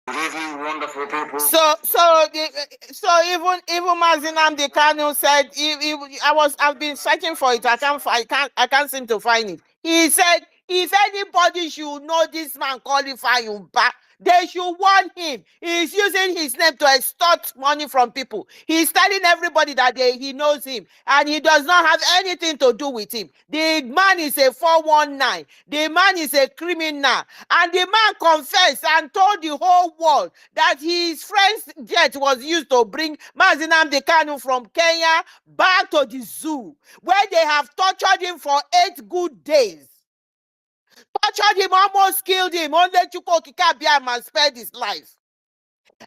Good evening, wonderful people. So even Mazinam the Kanu said I've been searching for it. I can't seem to find it. He said if anybody should know this man qualify you back, they should warn him. He's using his name to extort money from people. He's telling everybody that he knows him and he does not have anything to do with him. The man is a 419. The man is a criminal. And the man confessed and told the whole world that his friend's jet was used to bring Mazinam the Kanu from Kenya back to the zoo, where they have tortured him for 8 good days. Tortured him, almost killed him. Only Chuko Kikabiam spared his life.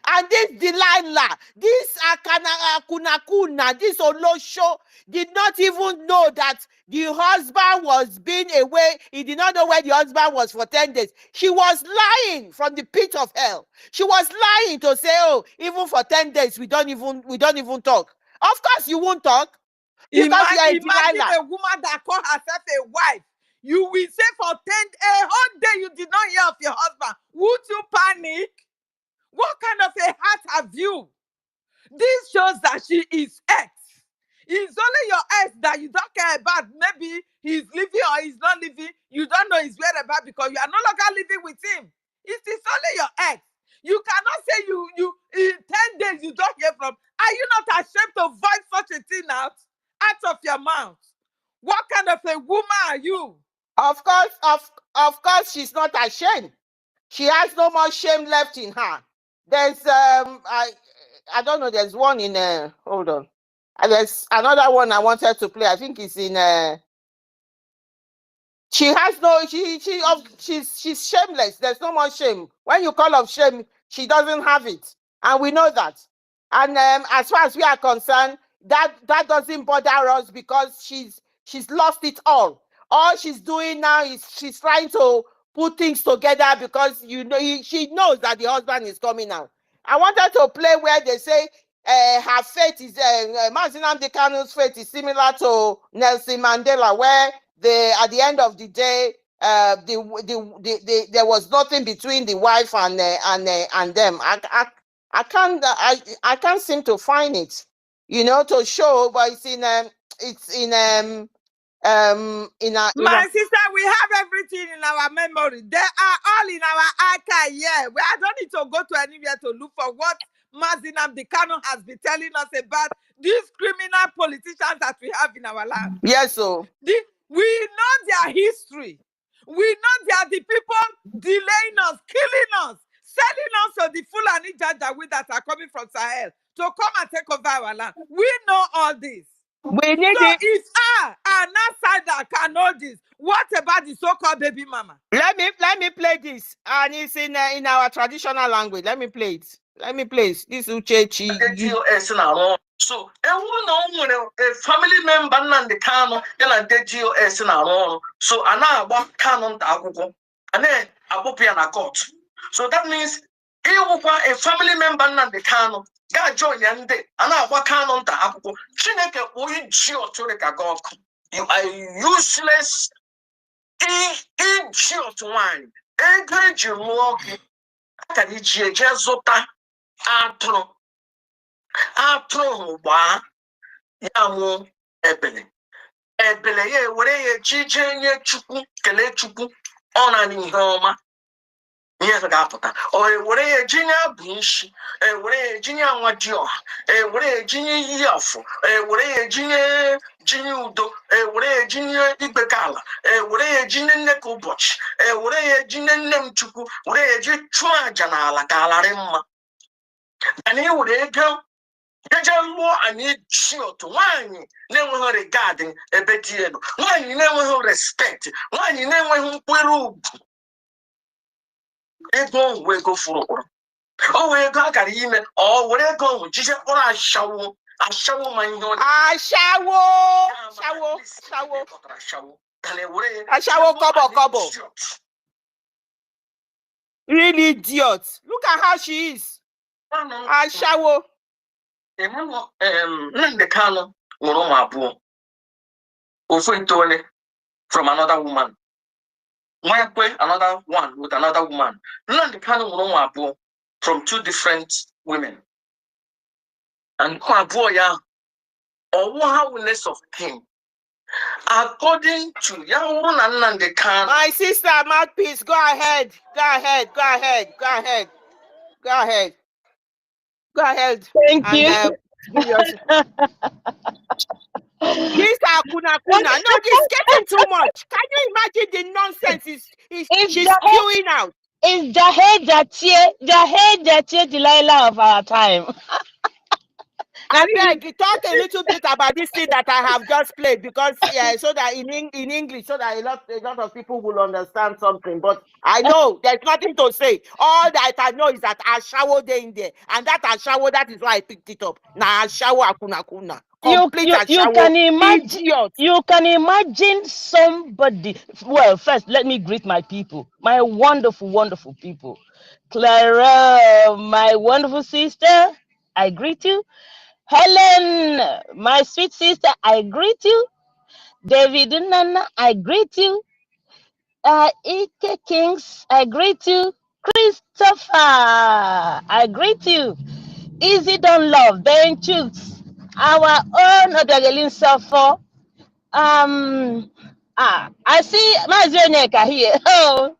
And this Delilah, this Akunakuna, this Olosho did not even know that the husband was being away. He did not know where the husband was for 10 days. She was lying from the pit of hell. She was lying to say, oh, even for 10 days, we don't even talk. Of course you won't talk. Imagine a woman that called herself a wife. You will say for a whole day you did not hear of your husband. Would you panic? What kind of a heart have you? This shows that she is ex. It's only your ex that you don't care about. Maybe he's living or he's not living. You don't know his whereabouts because you are no longer living with him. It is only your ex. You cannot say you in 10 days you don't hear from. Are you not ashamed to voice such a thing out of your mouth? What kind of a woman are you? Of course, she's not ashamed. She has no more shame left in her. There's I don't know. There's one in hold on. There's another one I wanted to play. I think it's in she has no she's shameless. There's no more shame. When you call of shame, she doesn't have it, and we know that. And as far as we are concerned, that doesn't bother us because she's lost it all. All she's doing now is she's trying to put things together because she knows that the husband is coming out. I wanted to play where they say her fate is Mazinam the Kanu's fate is similar to Nelson Mandela, where at the end of the day there was nothing between the wife and them. I can't seem to find it, to show, but it's in my sister, we have everything in our memory. They are all in our archive. Yeah, I don't need to go to anywhere to look for what Mazinam the Kanu has been telling us about these criminal politicians that we have in our land. Yes, so we know their history. We know they are the people delaying us, killing us, selling us to the Fulani Janjaweed that are coming from Sahel to come and take over our land. We know all this. We need so it's an outsider that can know this. What about the so-called baby mama? Let me play this, and it's in our traditional language. Let me play it. This Uchechi. So, a family member and the Kano, and the GOS in our own. So, I canon Agugo, and then Abopiana court. So that means a family member and the Kano. God join Yande, and I walk on the Agugo. Chineke, we Geo. You are useless. Idiot one. Encourage you walking. Can you just atro wa yamu ebele ye were ye chijenye chukwu kele chukwu ona ni homa nye ga apụta o were ye jinya bunshi were ye jinya nwadio were ye jinye yafo were ye jinye udo were ye jinye igbekala were ye jinye nneka ụbọchị were ye jinye nnem chukwu were ye ji chụọ aja n'ala ka ala rị mma ani were ego Jajalmo and it shield to one, never regarding a betiano, one you never respect, one you never will. It won't go forward. Oh, we got an email, or where go, just or I shower my own. I shower, cobble. Really idiot. Look at how she is. I shower. The Kano Moromabu Ofintone from another woman. Another one with another woman. None the Kano Moromabu. from two different women. And Kwaboya, or wahawness of him. According to Yawun and the can. My sister, mouthpiece, go ahead. Go ahead. Go ahead. Go ahead. Go ahead. Go ahead. Thank you. This Kuna. No, this is getting too much. Can you imagine the nonsense she's spewing out? It's the head Delilah of our time. I beg, talk a little bit about this thing that I have just played, because so that in English, so that a lot of people will understand something. But I know there's nothing to say. All that I know is that I showered in there, and that I showered. That is why I picked it up. Now I shower Kuna. You can imagine somebody. Well, first let me greet my people, my wonderful people. Clara, my wonderful sister, I greet you. Helen, my sweet sister, I greet you. David Nana, I greet you. Ike Kings, I greet you. Christopher, I greet you. Easy Don't Love, Ben Chooks, our own Odagelin Safo. I see Mazioneka here. Oh,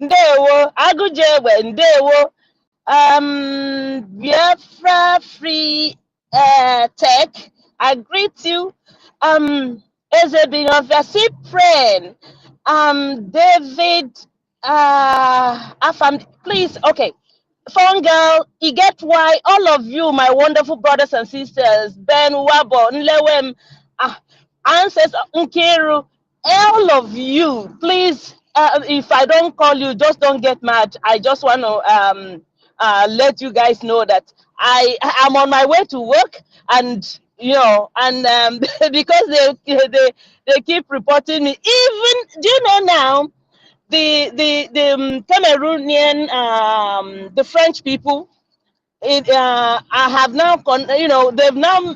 Ndewo, Agujewe, Ndewo. Biafra Free Tech, I greet you. Ezebin of your friend. David Afam, please, okay. Phone girl, you get why all of you, my wonderful brothers and sisters, Ben Wabo, Nlewem, Ancestor Nkiru, all of you, please, if I don't call you, just don't get mad. I just want to let you guys know that I am on my way to work, and because they keep reporting me. Even, do you know now, the Cameroonian, the French people, I have now they've now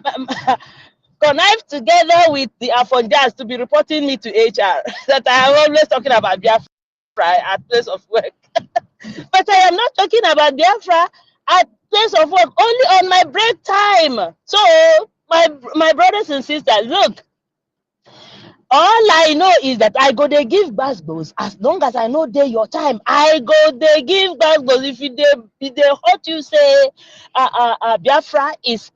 connived together with the Afonjas to be reporting me to HR that I am always talking about Biafra at place of work. But I am not talking about Biafra at place of work, only on my break time. So my brothers and sisters, look, all I know is that I go they give basketballs as long as I know they your time. I go they give basketballs. If they hurt you say Biafra is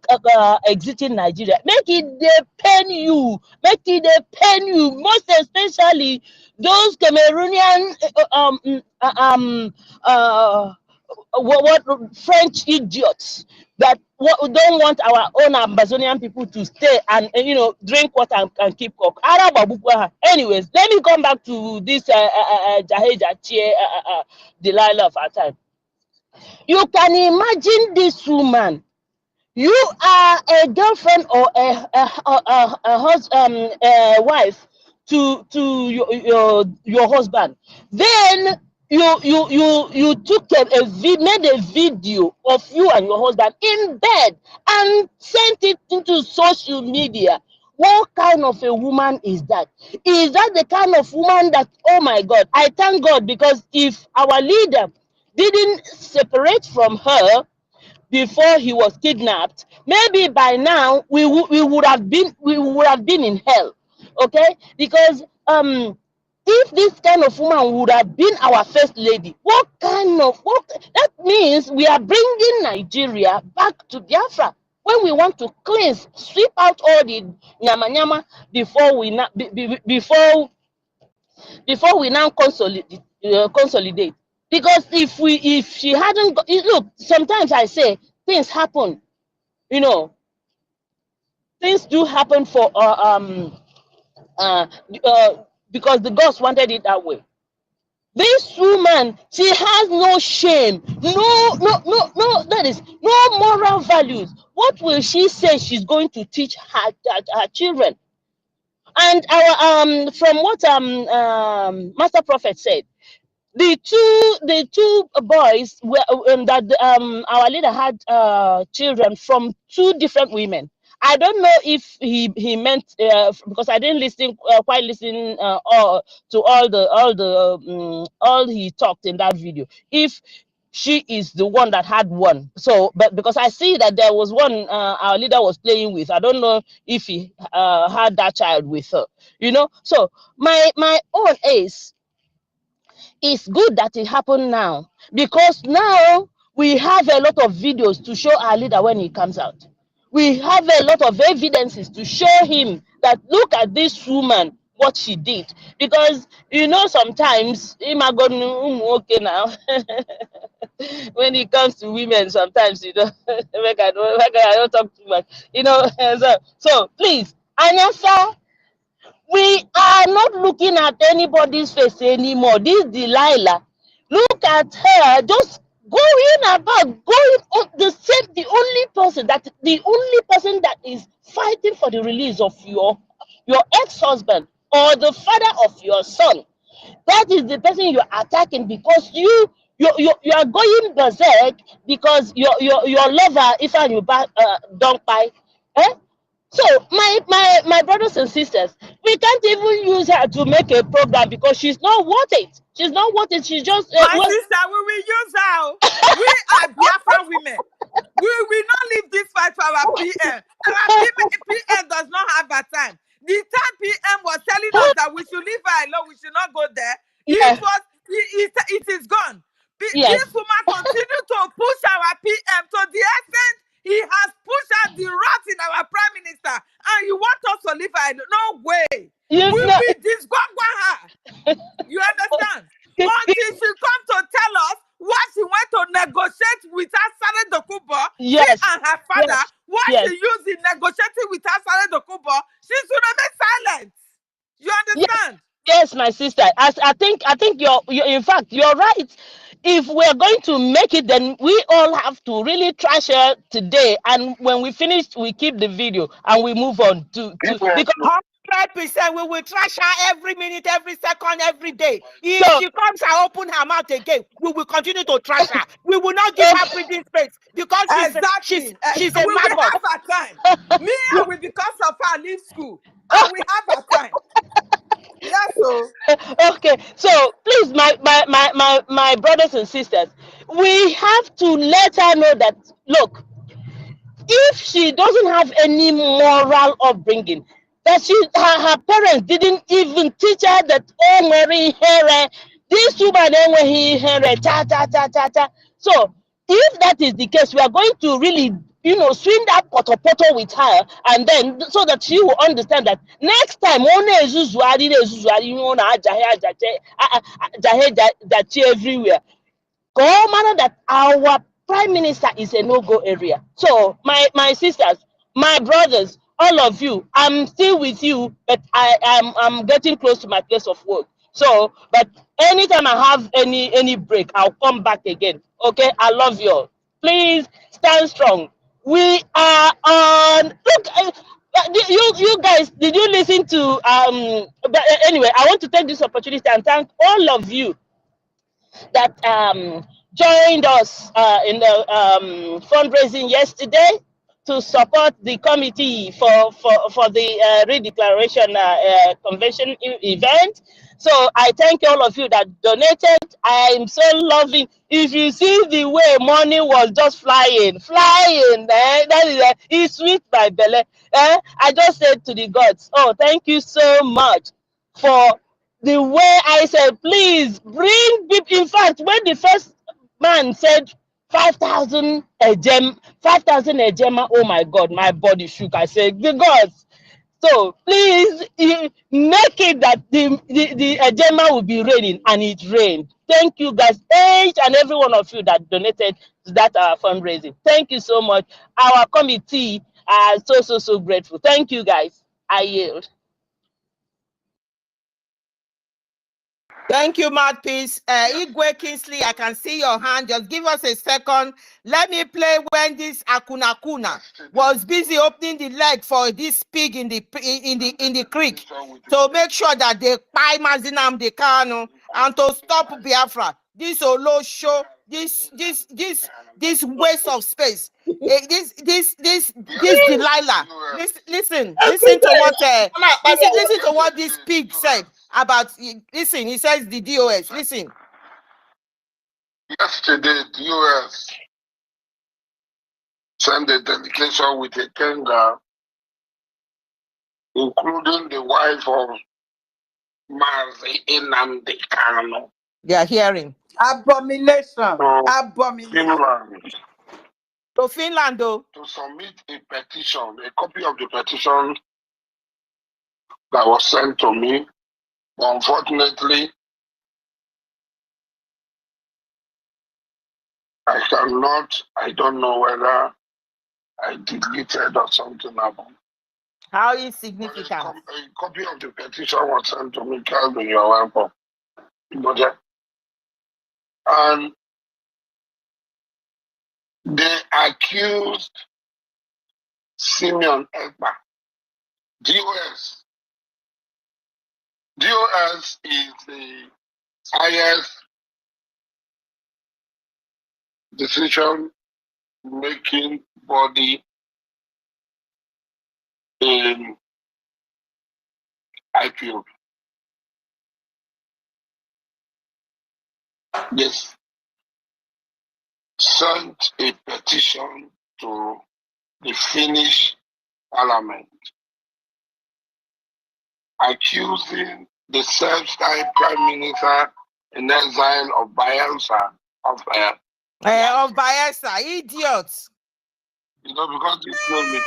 exiting Nigeria, make it they pain you. Make it they pain you. Most especially those Cameroonian what French idiots that don't want our own Amazonian people to stay and drink water and keep cock. Anyways, let me come back to this Delilah of our time. You can imagine this woman. You are a girlfriend or a wife to your husband. Then you took made a video of you and your husband in bed and sent it into social media. What kind of a woman is that? Is that the kind of woman that, oh my God, I thank God, because if our leader didn't separate from her before he was kidnapped, maybe by now we would have been in hell. Okay, because if this kind of woman would have been our first lady, that means we are bringing Nigeria back to Biafra when we want to cleanse, sweep out all the nyama before we now consolidate. Because if she hadn't look, sometimes I say things happen, things do happen for because the gods wanted it that way. This woman, she has no shame, no, that is no moral values. What will she say she's going to teach her children? And our from what Master Prophet said, the two boys were that our leader had children from two different women. I don't know if he meant because I didn't quite listen to all he talked in that video. If she is the one that had one. So, but because I see that there was one our leader was playing with, I don't know if he had that child with her, you know. So my own is, it's good that it happened now, because now we have a lot of videos to show our leader when he comes out. We have a lot of evidences to show him that look at this woman, what she did. Because you know, sometimes okay now when it comes to women, sometimes you know I don't talk too much, you know. So please, Anyasa, we are not looking at anybody's face anymore. This Delilah, look at her, just going about, going on the same, the only person that is fighting for the release of your ex-husband or the father of your son. That is the person you're attacking, because you are going berserk because your lover, if you don't buy. Eh? So my brothers and sisters, we can't even use her to make a program because she's not worth it. She's not worth it. She's just My sister, we will use her. We are Biafra women. We will not leave this fight for our PM. Our PM does not have a time. The time PM was telling us that we should leave her alone, we should not go there. Yeah. It is gone. Yes. This woman continued to push our PM to the extent he has pushed out the rot in our prime minister. And you want us to leave her alone? No way. We will disgwangwa her. You understand? Until she come to tell us why she went to negotiate with her Sale Dokubo, Yes. she and her father, Yes. why Yes. she used in negotiating with her Sale Dokubo, she should remain silent. You understand? Yes, my sister. I think you're in fact you're right. If we're going to make it, then we all have to really trash her today. And when we finish, we keep the video and we move on to because 100%, we will trash her every minute, every second, every day. If she comes and open her mouth again, we will continue to trash her. We will not give her breathing space because she's a we will maggot. have our time. Me and we, because of her, leave school. And we have our time. Yes, so. Okay, so please, my brothers and sisters, we have to let her know that look, if she doesn't have any moral upbringing, that her parents didn't even teach her that oh Mary here, this woman here, cha cha cha cha cha. So if that is the case, we are going to really, you know, swing that poto with her, and then so that she will understand that next time everywhere. Go matter that our prime minister is a no-go area. So my sisters, my brothers, all of you, I'm still with you, but I'm getting close to my place of work. So, but anytime I have any break, I'll come back again. Okay, I love you all. Please stand strong. We are on. Look, you guys, did you listen to But anyway, I want to take this opportunity and thank all of you that joined us in the fundraising yesterday to support the committee for the Redeclaration convention event. So I thank all of you that donated. I'm so loving. If you see the way money was just flying, that is it's sweet by belly. I just said to the gods, oh, thank you so much for the way I said, please bring people. In fact, when the first man said 5,000 a gem, 5,000 a gem, oh my God, my body shook. I said, the gods. So please make it that the agenda will be raining, and it rained. Thank you guys, each and every one of you that donated to that fundraising. Thank you so much. Our committee are so grateful. Thank you guys. I yield. Thank you, Mouthpiece. Igwe Kingsley, I can see your hand. Just give us a second. Let me play when this Akuna was busy opening the leg for this pig in the creek to make sure that they buy Mazinam the Kano and to stop Biafra. This Olo show, this waste of space. This Delilah. Listen to what this pig said about. Listen, he says the DOS. Listen. Yesterday, the US sent a delegation with a tender, including the wife of Mazi Nnamdi Kanu. They are hearing. Abomination. So, Abomination. Finland, To Finland, though. to submit a petition, a copy of the petition that was sent to me. Unfortunately, I don't know whether I deleted or something happened. How insignificant. A copy of the petition was sent to me, Calvin, you're welcome. And they accused Simeon Ekpa. DOS. DOS is the highest decision-making body in IPO. Yes. Sent a petition to the Finnish parliament accusing the self-styled prime minister in exile of Biafra of Biafra, idiots. You know, because this name is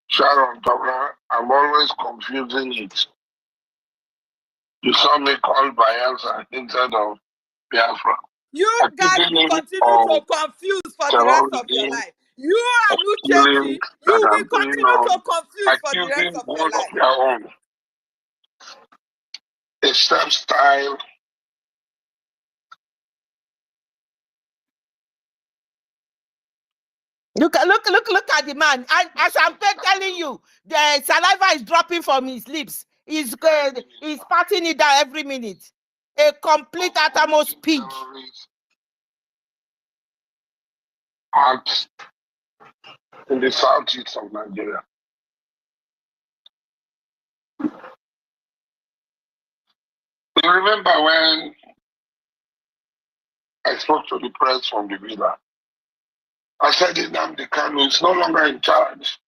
Sharon Tobler, I'm always confusing it. You saw me call Biafra instead of Biafra. You guys will continue to confuse for the rest of your life. You and Uchechi, you will continue to confuse for the rest of your life. Your own. A self-style. Look at the man. And as I'm telling you, the saliva is dropping from his lips. He's patting it down every minute. A complete uttermost pig. Act in the southeast of Nigeria. You remember when I spoke to the press from the villa? I said Nnamdi Kanu is no longer in charge.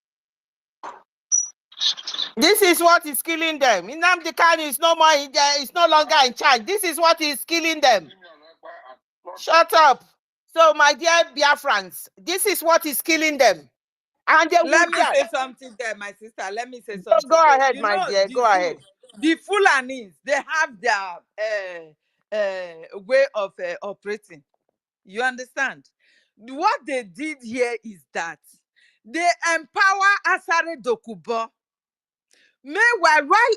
This is what is killing them. Nnamdi Kanu is no longer in charge. This is what is killing them. Shut up. So, my dear Biafrans, this is what is killing them. And let me say something there, my sister. Let me say something. Go ahead, my dear. Go ahead. The Fulanis, they have their way of operating. You understand? What they did here is that they empower Asare Dokubo. Meanwhile, while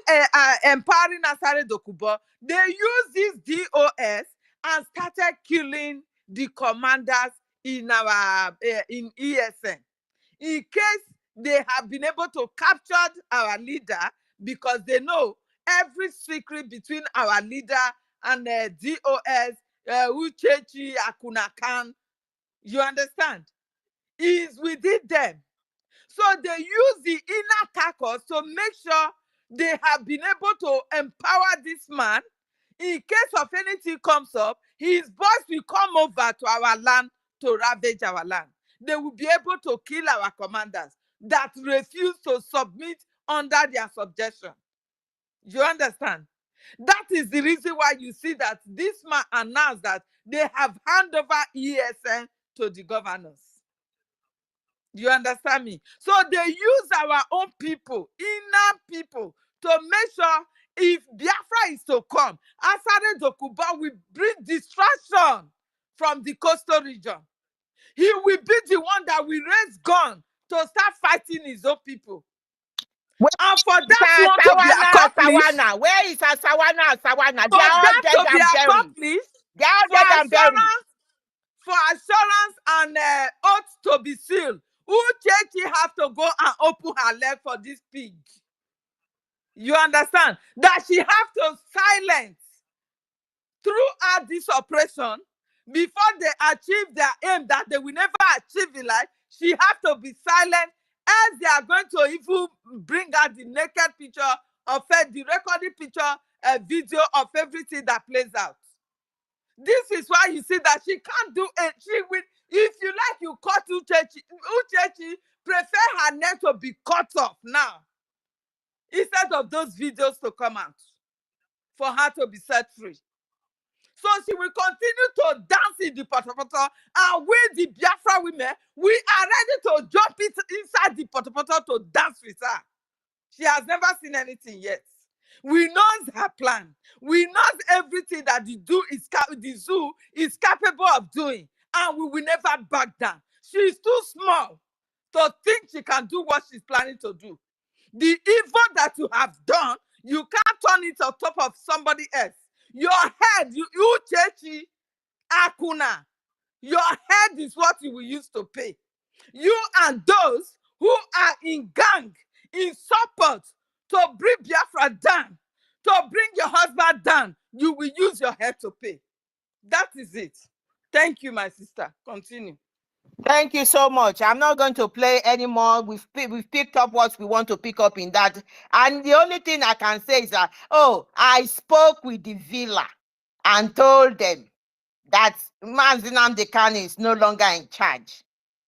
empowering Asare Dokubo, they use this DOS and started killing the commanders in our in ESN. In case they have been able to capture our leader, because they know every secret between our leader and DOS, Uchechi Akunakan, you understand, is within them. So they use the inner carcass to make sure they have been able to empower this man. In case of anything comes up, his boys will come over to our land to ravage our land. They will be able to kill our commanders that refuse to submit under their subjection. You understand? That is the reason why you see that this man announced that they have handed over ESN to the governors. You understand me? So they use our own people, inner people, to make sure if Biafra is to come, Asare Dokubo will bring distraction from the coastal region. He will be the one that will raise gun to start fighting his own people. And for that one to be accomplished, where is Sawana? For that to be accomplished, for assurance and oath to be sealed, Uchechi have to go and open her leg for this pig. You understand? That she have to silence throughout this operation before they achieve their aim that they will never achieve in life. She have to be silent, as they are going to even bring out the naked picture of her, the recorded picture, a video of everything that plays out. This is why you see that she can't do it. She will, if you like, you cut Uchechi. Uchechi prefer her neck to be cut off now, instead of those videos to come out, for her to be set free. So she will continue to dance in the potopoto, and we, the Biafra women, we are ready to jump it inside the potopoto to dance with her. She has never seen anything yet. We knows her plan. We knows everything that the zoo is capable of doing, and we will never back down. She is too small to think she can do what she's planning to do. The evil that you have done, you can't turn it on top of somebody else. Your head, you Chechi Akuna, your head is what you will use to pay. You and those who are in gang, in support to bring Biafra down, to bring your husband down, you will use your head to pay. That is it. Thank you, my sister. Continue. Thank you so much. I'm not going to play anymore. We've picked up what we want to pick up in that. And the only thing I can say is that, I spoke with the villa and told them that Mazinam Dekani is no longer in charge.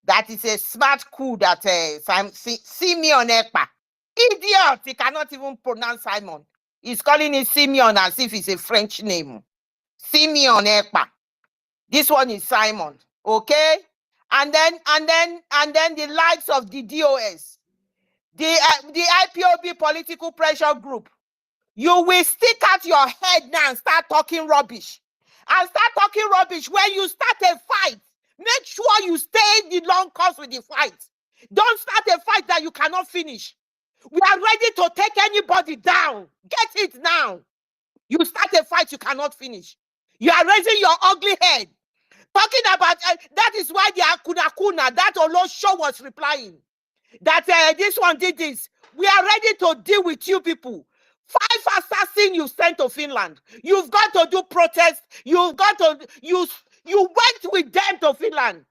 That is a smart coup that Simeon Ekpa. Idiot! He cannot even pronounce Simon. He's calling it Simeon as if it's a French name. Simeon Ekpa. This one is Simon. Okay? And then the likes of the DOS, the IPOB political pressure group. You will stick out your head now and start talking rubbish. And start talking rubbish when you start a fight. Make sure you stay the long course with the fight. Don't start a fight that you cannot finish. We are ready to take anybody down. Get it now. You start a fight you cannot finish. You are raising your ugly head. Talking about, that is why the Akuna, that Olo show was replying. That this one did this. We are ready to deal with you people. 5 assassins you sent to Finland. You've got to do protest. You've got to, you went with them to Finland.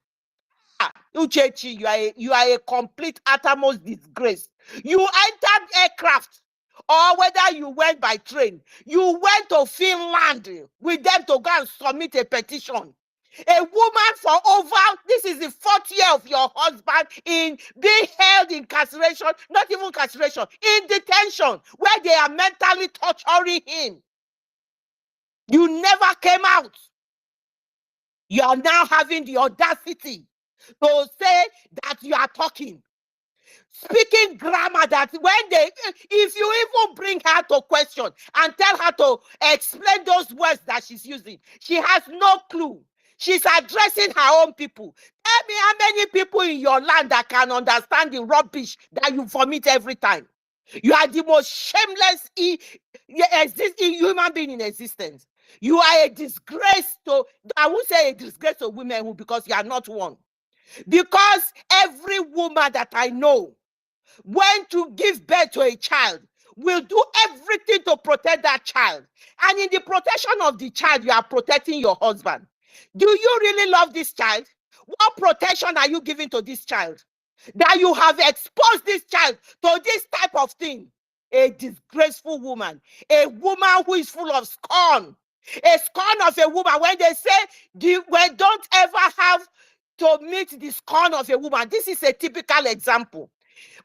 Uchechi, you are a complete uttermost disgrace. You entered aircraft, or whether you went by train, you went to Finland with them to go and submit a petition. A woman this is the 4th year of your husband in being held in incarceration, not even incarceration, in detention, where they are mentally torturing him. You never came out. You are now having the audacity to say that you are talking. Speaking grammar that if you even bring her to question and tell her to explain those words that she's using, she has no clue. She's addressing her own people. Tell me how many people in your land that can understand the rubbish that you vomit every time. You are the most shameless human being in existence. You are a disgrace to, I won't say a disgrace to women because you are not one. Because every woman that I know, when to give birth to a child, will do everything to protect that child. And in the protection of the child, you are protecting your husband. Do you really love this child? What protection are you giving to this child? That you have exposed this child to this type of thing. A disgraceful woman. A woman who is full of scorn. A scorn of a woman. When they say, we don't ever have to meet the scorn of a woman. This is a typical example.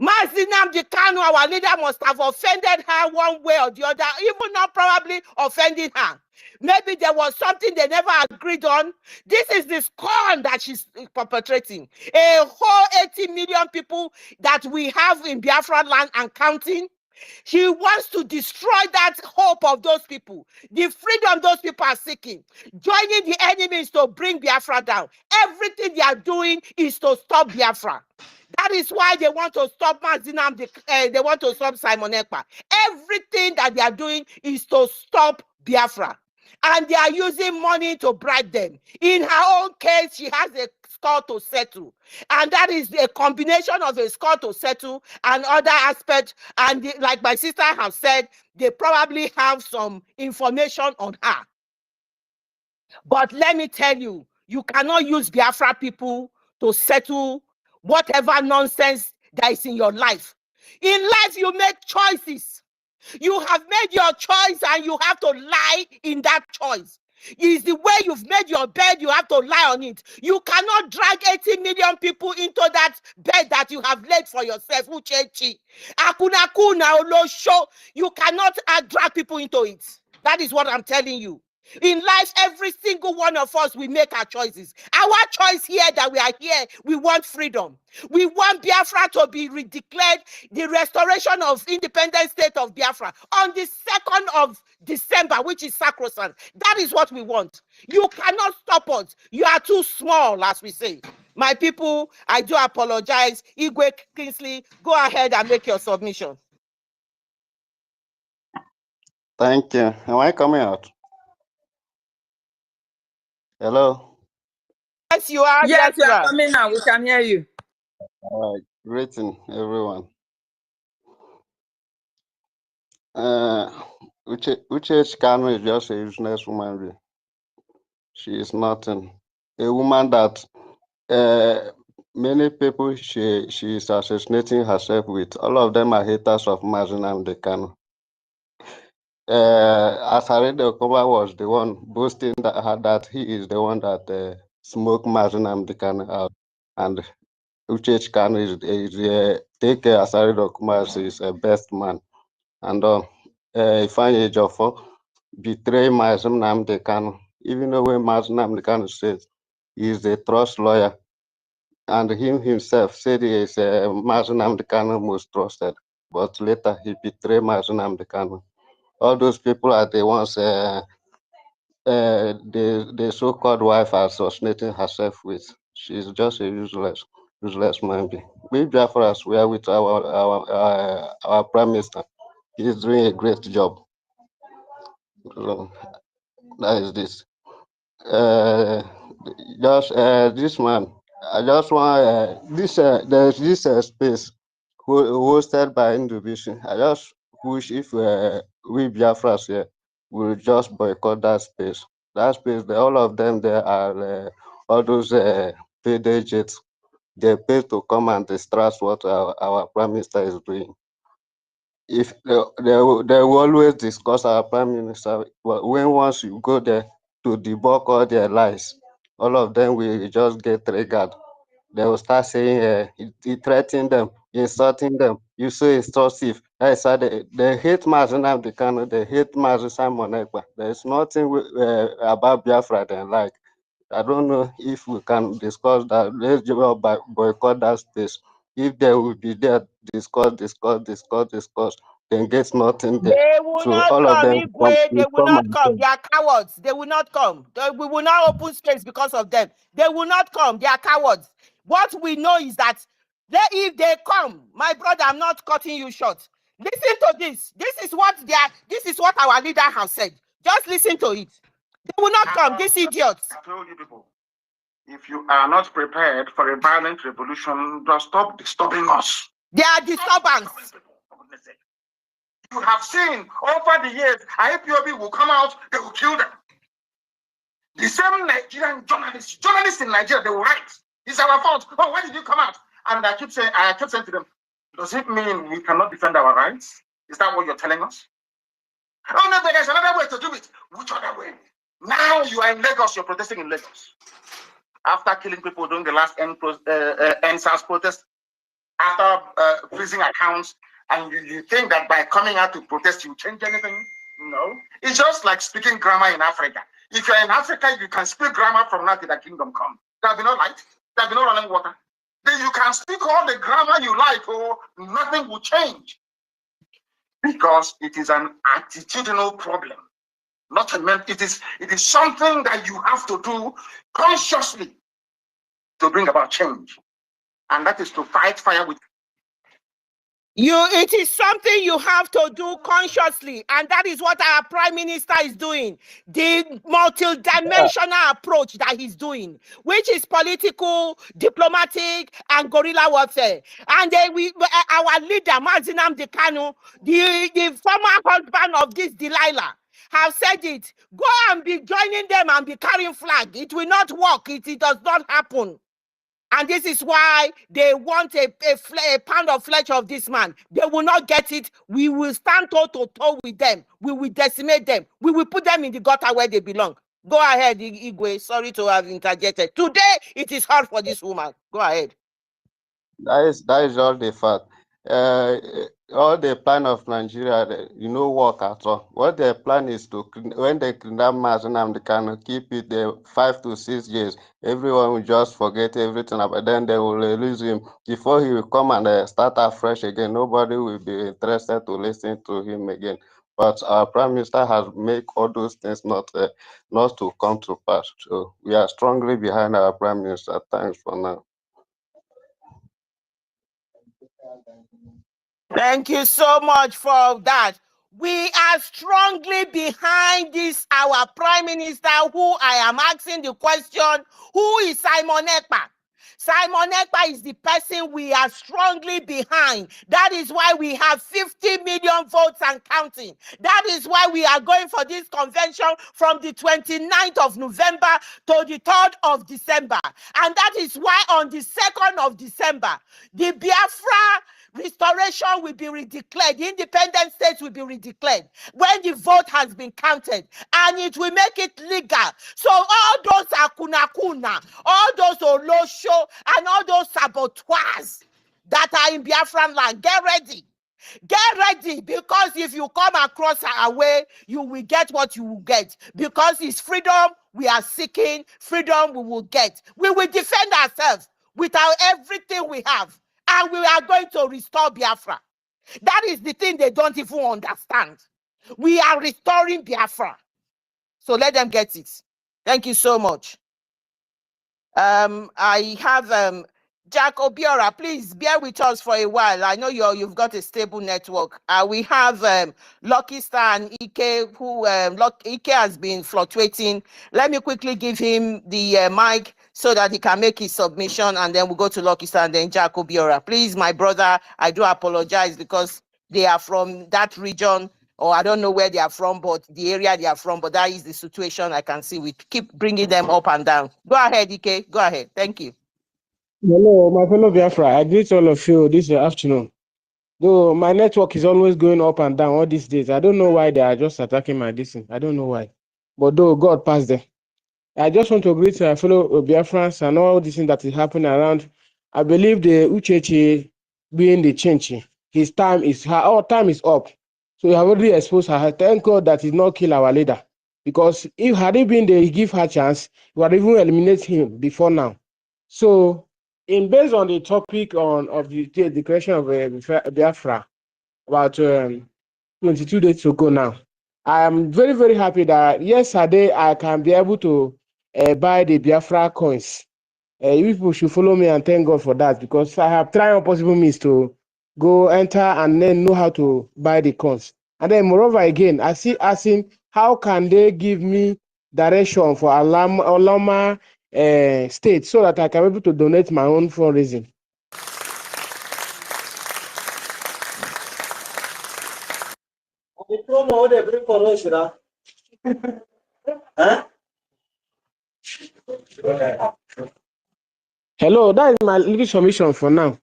Mazinam Dekanu, our leader, must have offended her one way or the other, even not probably offending her. Maybe there was something they never agreed on. This is the scorn that she's perpetrating. A whole 80 million people that we have in Biafra land and counting. She wants to destroy that hope of those people, the freedom those people are seeking. Joining the enemies to bring Biafra down. Everything they are doing is to stop Biafra. That is why they want to stop Mazinam, they want to stop Simon Ekpa. Everything that they are doing is to stop Biafra. And they are using money to bribe them. In her own case, she has a score to settle. And that is a combination of a score to settle and other aspects. And like my sister has said, they probably have some information on her. But let me tell you, you cannot use Biafra people to settle whatever nonsense that is in your life. In life, you make choices. You have made your choice and you have to lie in that choice. It's the way you've made your bed, you have to lie on it. You cannot drag 80 million people into that bed that you have laid for yourself. Uchechi. Akuna kuna olosho. You cannot drag people into it. That is what I'm telling you. In life, every single one of us, we make our choices. Our choice here that we are here, we want freedom. We want Biafra to be redeclared, the restoration of independent state of Biafra on the 2nd of December, which is sacrosanct. That is what we want. You cannot stop us. You are too small, as we say. My people, I do apologize. Igwe Kingsley, go ahead and make your submission. Thank you. Am I coming out? Hello. Yes, you are. Yes, you are Right. coming now. We can hear you. All right. Greeting, everyone. Uche Kanu is just a useless woman being. She is nothing. A woman that many people she is assassinating herself with. All of them are haters of Mazin and Kanu. Asare Okoba was the one boasting that he is the one that smoked Mazin and Kanu out, and Uche Kanu is take Asare Okoba as his best man, and Ifeanyi Ejiofor betray Mazin Nnamdi Kanu, even though when Mazin Nnamdi Kanu says he is a trust lawyer, and him himself said he is Mazin Nnamdi Kanu most trusted, but later he betrayed Mazin Nnamdi Kanu. All those people are the ones the so-called wife assassinating herself with. She's just a useless man being. We Biafras, we are with our prime minister. He's doing a great job. So that is this. This man. I just want there's this space hosted by Indubition. I just wish if we Biafras here will just boycott that space. That space, all of them there are all those paid agents. They pay to come and distract what our prime minister is doing. If they will always discuss our prime minister, but when once you go there to debunk all their lies, all of them will just get triggered. They will start saying, he threatening them, insulting them. You so extortive. They hate Mazin Nnamdi Kanu, they hate Mazin Simon Ekpa. There's nothing about Biafra they like. I don't know if we can discuss that. Let's just boycott that space. If they will be there, discuss, then get nothing there. They will So not all of come, them Igwe. They will not and come. They are cowards. They will not come. We will not open space because of them. They will not come. They are cowards. What we know is that if they come, my brother, I'm not cutting you short. Listen to this. This is what our leader has said. Just listen to it. They will not come. These idiots. I told you people, if you are not prepared for a violent revolution, just stop disturbing us. They are disturbance. You have seen over the years, IPOB will come out, they will kill them. The same Nigerian journalists in Nigeria, they will write, it's our fault. Oh, why did you come out? And I keep saying to them, does it mean we cannot defend our rights? Is that what you're telling us? Oh no, but there's another way to do it. Which other way? Now you are in Lagos, you're protesting in Lagos. After killing people during the last NSAS protest, after freezing accounts, and you think that by coming out to protest, you change anything? No. It's just like speaking grammar in Africa. If you're in Africa, you can speak grammar from now to the kingdom come. There'll be no light. There'll be no running water. Then you can speak all the grammar you like, or nothing will change. Because it is an attitudinal problem. Not a mental. It is something that you have to do consciously to bring about change. And that is to fight fire with. It is something you have to do consciously, and that is what our prime minister is doing. The multidimensional approach that he's doing, which is political, diplomatic, and guerrilla warfare. And our leader, Mazin Nnamdi Kanu, the former husband of this Delilah, have said it. Go and be joining them and be carrying flag. It will not work. It does not happen. And this is why they want a pound of flesh of this man. They will not get it. We will stand toe to toe with them. We will decimate them. We will put them in the gutter where they belong. Go ahead, Igwe. Sorry to have interjected. Today, it is hard for this woman. Go ahead. That is all the fact. All the plan of Nigeria, work at all. What their plan is to, when they kidnap Mazen, they can keep it there 5 to 6 years. Everyone will just forget everything about. Then they will release him before he will come and start afresh again. Nobody will be interested to listen to him again. But our Prime Minister has made all those things not to come to pass. So we are strongly behind our Prime Minister. Thanks for now. Thank you so much for that. We are strongly behind this, our Prime Minister, who I am asking the question, who is Simon Ekpa? Simon Ekpa is the person we are strongly behind. That is why we have 50 million votes and counting. That is why we are going for this convention from the 29th of November to the 3rd of December. And that is why on the 2nd of December, the Biafra restoration will be redeclared. The independent states will be redeclared when the vote has been counted, and it will make it legal. So all those akuna, all those olosho, and all those saboteurs that are in Biafran land, get ready. Get ready, because if you come across our way, you will get what you will get. Because it's freedom we are seeking, freedom we will get. We will defend ourselves with everything we have. And we are going to restore Biafra. That is the thing they don't even understand. We are restoring Biafra. So let them get it. Thank you so much. I have Jack Obiora. Please bear with us for a while. I know you've got a stable network. We have Lucky Star and Ike, who Ike has been fluctuating. Let me quickly give him the mic so that he can make his submission, and then we'll go to Lucky Star and then Jack Obiora. Please, my brother, I do apologize because they are from that region, or I don't know where they are from, but the area they are from, but that is the situation I can see. We keep bringing them up and down. Go ahead, Ike. Go ahead. Thank you. Hello, my fellow Biafra. I greet all of you this afternoon. Though my network is always going up and down all these days. I don't know why they are just attacking my distance. I don't know why. But though God passed them. I just want to greet my fellow Biafrans and all this thing that is happening around. I believe the Uchechi being the change. His time is our time is up. So we have already exposed her. Thank God that he did not kill our leader. Because if had it been they give her chance, we would even eliminate him before now. So based on the topic of the declaration of Biafra about 22 days ago now, I am very, very happy that yesterday I can be able to buy the Biafra coins. You people should follow me and thank God for that, because I have tried all possible means to go enter and then know how to buy the coins. And then moreover again, I see asking how can they give me direction for Alama state so that I can be able to donate my own fundraising. Hello, that is my little submission for now.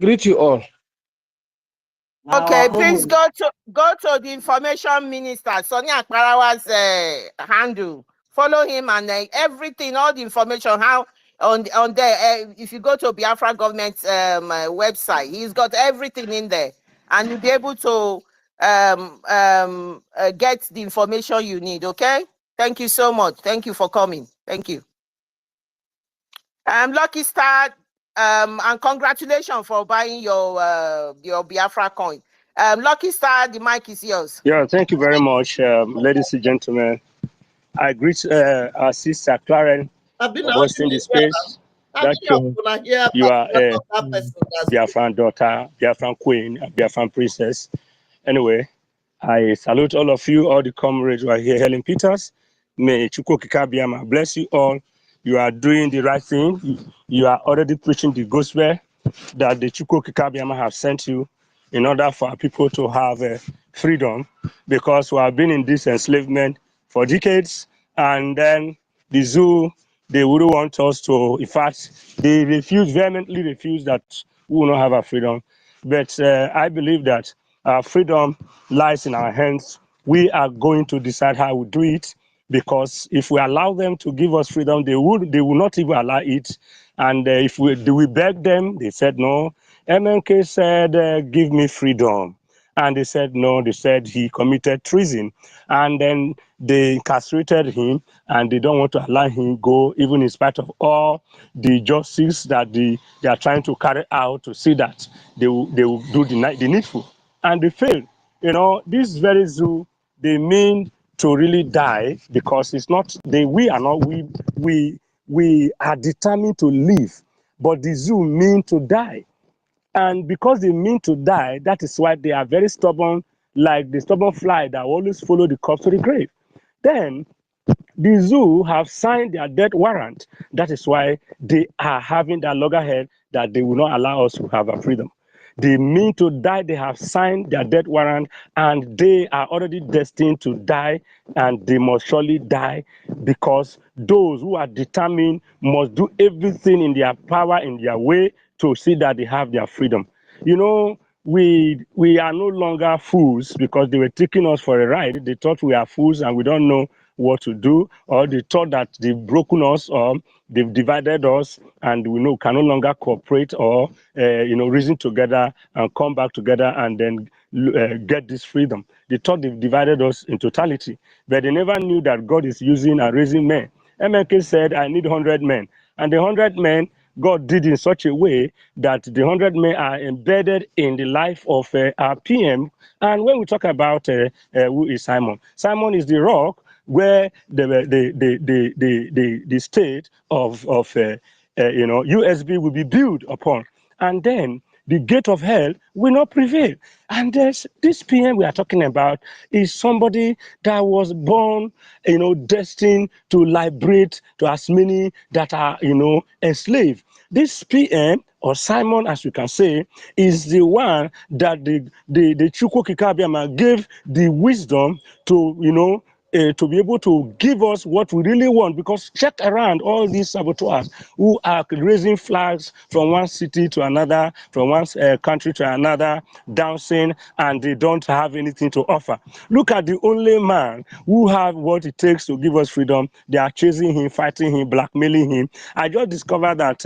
Greet you all. Okay, please go to the information minister, Sonia Akparawa's handle. Follow him, and everything, all the information, how on there. If you go to Biafra government's website, he's got everything in there, and you'll be able to get the information you need. Okay, thank you so much. Thank you for coming. Thank you. Lucky Star, and congratulations for buying your Biafra coin. Lucky Star, the mic is yours. Yeah, thank you very much, ladies and gentlemen. I greet our sister Claren hosting the space. That you are a Biafran daughter, Biafran queen, Biafran princess. Anyway, I salute all of you, all the comrades who are here. Helen Peters, may Chukwu Kikabiama bless you all. You are doing the right thing. You are already preaching the gospel that the Chukwu Kikabiama have sent you in order for people to have freedom, because we have been in this enslavement for decades. And then the zoo, they wouldn't want us to, in fact, they vehemently refuse that we will not have our freedom. But I believe that our freedom lies in our hands. We are going to decide how we do it. because if we allow them to give us freedom, they will not even allow it. And if we beg them, they said no. MNK said, give me freedom. And they said no, they said he committed treason. And then they incarcerated him, and they don't want to allow him go, even in spite of all the justice that they are trying to carry out to see that they will do the needful. And they failed. You know, this very zoo, they mean to really die, because it's not, we are determined to live, but the zoo mean to die. And because they mean to die, that is why they are very stubborn, like the stubborn fly that always follow the corpse to the grave. Then the zoo have signed their death warrant. That is why they are having that loggerhead that they will not allow us to have our freedom. They mean to die. They have signed their death warrant, and they are already destined to die, and they must surely die, because those who are determined must do everything in their power, in their way, to see that they have their freedom. You know, we are no longer fools, because they were taking us for a ride. They thought we are fools and we don't know what to do, or they thought that they've broken us, or they've divided us, and we can no longer cooperate, or reason together and come back together and then get this freedom. They thought they've divided us in totality, but they never knew that God is using and raising men. MLK said, I need 100 men, and the 100 men God did in such a way that the 100 men are embedded in the life of our PM. And when we talk about who is Simon, Simon is the rock where the state of USB will be built upon, and then the gate of hell will not prevail. And this PM we are talking about is somebody that was born, destined to liberate to as many that are, enslaved. This PM, or Simon, as you can say, is the one that the Chukwu Kikabiama gave the wisdom to, to be able to give us what we really want. Because check around all these saboteurs who are raising flags from one city to another, from one country to another, dancing, and they don't have anything to offer. Look at the only man who have what it takes to give us freedom. They are chasing him, fighting him, blackmailing him. I just discovered that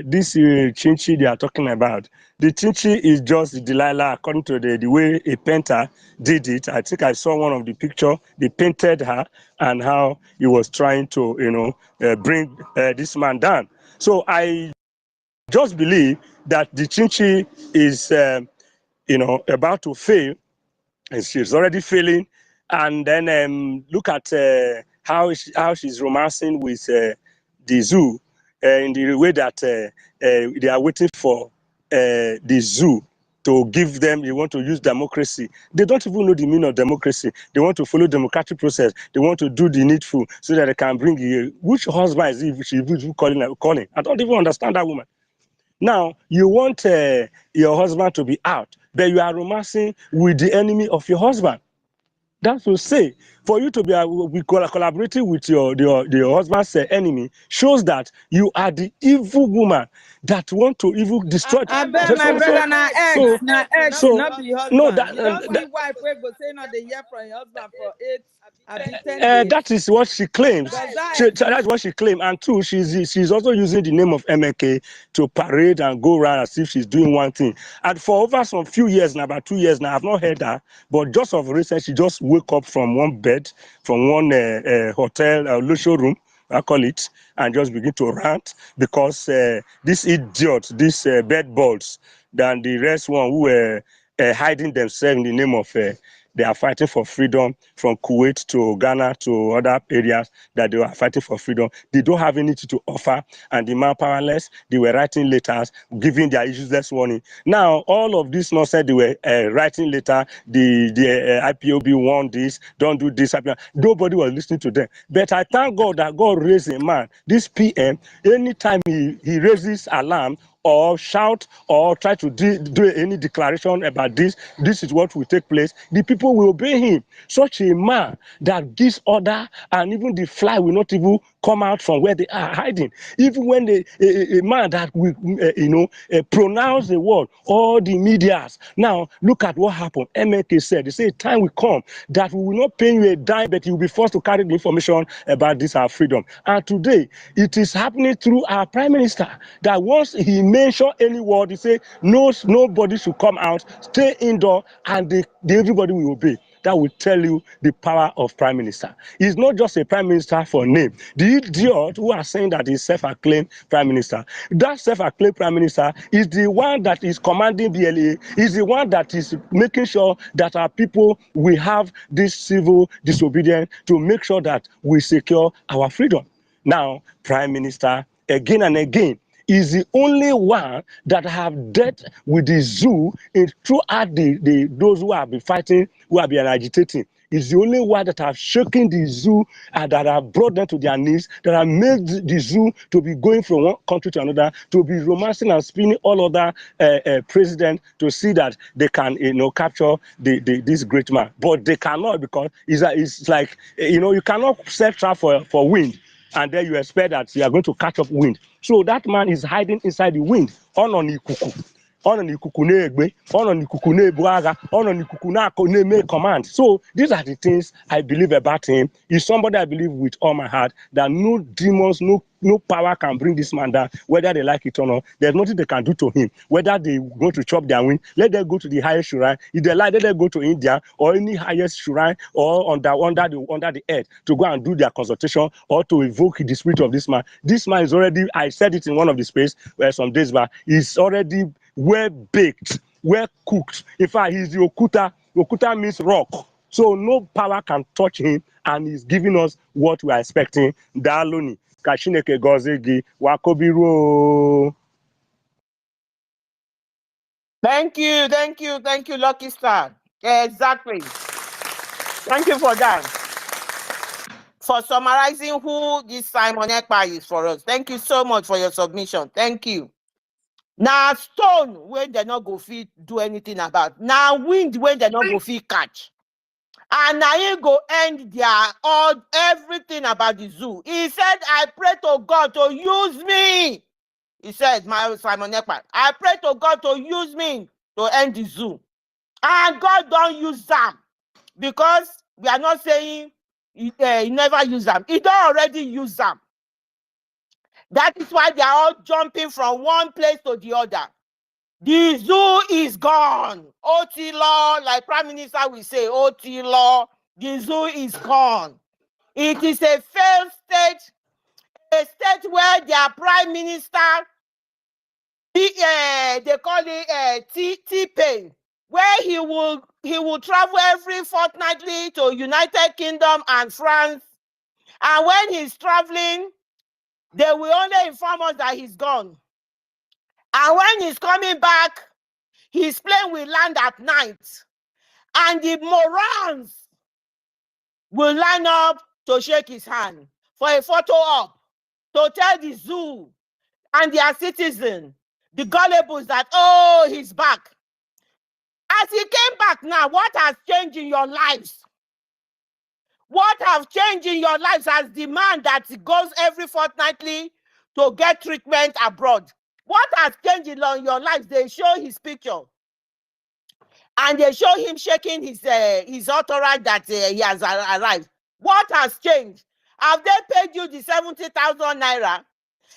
this Chinchi they are talking about, the Chinchi is just the Delilah, according to the way a painter did it. I think I saw one of the picture. They painted her and how he was trying to, bring this man down. So I just believe that the Chinchi is, about to fail, and she's already failing. And then look at how she's romancing with the zoo, in the way that they are waiting for the zoo to give them. They want to use democracy. They don't even know the meaning of democracy. They want to follow democratic process. They want to do the needful so that they can bring which husband is it she calling? I don't even understand that woman. Now, you want your husband to be out, but you are romancing with the enemy of your husband. That will say, for you to be collaborating with your husband's enemy shows that you are the evil woman that want to even destroy. I bet my brother na ex, not be husband. No, You don't see wife wey go say not the hear from your husband for 8 to 10 days. That is what she claims. That's what she claims. And two, she's also using the name of MNK to parade and go around as if she's doing one thing. And for over some few years now, about 2 years now, I've not heard her. But just of recent, she just woke up from one bed, from one hotel, luxury room, I call it, and just begin to rant because this idiot, this bed balls, than the rest one who were hiding themselves in the name of they are fighting for freedom, from Kuwait to Ghana to other areas that they are fighting for freedom. They don't have anything to offer, and the man powerless. They were writing letters, giving their useless warning. Now, all of this nonsense, they were writing letter. The IPOB want this, don't do this. Nobody was listening to them. But I thank God that God raised a man. This PM, anytime he raises alarm, or shout or try to do any declaration about this is what will take place, the people will obey him. Such a man that gives order, and even the fly will not even come out from where they are hiding. Even when a man that will, pronounce the word, all the medias. Now, look at what happened. MK said, they say, time will come that we will not pay you a dime, but you will be forced to carry the information about this, our freedom. And today, it is happening through our prime minister, that once he mentioned any word, he said, no, nobody should come out, stay indoor, and everybody will obey. That will tell you the power of prime minister. He's not just a prime minister for name. The idiot who are saying that he's self-acclaimed prime minister, that self-acclaimed prime minister is the one that is commanding BLA, is the one that is making sure that our people will have this civil disobedience to make sure that we secure our freedom. Now, prime minister, again and again, is the only one that have dealt with the zoo throughout those who have been fighting, who have been agitating. Is the only one that have shaken the zoo and that have brought them to their knees, that have made the zoo to be going from one country to another, to be romancing and spinning all other presidents to see that they can, capture this great man. But they cannot, because it's like, you cannot set trap for wind, and then you expect that you are going to catch up wind. So that man is hiding inside the wind. On ikuku. On ikuku na-egbe, on ikuku na-ebu agha, on ikuku na-eme command. So these are the things I believe about him. He's somebody I believe with all my heart that no demons, no power can bring this man down, whether they like it or not. There's nothing they can do to him. Whether they want to chop their wing, let them go to the highest shrine. If they like, let them go to India or any highest shrine or under the earth to go and do their consultation or to evoke the spirit of this man. This man is already, I said it in one of the space where some days back, he's already well baked, well cooked. In fact, he's the Okuta. Okuta means rock. So no power can touch him, and he's giving us what we are expecting. Daloni. Kashineke Gozegi Wakobiru. Thank you, Lucky Star. Exactly. Thank you for that. For summarizing who this Simon Ekpa is for us. Thank you so much for your submission. Thank you. Now stone when they not go fit do anything about. Now wind when they not go fit catch. And now he go end everything about the zoo. He said, I pray to God to use me. He said, my Simon Ekpa, I pray to God to use me to end the zoo. And God don't use them. Because we are not saying he never use them. He don't already use them. That is why they are all jumping from one place to the other. The zoo is gone. OT law, like Prime Minister will say, OT law, the zoo is gone. It is a failed state, a state where their Prime Minister, they call it T-Pain, where he will travel every fortnightly to United Kingdom and France. And when he's traveling, they will only inform us that he's gone. And when he's coming back, his plane will land at night. And the morons will line up to shake his hand for a photo op, to tell the zoo and their citizens, the gullibles, that, oh, he's back. As he came back now, what has changed in your lives? What have changed in your lives as the man that goes every fortnightly to get treatment abroad? What has changed in your lives? They show his picture. And they show him shaking his entourage that he has arrived. What has changed? Have they paid you the 70,000 naira?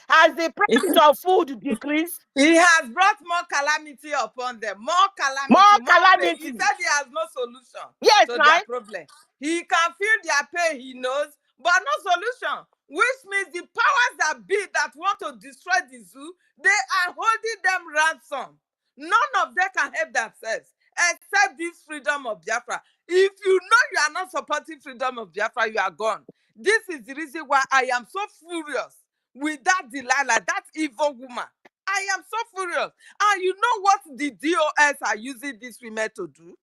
Has the price of food decreased? He has brought more calamity upon them. More calamity. More calamity. He said he has no solution to right? their problem. He can feel their pain, he knows, but no solution. Which means the powers that be that want to destroy the zoo, they are holding them ransom. None of them can help themselves except this freedom of Biafra. If you know you are not supporting freedom of Biafra, you are gone. This is the reason why I am so furious with that Delilah, that evil woman. I am so furious. And you know what the DOS are using these women to do?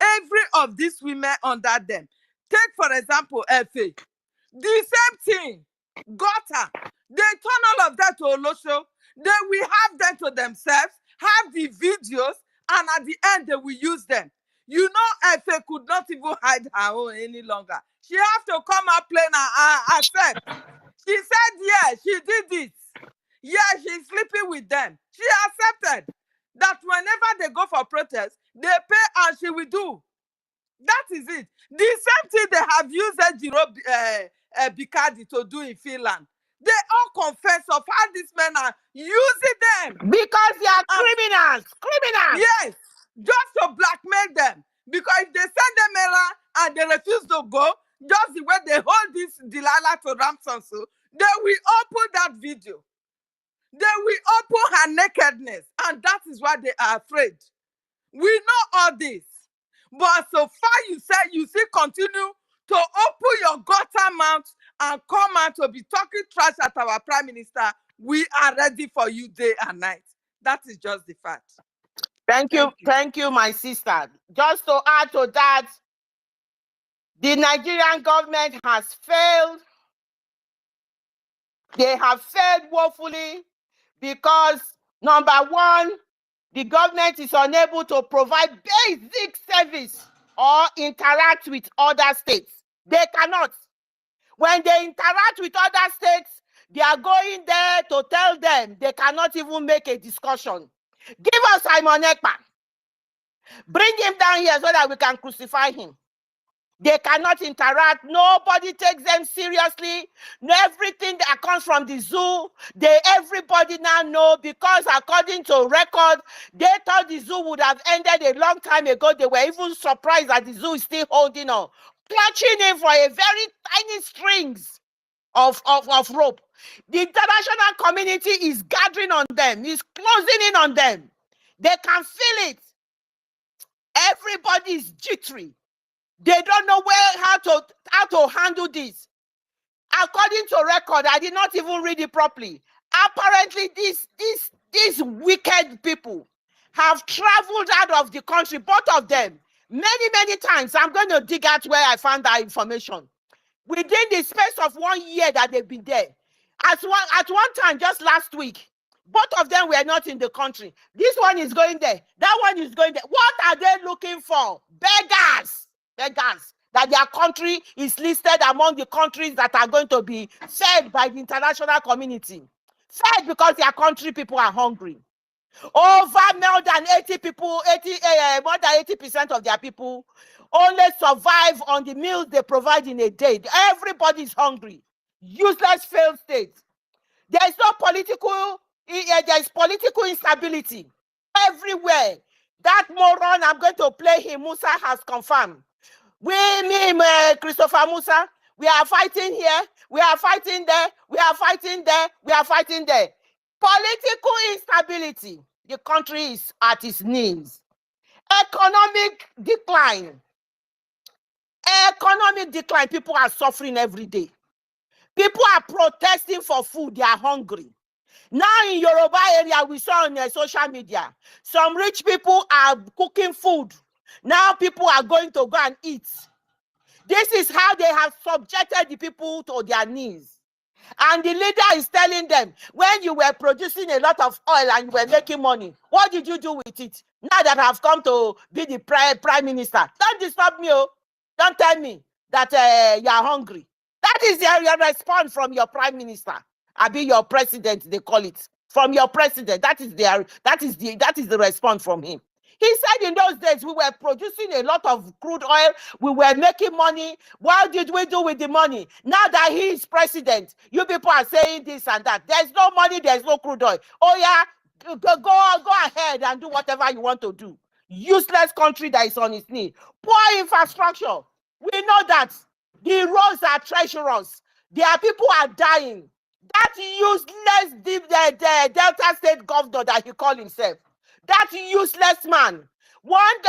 Every of these women under them. Take, for example, FA. The same thing. Gota. They turn all of that to Olosho. They will have them to themselves, have the videos, and at the end, they will use them. You know, FA could not even hide her own any longer. She have to come out plain and accept. She said, yeah, she did it. Yeah, she's sleeping with them. She accepted that whenever they go for protest, they pay and she will do. That is it. The same thing they have used Ejiro Bikadi to do in Finland. They all confess of how these men are using them. Because they are criminals. Criminals. Yes, just to blackmail them. Because if they send them around and they refuse to go, just the way they hold this Delilah to ransom, so they will open that video. They will open her nakedness, and that is why they are afraid. We know all this. But so far you said you still continue to open your gutter mouth and come out to be talking trash at our prime minister. We are ready for you day and night. That is just the fact. Thank you, my sister. Just to add to that, the Nigerian government has failed. They have failed woefully because, number one, the government is unable to provide basic service or interact with other states. They cannot. When they interact with other states, they are going there to tell them they cannot even make a discussion. Give us Simon Ekpa. Bring him down here so that we can crucify him. They cannot interact. Nobody takes them seriously. Everything that comes from the zoo, everybody now know, because according to record, they thought the zoo would have ended a long time ago. They were even surprised that the zoo is still holding on, clutching him for a very tiny strings of rope. The international community is gathering on them, is closing in on them. They can feel it. Everybody is jittery. They don't know how to handle this. According to record, I did not even read it properly. Apparently, these wicked people have traveled out of the country, both of them, many times. I'm going to dig out where I found that information. Within the space of 1 year that they've been there. At one time, just last week, both of them were not in the country. This one is going there. That one is going there. What are they looking for? Beggars. Beggars. That their country is listed among the countries that are going to be fed by the international community. Fed because their country people are hungry. Over more than 80 people, more than 80% of their people only survive on the meals they provide in a day. Everybody is hungry. Useless failed state. There is no political, there is political instability everywhere. That moron, I'm going to play him, Musa has confirmed. Christopher Musa, we are fighting here, we are fighting there, we are fighting there, we are fighting there. Political instability. The country is at its knees. Economic decline. Economic decline. People are suffering every day. People are protesting for food. They are hungry. Now in Yoruba area, we saw on social media, some rich people are cooking food. Now people are going to go and eat. This is how they have subjected the people to their knees. And the leader is telling them, when you were producing a lot of oil and you were making money, what did you do with it? Now that I've come to be the prime minister, don't disturb me. Oh. Don't tell me that you are hungry. That is your response from your prime minister. I be your president, they call it. From your president, that is the response from him. He said in those days we were producing a lot of crude oil, we were making money. What did we do with the money? Now that he is president, you people are saying this and that. There's no money, there's no crude oil. Oh yeah, go ahead and do whatever you want to do. Useless country that is on its knee. Poor infrastructure. We know that the roads are treacherous. Their people are dying. That useless the Delta State governor that he called himself. That useless man, one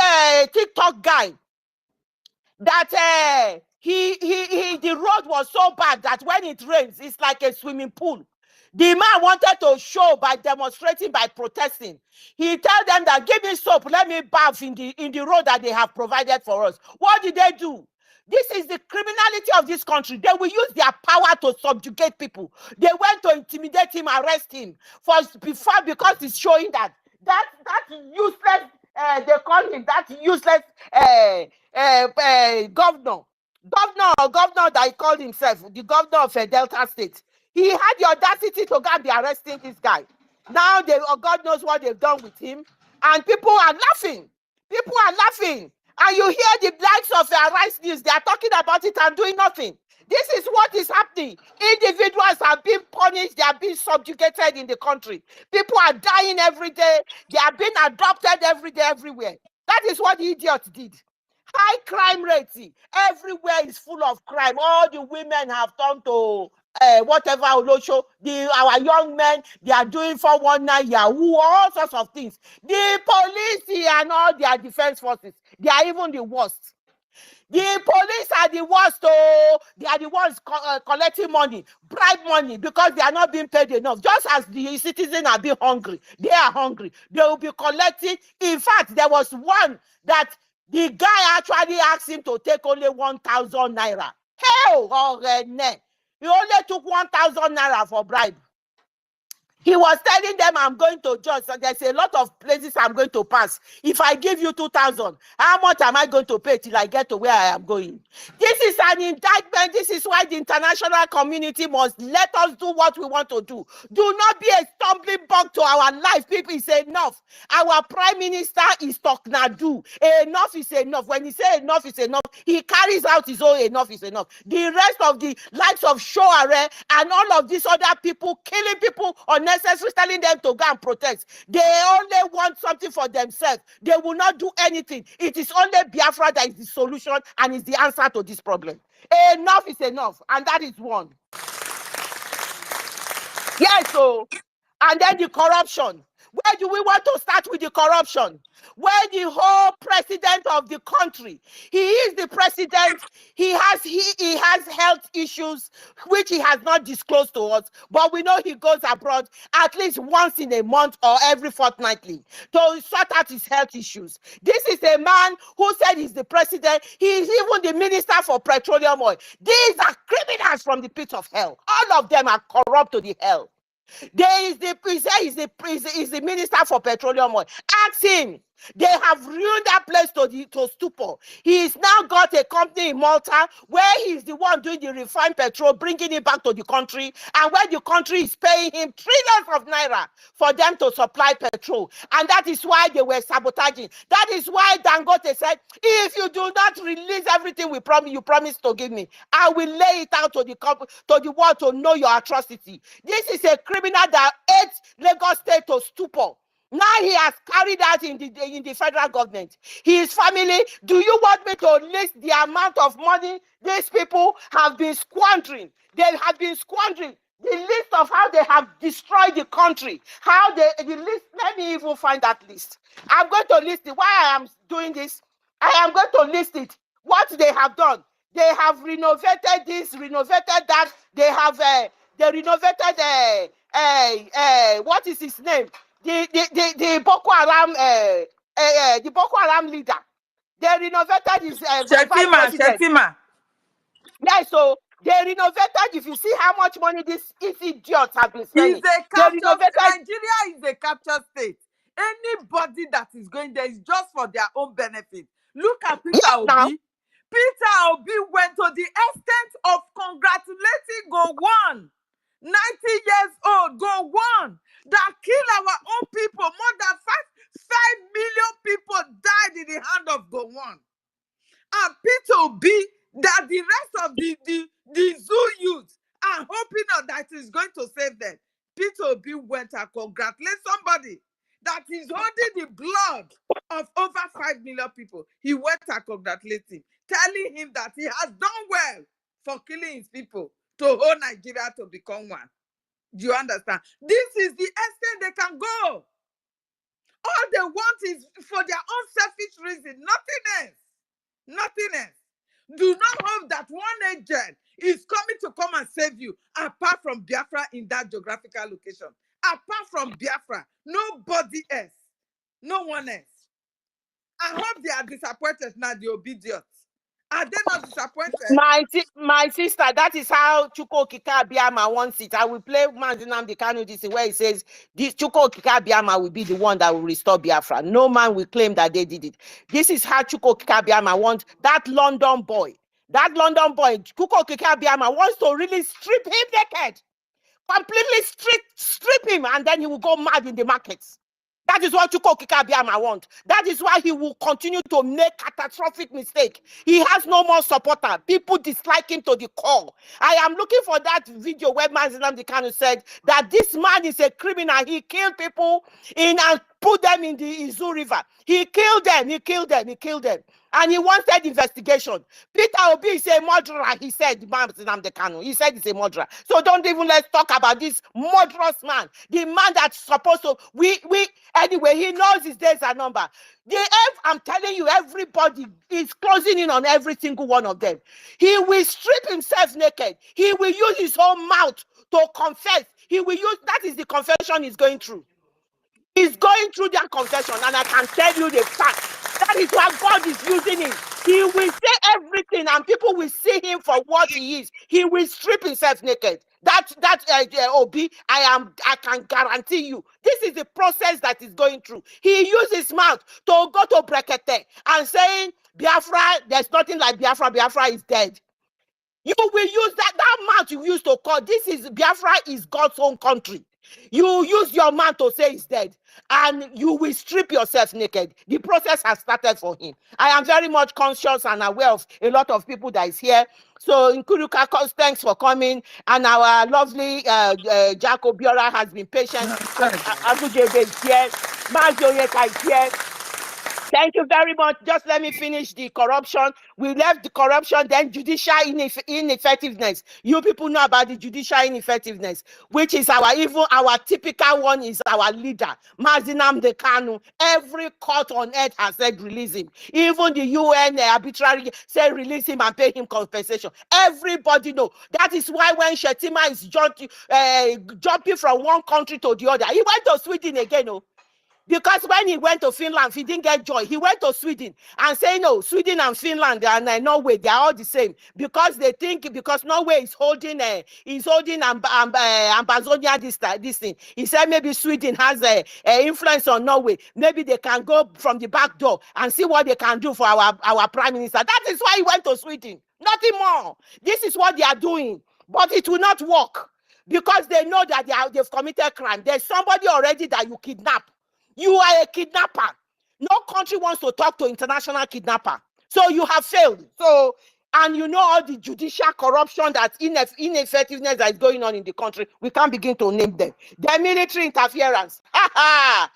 TikTok guy, that the road was so bad that when it rains, it's like a swimming pool. The man wanted to show by demonstrating, by protesting. He told them that give me soap, let me bath in the road that they have provided for us. What did they do? This is the criminality of this country. They will use their power to subjugate people. They went to intimidate him, arrest him because it's showing that useless, they call him that useless governor that he called himself, the governor of a Delta State. He had the audacity to go and be arresting this guy. Now God knows what they've done with him, and people are laughing. People are laughing, and you hear the likes of Arise News. They are talking about it and doing nothing. This is what is happening. Individuals are being punished. They are being subjugated in the country. People are dying every day. They are being adopted every day, everywhere. That is what the idiot did. High crime rate. Everywhere is full of crime. All the women have turned to whatever Olosho. Our young men, they are doing 419 Yahoo, all sorts of things. The police and all their defense forces, they are even the worst. The police are the worst. Oh, they are the ones collecting money, bribe money, because they are not being paid enough. Just as the citizens are being hungry, they are hungry. They will be collecting. In fact, there was one that the guy actually asked him to take only 1,000 naira. Hell, he only took 1,000 naira for bribe. He was telling them, I'm going to judge. So there's a lot of places I'm going to pass. If I give you 2,000, how much am I going to pay till I get to where I am going? This is an indictment. This is why the international community must let us do what we want to do. Do not be a stumbling block to our life. People say enough. Our prime minister is Toknadu. Enough is enough. When he says enough is enough, he carries out his own enough is enough. The rest of the likes of Shoare and all of these other people killing people unnecessarily, telling them to go and protest. They only want something for themselves. They will not do anything. It is only Biafra that is the solution and is the answer to this problem. Enough is enough, and that is one. Yes, so, and then the corruption. Where do we want to start with the corruption? Where the whole president of the country, he is the president, he has health issues which he has not disclosed to us, but we know he goes abroad at least once in a month or every fortnightly to sort out his health issues. This is a man who said he's the president. He is even the minister for petroleum oil. These are criminals from the pit of hell. All of them are corrupt to the hell. There is he's the minister for petroleum oil. Ask him. They have ruined that place to stupor. He's now got a company in Malta where he's the one doing the refined petrol, bringing it back to the country, and where the country is paying him trillions of naira for them to supply petrol. And that is why they were sabotaging. That is why Dangote said, if you do not release everything you promise to give me, I will lay it out to the world to know your atrocity. This is a criminal that ate Lagos State to stupor. Now he has carried out in the federal government. His family, do you want me to list the amount of money these people have been squandering? They have been squandering. The list of how they have destroyed the country. The list, let me even find that list. I'm going to list it. Why I am doing this, I am going to list it. What they have done. They have renovated this, renovated that. They have they renovated what is his name? The Boko Haram the Boko Haram leader. They renovated his Shetima. Yes, so they renovated. If you see how much money these idiots have been spending, Nigeria is a capture state. Anybody that is going there is just for their own benefit. Look at Peter Obi. Now. Peter Obi went to the extent of congratulating Gowon, 90 years old, Gowon, that killed our own people. More than 5 million people died in the hand of Gowon. And Peter Obi, that the rest of the zoo youth are hoping that is going to save them. Peter Obi went and congratulated somebody that is holding the blood of over 5 million people. He went and congratulated him, telling him that he has done well for killing his people to hold Nigeria to become one. Do you understand? This is the extent they can go. All they want is for their own selfish reason, nothing else. Nothing else. Do not hope that one agent is coming to come and save you apart from Biafra in that geographical location. Apart from Biafra, nobody else. No one else. I hope they are disappointed now, the obedient. Are they not disappointed? My sister, that is how Chuko Kika Biama wants it. I will play Manzinam the Kanu this where it says this Chuko Kika Biama will be the one that will restore Biafra. No man will claim that they did it. This is how Chuko Kika Biama wants that London boy. That London boy, Chuko Kika Biama, wants to really strip him naked. Completely strip him, and then he will go mad in the markets. That is what Chuko Kikabiama want. That is why he will continue to make catastrophic mistake. He has no more supporter. People dislike him to the core. I am looking for that video where Mazinam Dikanu said that this man is a criminal. He killed people and put them in the Izu River. He killed them. And he wanted investigation. Peter Obi is a murderer, he said. He said he's a murderer. So don't even let's talk about this murderous man. The man that's supposed to, anyway, he knows his days are numbered. I'm telling you, everybody is closing in on every single one of them. He will strip himself naked. He will use his own mouth to confess. That is the confession he's going through. He's going through that confession, and I can tell you the fact. That is why God is using him. He will say everything, and people will see him for what he is. He will strip himself naked. Obi, I can guarantee you. This is the process that is going through. He used his mouth to go to Brekete and saying, Biafra, there's nothing like Biafra. Biafra is dead. You will use that mouth you used to call. Biafra is God's own country. You use your mouth to say he's dead, and you will strip yourself naked. The process has started for him. I am very much conscious and aware of a lot of people that is here. So, Nkuruka, thanks for coming. And our lovely Jacob Biora has been patient. Agujebe is here. Mazioyeka is here. Thank you very much. Just let me finish the corruption. We left the corruption, then judicial ineffectiveness. You people know about the judicial ineffectiveness, which is our typical one is our leader, Mazinam Dekanu. Every court on earth has said release him. Even the UN arbitrarily said release him and pay him compensation. Everybody know. That is why when Shetima is jumping from one country to the other, he went to Sweden again. Because when he went to Finland, he didn't get joy. He went to Sweden and say, no, Sweden and Finland and Norway, they are all the same. Because they think, because Norway is holding Ambazonia, this thing. He said maybe Sweden has a influence on Norway. Maybe they can go from the back door and see what they can do for our prime minister. That is why he went to Sweden. Nothing more. This is what they are doing. But it will not work. Because they know that they've committed crime. There's somebody already that you kidnap. You are a kidnapper. No country wants to talk to international kidnapper. So you have failed. So, and you know all the judicial corruption, that ineffectiveness that is going on in the country. We can't begin to name them. The military interference. That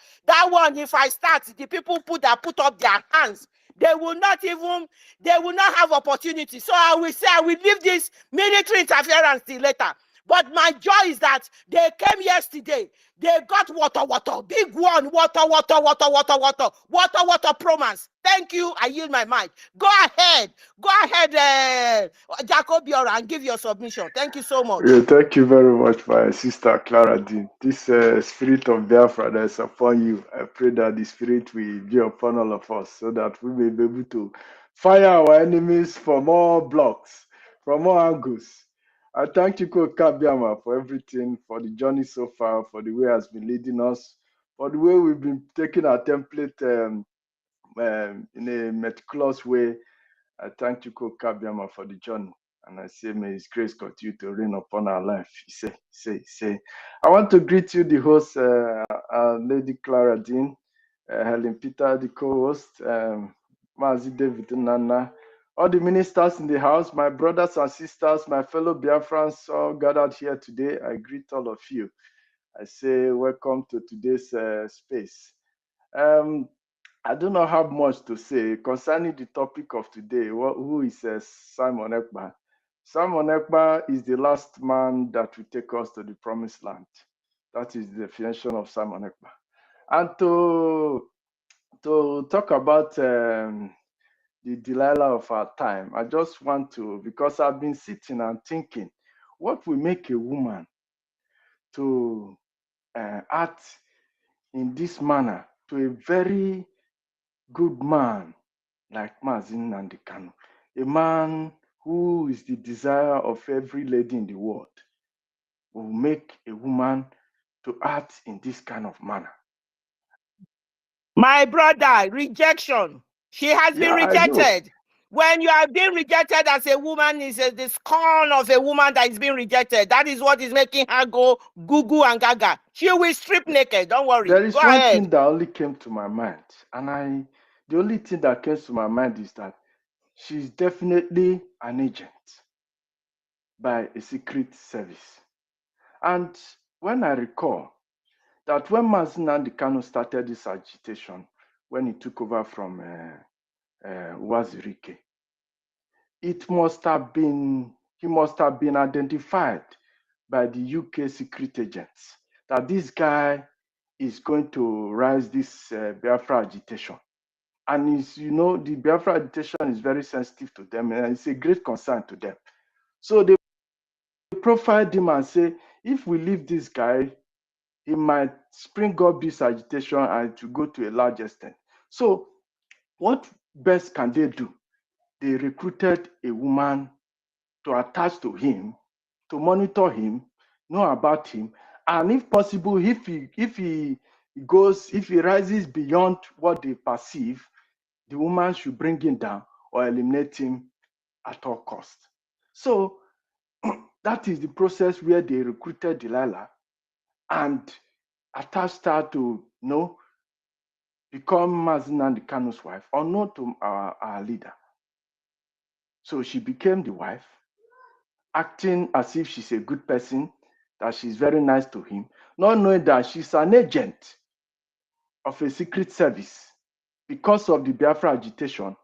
one, if I start, the people put up their hands. They will not have opportunity. So I will leave this military interference till later. But my joy is that they came yesterday. They got water, big one, water, promise. Thank you. I yield my mic. Go ahead, Jacob Biora, and give your submission. Thank you so much. Yeah, thank you very much, my sister Clara Dean. This spirit of Biafra that is upon you, I pray that the spirit will be upon all of us, so that we may be able to fire our enemies from all blocks, from all angles. I thank you, Kabiama, for everything, for the journey so far, for the way it has been leading us, for the way we've been taking our template in a meticulous way. I thank you, Kabiama, for the journey. And I say, may His grace continue to reign upon our life. Say. I want to greet you, the host, Lady Clara Dean, Helen Peter, the co-host, Mazi David Nana, all the ministers in the house, my brothers and sisters, my fellow Biafrans, all gathered here today. I greet all of you. I say, welcome to today's space. I do not have much to say concerning the topic of today. Who is Simon Ekpa? Simon Ekpa is the last man that will take us to the promised land. That is the definition of Simon Ekpa. And to talk about the Delilah of our time, I just want to, because I've been sitting and thinking, what will make a woman to act in this manner to a very good man like Mazin Nandekano, a man who is the desire of every lady in the world, will make a woman to act in this kind of manner? My brother, rejection. She has been rejected. When you are being rejected as a woman, is the scorn of a woman that is being rejected. That is what is making her go goo and gaga. She will strip naked. Don't worry. There is Go one ahead. thing that only came to my mind, and the only thing that came to my mind is that she's definitely an agent by a secret service. And when I recall that when Mazinandi Kanu started this agitation, when he took over from Wazirike, he must have been identified by the UK secret agents that this guy is going to rise this Biafra agitation. And the Biafra agitation is very sensitive to them, and it's a great concern to them. So they profiled him and say, if we leave this guy, he might spring up this agitation and to go to a large extent. So what best can they do? They recruited a woman to attach to him, to monitor him, know about him, and if possible, if he rises beyond what they perceive, the woman should bring him down or eliminate him at all costs. So that is the process where they recruited Delilah and attached her to become Mazinandi Kanu's wife, unknown to our leader. So she became the wife, acting as if she's a good person, that she's very nice to him, not knowing that she's an agent of a secret service because of the Biafra agitation.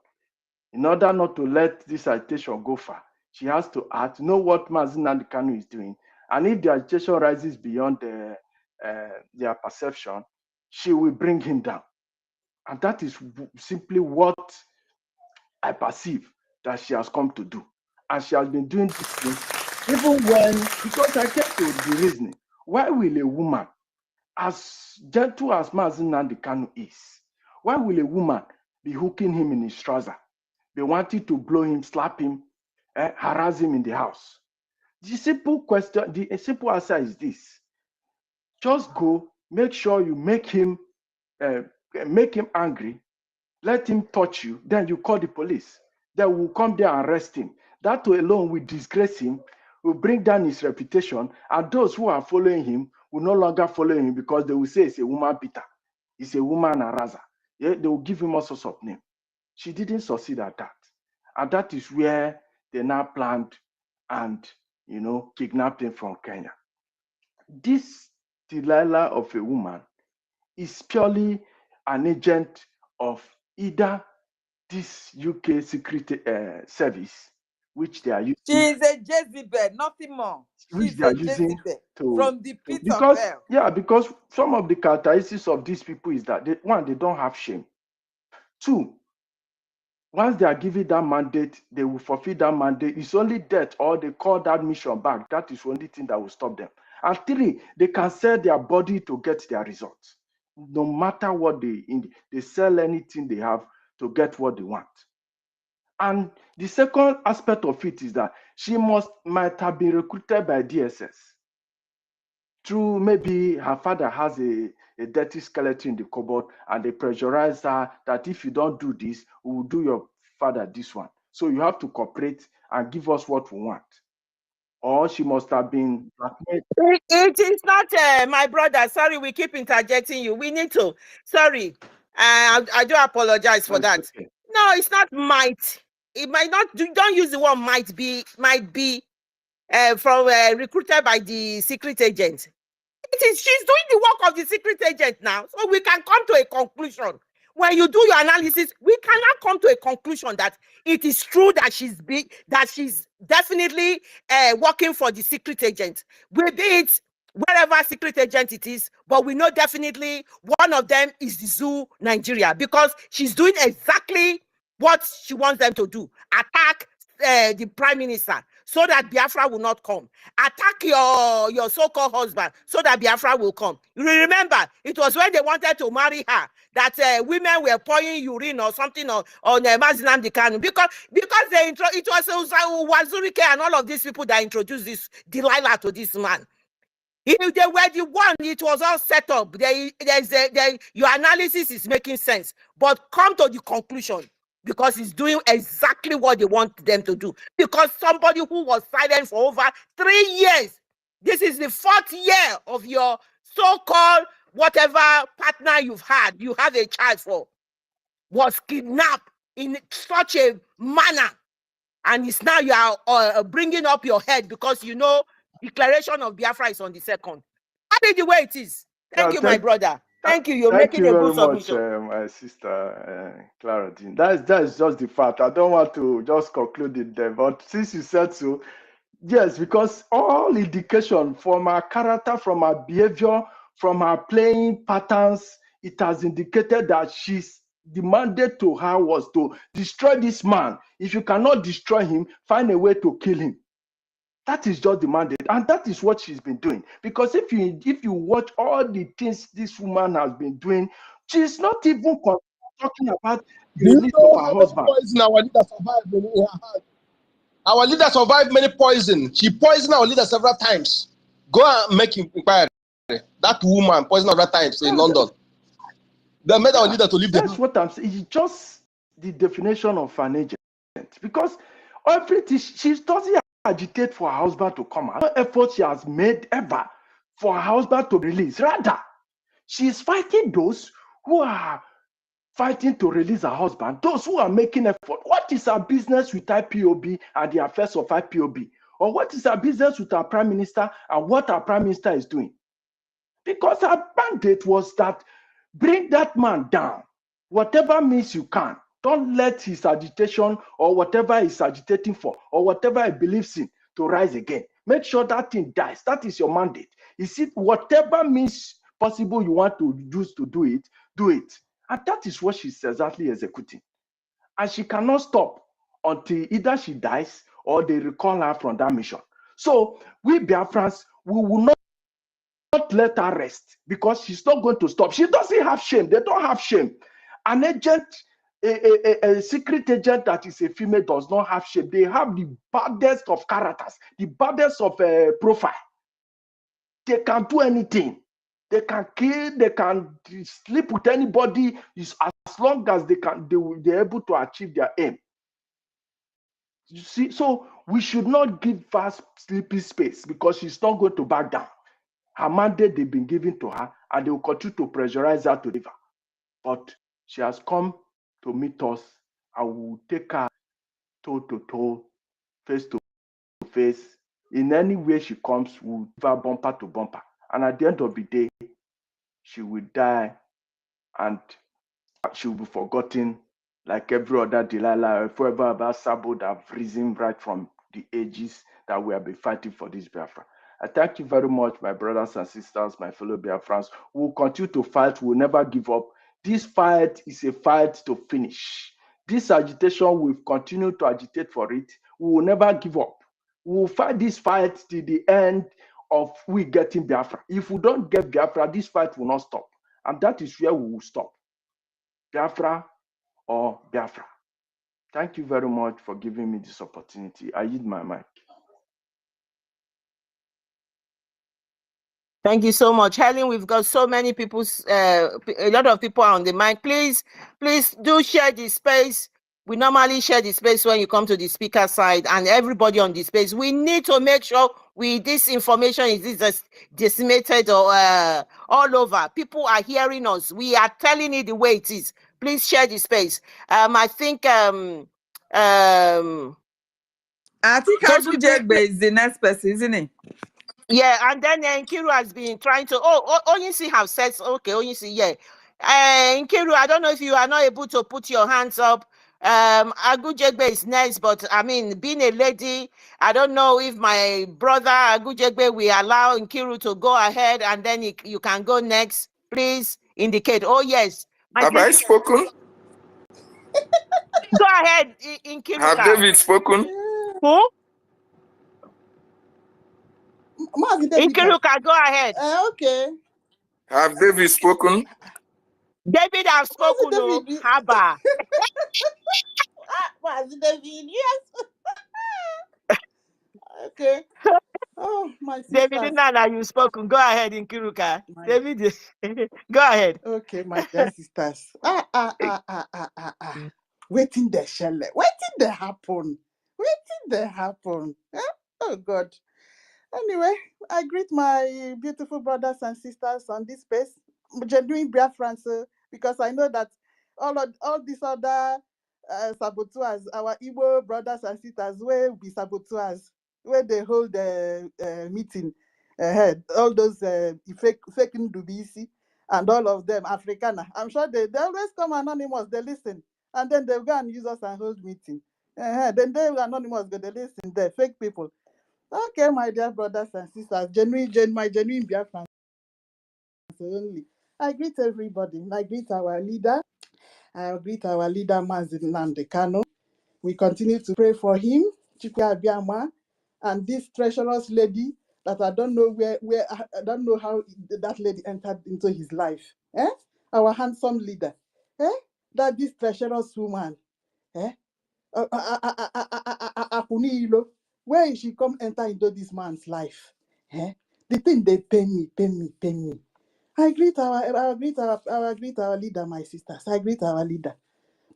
In order not to let this agitation go far, she has to act, know what Mazinandi Kanu is doing, and if the agitation rises beyond their perception, she will bring him down. And that is simply what I perceive that she has come to do. And she has been doing this thing even because I came to the reasoning. Why will a woman, as gentle as Mazinandi Kanu is, why will a woman be hooking him in his trouser, be wanting to blow him, slap him, harass him in the house? The simple answer is this. Just go, make sure you make him angry, let him touch you, then you call the police. They will come there and arrest him. That alone will disgrace him, will bring down his reputation, and those who are following him will no longer follow him because they will say it's a woman beater, it's a woman harassers. Yeah, they will give him all sorts of names. She didn't succeed at that. And that is where they now planned and, kidnapped him from Kenya. This Delilah of a woman is purely an agent of either this UK secret service, which they are using. She is a Jezebel, nothing more. Which She's they are a using Jezebel to from the pit because of hell. yeah, because some of the characteristics of these people is that they don't have shame. Two, once they are given that mandate, they will fulfill that mandate. It's only death or they call that mission back. That is the only thing that will stop them. And three, they can sell their body to get their results. No matter what they sell anything they have to get what they want. And the second aspect of it is that she might have been recruited by DSS through maybe her father has a dirty skeleton in the cupboard and they pressurize her that if you don't do this, we will do your father this one. So you have to cooperate and give us what we want. Or she must have been blackmailed. It is not my brother. Sorry, we keep interjecting you. We need to. Sorry. I do apologize for that. Okay. No, it's not might. It might not. Don't use the word might be from recruited by the secret agent. She's doing the work of the secret agent now, so we can come to a conclusion. When you do your analysis, we cannot come to a conclusion that it is true that she's definitely working for the secret agent. Be it wherever secret agent it is, but we know definitely one of them is the Zoo Nigeria, because she's doing exactly what she wants them to do: attack the prime minister so that Biafra will not come. Attack your so-called husband so that Biafra will come. You remember, it was when they wanted to marry her that women were pouring urine or something on Mazinandi Kanu because it was Wazurike and all of these people that introduced this Delilah to this man. If they were the one, it was all set up. Your analysis is making sense, but come to the conclusion. because he's doing exactly what they want them to do. Because somebody who was silent for over 3 years, this is the 4th year of your so-called whatever partner you have a child for, was kidnapped in such a manner. And it's now you are bringing up your head because you know declaration of Biafra is on the 2nd. That is the way it is. Thank you, my brother. Thank you. You're making a good submission. Thank you very much, my sister Clara Dean. That is just the fact. I don't want to just conclude it there, but since you said so, yes, because all indication from her character, from her behavior, from her playing patterns, it has indicated that the mandate to her was to destroy this man. If you cannot destroy him, find a way to kill him. That is just the mandate, and that is what she's been doing. Because if you watch all the things this woman has been doing, she's not even talking about the release of her husband. Poison our leader survived in her hand. Our leader survived many poison. She poisoned our leader several times. Go and make inquiry. That woman poisoned several times in London. They made our leader to leave the house. That's what I'm saying. It's just the definition of an agent. Because everything, she doesn't agitate for her husband to come out. No effort she has made ever for her husband to release. Rather, she is fighting those who are fighting to release her husband, those who are making effort. What is her business with IPOB and the affairs of IPOB? Or what is her business with our prime minister and what our prime minister is doing? Because her mandate was that bring that man down, whatever means you can. Don't let his agitation or whatever he's agitating for or whatever he believes in to rise again. Make sure that thing dies. That is your mandate. Is it whatever means possible you want to use to do it, do it. And that is what she's exactly executing. And she cannot stop until either she dies or they recall her from that mission. So we Biafrans, we will not let her rest because she's not going to stop. She doesn't have shame. They don't have shame. An agent, a secret agent that is a female does not have shame. They have the baddest of characters, the baddest of profile. They can do anything. They can kill, they can sleep with anybody as long as they're able to achieve their aim. You see, so we should not give her sleeping space because she's not going to back down. Her mandate they've been given to her, and they will continue to pressurize her to deliver. But she has come to meet us, and we will take her toe to toe, face to face. In any way she comes, we'll give her bumper to bumper. And at the end of the day, she will die and she will be forgotten like every other Delilah, forever about Sabo that have risen right from the ages that we have been fighting for this Biafra. I thank you very much, my brothers and sisters, my fellow Biafrans. We'll continue to fight. We'll never give up. This fight is a fight to finish. This agitation, we've continued to agitate for it. We will never give up. We will fight this fight till the end of we getting Biafra. If we don't get Biafra, this fight will not stop. And that is where we will stop. Biafra or Biafra. Thank you very much for giving me this opportunity. I yield my mic. Thank you so much, Helen. We've got so many people, a lot of people are on the mic. Please do share the space. We normally share the space when you come to the speaker side, and everybody on the space. We need to make sure this information is just decimated or all over. People are hearing us. We are telling it the way it is. Please share the space. I think Agu Jegbe is the next person, isn't it? Yeah, and then Nkiru has been trying to. Oyinsi have said, okay, Oyinsi, yeah. Nkiru, I don't know if you are not able to put your hands up. Agu Jegbe is next, but I mean, being a lady, I don't know if my brother Agu Jegbe will allow Nkiru to go ahead, and then you can go next. Please indicate. Oh yes. Have I spoken? Go ahead, Nkiru. Have David spoken? Who? Nkiruka, go ahead. Okay. Have David spoken? David have spoken. No, Haba. David, yes. Okay. Oh, my sister. David Nana, you spoken. Go ahead, Nkiruka. David, go ahead. Okay, my dear sisters. Waiting the shell. Waiting the happen. Waiting the happen. Eh? Oh God. Anyway, I greet my beautiful brothers and sisters on this space, genuine Biafrans, because I know that all these other saboteurs, our Igbo brothers and sisters, will be saboteurs, where they hold the meeting ahead, all those fake Ndubisi and all of them, Afrikaner. I'm sure they always come anonymous, they listen, and then they go and use us and hold meeting. Then they anonymous, go they listen, they fake people. Okay, my dear brothers and sisters, my genuine Biafran only. I greet everybody. I greet our leader. I greet our leader, Mazin Nandekano. We continue to pray for him, Chikwe Abiama, and this treacherous lady that I don't know I don't know how that lady entered into his life. Our handsome leader. That this treacherous woman. Akunilo, where she come enter into this man's life? The thing they pain me. I greet our leader, my sisters. I greet our leader.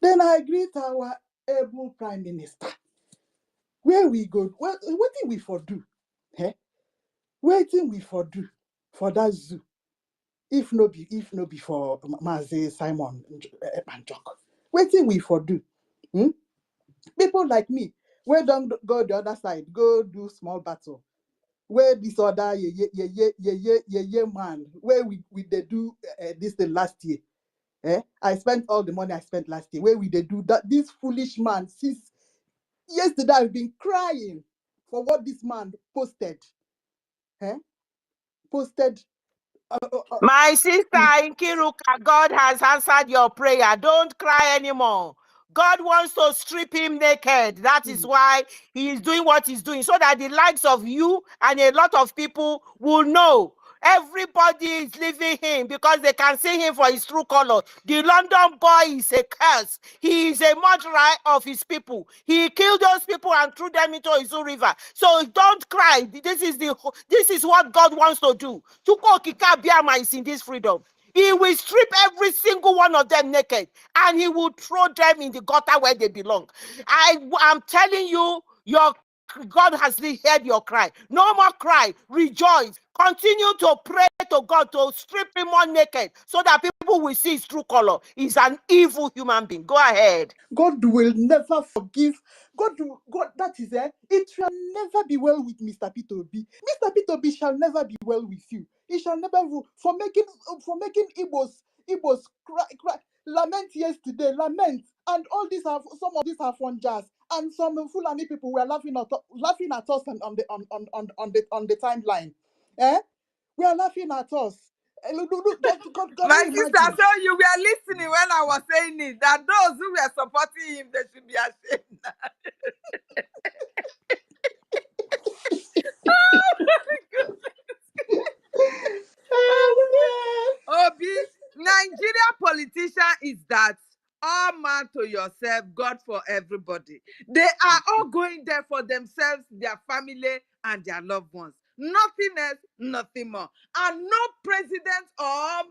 Then I greet our able prime minister. Where we go? What did we for do? Waiting we for do for that zoo? If no be for Mazi Simon Banjok. Waiting we for do? People like me, where don't go the other side, go do small battle. Where this other man, where we they do this the last year. I spent all the money I spent last year. Where we they do that? This foolish man, since yesterday I've been crying for what this man posted. Posted. My sister in Kiruka, God has answered your prayer. Don't cry anymore. God wants to strip him naked. That is why he is doing what he's doing, so that the likes of you and a lot of people will know. Everybody is leaving him because they can see him for his true color. The London boy is a curse. He is a murderer of his people. He killed those people and threw them into Izu River. So don't cry. This is what God wants to do. Chuko Kika Biama is in this freedom. He will strip every single one of them naked, and he will throw them in the gutter where they belong. I am telling you, your God has heard your cry. No more cry. Rejoice. Continue to pray to God to strip him more naked, so that people will see his true color. He's an evil human being. Go ahead. God will never forgive. God, that is it. It shall never be well with Mr. P2B. Mr. P2B shall never be well with you. He shall never for making Igbos cry, lament yesterday, lament, and all these have some of these are fun jazz, and some Fulani people were laughing at us on the timeline. We are laughing at us. Can My you sister, imagine? so you were listening when I was saying it, that those who were supporting him, they should be ashamed. Obi, Nigeria politician is that all man to yourself, God for everybody. They are all going there for themselves, their family, and their loved ones. Nothing else, nothing more. And no president or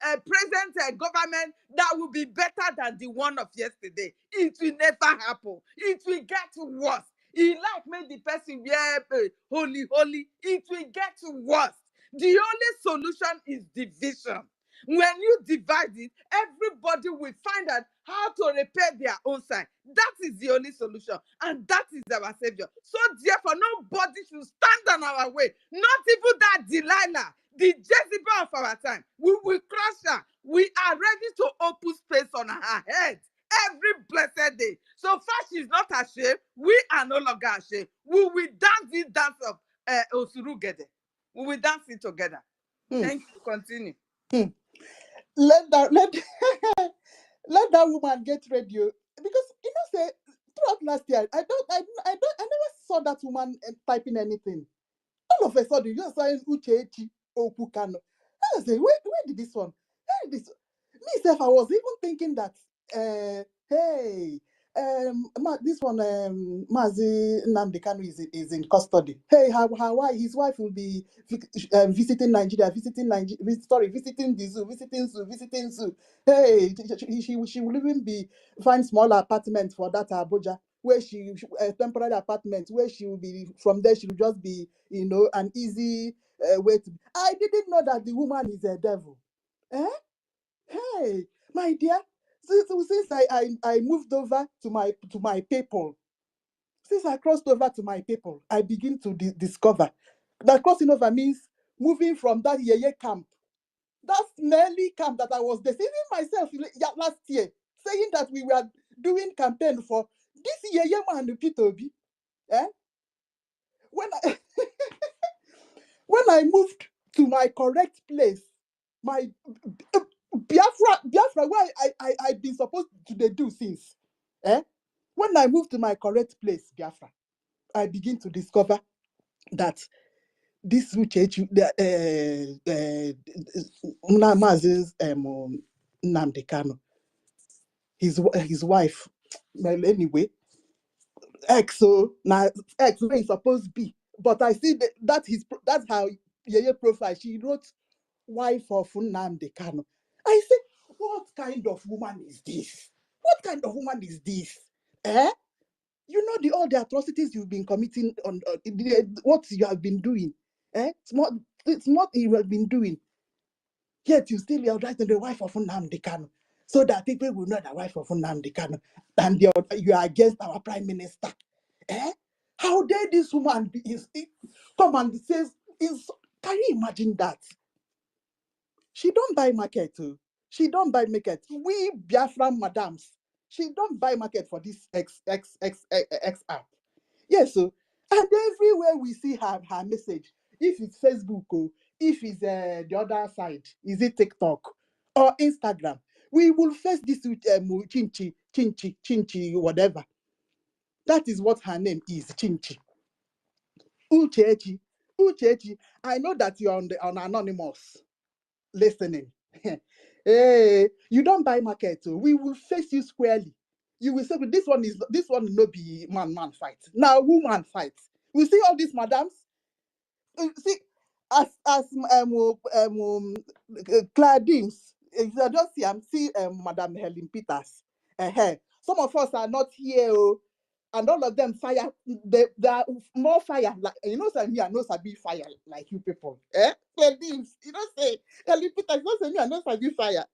present government that will be better than the one of yesterday. It will never happen. It will get worse. He like made the person wear holy. It will get worse. The only solution is division. When you divide it, everybody will find out how to repair their own side. That is the only solution, and that is our savior. So therefore, nobody should stand on our way. Not even that Delilah, the Jezebel of our time. We will crush her. We are ready to open space on her head every blessed day. So far she's not ashamed, we are no longer ashamed. We will dance this dance of Osurugede. We will dance it together. Thank you. Continue. Let that woman get radio, because say throughout last year I never saw that woman typing anything. All of a sudden you just saw Uchechi Okukano. I say, where did this one? Where did this? Myself, I was even thinking that hey, This one, Mazi Nnamdi Kanu is in custody. Hey, why his wife will be visiting Nigeria, visiting the zoo, visiting zoo. Hey, she will even be find small apartment for that Abuja, where she a temporary apartment where she will be. From there, she will just be, an easy way to. I didn't know that the woman is a devil. Eh? Hey, my dear, since I moved over to my people, since I crossed over to my people, I begin to discover that crossing over means moving from that yeye camp, that smelly camp that I was deceiving myself last year, saying that we were doing campaign for this yeye man Peter Obi. Eh? When I when I moved to my correct place, my Biafra, where I've been supposed to do since. Eh? When I moved to my correct place, Biafra, I begin to discover that this Uchechi, Mazi's Nnamdi Kanu, his wife, well, anyway, ex where he's supposed to be. But I see that's how Yeye profile. She wrote wife of Nnamdi Kanu. I said, what kind of woman is this? What kind of woman is this? Eh? You know all the atrocities you've been committing on what you have been doing. Eh? It's not you have been doing. Yet you still are writing the wife of Nnamdi Kanu, so that people will know the wife of Nnamdi Kanu, and you are against our prime minister. Eh? How dare this woman come and says? Can you imagine that? She don't buy market too. She don't buy market. We Biafra madams, she don't buy market for this X app. Yes, so and everywhere we see her message, if it's Facebook, if it's the other side, is it TikTok or Instagram, we will face this with Chinchi, whatever. That is what her name is, Chinchi. Uchechi. I know that you're on Anonymous listening. Hey, you don't buy market, so we will face you squarely. You will say this one no be man fight. Now woman fight. We see all these madams. See, as Claudines, if you just see Madam Helen Peters. Some of us are not here, and all of them fire. They are more fire. Like me, I know Sabi fire like you people. Claudines, say Helen Peters, me, I know Sabi fire.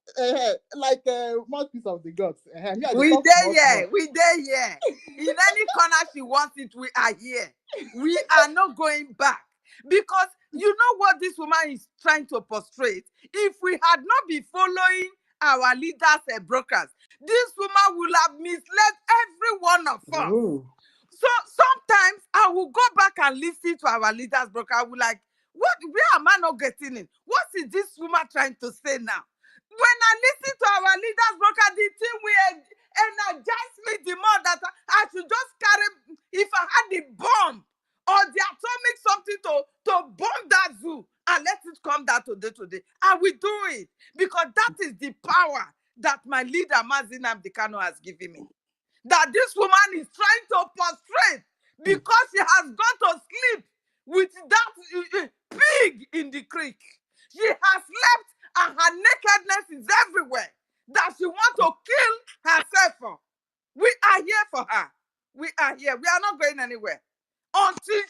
Like mouthpiece of the gods. Me, I dey We talk there small. here. We there here. In any corner she wants it, we are here. We are not going back. Because you know what this woman is trying to frustrate? If we had not been following our leaders and brokers, this woman will have misled every one of us. Oh. So sometimes I will go back and listen to our leaders broker. I will like, where am I not getting it? What is this woman trying to say now? When I listen to our leaders broker, the thing will energize me the more that I should just carry, if I had the bomb or the atomic something to bomb that zoo and let it come down today, I will do it. Because that is the power that my leader, Mazi Nnamdi Kanu, has given me. That this woman is trying to prostrate because she has gone to sleep with that pig in the creek. She has slept and her nakedness is everywhere. That she wants to kill herself for. We are here for her. We are here. We are not going anywhere. Until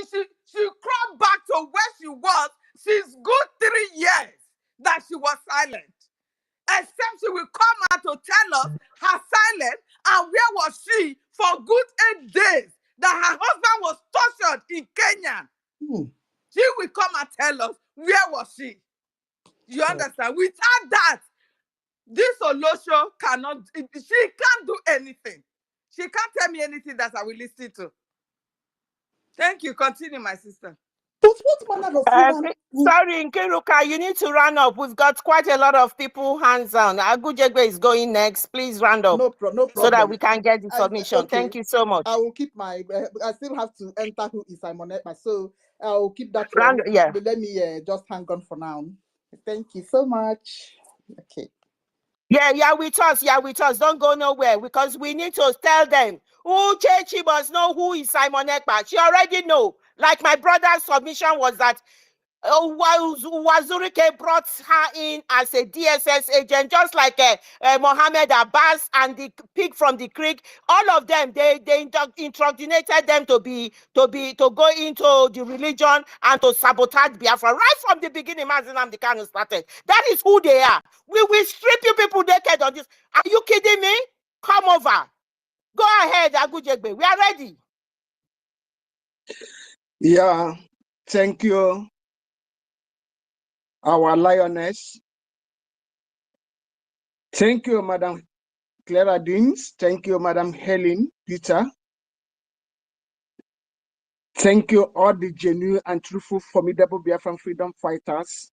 she crawled back to where she was since good 3 years that she was silent. Except she will come out to tell us her silence and where was she for good 8 days that her husband was tortured in Kenya. She will come and tell us where was she. You understand? Without that, this Olosho she can't do anything. She can't tell me anything that I will listen to. Thank you. Continue, my sister. But what manner of woman? Sorry, Nkiruka, you need to run up. We've got quite a lot of people hands on. Agujegbe is going next. Please round up. No problem. So that we can get the submission. Okay. Thank you so much. I will keep my. I still have to enter who is Simon Ekpa, so I will keep that. Yeah. Let me just hang on for now. Thank you so much. Okay. Yeah, with us. Yeah, with us. Don't go nowhere because we need to tell them. She must know who is Simon Ekpa. She already know. Like my brother's submission was that Wazurike brought her in as a DSS agent, just like Mohammed Abbas and the pig from the creek. All of them, they indoctrinated them to go into the religion and to sabotage Biafra right from the beginning. Mazinam the Kanu started. That is who they are. We will strip you people naked on this. Are you kidding me? Come over. Go ahead, Agujegbe. We are ready. Yeah, thank you, our lioness. Thank you, Madam Clara Deans. Thank you, Madam Helen Peter. Thank you, all the genuine and truthful, formidable Biafran freedom fighters.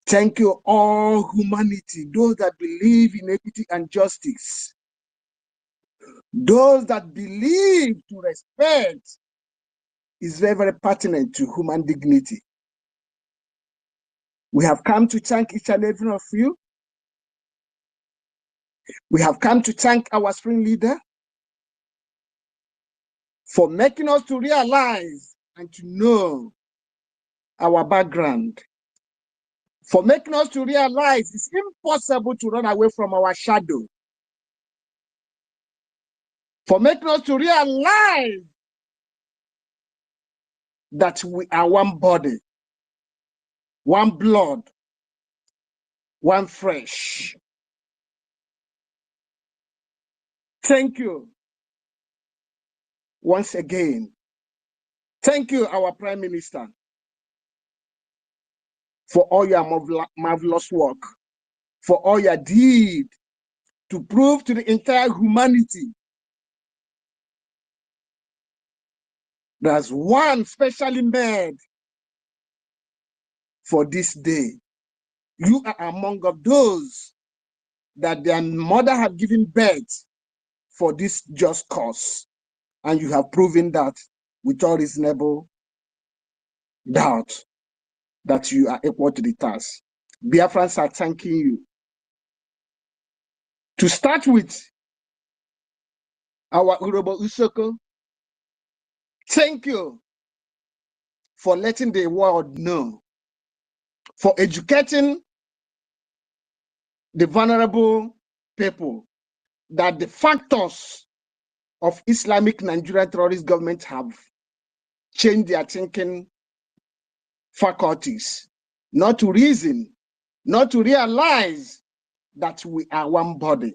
Thank you, all humanity, those that believe in equity and justice. Those that believe to respect is very, very pertinent to human dignity. We have come to thank each and every one of you. We have come to thank our spring leader for making us to realize and to know our background, for making us to realize it's impossible to run away from our shadow, for making us to realize that we are one body, one blood, one flesh. Thank you once again. Thank you, our Prime Minister, for all your marvelous work, for all your deed to prove to the entire humanity there's one specially made for this day. You are among of those that their mother have given birth for this just cause. And you have proven that with all reasonable doubt that you are equal to the task. Biafrans are thanking you. To start with, our Urobo Usoko, thank you for letting the world know, for educating the vulnerable people that the factors of Islamic Nigerian terrorist government have changed their thinking faculties, not to reason, not to realize that we are one body,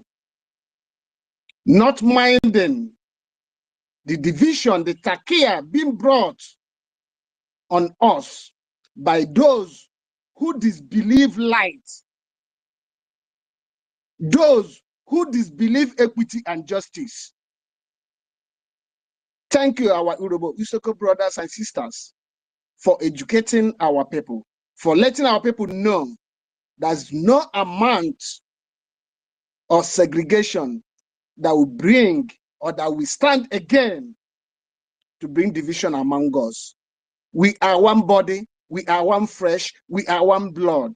not minding the division, the takia being brought on us by those who disbelieve light, those who disbelieve equity and justice. Thank you, our Urobo Usoko brothers and sisters, for educating our people, for letting our people know there's no amount of segregation that will bring or that will stand again to bring division among us. We are one body, we are one flesh, we are one blood.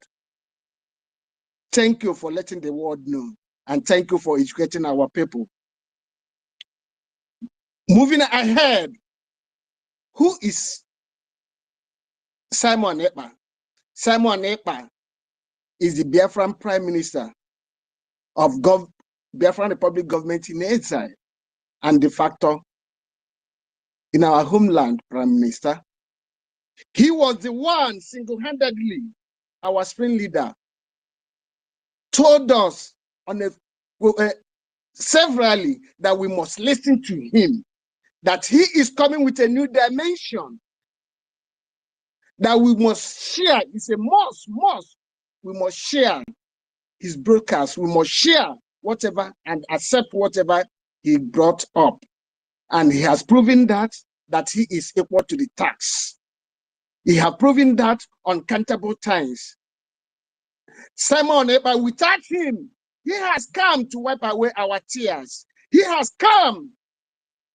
Thank you for letting the world know, and thank you for educating our people. Moving ahead, who is Simon Ekpa? Simon Ekpa is the Biafran Prime Minister of Biafran Republic government in exile and de facto in our homeland Prime Minister. He was the one single-handedly, our spring leader, told us on severally that we must listen to him, that he is coming with a new dimension, that we must share. It's a must. We must share his broadcast. We must share whatever and accept whatever he brought up. And he has proven that he is equal to the task. He has proven that uncountable times. Simon Ekpa, without him, he has come to wipe away our tears. He has come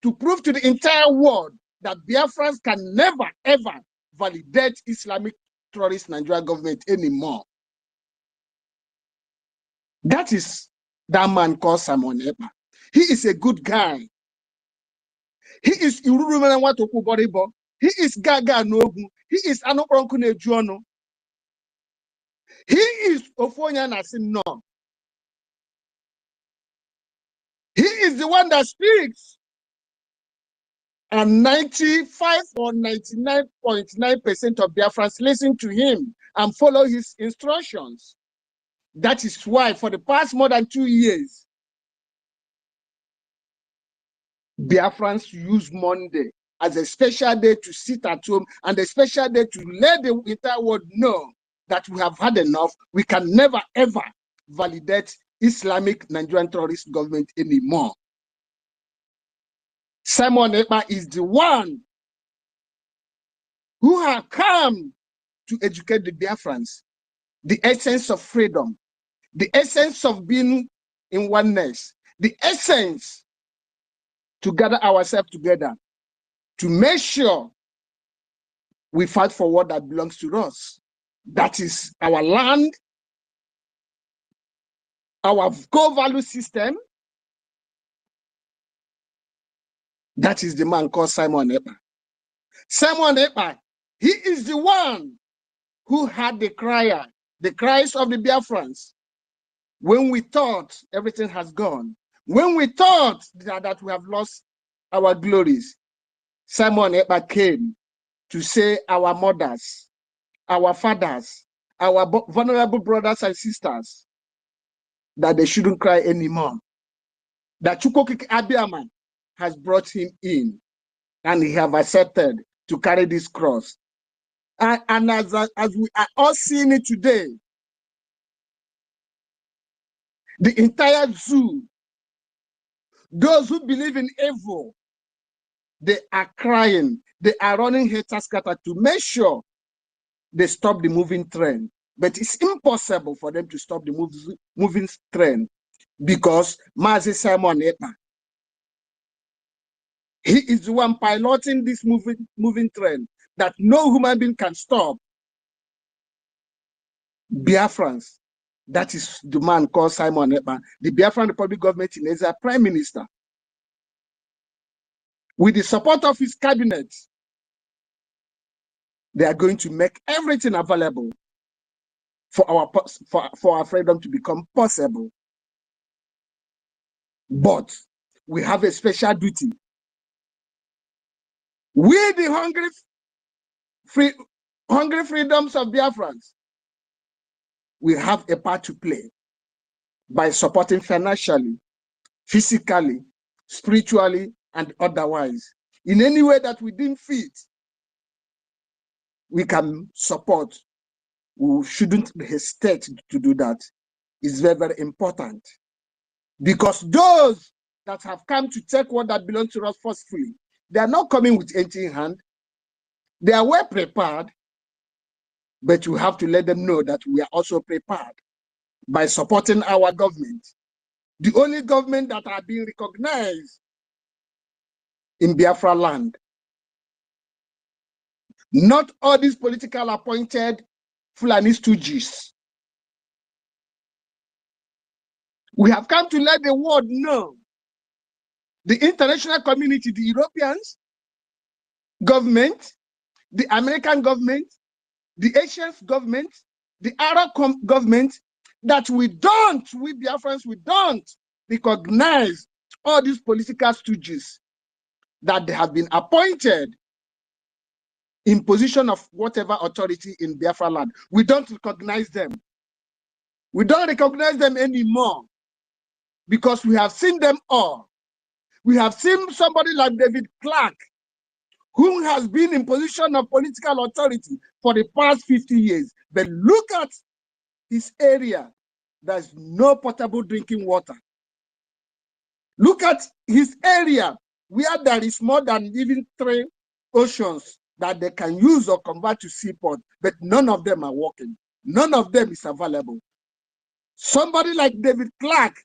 to prove to the entire world that Biafrans can never, ever validate Islamic terrorist Nigeria government anymore. That is that man called Simon Ekpa. He is a good guy. He is Irurumene. He is Gaga Nogu. He is Anokronkune Juono. He is Ofonya Nasin no. He is the one that speaks. And 95 or 99.9% of Biafrans listen to him and follow his instructions. That is why for the past more than 2 years, Biafrans use Monday as a special day to sit at home and a special day to let the entire world know that we have had enough. We can never ever validate Islamic Nigerian terrorist government anymore. Simon Ekpa is the one who have come to educate the Biafrans, the essence of freedom, the essence of being in oneness, the essence to gather ourselves together, to make sure we fight for what that belongs to us. That is our land, our core value system. That is the man called Simon Ekpa. Simon Ekpa, he is the one who had the cries of the Biafrans when we thought everything has gone, when we thought that we have lost our glories. Simon Ekpa came to say our mothers, our fathers, our vulnerable brothers and sisters, that they shouldn't cry anymore. That Chukwokike Abiaman has brought him in and he have accepted to carry this cross. And as we are all seeing it today, the entire zoo, those who believe in evil, they are crying, they are running head-scatter to make sure they stop the moving train. But it's impossible for them to stop the moving train because Mazi Simon Ekpa, he is the one piloting this moving train that no human being can stop. Biafrans, that is the man called Simon Ekpa, the Biafran Republic government in Israel Prime Minister. With the support of his cabinet, they are going to make everything available for our freedom to become possible. But we have a special duty. We, the hungry freedoms of Biafrans, we have a part to play by supporting financially, physically, spiritually, and otherwise. In any way that we deem fit, we can support. We shouldn't hesitate to do that. It's very, very important. Because those that have come to take what that belongs to us forcefully, they are not coming with empty hand. They are well prepared, but you have to let them know that we are also prepared by supporting our government. The only government that are being recognized in Biafra land. Not all these political appointed Fulani stooges. We have come to let the world know, the international community, the Europeans, government, the American government, the Asian government, the Arab government, that we Biafrans, we don't recognize all these political stooges that they have been appointed in position of whatever authority in Biafra land. We don't recognize them. We don't recognize them anymore because we have seen them all. We have seen somebody like David Clark, who has been in position of political authority for the past 50 years. But look at his area. There's no potable drinking water. Look at his area where there is more than even 3 oceans that they can use or convert to seaport, but none of them are working. None of them is available. Somebody like David Clark,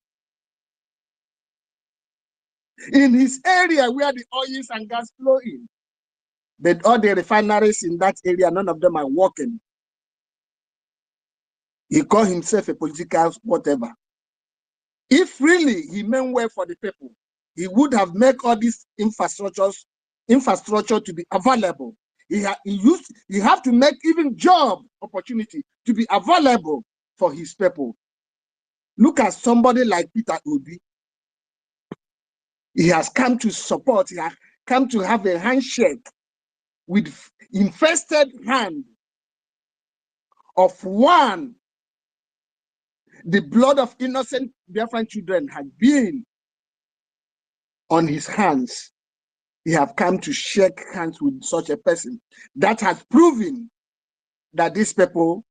in his area where the oils and gas flow in, but all the refineries in that area, none of them are working. He called himself a political whatever. If really he meant well for the people, he would have made all these infrastructure to be available. He have to make even job opportunity to be available for his people. Look at somebody like Peter Obi. He has come to support, he has come to have a handshake with infested hand of one. The blood of innocent Biafran children has been on his hands. He have come to shake hands with such a person. That has proven that these people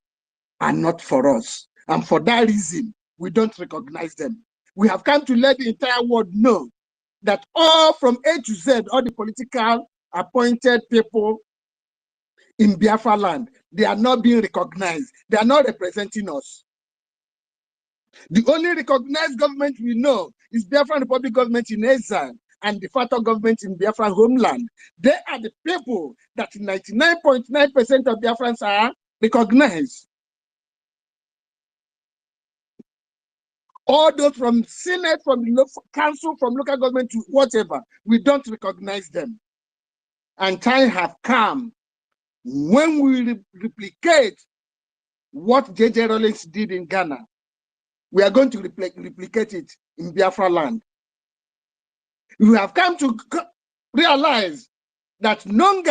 are not for us. And for that reason, we don't recognize them. We have come to let the entire world know that all from A to Z, all the political appointed people in Biafra land, they are not being recognized. They are not representing us. The only recognized government we know is Biafran Republic government in exile and the Fatah government in Biafran homeland. They are the people that 99.9% of Biafrans are recognized. All those from Senate, from the local council, from local government to whatever, we don't recognize them. And time have come when we replicate what J.J. Rawlings did in Ghana. We are going to replicate it in Biafra land. We have come to realize that no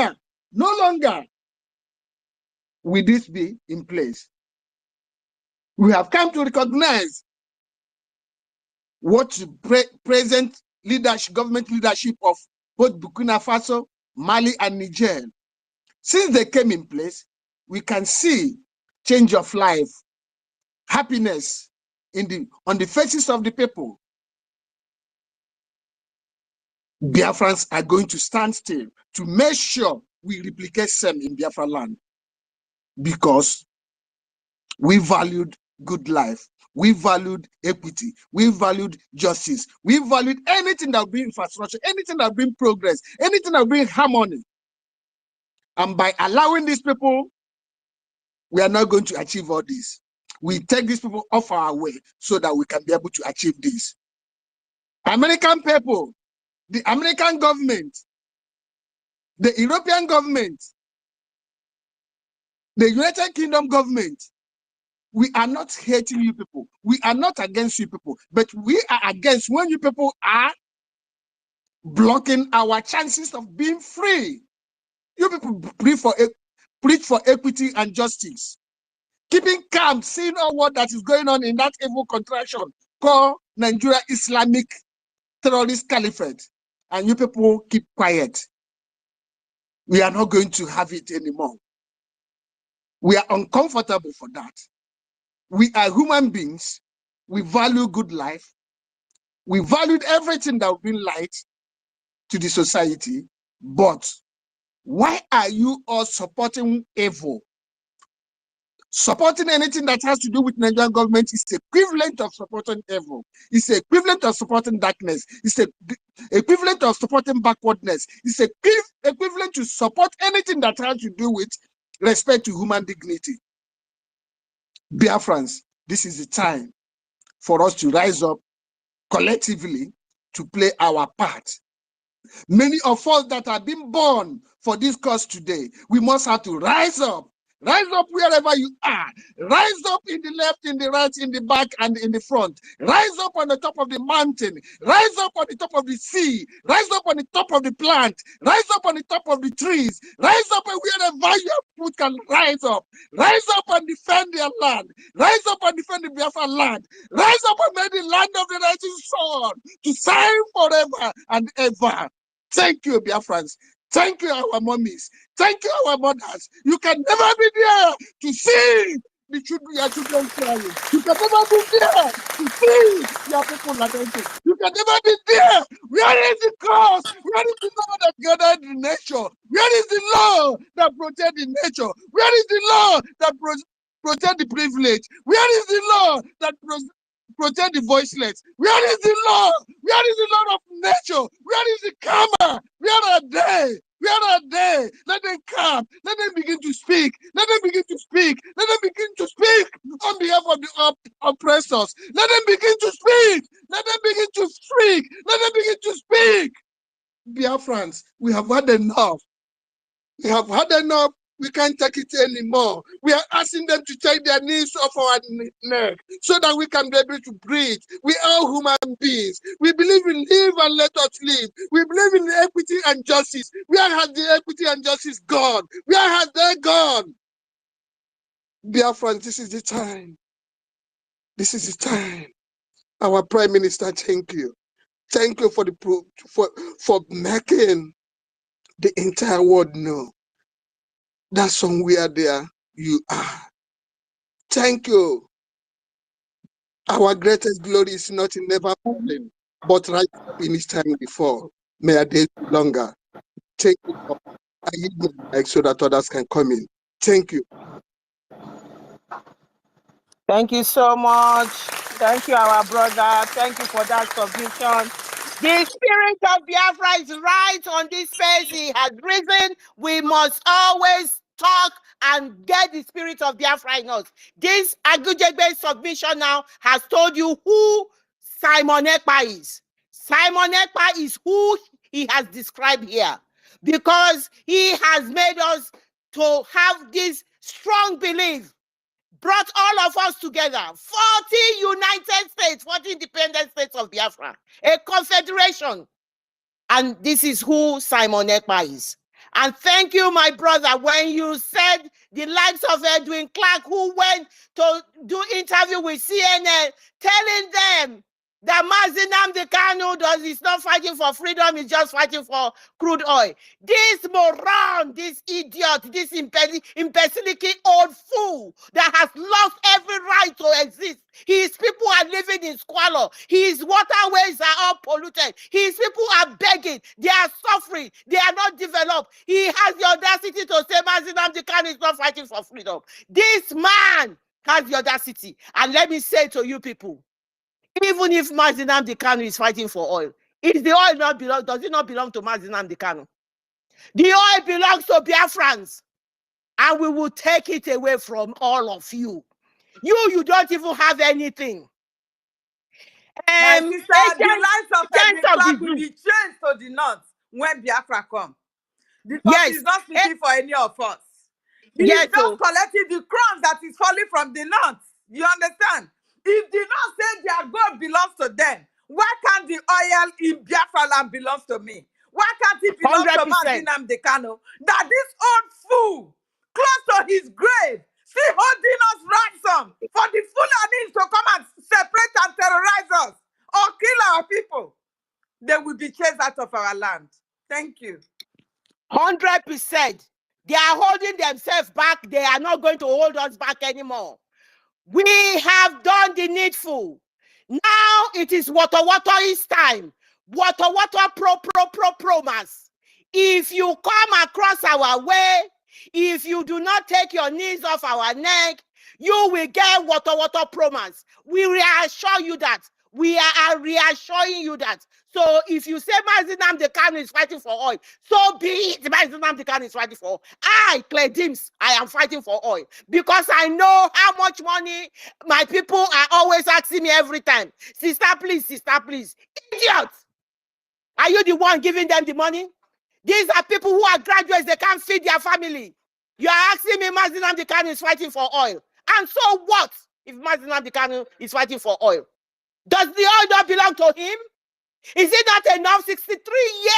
longer will this be in place. We have come to recognize what present leadership, government leadership of both Burkina Faso, Mali, and Niger. Since they came in place, we can see change of life, happiness on the faces of the people. Biafrans are going to stand still to make sure we replicate same in Biafra land, because we valued good life, we valued equity, we valued justice, we valued anything that will bring infrastructure, anything that will bring progress, anything that will bring harmony. And by allowing these people, we are not going to achieve all this. We take these people off our way so that we can be able to achieve this. American people, the American government, the European government, the United Kingdom government, we are not hating you people. We are not against you people, but we are against when you people are blocking our chances of being free. You people preach for equity and justice. Keeping calm, seeing all what that is going on in that evil contraction called Nigeria Islamic Terrorist Caliphate. And you people keep quiet. We are not going to have it anymore. We are uncomfortable for that. We are human beings. We value good life. We valued everything that will bring light to the society. But why are you all supporting evil? Supporting anything that has to do with Nigerian government is equivalent of supporting evil. It's equivalent of supporting darkness. It's equivalent of supporting backwardness. It's equivalent to support anything that has to do with respect to human dignity. Biafrans, this is the time for us to rise up collectively to play our part. Many of us that have been born for this cause today, we must have to rise up. Rise up wherever you are. Rise up in the left, in the right, in the back, and in the front. Rise up on the top of the mountain. Rise up on the top of the sea. Rise up on the top of the plant. Rise up on the top of the trees. Rise up wherever your foot can rise up. Rise up and defend their land. Rise up and defend the Biafra land. Rise up and make the land of the rising sun to shine forever and ever. Thank you, Biafrans. Thank you, our mummies. Thank you, our mothers. You can never be there to see the children, your children crying. You can never be there to see your people lamenting. You can never be there. Where is the cause? Where is the law that gathered the nature? Where is the law that protects the nature? Where is the law that protects the privileged? Where is the law that protect the voiceless? Where is the law? Where is the law of nature? Where is the karma? Where are they? Where are they? Let them come. Let them begin to speak. Let them begin to speak. Let them begin to speak on behalf of the oppressors. Let them begin to speak. Let them begin to speak. Let them begin to speak. Biafrans, we have had enough. We have had enough. We can't take it anymore. We are asking them to take their knees off our neck so that we can be able to breathe. We are human beings. We believe in live and let us live. We believe in equity and justice. Where has the equity and justice gone? Where has they gone? Biafran, this is the time. This is the time. Our Prime Minister, thank you. Thank you for making the entire world know that somewhere there you are. Thank you. Our greatest glory is not in never falling, but right in his time before. May our days be longer. Thank you. I use my mic so that others can come in. Thank you. Thank you so much. Thank you, our brother. Thank you for that submission. The spirit of Biafra is right on this space. He has risen. We must always talk and get the spirit of Biafra in us. This Agujegbe submission now has told you who Simon Ekpa is. Simon Ekpa is who he has described here, because he has made us to have this strong belief, brought all of us together, 40 United States, 40 independent states of Biafra, a confederation. And this is who Simon Ekpa is. And thank you, my brother, when you said the likes of Edwin Clark, who went to do interview with CNN, telling them that Mazi Nnamdi Kanu is not fighting for freedom, he's just fighting for crude oil. This moron, this idiot, this imbecilic old fool that has lost every right to exist. His people are living in squalor. His waterways are all polluted. His people are begging. They are suffering. They are not developed. He has the audacity to say Mazi Nnamdi Kanu is not fighting for freedom. This man has the audacity. And let me say to you people, even if Mazi Nnamdi Kanu is fighting for oil, does it not belong to Mazi Nnamdi Kanu? The oil belongs to Biafrans, and we will take it away from all of you. You don't even have anything. My sister, the lives of Edwin Clark will be changed to the north when Biafra come. Because he's not speaking for any of us. He's just collecting the crumbs that is falling from the north. You understand? If the north say their gold belongs to them, why can't the oil in Biafra land belongs to me? Why can't it belong to Mazi Nnamdi Kanu? That this old fool, close to his grave, still holding us ransom for the Fulanis to come and separate and terrorize us or kill our people. They will be chased out of our land. Thank you. 100%. They are holding themselves back. They are not going to hold us back anymore. We have done the needful. Now it is water is time. Water promas. If you come across our way, if you do not take your knees off our neck, you will get water promas. We reassure you that. We are reassuring you that. So if you say Mazi Nnamdi Kanu is fighting for oil, so be it. Mazi Nnamdi Kanu is fighting for oil. I, Claire Dims, I am fighting for oil because I know how much money my people are always asking me every time. Sister, please. Idiots! Are you the one giving them the money? These are people who are graduates. They can't feed their family. You are asking me Mazi Nnamdi Kanu is fighting for oil. And so what if Mazi Nnamdi Kanu is fighting for oil? Does the oil not belong to him? Is it not enough 63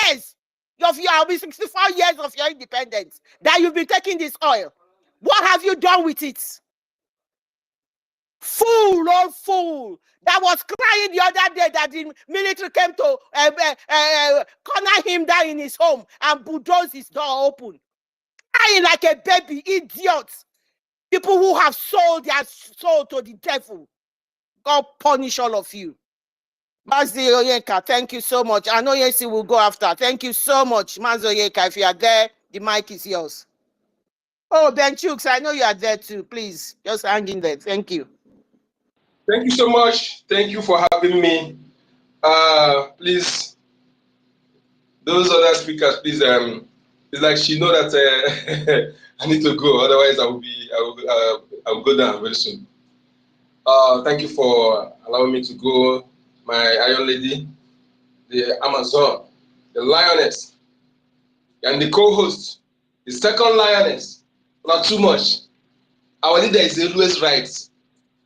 years of your 64 years of your independence that you've been taking this oil? What have you done with it? Fool, old fool, that was crying the other day that the military came to corner him down in his home and bulldoze his door open. Crying like a baby, idiot. People who have sold their soul to the devil. God punish all of you. Mazi Oyeka, thank you so much. I know Yesi will go after. Thank you so much, Mazi Oyeka. If you are there, the mic is yours. Oh, Ben Chooks, I know you are there too. Please, just hang in there. Thank you. Thank you so much. Thank you for having me. Please, those other speakers, please It's like she know that I need to go, otherwise I will go down very soon. Thank you for allowing me to go, my Iron Lady, the Amazon, the Lioness, and the co-host, the second Lioness. Not too much. Our leader is always right.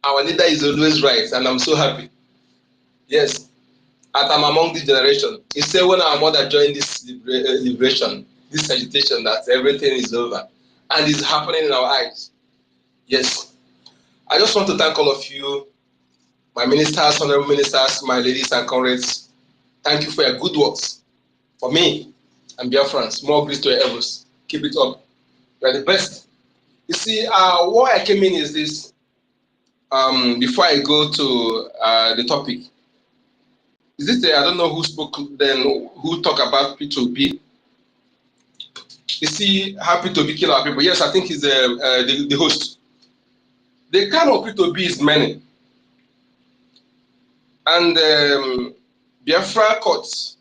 Our leader is always right, and I'm so happy. Yes, and I'm among this generation. He said when our mother joined this liberation, this agitation, that everything is over, and it's happening in our eyes. Yes, I just want to thank all of you, my ministers, honorable ministers, my ladies and comrades. Thank you for your good works. For me and Biafrans, more grace to your efforts. Keep it up. You are the best. You see, why I came in is this. Before I go to the topic, is this I don't know who spoke then, who talked about P2B. You see how P2B kill our people. Yes, I think he's the host. The crime of P2B is many. And Biafra courts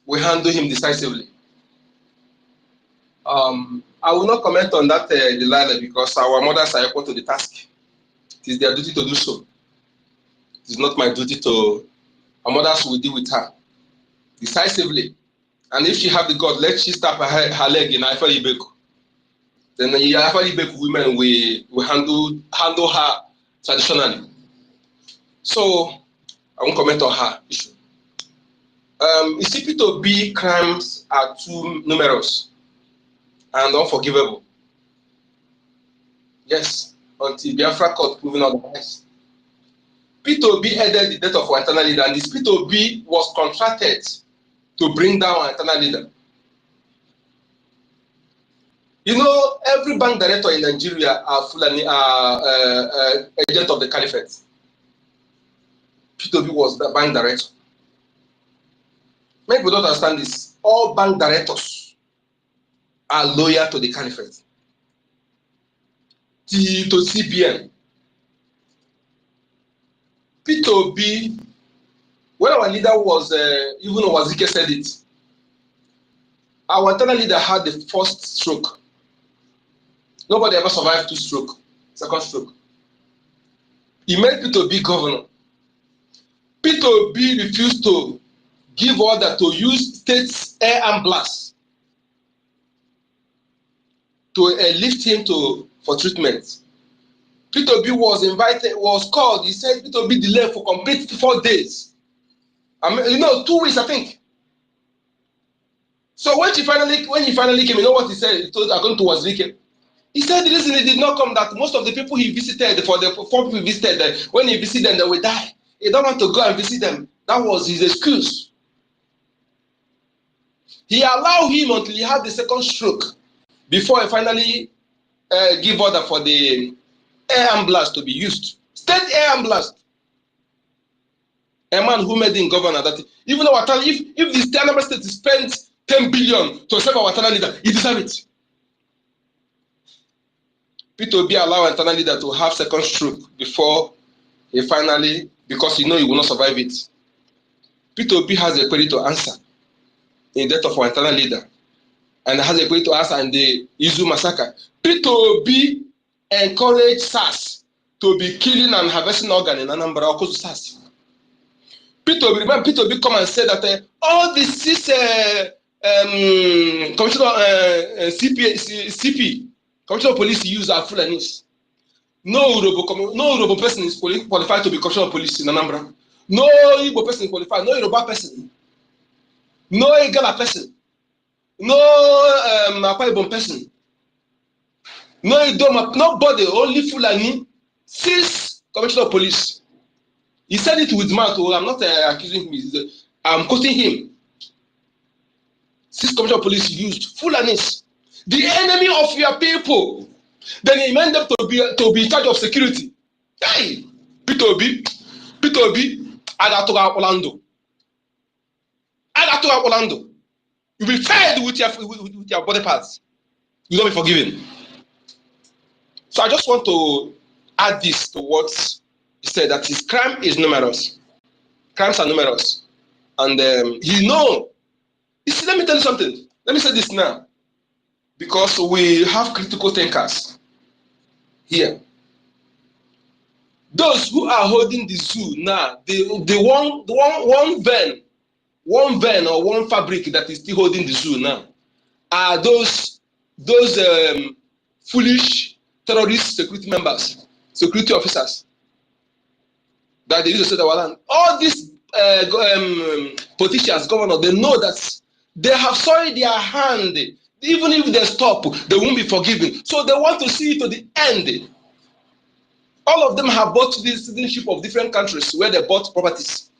will handle him decisively. I will not comment on that Delilah, because our mothers are equal to the task. It is their duty to do so. It is not my duty to. Our mothers will deal with her decisively. And if she have the God, let she stab her leg in Ifa Ibeku. Then the Ifa Ibeku women will handle her traditionally. So I won't comment on her issue. You see, P2B crimes are too numerous and unforgivable. Yes, until Biafra court proving otherwise. P2B headed the death of our internal leader, and this P2B was contracted to bring down our internal leader. You know, every bank director in Nigeria are agent of the caliphate. P2B was the bank director. Many people don't understand this. All bank directors are loyal to the caliphate. To CBN. P2B, when our leader was, even Wazike said it, our internal leader had the first stroke. Nobody ever survived second stroke. He made P2B governor. P2B refused to give order to use state's air ambulance to lift him for treatment. P2B was called. He said P2B delayed for complete 4 days. 2 weeks, I think. So when he finally came, you know what he said? He told according to Wazirike. He said the reason he did not come, that most of the people he visited, for the 4 people he visited, when he visited them, they will die. He don't want to go and visit them. That was his excuse. He allowed him until he had the second stroke before he finally give order for the air ambulance to be used. State air ambulance. A man who made him governor, that even though if the state state spent 10 billion to save our internal leader, he deserves it. P2B allow internal leader to have second stroke before he finally, because he will not survive it. P2B has a query to answer in death of our internal leader, and has a query to answer in the Izu massacre. P2B encouraged SARS to be killing and harvesting organ in Anambra, or SARS. P2B come and say that all the 6 commissioner CP commissioner of police use are Fulanis. No Yoruba person is qualified to be commissioner of police in Anambra. No Igbo person is qualified. No Yoruba person. No Igala person. No Akwa Ibom person. No Idoma. Nobody. Only Fulani. 6 commissioner of police. He said it with mouth. I'm not accusing him. I'm quoting him. 6 commissioner of police used Fulanis, the enemy of your people. Then he meant them to be in charge of security. Hey, P2B, Agatoga Orlando. You will be fed with your body parts. You will not be forgiven. So I just want to add this to what he said, that his crime is numerous. Crimes are numerous. And you see, let me tell you something. Let me say this now. because we have critical thinkers here. Those who are holding the zoo now, the one vein or one fabric that is still holding the zoo now, are those foolish terrorist security members, security officers that they used to set our land. All these politicians, governors, they know that they have soiled their hand. Even if they stop, they won't be forgiven. So they want to see it to the end. All of them have bought the citizenship of different countries where they bought properties.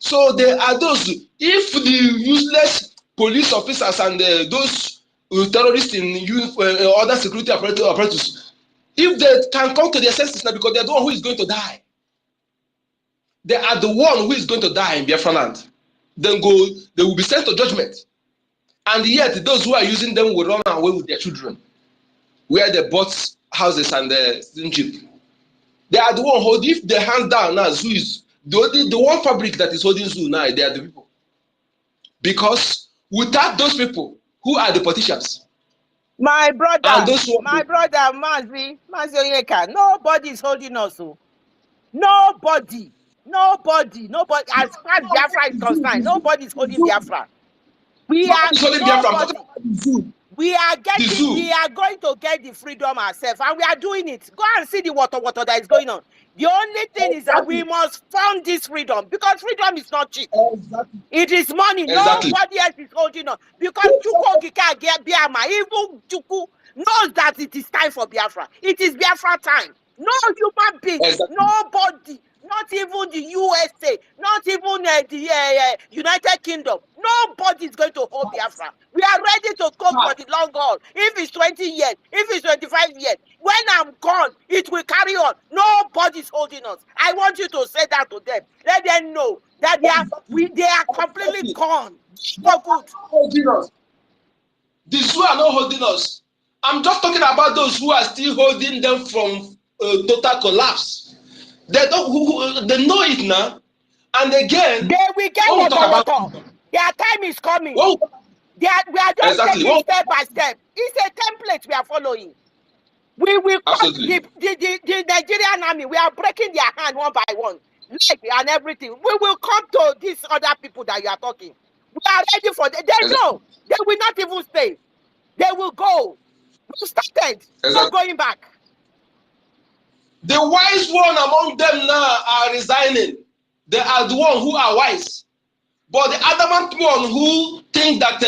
So there are those, if the useless police officers and those terrorists in other security apparatus, if they can come to their senses now, because they're the one who is going to die. They are the one who is going to die in Biafra land. Then they will be sent to judgment. And yet those who are using them will run away with their children, where they bought houses and citizenship. They are the one holding, if they hand down now, zoo is the one fabric that is holding zoo now, they are the people. Because without those people, who are the politicians? My brother, and those Mazi Onyeka, nobody is holding us. Nobody. As far as Biafra is concerned, nobody is holding Biafra. We are going to get the freedom ourselves, and we are doing it. Go and see the water that is going on. The only thing is that we must fund this freedom, because freedom is not cheap. It is money. Nobody else is holding on, because Chukwu Okike get Biafra. Even Chukwu knows that it is time for Biafra. It is Biafra time. No human being, nobody, not even the USA, not even the United Kingdom. Nobody is going to hold Biafra. We are ready to go for the long haul. If it's 20 years, if it's 25 years, when I'm gone, it will carry on. Nobody is holding us. I want you to say that to them. Let them know that they are completely gone for good. Holding us. These who are not holding us. I'm just talking about those who are still holding them from total collapse. They don't. They know it now. And again, they will get water. Their time is coming. We are just taking step by step. It's a template we are following. We will cut the Nigerian army. We are breaking their hand one by one, leg and everything. We will come to these other people that you are talking. We are ready for them. They know. They will not even stay. They will go. We started. Not going back. The wise one among them now are resigning. They are the one who are wise. But the adamant one who think that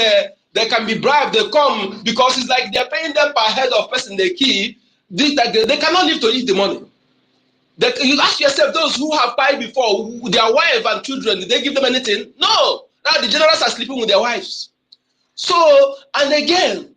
they can be bribed, they come because it's like they're paying them per head of person they keep. They cannot live to eat the money. You ask yourself, those who have died before, their wife and children, did they give them anything? No. Now the generals are sleeping with their wives. So, and again,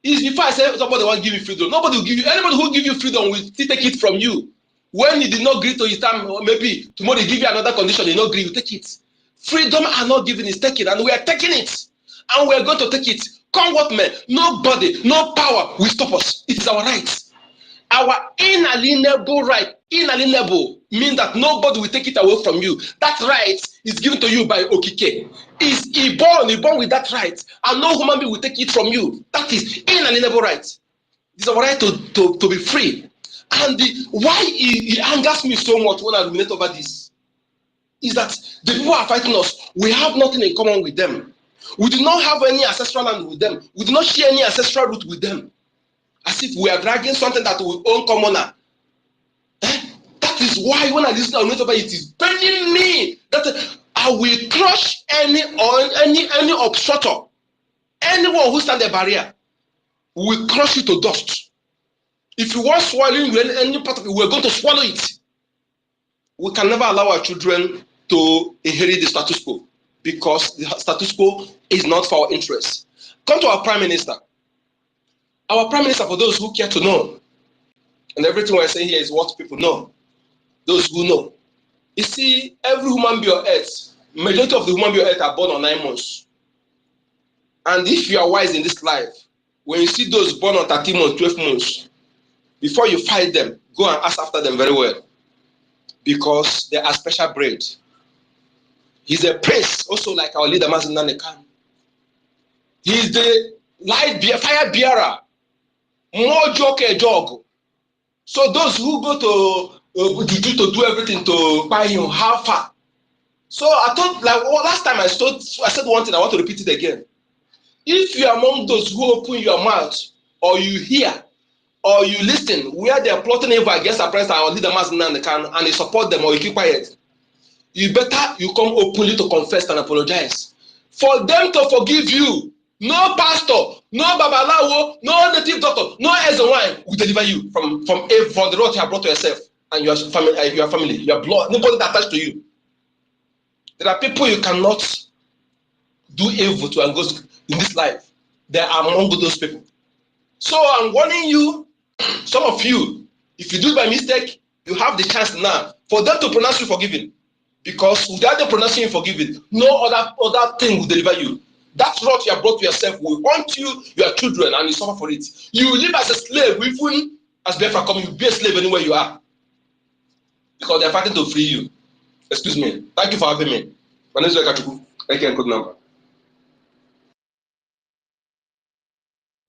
is before I say somebody will give you freedom. Nobody will give you, anybody who give you freedom will still take it from you. When you did not agree to his time, or maybe tomorrow they give you another condition, you don't agree, you take it. Freedom are not given, is taken, and we are taking it. And we are going to take it. Come what may, nobody, no power will stop us. It is our right. Our inalienable right, inalienable, means that nobody will take it away from you. That right is given to you by Okike. He born with that right, and no human being will take it from you. That is inalienable right. It is our right to be free. And why it angers me so much when I ruminate over this is that the people are fighting us. We have nothing in common with them. We do not have any ancestral land with them. We do not share any ancestral root with them. As if we are dragging something that we own commoner. That is why when I listen to Ruminate over it is paining me that I will crush any obstructor, anyone who stand a barrier, we will crush you to dust. If you want swallowing any part of it, we're going to swallow it. We can never allow our children to inherit the status quo, because the status quo is not for our interests. Come to our Prime Minister. Our Prime Minister, for those who care to know, and everything we're saying here is what people know, those who know. You see, every human being on earth, majority of the human beings on earth are born on 9 months. And if you are wise in this life, when you see those born on 13 months, 12 months, before you fight them, go and ask after them very well. Because they are special breed. He's a prince, also like our leader, Mazi Nnamdi Kanu. He is the fire bearer, more joke a dog. So those who go to do everything to buy him, how far? So I thought, like last time I said one thing, I want to repeat it again. If you are among those who open your mouth, or you hear, or you listen, where they are plotting evil against a president or leader and they support them, or you keep quiet, you come openly to confess and apologize. For them to forgive you, no pastor, no babalawo, no native doctor, no Ezewine will deliver you from the road you have brought to yourself and your family, your blood, nobody attached to you. There are people you cannot do evil to and go in this life. They are among those people. So I'm warning you, some of you, if you do it by mistake, you have the chance now for them to pronounce you forgiven. Because without them pronouncing you forgiven, no other thing will deliver you. That road you have brought to yourself will haunt you, your children, and you suffer for it. You will live as a slave, even as Biafra coming, you will be a slave anywhere you are. Because they are fighting to free you. Excuse me. Thank you for having me. My name is Wekachuku. Thank you and good number.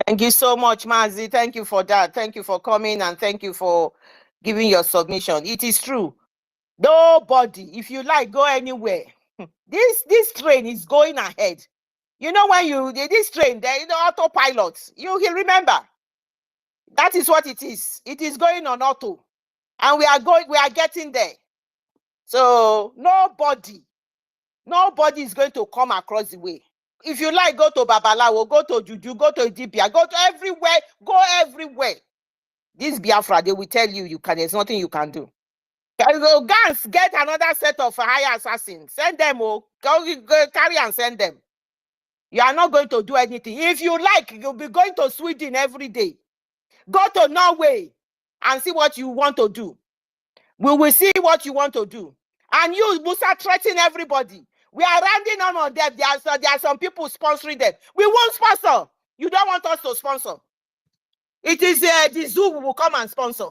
Thank you so much, Mazi. Thank you for that. Thank you for coming and thank you for giving your submission. It is true. Nobody, if you like, go anywhere. This train is going ahead. You know when this train, there is autopilot. You remember. That is what it is. It is going on auto. And we are getting there. So nobody is going to come across the way. If you like, go to Babalawo, go to Juju, go to Idibia, go to everywhere, go everywhere. This Biafra, they will tell you there's nothing you can do. Gans, get another set of higher assassins. Send them, go carry and send them. You are not going to do anything. If you like, you'll be going to Sweden every day. Go to Norway and see what you want to do. We will see what you want to do. And you will start threatening everybody. We are rounding on them. There are some people sponsoring them. We won't sponsor. You don't want us to sponsor. It is the zoo who will come and sponsor.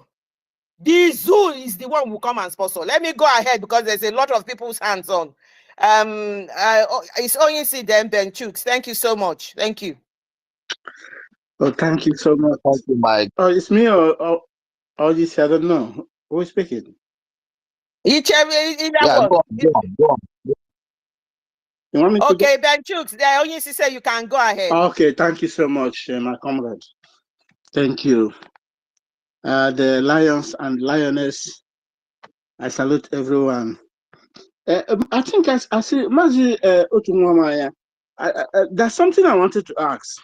The zoo is the one who will come and sponsor. Let me go ahead because there's a lot of people's hands on. It's ONC then Ben Chooks. Thank you so much. Thank you. Oh, thank you so much. Thank you, Mike. Oh, it's me or this, I don't know. Who is speaking? Yeah, go on. You want me to Okay, Ben Chooks, the ONC said you can go ahead. Okay, thank you so much, my comrade. Thank you. The lions and lioness, I salute everyone. I think I see Mazi Otunwamaya. There's something I wanted to ask.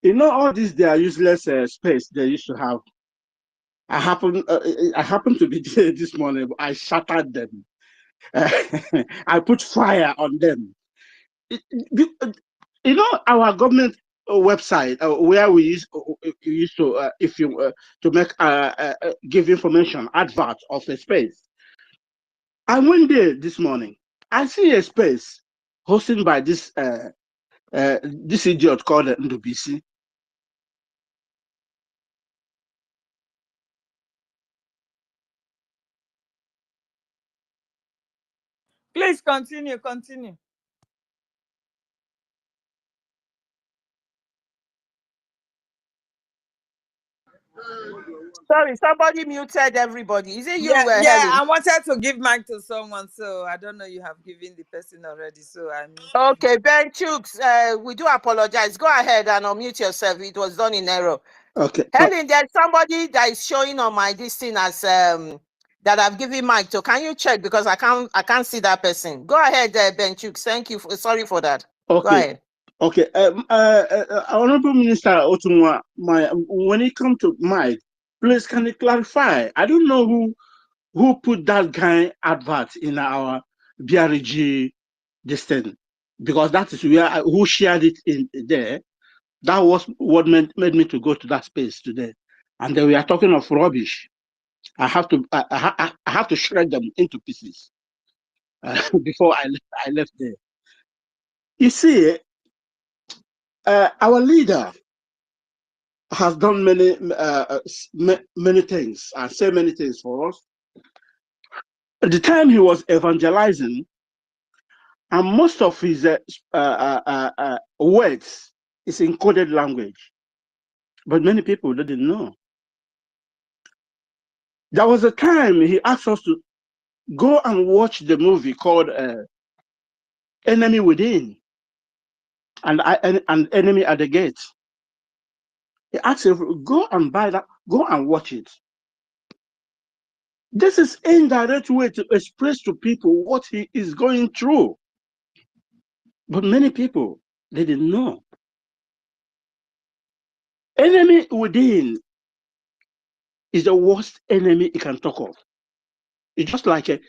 You know, all these they are useless space they used to have. I happened to be there this morning. I shattered them. I put fire on them. You know, our government website where we used to if you to make give information advert of a space. I went there this morning. I see a space hosted by this idiot called Ndubisi. Please continue. Sorry, somebody muted everybody. Is it you, Yeah, Helen? I wanted to give mic to someone, so I don't know you have given the person already, so I'm okay. Ben Chooks, we do apologize. Go ahead and unmute yourself. It was done in error. Okay. Helen, there's somebody that is showing on my this thing as that I've given mic to. Can you check because I can't see that person. Go ahead, Ben Chooks. Thank you. Sorry for that. Okay. Go ahead. Okay. Honorable Minister Otunwa, when it comes to Mike, please can you clarify? I don't know who put that guy advert in our BRG this thing, because that is where who shared it in there. That was what made me to go to that space today, and then we are talking of rubbish. I have to shred them into pieces before I left there. You see, our leader has done many things and said many things for us. At the time he was evangelizing, and most of his words It's encoded language. But many people didn't know. There was a time he asked us to go and watch the movie called Enemy Within and Enemy at the Gate. He asked if go and buy that, go and watch it. This is indirect way to express to people what he is going through. But many people, they didn't know. Enemy Within is the worst enemy you can talk of. It's just like you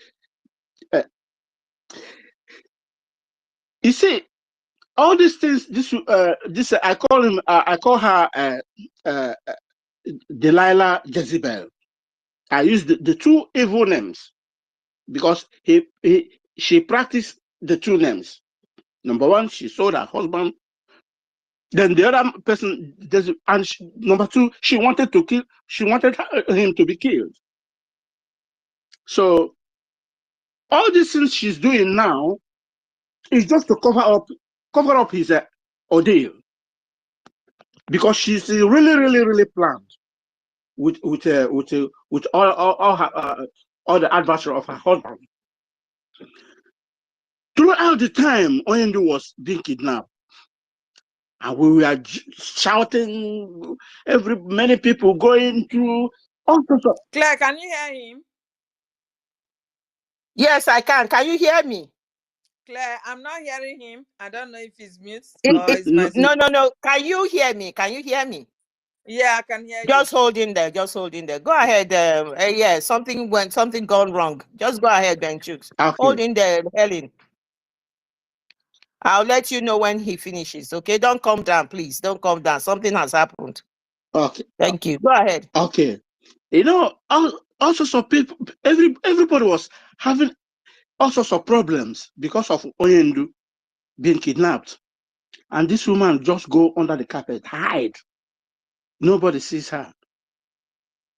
see, all these things. This I call her Delilah Jezebel. I use the two evil names because she practiced the two names. Number one, she sold her husband. Then the other person, number two, she wanted to kill. She wanted him to be killed. So all these things she's doing now is just to cover up his ordeal, because she's really planned with all her all the adversary of her husband. Throughout the time Oyendu was being kidnapped, and we were shouting, many people going through all sorts of. Claire, can you hear him? Yes, I can. Can you hear me? Claire, I'm not hearing him. I don't know if he's mute or it's my no. Can you hear me? Can you hear me? Yeah, I can hear you. Just hold in there. Just hold in there. Go ahead. Yeah, something gone wrong. Just go ahead, Benchooks. Okay. Hold in there, Helen. I'll let you know when he finishes. Okay, don't come down, please. Don't come down. Something has happened. Okay. Thank you. Go ahead. Okay. You know, all sorts of people. Everybody was having all sorts of problems because of Oyendu being kidnapped, and this woman just go under the carpet, hide. Nobody sees her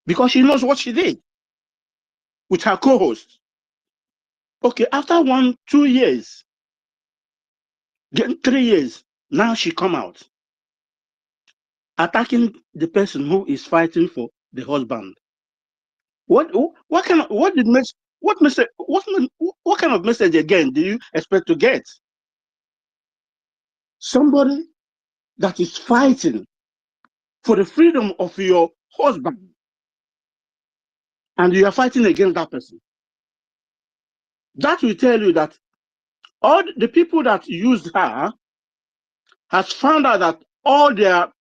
because she knows what she did with her co-host. Okay, after 1-2 years, 3 years, now she come out attacking the person who is fighting for the husband. What kind of message again do you expect to get? Somebody that is fighting for the freedom of your husband, and you are fighting against that person. That will tell you that all the people that used her has found out that all their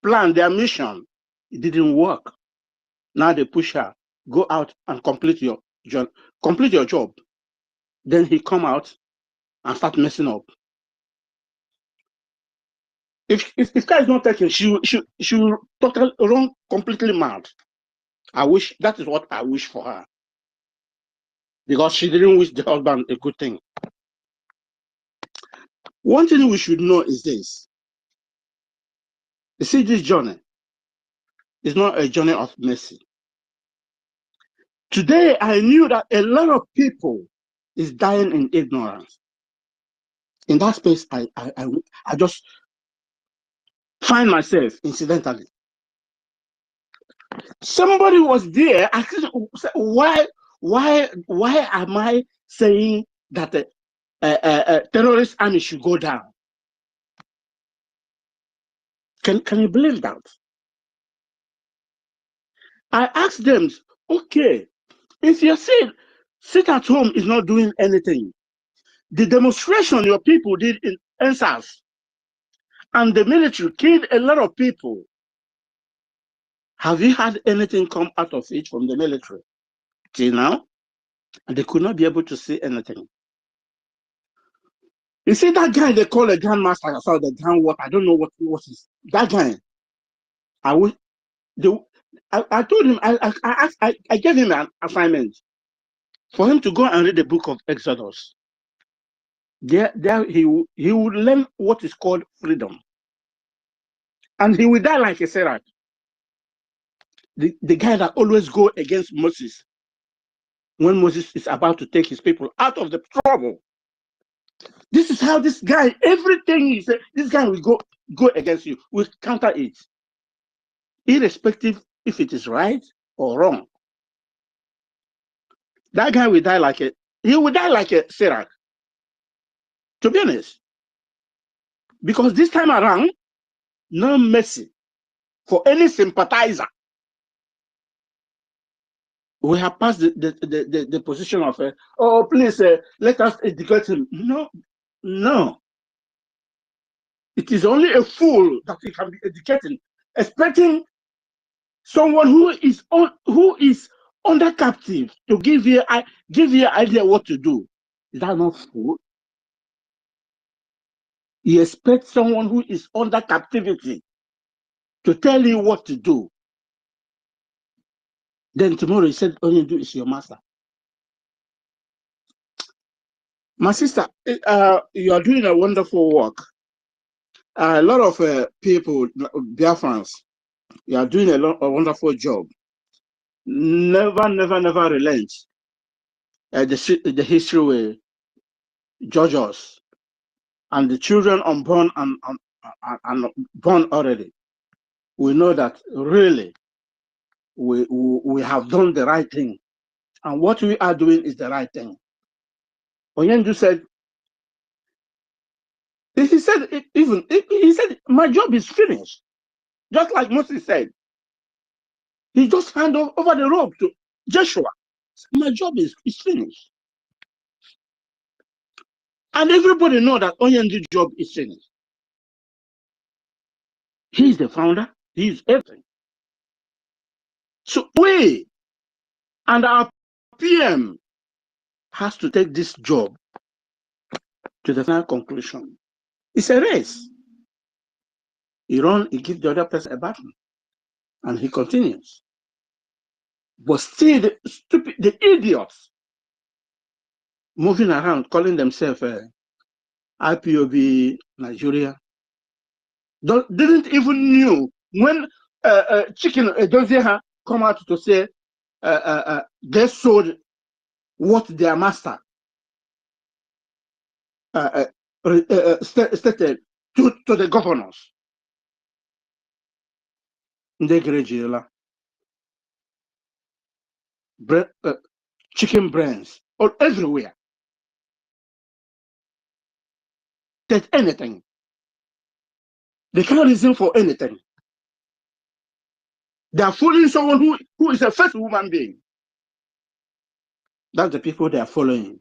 plan, their mission, it didn't work. Now they push her, go out and complete your job. Then he come out and start messing up. If Sky is not taken, she will totally run completely mad. That is what I wish for her, because she didn't wish the husband a good thing. One thing we should know is this. You see, this journey is not a journey of mercy. Today, I knew that a lot of people is dying in ignorance. In that space, I just find myself incidentally. Somebody was there. I said, why am I saying that a terrorist army should go down? Can you believe that? I asked them, okay, if you say sit at home is not doing anything, the demonstration your people did in NSAS and the military killed a lot of people, have you had anything come out of it from the military till now? And they could not be able to see anything. You see that guy they call a grandmaster, I saw the grand what, I don't know what is that guy. I told him, I gave him an assignment for him to go and read the book of Exodus. There he would learn what is called freedom. And he will die like a Serach. The guy that always go against Moses when Moses is about to take his people out of the trouble. This is how this guy, everything he said, this guy will go go against you, we counter it, irrespective if it is right or wrong. That guy will die like he will die like a Sirach, to be honest. Because this time around, no mercy for any sympathizer. We have passed the position of, oh, please, let us educate him. No, no. It is only a fool that we can be educating, expecting someone who is under captive to give you idea what to do. Is that not fool? You expect someone who is under captivity to tell you what to do. Then tomorrow he said, all you do is your master. My sister, you are doing a wonderful work. A lot of people, Biafrans, you are doing a wonderful job. Never relent. The history will judge us, and the children unborn and born already. We know that really we have done the right thing, and what we are doing is the right thing. Onyendu said, he said, my job is finished. Just like Moses said, he just handed over the rope to Joshua. My job is finished. And everybody know that Onyendu's job is finished. He's the founder. He's everything. So we and our PM has to take this job to the final conclusion. It's a race. He gives the other person a button, and he continues. But still, the idiots moving around, calling themselves IPOB Nigeria, didn't even knew when Chicken Dozier come out to say they sold what their master stated to the governors. Chicken brains all everywhere. Take anything. They can't reason for anything. They are following someone who is a first human being. That's the people they are following.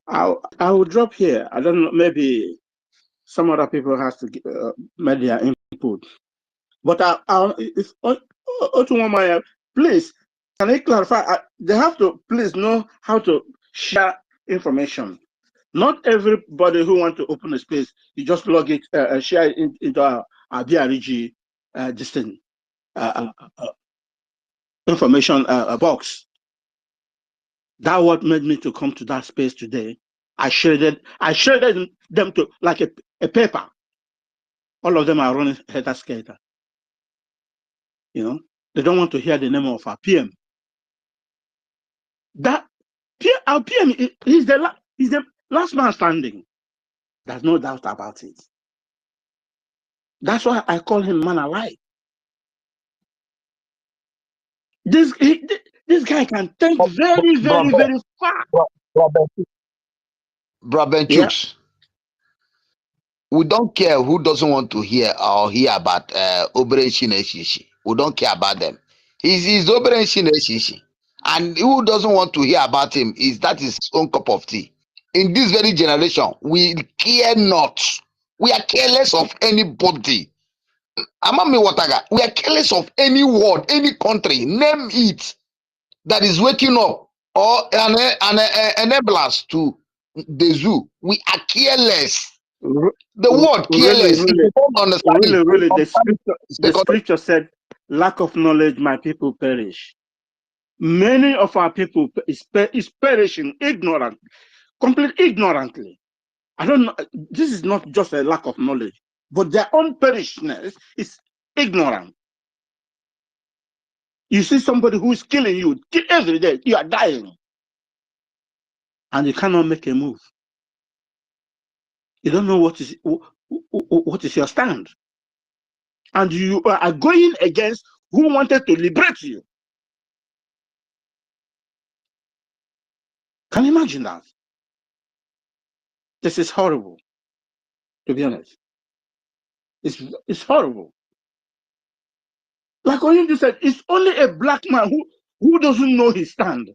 I will drop here. I don't know, maybe some other people have to make their input. But please, can I clarify? They have to please know how to share information. Not everybody who wants to open a space, you just log it, share it into our BRG information box. That what made me to come to that space today. I shared them to like a paper. All of them are running header skater. You know, they don't want to hear the name of our PM. Our PM is the last man standing. There's no doubt about it. That's why I call him man alive. This guy can think very far. Brother Chooks, we don't care who doesn't want to hear about Operation Eshishi. We don't care about them. He's Operation Eshishi. And who doesn't want to hear about him that is his own cup of tea. In this very generation, we care not. We are careless of anybody. Amami Wataga, we are careless of any word, any country, name it, that is waking up or enable us to the zoo. We are careless. The word careless. If you don't understand the scripture said, lack of knowledge, my people perish. Many of our people is perishing completely ignorantly. I don't know. This is not just a lack of knowledge, but their own perishness is ignorant. You see somebody who is killing you every day, you are dying. and you cannot make a move. You don't know what is your stand. And you are going against who wanted to liberate you. Can you imagine that? This is horrible, to be honest. It's horrible. Like Oyindu said, it's only a black man who doesn't know his stand.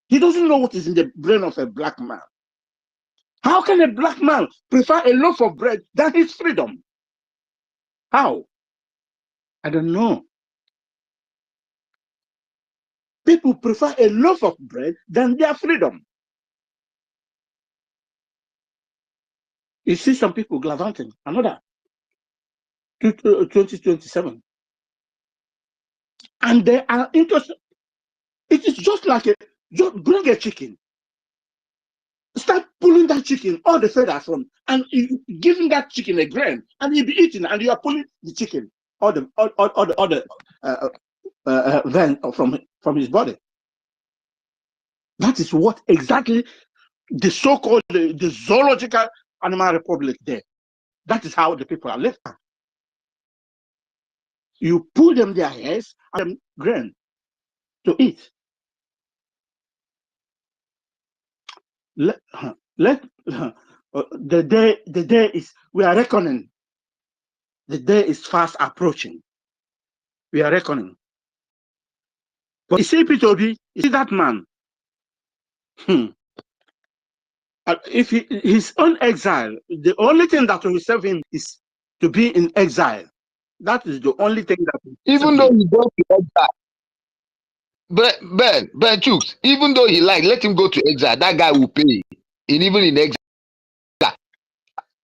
He doesn't know what is in the brain of a black man. How can a black man prefer a loaf of bread than his freedom? How? I don't know. People prefer a loaf of bread than their freedom. You see some people gallivanting. Another 2027. And they are interested. It is just like just bring a chicken. Start pulling that chicken, all the feathers from, and giving that chicken a grain, and he'll be eating, and you are pulling the chicken, all the vein from his body. That is what exactly the so-called the zoological animal republic there. That is how the people are living. You pull them their hairs and grain to eat. The day is, we are reckoning. The day is fast approaching. We are reckoning. But you see, P2B, you see that man. If he's on exile, the only thing that will save him is to be in exile. That is the only thing that will Even save though him. he goes to exile, Ben Chooks, even though he let him go to exile, that guy will pay. And even in exile,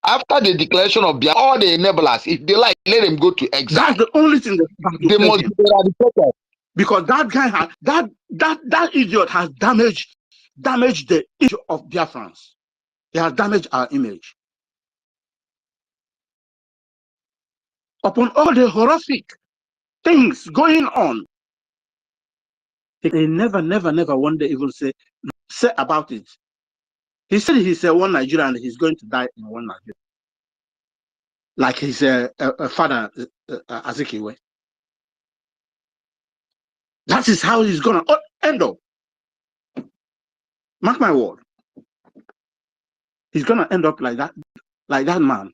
after the declaration of Biafra, all the enablers, if they let him go to exile. That's the only thing that will they save must him. be eradicated. Because that guy has that idiot has damaged the image of Biafrans. He has damaged our image. Upon all the horrific things going on, they never one day even say about it. He said he's one Nigerian and he's going to die in one Nigeria. Like his father, Azikiwe. That is how he's going to end up. Mark my word. He's going to end up like that man.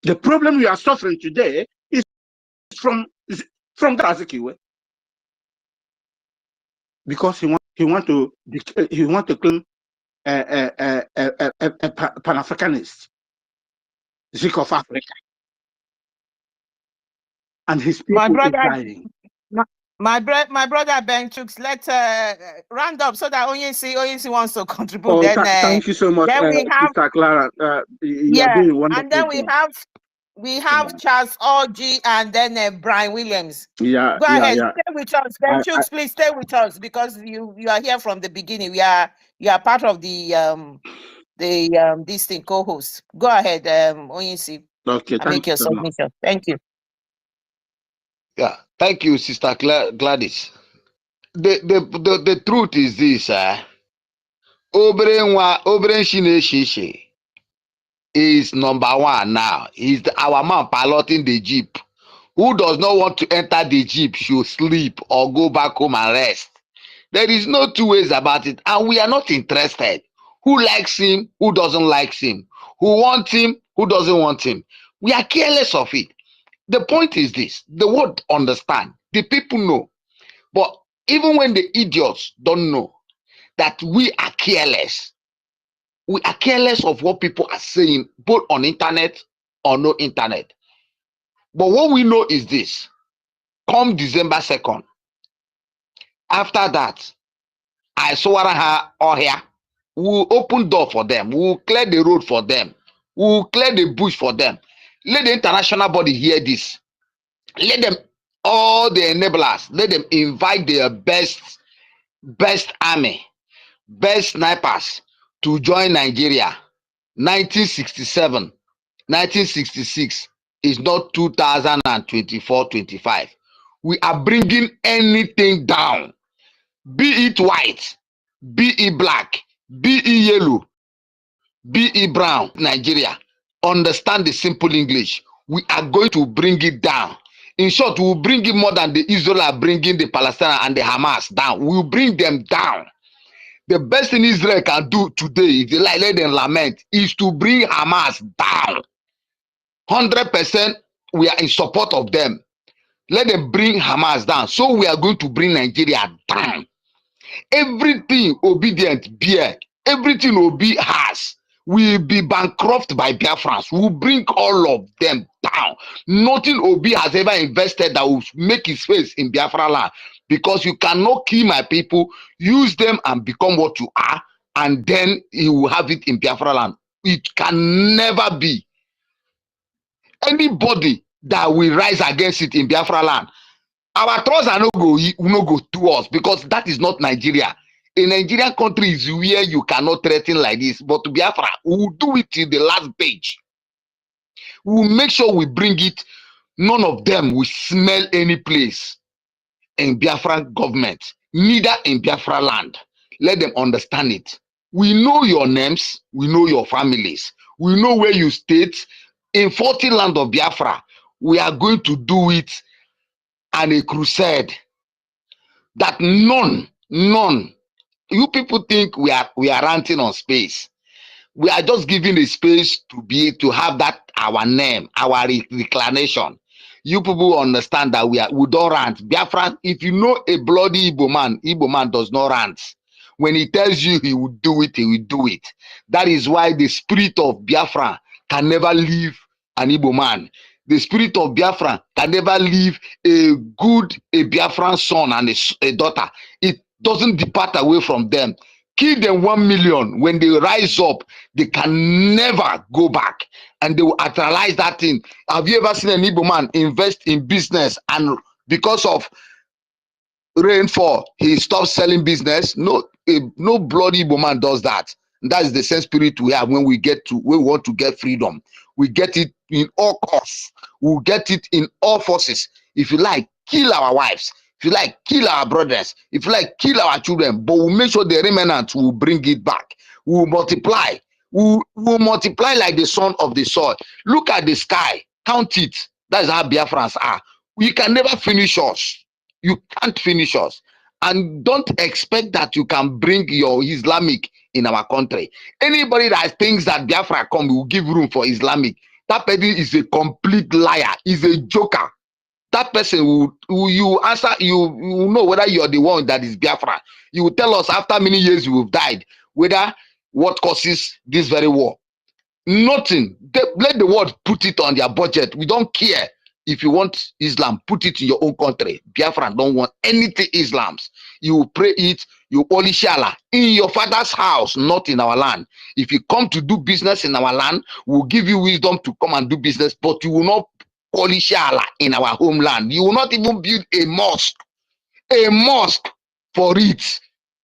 The problem we are suffering today is from the Azikiwe. Because he want to claim a Pan-Africanist, Zik of Africa, and his people is dying. My brother Ben Chooks, let's round up so that Oyinsi wants to contribute. Oh, then thank you so much, then we have Sister Clara. You are yeah, doing wonderful. And then we have Charles Orji and then Brian Williams. Yeah, go ahead, yeah. Stay with us, Ben Chooks. Please stay with us because you are here from the beginning. You are part of the this thing co-host. Go ahead, Oyinsi. Okay, make your submission. Thank you. Yeah, thank you, Sister Gladys. The truth is this: Obere Shineshishi is number one now. He's our man piloting the jeep. Who does not want to enter the jeep should sleep or go back home and rest. There is no two ways about it, and we are not interested. Who likes him? Who doesn't like him? Who wants him? Who doesn't want him? We are careless of it. The point is this: the world understand, the people know, but even when the idiots don't know that we are careless, we are careless of what people are saying, both on internet or no internet. But what we know is this: come December 2nd, after that, I saw her or here. We'll open door for them. We'll clear the road for them. We'll clear the bush for them. Let the international body hear this. Let them, all the enablers, let them invite their best army, best snipers to join Nigeria. 1967, 1966 is not 2024-25. We are bringing anything down, be it white, be it black, be it yellow, be it brown, Nigeria, understand the simple English. We are going to bring it down. In short, we will bring it more than the Israel are bringing the Palestinians and the Hamas down. We will bring them down. The best thing Israel can do today, if they like, let them lament, is to bring Hamas down. 100% we are in support of them. Let them bring Hamas down. So we are going to bring Nigeria down. Everything obedient bear, everything Obi has will be bankrupt by Biafrans. We'll bring all of them down. Nothing Obi has ever invested that will make his face in Biafra land, because you cannot kill my people, use them and become what you are, and then you will have it in Biafra land. It can never be. Anybody that will rise against it in Biafra land, our trust are no go to us, because that is not Nigeria. A Nigerian country is where you cannot threaten like this. But to Biafra, we will do it till the last page. We will make sure we bring it. None of them will smell any place in Biafra government, neither in Biafra land. Let them understand it. We know your names, we know your families, we know where you stay. In 40 land of Biafra, we are going to do it and a crusade that none, you people think we are ranting on space. We are just giving a space to have that our name, our reclamation. You people understand that we don't rant. Biafran, if you know a bloody Igbo man does not rant. When he tells you he will do it, he will do it. That is why the spirit of Biafra can never leave an Igbo man. The spirit of Biafra can never leave a Biafran son and a daughter. It doesn't depart away from them. Kill them 1 million. When they rise up, they can never go back, and they will actualize that thing. Have you ever seen an Igbo man invest in business and because of rainfall he stops selling business? No, no bloody Igbo man does that. That is the same spirit we have when we want to get freedom. We get it in all costs. We'll get it in all forces. If you like, kill our wives. If you like, kill our brothers. If you like, kill our children. But we'll make sure the remnant will bring it back. We'll multiply. We'll multiply like the son of the soil. Look at the sky. Count it. That's how Biafrans are. You can never finish us. You can't finish us. And don't expect that you can bring your Islamic in our country. Anybody that thinks that Biafra will give room for Islamic, that person is a complete liar. Is a joker. That person will you answer, you will know whether you're the one that is Biafra. You will tell us after many years you have died, whether what causes this very war. Nothing. Let the world put it on their budget. We don't care. If you want Islam, put it in your own country. Biafra don't want anything Islams. You pray it, you only Allah in your father's house, not in our land. If you come to do business in our land, we'll give you wisdom to come and do business, but you will not only Allah in our homeland. You will not even build a mosque for it.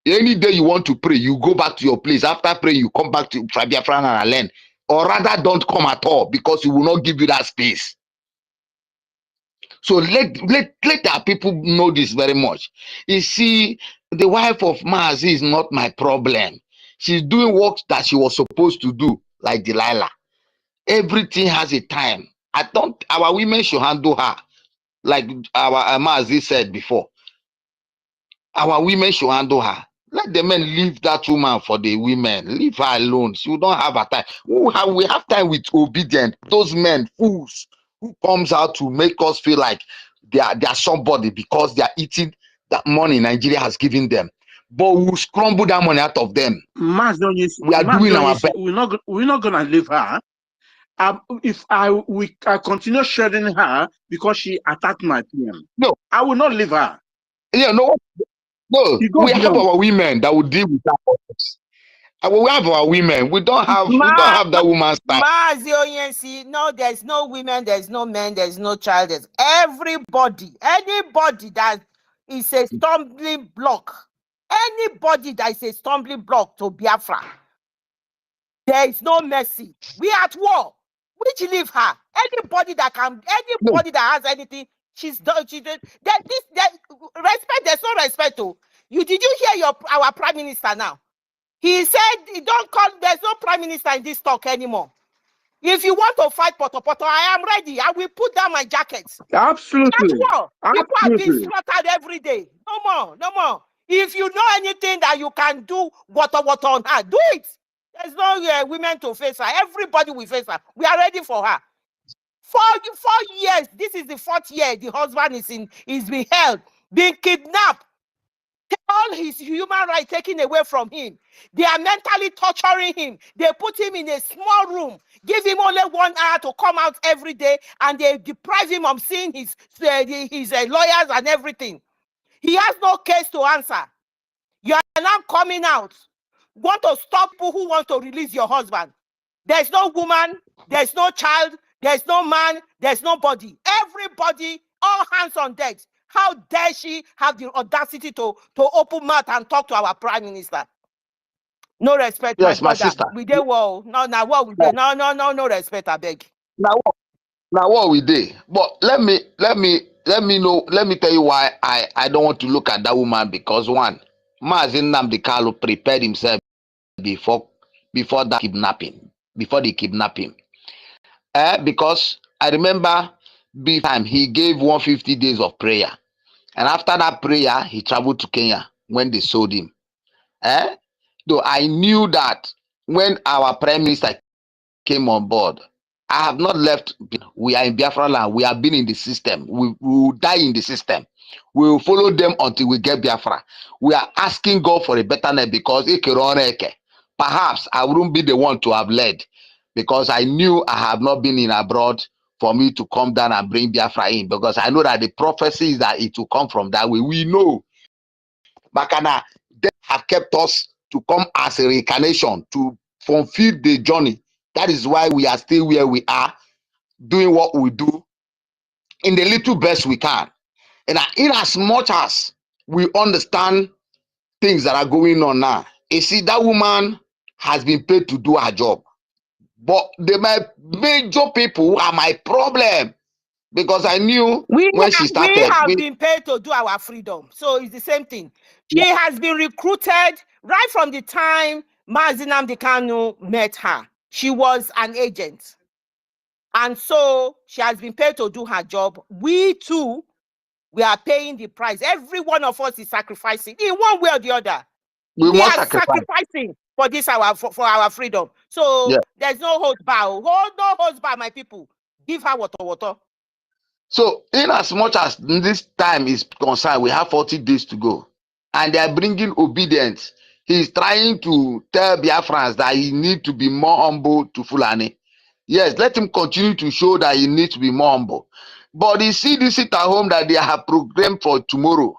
Any day you want to pray, you go back to your place. After praying, you come back to Biafra and land. Or rather, don't come at all, because he will not give you that space. So let our people know this very much. You see, the wife of Maazi is not my problem. She's doing work that she was supposed to do, like Delilah. Everything has a time. Our women should handle her, like our Maazi said before. Our women should handle her. Let the men leave that woman for the women. Leave her alone. She don't have a time. We have time with obedient. Those men, fools, who comes out to make us feel like they are somebody because they are eating that money Nigeria has given them. But we'll scramble that money out of them. We are doing our best. We're not gonna leave her. If I continue sharing her because she attacked my PM, no, I will not leave her. Yeah, no, we have our women that will deal with that. We have our women. We don't have that woman's time. No, there's no women, there's no men, there's no child. There's everybody, anybody that is a stumbling block, anybody that is a stumbling block to Biafra, there is no mercy. We are at war. Which leave her. Anybody that has anything, she's done. Respect. There's no respect to. Did you hear our prime minister now? He said, don't call, there's no prime minister in this talk anymore. If you want to fight Poto, I am ready. I will put down my jackets. Absolutely. War. People are being slaughtered every day. No more, no more. If you know anything that you can do, water on her, do it. There's no women to face her. Everybody will face her. We are ready for her. 4 years. This is the 4th year. The husband is being held, being kidnapped. All his human rights taken away from him. They are mentally torturing him. They put him in a small room, give him only 1 hour to come out every day, and they deprive him of seeing his lawyers and everything. He has no case to answer. You are now coming out. Want to stop people who want to release your husband. There's no woman, there's no child, there's no man, there's nobody. Everybody, all hands on deck. How dare she have the audacity to open mouth and talk to our prime minister? No respect, Yes, my my brother. sister. We dey well. No, what we dey? No respect, I beg. Now what we did. But let me know. Let me tell you why I don't want to look at that woman, because one, Mazin Nnamdi Kanu prepared himself before that kidnapping, before they kidnap him. Because I remember before time he gave 150 days of prayer. And after that prayer, he traveled to Kenya when they sold him. Though I knew that when our prime minister came on board, I have not left. We are in Biafra land. We have been in the system. We will die in the system. We will follow them until we get Biafra. We are asking God for a better name, because perhaps I wouldn't be the one to have led, because I knew I have not been in abroad for me to come down and bring Biafra in, because I know that the prophecy is that it will come from that way. We know. Bakana, they have kept us to come as a reincarnation to fulfill the journey. That is why we are still where we are, doing what we do in the little best we can. And in as much as we understand things that are going on now, you see, that woman has been paid to do her job. But my major people are my problem, because I knew when she started. We have been paid to do our freedom. So it's the same thing. She has been recruited right from the time Mazi Nnamdi Kanu met her. She was an agent. And so she has been paid to do her job. We too, we are paying the price. Every one of us is sacrificing in one way or the other. We are sacrificing for this for our freedom. So there's no hold bar. No hold bar, my people. Give her water. So in as much as this time is concerned, we have 40 days to go. And they are bringing obedience. He's trying to tell Biafrans that he needs to be more humble to Fulani. Yes, let him continue to show that he needs to be more humble. But you see this sit at home that they have programmed for tomorrow.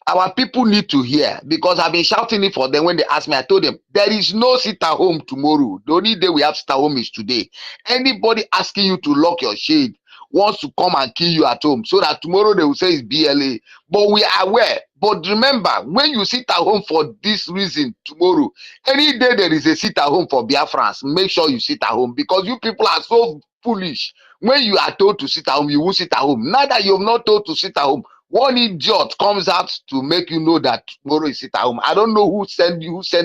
Our people need to hear, because I've been shouting it for them when they asked me. I told them, there is no sit at home tomorrow. The only day we have sit at home is today. Anybody asking you to lock your shade wants to come and kill you at home, so that tomorrow they will say it's BLA. But we are aware. But remember, when you sit at home for this reason tomorrow, any day there is a sit at home for Biafrans, make sure you sit at home, because you people are so foolish. When you are told to sit at home, you will sit at home. Now that you have not told to sit at home, one idiot comes out to make you know that tomorrow is sit at home. I don't know who sent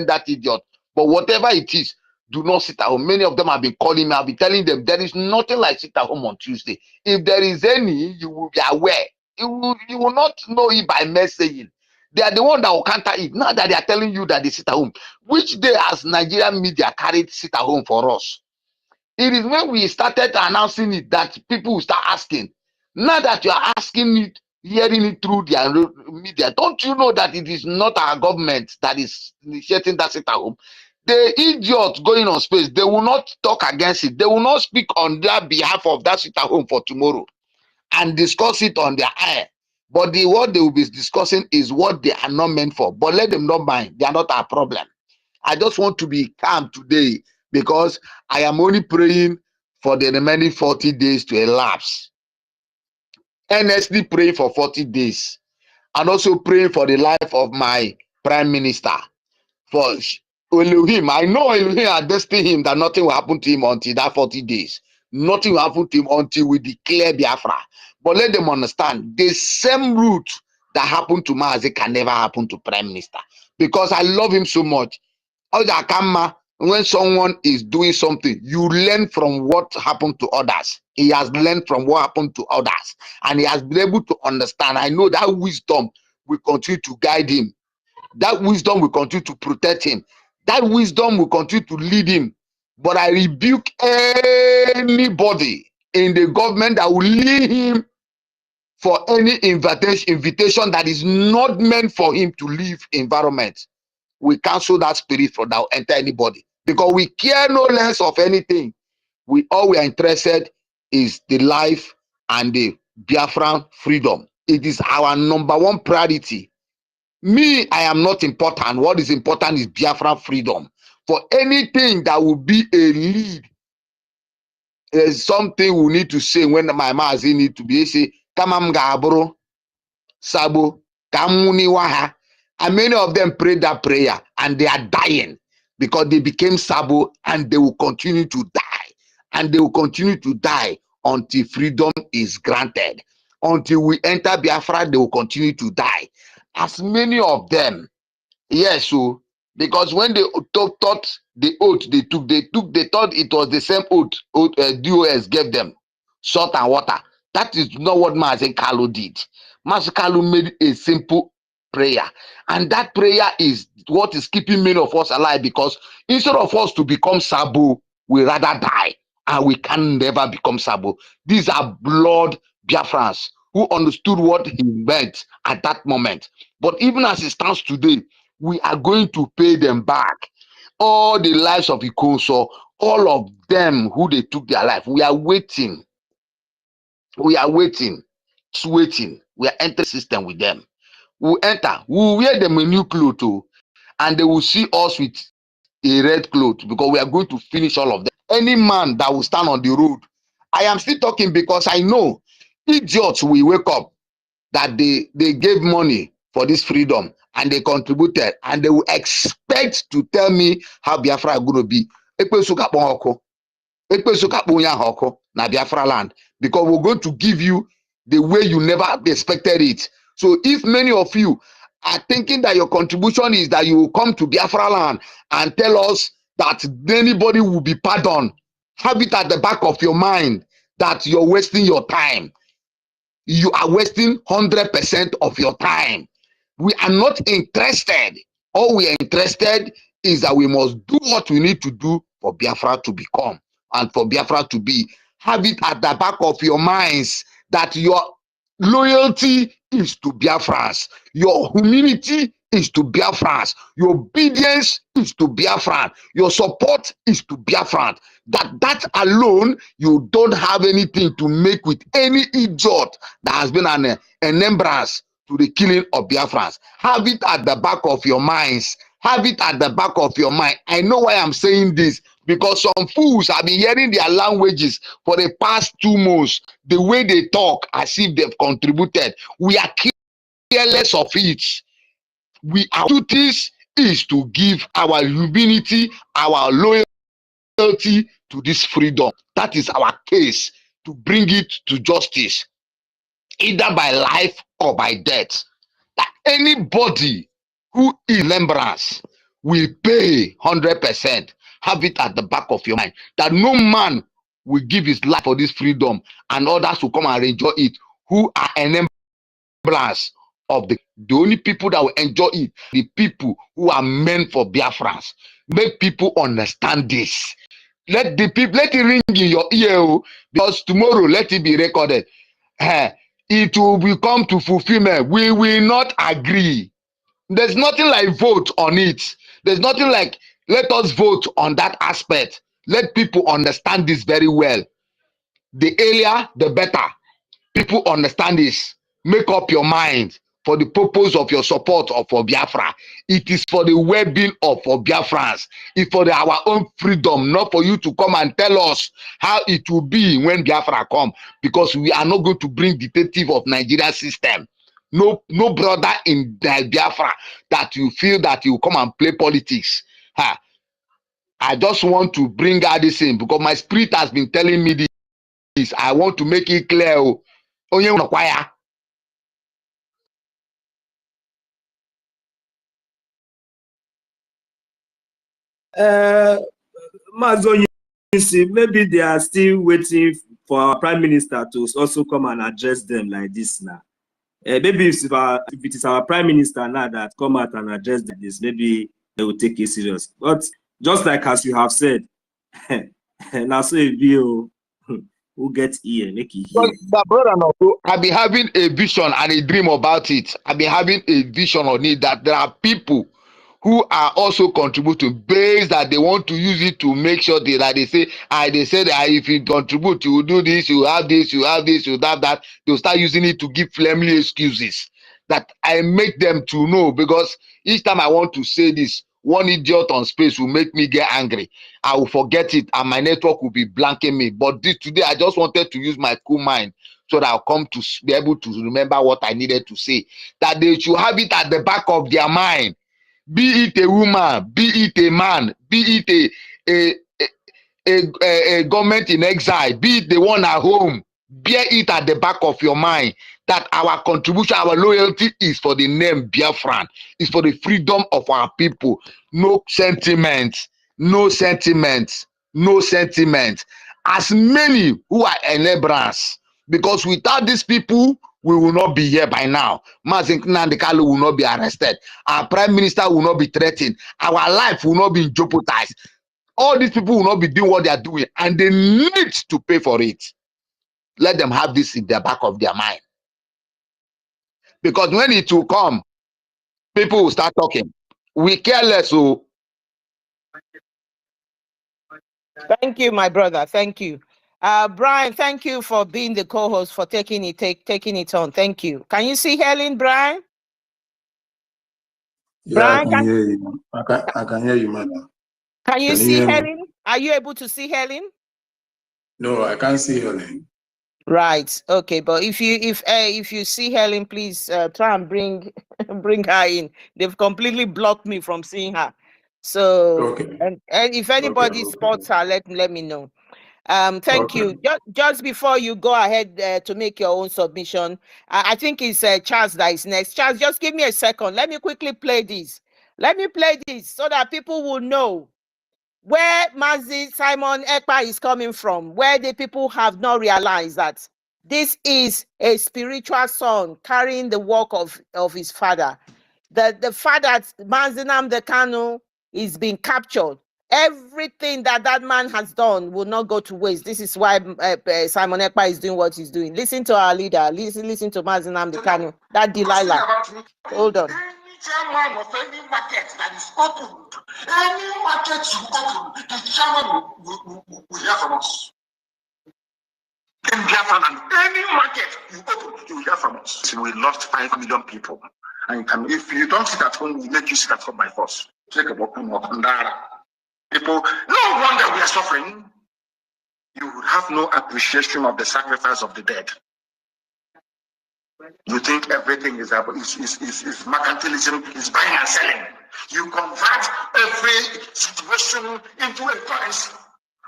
that idiot, but whatever it is, do not sit at home. Many of them have been calling me. I'll be telling them there is nothing like sit at home on Tuesday. If there is any, you will be aware. You will not know it by messaging. They are the one that will counter it. Now that they are telling you that they sit at home. Which day has Nigerian media carried sit at home for us? It is when we started announcing it that people will start asking. Now that you are asking it, hearing it through their media, don't you know that it is not our government that is initiating that sit at home? The idiots going on space, they will not talk against it. They will not speak on their behalf of that sit at home for tomorrow and discuss it on their air. But what they will be discussing is what they are not meant for. But let them not mind. They are not our problem. I just want to be calm today, because I am only praying for the remaining 40 days to elapse. Earnestly praying for 40 days. And also praying for the life of my prime minister. For Elohim, I know Elohim has destined him that nothing will happen to him until that 40 days. Nothing will happen to him until we declare Biafra. But let them understand, the same route that happened to Mazi can never happen to Prime Minister because I love him so much. When someone is doing something, you learn from what happened to others. He has learned from what happened to others, and he has been able to understand. I know that wisdom will continue to guide him. That wisdom will continue to protect him. That wisdom will continue to lead him. But I rebuke anybody in the government that will lead him for any invitation that is not meant for him to live environment. We cancel that spirit for that will enter anybody because we care no less of anything. We are interested is the life and the Biafran freedom. It is our number one priority. Me, I am not important. What is important is Biafran freedom. For anything that will be a lead, there's something we need to say when my mazi need to be say, Kamam Gabro, Sabo, Kamuniwaha. And many of them prayed that prayer and they are dying because they became Sabo and they will continue to die. And they will continue to die until freedom is granted. Until we enter Biafra, they will continue to die. As many of them, yes, so because when they thought the oath they thought it was the same oath DOS gave them, salt and water. That is not what Mazen Kalu did. Mazen Kalu made a simple prayer, and that prayer is what is keeping many of us alive because instead of us to become Sabo, we rather die, and we can never become Sabo. These are blood Biafrans who understood what he meant at that moment. But even as it stands today, we are going to pay them back. All the lives of Ikonso, all of them who they took their life, we are waiting. We are waiting. Just waiting. We are entering system with them. We'll enter. We'll wear them a new clothes too, and they will see us with a red cloth because we are going to finish all of them. Any man that will stand on the road, I am still talking because I know idiots will wake up that they gave money for this freedom and they contributed and they will expect to tell me how Biafra are going to be. Na Biafra land because we're going to give you the way you never expected it. So if many of you are thinking that your contribution is that you will come to Biafra land and tell us that anybody will be pardoned, have it at the back of your mind that you're wasting your time. You are wasting 100% of your time. We are not interested. All we are interested is that we must do what we need to do for Biafra to become and for Biafra to be. Have it at the back of your minds that your loyalty is to Biafrans. Your humility is to Biafrans. Your obedience is to Biafran. Your support is to Biafran. That alone, you don't have anything to make with any idiot that has been an remembrance to the killing of Biafrans. Have it at the back of your minds. Have it at the back of your mind. I know why I'm saying this because some fools have been hearing their languages for the past 2 months. The way they talk as if they've contributed. We are careless of it. Our duties is to give our humility, our loyalty to this freedom. That is our case, to bring it to justice, either by life or by death. That anybody who is remembrance will pay 100%. Have it at the back of your mind that no man will give his life for this freedom and others will come and enjoy it who are remembrance of the only people that will enjoy it, the people who are meant for Biafrans. Make people understand this. Let it ring in your ear because tomorrow let it be recorded. It will become to fulfillment. We will not agree. There's nothing like vote on it. There's nothing like let us vote on that aspect. Let people understand this very well. The earlier, the better. People understand this. Make up your mind for the purpose of your support or for Biafra. It is for the well-being of for Biafrans. It's for our own freedom, not for you to come and tell us how it will be when Biafra come. Because we are not going to bring dictative of Nigeria system. No brother in Biafra that you feel that you come and play politics. I just want to bring out this in because my spirit has been telling me this. I want to make it clear. Onye choir. Mazo, you see, maybe they are still waiting for our prime minister to also come and address them like this now. Maybe if it is our prime minister now that come out and address this, maybe they will take it serious. But just like as you have said, now so a view who gets here, make it here. My brother, I've been having a vision and a dream about it. I've been having a vision on it that there are people who are also contributing based that they want to use it to make sure that they say that if you contribute, you will do this, you have this, you have this, you have that. They'll start using it to give flimsy excuses that I make them to know, because each time I want to say this, one idiot on space will make me get angry. I will forget it and my network will be blanking me. But today I just wanted to use my cool mind so that I'll come to be able to remember what I needed to say. That they should have it at the back of their mind. Be it a woman, be it a man, be it a government in exile, be it the one at home, bear it at the back of your mind that our contribution, our loyalty is for the name Biafran, is for the freedom of our people. No sentiments, no sentiments, no sentiments. As many who are enablers, because without these people, we will not be here by now. Mazin Nnamdi Kanu will not be arrested. Our prime minister will not be threatened. Our life will not be jeopardized. All these people will not be doing what they are doing, and they need to pay for it. Let them have this in the back of their mind. Because when it will come, people will start talking. We care less. So Thank you, my brother. Thank you. Brian, thank you for being the co-host, for taking it on. Thank you. Can you see Helen, Brian? Yeah, Brian, I can hear you. I can hear you, madam. Can you see Helen? Are you able to see Helen? No, I can't see Helen. Right. Okay. But if you see Helen, please try and bring her in. They've completely blocked me from seeing her. So okay. And if anybody spots her, let me know. Thank you. Just before you go ahead to make your own submission, I think it's Charles that is next. Charles, just give me a second. Let me quickly play this. Let me play this so that people will know where Mazi Simon Ekpa is coming from, where the people have not realized that this is a spiritual son carrying the work of his father. The fact that Mazi Nnamdi Kanu is being captured, everything that man has done will not go to waste. This is why Simon Ekpa is doing what he's doing. Listen to our leader. Listen to Mazi Nnamdi Kanu. That Delilah. Hold on. Chairman of any market that is opened, any market you open, the chairman will hear from us. In Biafra, any market you open, you will hear from us. We lost 5 million people. And if you don't sit at home, we'll make you sit at home by force. Take a walk on Wakandara. People, no wonder we are suffering. You would have no appreciation of the sacrifice of the dead. You think everything is mercantilism, is buying and selling. You convert every situation into a currency.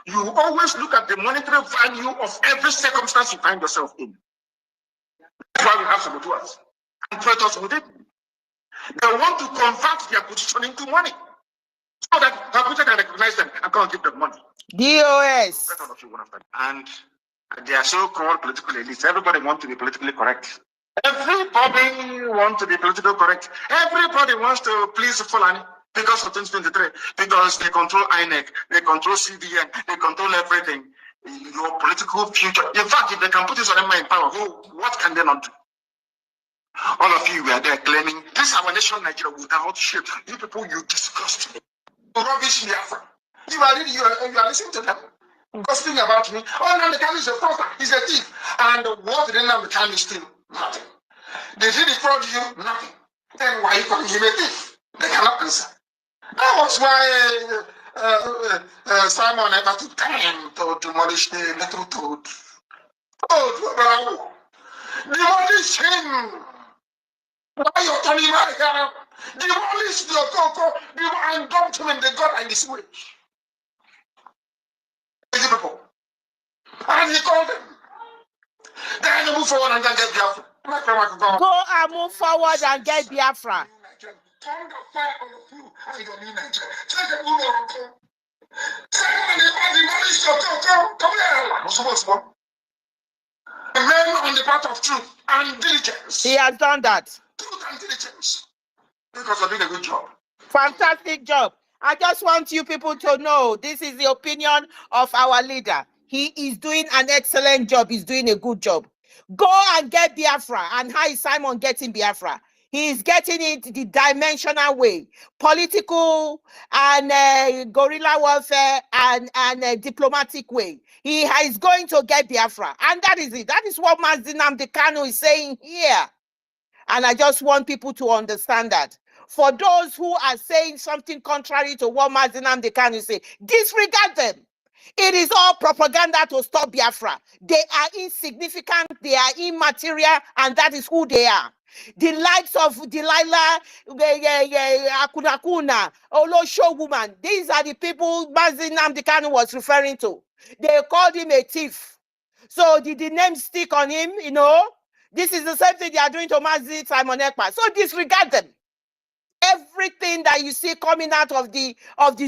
You always look at the monetary value of every circumstance you find yourself in. That's why we have saboteurs and traitors with it. They want to convert their position into money so that computer can recognize them and come and give them money. DOS. And they are so-called political elites. Everybody wants to be politically correct. Everybody wants to be politically correct. Everybody wants to please Fulani because of 2023. Because they control INEC, they control CDN, they control everything. Your political future. In fact, if they can put this on in power, what can they not do? All of you were there claiming this is our nation, Nigeria, without shit. You people, you disgust me. Rubbish Biafra. You are listening to them. Gossiping about me. Oh, Nnamdi Kanu is a fraud. He's a thief. And what did Nnamdi Kanu steal? Nothing. Did he defraud you? Nothing. Then why you calling him a thief? They cannot answer. That was why Simon never took time to demolish the little toad. Oh, demolish him. Why you turning my hair? Demolish the Coco and dump him in the gut and the sewage. People. And he called them. Then move forward and then get Biafra. Go and move forward and get Biafra. turn the fire on you and your new Nigeria. Check the moon on you. Second, the knowledge of come here. Men on the path of truth and diligence. He has done that. Truth and diligence. Because you're doing a good job. Fantastic job. I just want you people to know this is the opinion of our leader. He is doing an excellent job. He's doing a good job. Go and get Biafra. And how is Simon getting Biafra? He is getting it the dimensional way, political and guerrilla warfare and diplomatic way. He is going to get Biafra. And that is it. That is what Mazdinam Dekano is saying here. And I just want people to understand that. For those who are saying something contrary to what Mazdinam Dekano say, disregard them. It is all propaganda to stop Biafra. They are insignificant, they are immaterial, and that is who they are. The likes of Delilah, Akunakuna, Olosho woman, these are the people Mazdinam Dekano was referring to. They called him a thief. So did the name stick on him, you know? This is the same thing they are doing to Mazi Simon Ekpa. So disregard them. Everything that you see coming out of the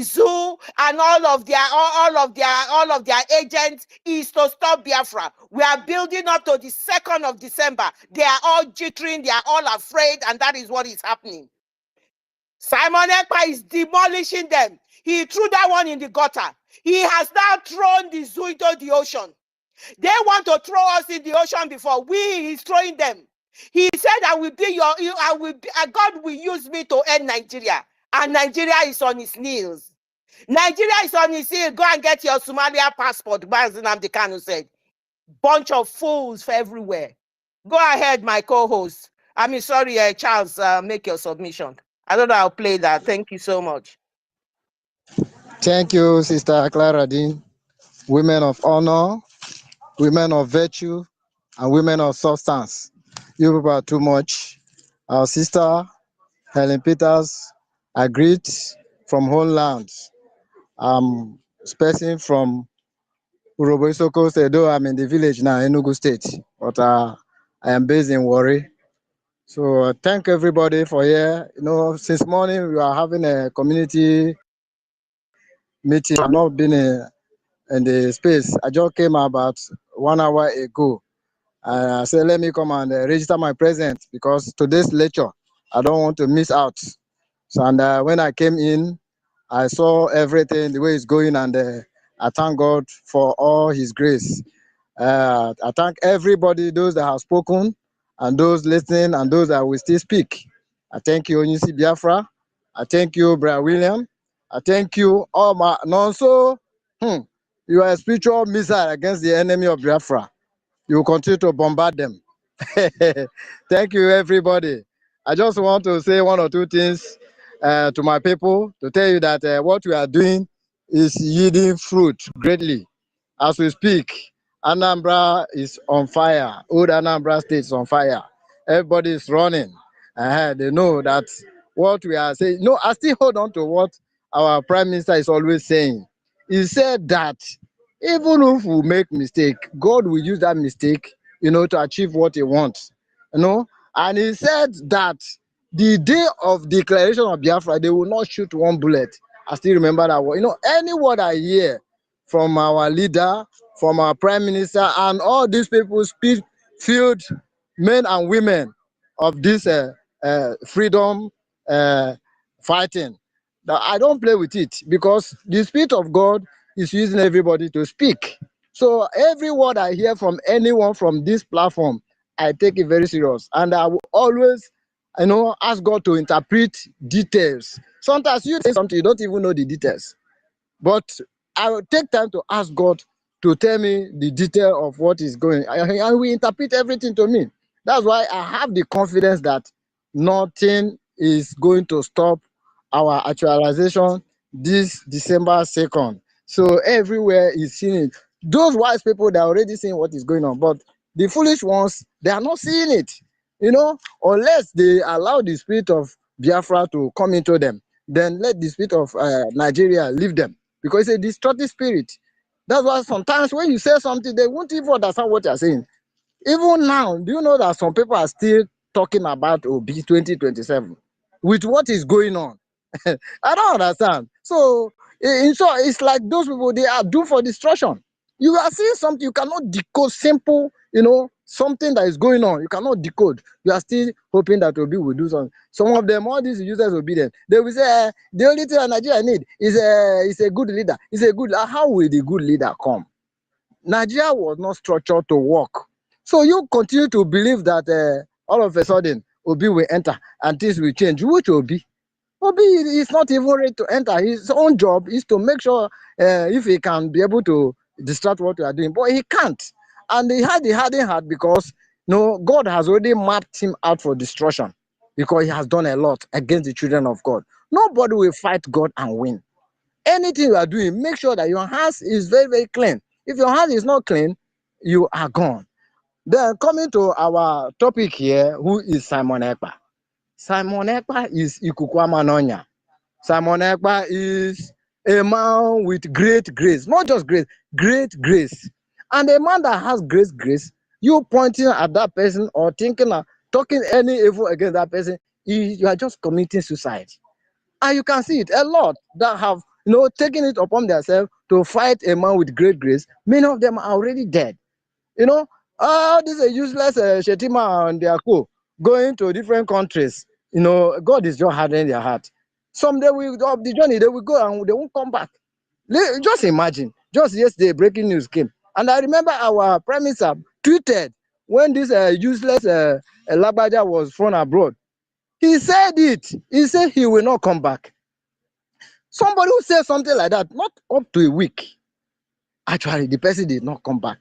zoo and all of their agents is to stop Biafra. We are building up to the 2nd of December. They are all jittering, they are all afraid, and that is what is happening. Simon Ekpa is demolishing them. He threw that one in the gutter. He has now thrown the zoo into the ocean. They want to throw us in the ocean before he's throwing them. He said, God will use me to end Nigeria. And Nigeria is on its knees. Nigeria is on its knees. Go and get your Somalia passport, Mazdinam Dekano said. Bunch of fools for everywhere. Go ahead, my co-host. I mean, sorry, Charles, make your submission. I don't know how to play that. Thank you so much. Thank you, Sister Clara Dean. Women of honor, women of virtue, and women of substance. You people are too much. Our sister, Helen Peters, agreed from homeland. I'm speaking from Urobo Isoko State, though I'm in the village now, Enugu State, but I am based in Warri. So thank everybody for here. You know, since morning we are having a community meeting. I've not been in the space. I just came about 1 hour ago. I said, let me come and register my presence because today's lecture, I don't want to miss out. So, and when I came in, I saw everything, the way it's going, and I thank God for all his grace. I thank everybody, those that have spoken, and those listening, and those that will still speak. I thank you, Onisi Biafra. I thank you, Brian William. I thank you, all my Nonso. You are a spiritual missile against the enemy of Biafra. You will continue to bombard them. Thank you, everybody. I just want to say one or two things to my people to tell you that what we are doing is yielding fruit greatly. As we speak, Anambra is on fire. Old Anambra State is on fire. Everybody is running. They know that what we are saying. No, I still hold on to what our Prime Minister is always saying. He said that even if we make mistake, God will use that mistake, to achieve what he wants, And he said that the day of declaration of Biafra, they will not shoot one bullet. I still remember that word. Any word I hear from our leader, from our prime minister, and all these people speak filled men and women of this freedom fighting. Now, I don't play with it because the Spirit of God is using everybody to speak. So every word I hear from anyone from this platform, I take it very serious. And I will always, ask God to interpret details. Sometimes you say something, you don't even know the details. But I will take time to ask God to tell me the detail of what is going on. And we interpret everything to me. That's why I have the confidence that nothing is going to stop our actualization this December 2nd. So everywhere is seeing it. Those wise people, they're already seeing what is going on. But the foolish ones, they are not seeing it. Unless they allow the spirit of Biafra to come into them, then let the spirit of Nigeria leave them. Because it's a destructive spirit. That's why sometimes when you say something, they won't even understand what you're saying. Even now, do you know that some people are still talking about Obi 2027? with what is going on. I don't understand. So, it's like those people, they are doomed for destruction. You are seeing something you cannot decode, simple, something that is going on. You cannot decode. You are still hoping that Obi will do something. Some of them, all these users obedient. They will say, the only thing Nigeria need is a good leader. Is a good. How will the good leader come? Nigeria was not structured to work. So you continue to believe that all of a sudden Obi will enter and things will change. Which Obi? Obi is not even ready to enter. His own job is to make sure if he can be able to distract what we are doing, but he can't. And he had the hardened heart because God has already mapped him out for destruction because he has done a lot against the children of God. Nobody will fight God and win. Anything you are doing, make sure that your house is very, very clean. If your house is not clean, you are gone. Then coming to our topic here, who is Simon Ekpa? Simon Ekpa is Ikukwama Nonya. Simon Ekpa is a man with great grace, not just grace, great grace. And a man that has great grace, you pointing at that person or talking any evil against that person, you are just committing suicide. And you can see it a lot that have taken it upon themselves to fight a man with great grace. Many of them are already dead. This is useless Shetima and their co going to different countries. God is just hardening their heart. Someday of the journey, they will go and they won't come back. Just imagine, just yesterday, breaking news came. And I remember our Prime Minister tweeted when this useless Labaja was thrown abroad. He said it. He said he will not come back. Somebody who says something like that, not up to a week, actually, the person did not come back.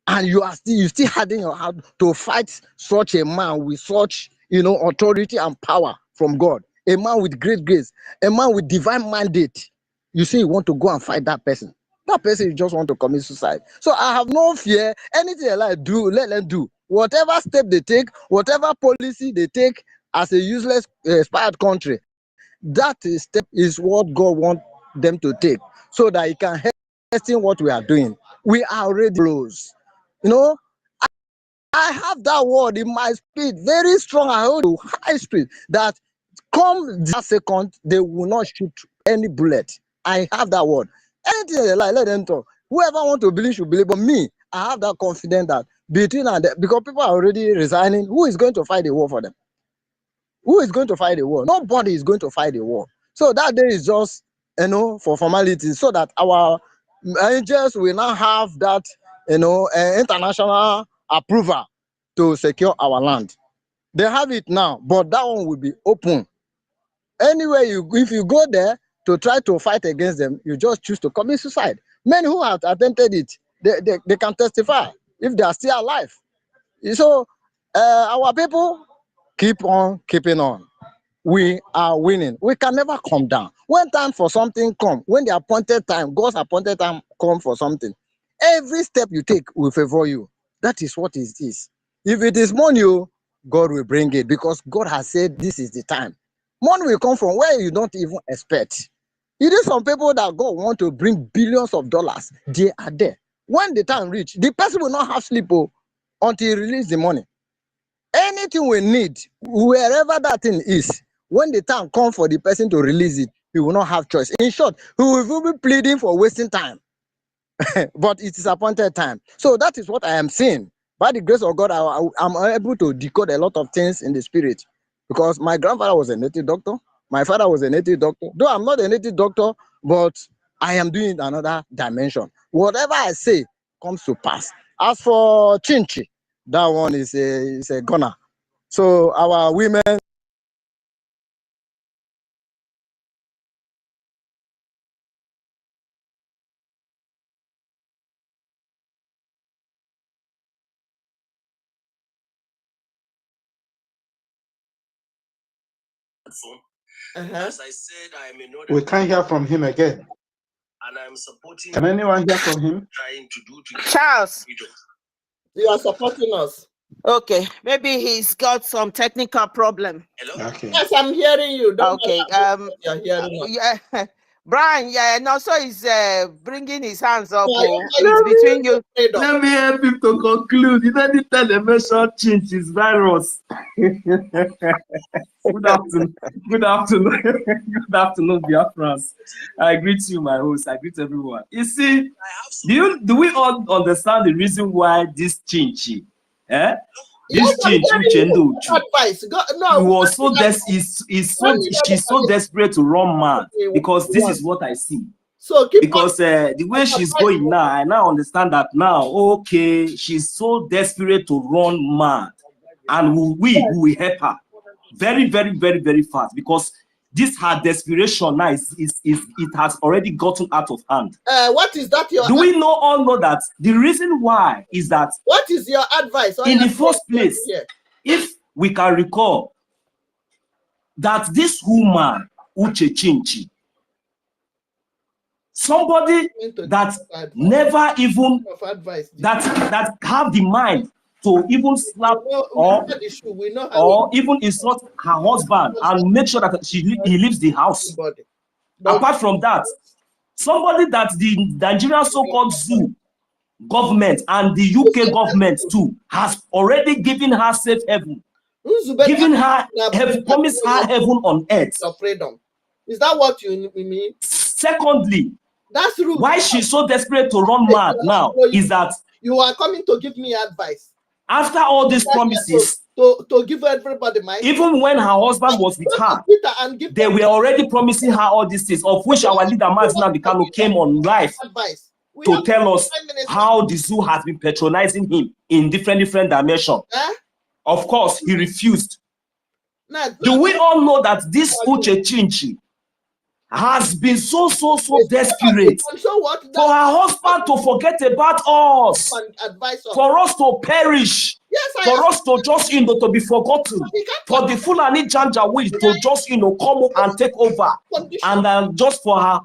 And you still harden your heart to fight such a man with such authority and power from God, a man with great grace, a man with divine mandate. You say you want to go and fight that person. That person, you just want to commit suicide. So I have no fear. Anything they like do, let them do. Whatever step they take, whatever policy they take as a useless expired country, that step is what God wants them to take so that He can hasten what we are doing. We are already close. I have that word in my spirit, very strong. I hold to high spirit that come that second, they will not shoot any bullet. I have that word. Anything they like, let them talk. Whoever want to believe should believe. But me, I have that confidence that between and because people are already resigning, who is going to fight the war for them? Who is going to fight the war? Nobody is going to fight the war. So that day is just for formality, so that our angels will now have that international approval to secure our land. They have it now, but that one will be open. Anyway, if you go there to try to fight against them, you just choose to commit suicide. Many who have attempted it, they can testify if they are still alive. So our people keep on keeping on. We are winning. We can never come down. When time for something come, when the appointed time, God's appointed time come for something, every step you take will favor you. That is what it is. If it is money, God will bring it because God has said this is the time. Money will come from where you don't even expect. It is some people that God want to bring billions of dollars. They are there. When the time reach, the person will not have sleep until he release the money. Anything we need, wherever that thing is, when the time comes for the person to release it, he will not have choice. In short, he will be pleading for wasting time. But it is appointed time. So that is what I am seeing. By the grace of God, I'm able to decode a lot of things in the spirit. Because my grandfather was a native doctor. My father was a native doctor. Though I'm not a native doctor, but I am doing another dimension. Whatever I say comes to pass. As for Chinchi, that one is a gunner. So our women. As I said, I am we can't hear from him again. And I'm supporting. Can anyone hear from him? Trying to do to Charles, you are supporting us. Okay, maybe he's got some technical problem. Hello? Okay. Yes, I'm hearing you. Don't okay. You're hearing us. Yeah. Brian, yeah, and also he's bringing his hands up. Let It's between you. Let me help him to conclude. You don't need to tell the mention change is virus. Good afternoon. Good afternoon. Good afternoon, Biafrans. I greet you, my host. I greet everyone. You see, do we all understand the reason why this change? This change, advice. No, was so she's so desperate to run mad because this is what I see. So because the way she's going now, I now understand that now. Okay, she's so desperate to run mad, and we will help her very, very, very, very fast because this her desperation now it has already gotten out of hand. What is that? Do we all know that the reason why is that? What is your advice? In the first place, if we can recall that this woman Uche Chinchi, somebody that never even that have the mind to even slap or even insult her husband and make sure that he leaves the house. Apart from that, somebody that the Nigerian so-called zoo government and the UK government too has already given her safe heaven, given her promised her heaven on earth. Freedom. Is that what you mean? Secondly, that's rude. Why she's so desperate to run mad now is that you are coming to give me advice. After all these promises, to give everybody my even when her husband was with her, they were already promising her all these things, of which our leader Martin Abikano came on live to tell us how the zoo has been patronizing him in different dimensions. Of course, he refused. Do we all know that this Uche Chinchi has been so desperate for her husband to forget about us, for us to perish, for us to just to be forgotten, for the Fulani Janjaweed to just come up and take over, and just for her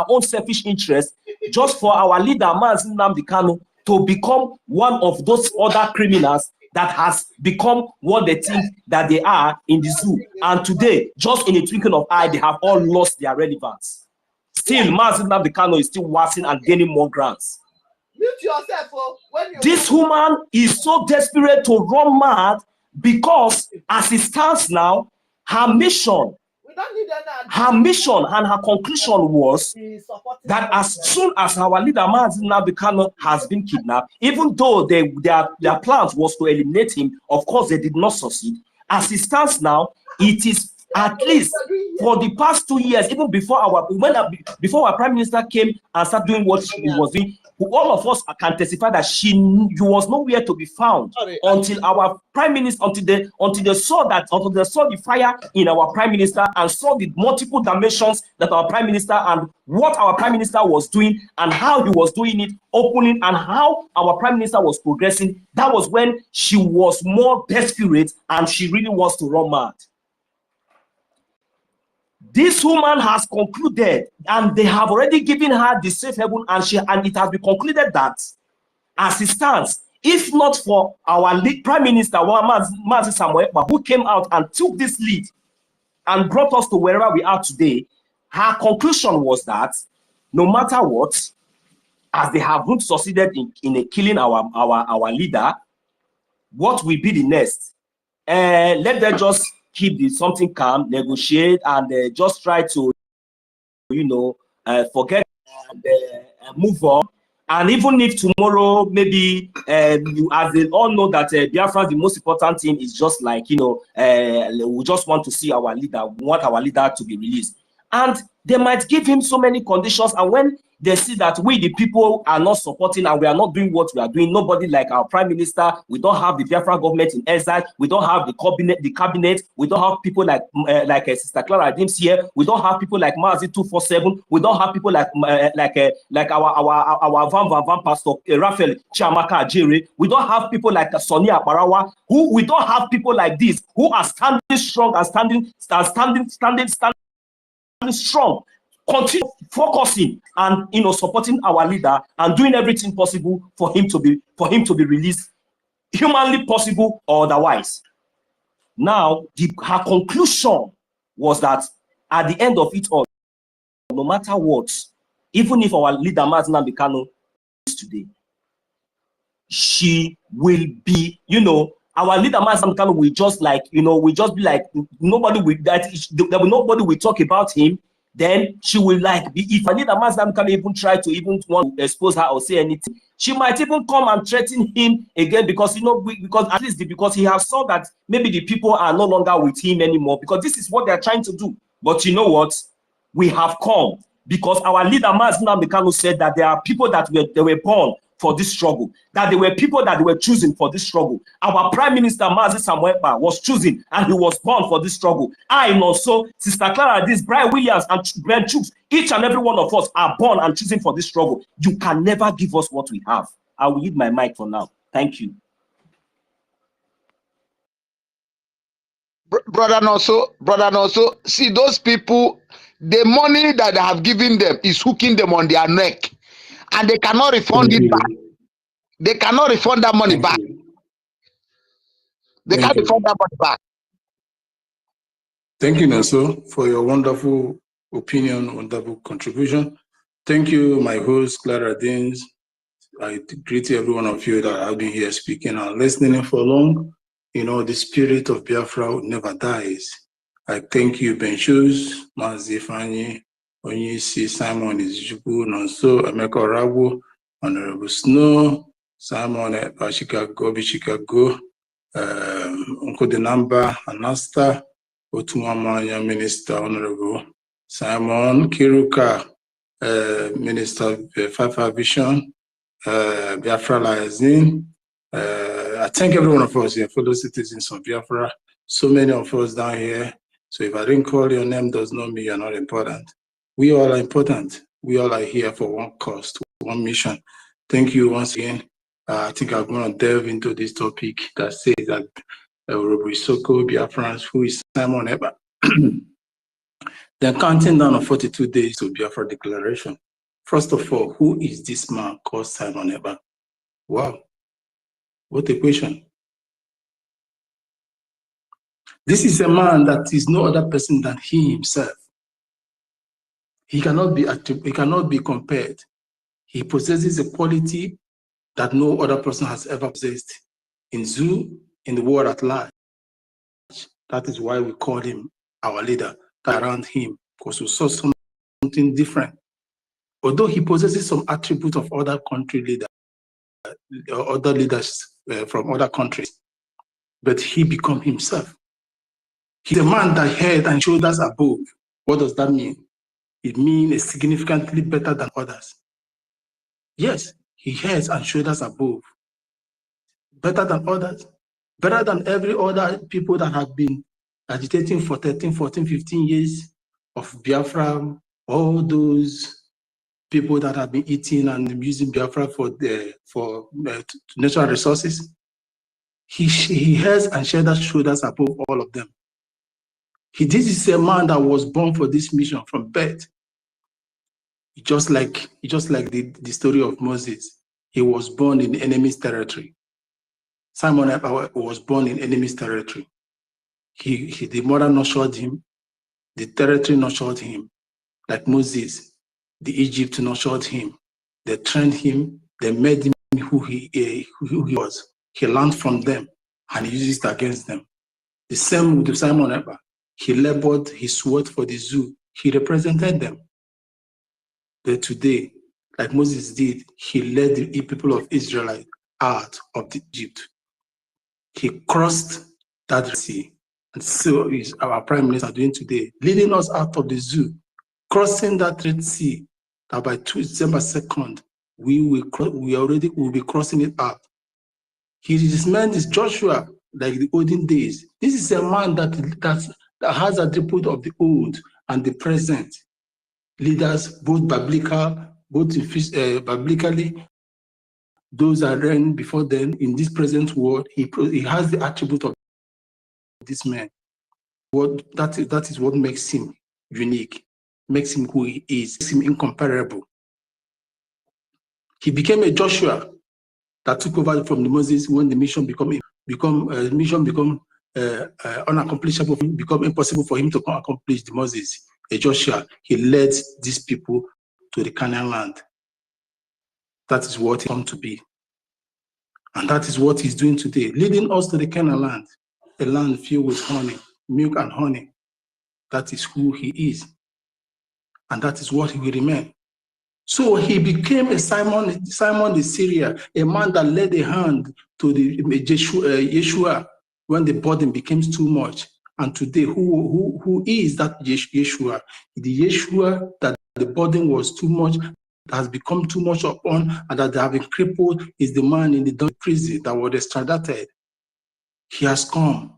own selfish interest, just for our leader Mazi Nnamdi Kanu to become one of those other criminals that has become what they think that they are in the zoo. And today, just in a twinkling of eye, they have all lost their relevance. Still, Mazi Nnamdi Kanu is still waxing and gaining more grants. Mute yourself, this woman is so desperate to run mad because, as it stands now, her mission and her conclusion was that as soon as our leader Mazi Nnamdi Kanu has been kidnapped, even though their plans was to eliminate him, of course they did not succeed. As it stands now, it is at least for the past 2 years, even before our prime minister came and started doing what he was doing, all of us can testify that she was nowhere to be found until our prime minister, until they saw the fire in our prime minister and saw the multiple dimensions that our prime minister and what our prime minister was doing and how he was doing it opening and how our prime minister was progressing. That was when she was more desperate and she really wants to run mad. This woman has concluded, and they have already given her the safe haven, and it has been concluded that, as it stands, if not for our lead prime minister, Mazi Samuel, who came out and took this lead and brought us to wherever we are today, her conclusion was that no matter what, as they have not succeeded in killing our leader, what will be the next? Let them just keep something calm, negotiate, and just try to, forget and move on. And even if tomorrow, maybe as they all know that Biafra, the most important thing is just like, we just want to see our leader, we want our leader to be released. And they might give him so many conditions, and when they see that we the people are not supporting and we are not doing what we are doing, nobody like our prime minister, we don't have the Biafra government in exile, we don't have the cabinet, we don't have people like Sister Clara Dims here, we don't have people like Mazi 247, we don't have people like our Van Pastor Raphael Chiamaka Ajere, we don't have people like Sonia Barawa, who we don't have people like this who are standing strong and standing strong, continue focusing and supporting our leader and doing everything possible for him to be released, humanly possible or otherwise. Now, her conclusion was that at the end of it all, no matter what, even if our leader Mazina Bikano is today, she will be, our leader Mazina Bikano will just like, will just be like, nobody will talk about him. Then she will like be, if Anita Mazda can even try to even want to expose her or say anything, she might even come and threaten him again because because he has saw that maybe the people are no longer with him anymore, because this is what they're trying to do. But you know what? We have come because our leader Mazda Mekano said that there are people that were born for this struggle, that there were people that were choosing for this struggle. Our Prime Minister Mazi Samuelpa was choosing and he was born for this struggle. I know so, Sister Clara, this Brian Williams and Brent Chooks, each and every one of us are born and choosing for this struggle. You can never give us what we have. I will leave my mic for now. Thank you. Brother Noso, see those people, the money that they have given them is hooking them on their neck, and they cannot refund it back. They cannot refund that money back. They can't refund that money back. Thank you, Noso, for your wonderful opinion, wonderful contribution. Thank you, my host, Clara Deans. I greet every one of you that have been here speaking and listening for long. The spirit of Biafra never dies. I thank you, Ben Shoes, Mazi Fanyi, Onyisi, Simon Izuku, Nonso, Emeka Orabu, Honorable Snow, Simon Chicago, Uncle Denamba, Anasta, Otumamanya, Minister, Honorable Simon Kiruka, Minister of Fafa Vision, Biafra Liaison. I thank every one of us here, fellow citizens of Biafra. So many of us down here. So if I didn't call your name, does not mean you're not important. We all are important. We all are here for one cause, one mission. Thank you once again. I think I'm going to delve into this topic that says that Robrisoko Biafrans, who is Simon Eba. They're counting down on 42 days to Biafra Declaration. First of all, who is this man called Simon Eba? Wow, what a question. This is a man that is no other person than he himself. He cannot be compared. He possesses a quality that no other person has ever possessed in zoo, in the world at large. That is why we call him our leader, around him, because we saw something different. Although he possesses some attributes of other country leaders, other leaders from other countries, but he became himself. He's a man that head and shoulders above. What does that mean? It means significantly better than others. Yes, he heads and shoulders above. Better than others. Better than every other people that have been agitating for 13, 14, 15 years of Biafra, all those people that have been eating and using Biafra for natural resources. He heads and shoulders above all of them. This is a man that was born for this mission from birth. Just like the story of Moses, he was born in enemy's territory. Simon was born in enemy's territory. The mother nurtured him, the territory nurtured him. Like Moses, the Egypt nurtured him. They trained him, they made him who he was. He learned from them and he used it against them. The same with Simon Eba. He labored, he sweat for the zoo. He represented them. But today, like Moses did, he led the people of Israel out of Egypt. He crossed that sea. And so is our Prime Minister doing today, leading us out of the zoo, crossing that Red Sea, that by December 2nd, we will be crossing it out. His man is Joshua, like the olden days. This is a man that has a attribute of the old and the present. Leaders, both biblical, biblically, those are reigned before then in this present world. He has the attribute of this man. That is what makes him unique, makes him who he is, makes him incomparable. He became a Joshua that took over from the Moses when the mission become unaccomplishable, become impossible for him to accomplish the Moses, Joshua, he led these people to the Canaan land. That is what he come to be. And that is what he's doing today, leading us to the Canaan land, a land filled with honey, milk and honey. That is who he is. And that is what he will remain. So he became a Simon the Syrian, a man that led a hand to the Yeshua when the burden became too much. And today, who is that Yeshua? The Yeshua that the burden was too much, that has become too much upon, and that they have been crippled, is the man in the prison that was extradited. He has come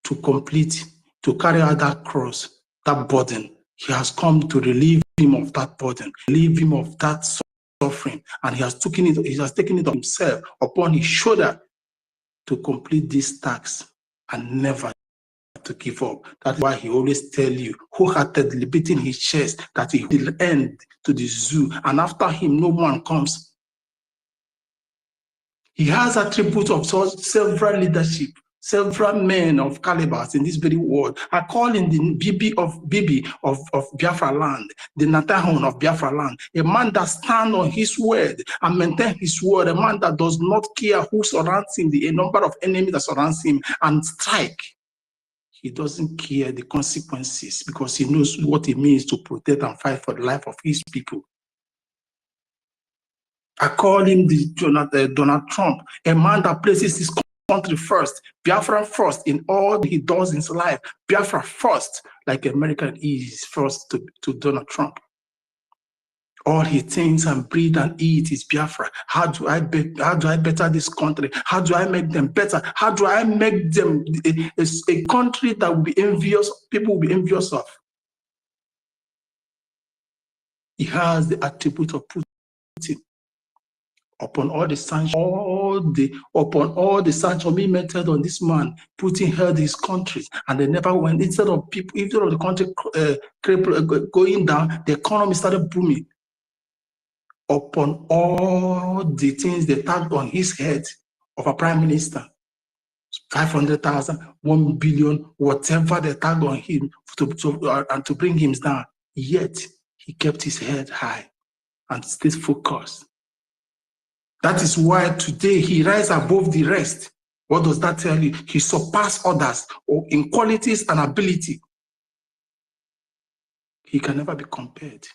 to complete, to carry out that cross, that burden. He has come to relieve him of that burden, relieve him of that suffering, and he has taken it on himself, upon his shoulder, to complete this task and never to give up. That's why he always tell you, wholeheartedly beating his chest, that he will end to the zoo, and after him no one comes. He has attributes of several leadership, several men of calibers in this very world. I call him the Bibi of Biafra land, the Natahon of Biafra land, a man that stands on his word and maintain his word, a man that does not care who surrounds him, the number of enemies that surrounds him, and strike. He doesn't care the consequences because he knows what it means to protect and fight for the life of his people. I call him the Donald Trump, a man that places his country first, Biafra first in all he does in his life, Biafra first, like American is first to Donald Trump. All he thinks and breathe and eat is Biafra. How do I better this country? How do I make them better? How do I make them a country that will be envious, people will be envious of? He has the attribute of Putin. Upon all the sanctions, upon all the sanctions being meted on this man, Putin held his countries, and they never went. Instead of the country going down, the economy started booming. Upon all the things they tagged on his head of a prime minister, 500,000, 1 billion, whatever they tagged on him to bring him down, yet he kept his head high and stayed focused. That is why today he rises above the rest. What does that tell you? He surpassed others in qualities and ability. He can never be compared.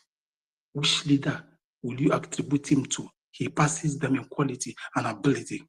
Which leader will you attribute him to? He passes them in quality and ability.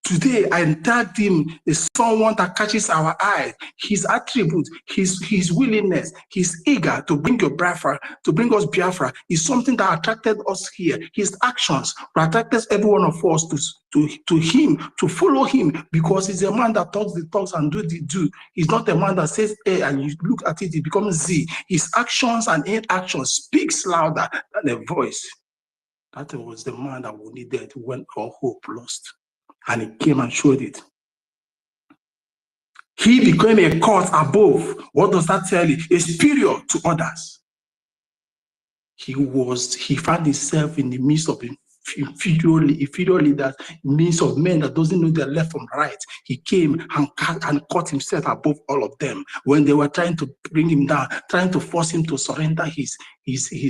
Today, I tagged him as someone that catches our eye. His attribute, his willingness, he's eager to bring your Biafra, to bring us Biafra, is something that attracted us here. His actions attracted every one of us to him, to follow him, because he's a man that talks the talks and do the do. He's not a man that says A and you look at it, it becomes Z. His actions and inactions speaks louder than a voice. That was the man that we needed when our hope lost. And he came and showed it. He became a court above. What does that tell you? A superior to others. He found himself in the midst of inferior leaders, midst of men that doesn't know their left from right. He came and caught himself above all of them when they were trying to bring him down, trying to force him to surrender his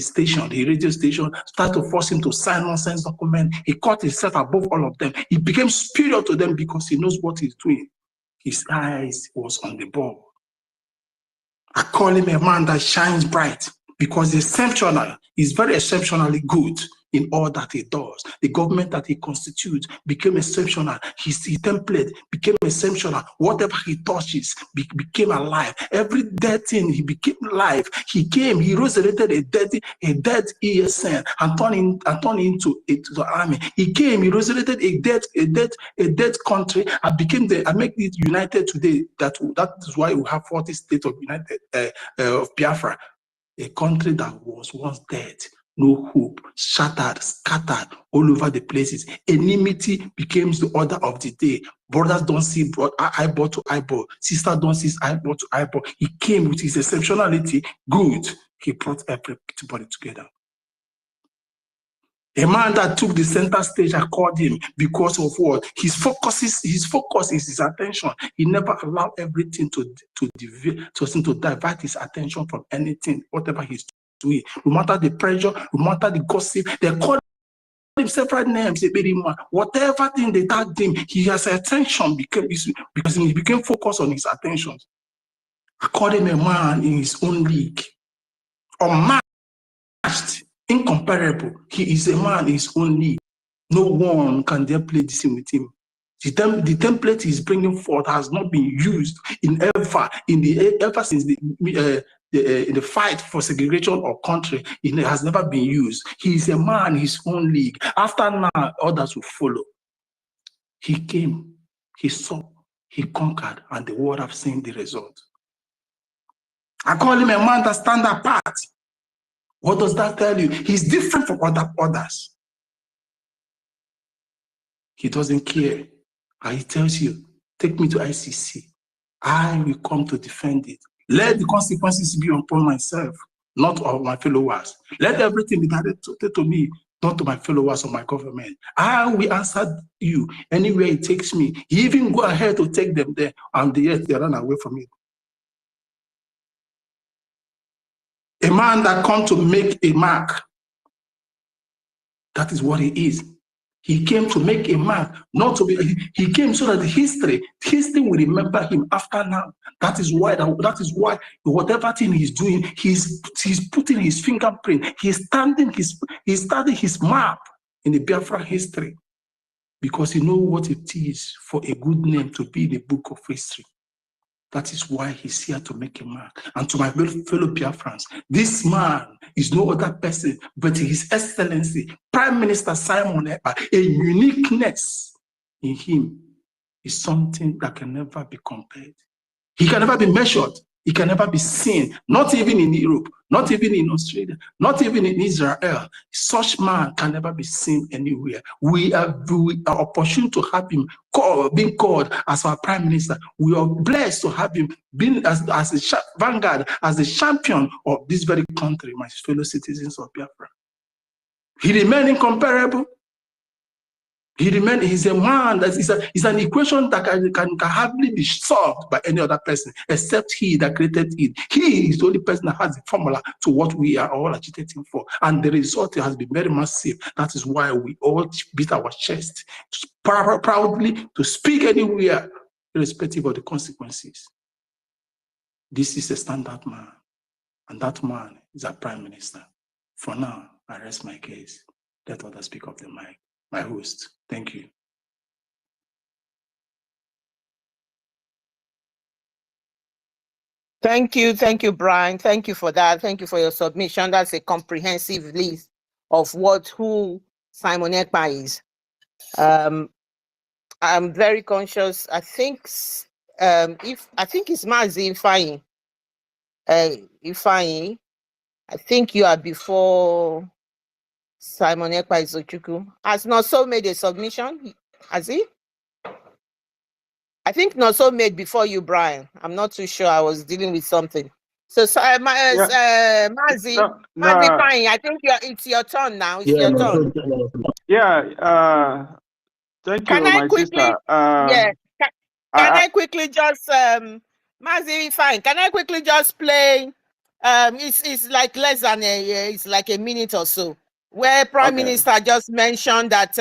station, the radio station, start to force him to sign nonsense document. He caught himself above all of them. He became superior to them because he knows what he's doing. His eyes was on the ball. I call him a man that shines bright because he's exceptional. He's very exceptionally good in all that he does. The government that he constitutes became exceptional. His template became exceptional. Whatever he touches became alive. Every dead thing, he became alive. He resurrected a dead ESN and turned into the army. He came, he resurrected a dead country and make it united today. That is why we have 40 states of United of Biafra. A country that was once dead, no hope, shattered, scattered all over the places. Enmity became the order of the day. Brothers don't see eyeball to eyeball. Sisters don't see eyeball to eyeball. He came with his exceptionality. Good. He brought everybody together. A man that took the center stage, I called him because of what? His focus is his attention. He never allowed everything to divert his attention from anything, whatever he's doing. No matter the pressure, no matter the gossip, they called him several names. Whatever thing they tagged him, he has attention because he became focused on his attention. I called him a man in his own league, unmatched, incomparable. He is a man in his own league. No one can dare play this with him. The template he's bringing forth has not been used ever since the fight for segregation of country. It has never been used. He is a man in his own league. After now, others will follow. He came, he saw, he conquered, and the world have seen the result. I call him a man that stands apart. What does that tell you? He's different from others. He doesn't care. And he tells you, take me to ICC. I will come to defend it. Let the consequences be upon myself, not of my followers. Let everything be directed to me, not to my followers or my government. I will answer you anywhere it takes me. He even go ahead to take them there, and yet they run away from it. A man that comes to make a mark. That is what he is. He came to make a mark, not to be. He came so that history will remember him after now. That is why whatever thing he's doing, he's putting his fingerprint. He's standing his map in the Biafra history, because he knows what it is for a good name to be in the book of history. That is why he's here to make a mark. And to my fellow Biafrans, this man is no other person but His Excellency, Prime Minister Simon Ekpa. A uniqueness in him is something that can never be compared. He can never be measured. He can never be seen, not even in Europe, not even in Australia, not even in Israel. Such man can never be seen anywhere. We are opportune to have him being called as our Prime Minister. We are blessed to have him being as a vanguard, as the champion of this very country, my fellow citizens of Biafra. He remains incomparable. He's a man that is an equation that can hardly be solved by any other person except he that created it. He is the only person that has the formula to what we are all agitating for. And the result has been very massive. That is why we all beat our chest proudly to speak anywhere, irrespective of the consequences. This is a standard man. And that man is our Prime Minister. For now, I rest my case. Let others speak of the mic. My host. Thank you. Thank you, Brian. Thank you for that. Thank you for your submission. That's a comprehensive list of who Simon Ekpa is. I'm very conscious. I think it's Mazi Ifeanyi. Ifeanyi, I think you are before Simon Ekpa Izochukwu. Has Noso made a submission? Has he? I think Noso made before you, Brian. I'm not too sure. I was dealing with something. So, Mazi, fine. I think it's your turn now. It's your turn. Yeah. Thank you, my sister. Can I quickly just Mazi, fine. Can I quickly just play? It's like less than it's like a minute or so, where Prime Minister just mentioned that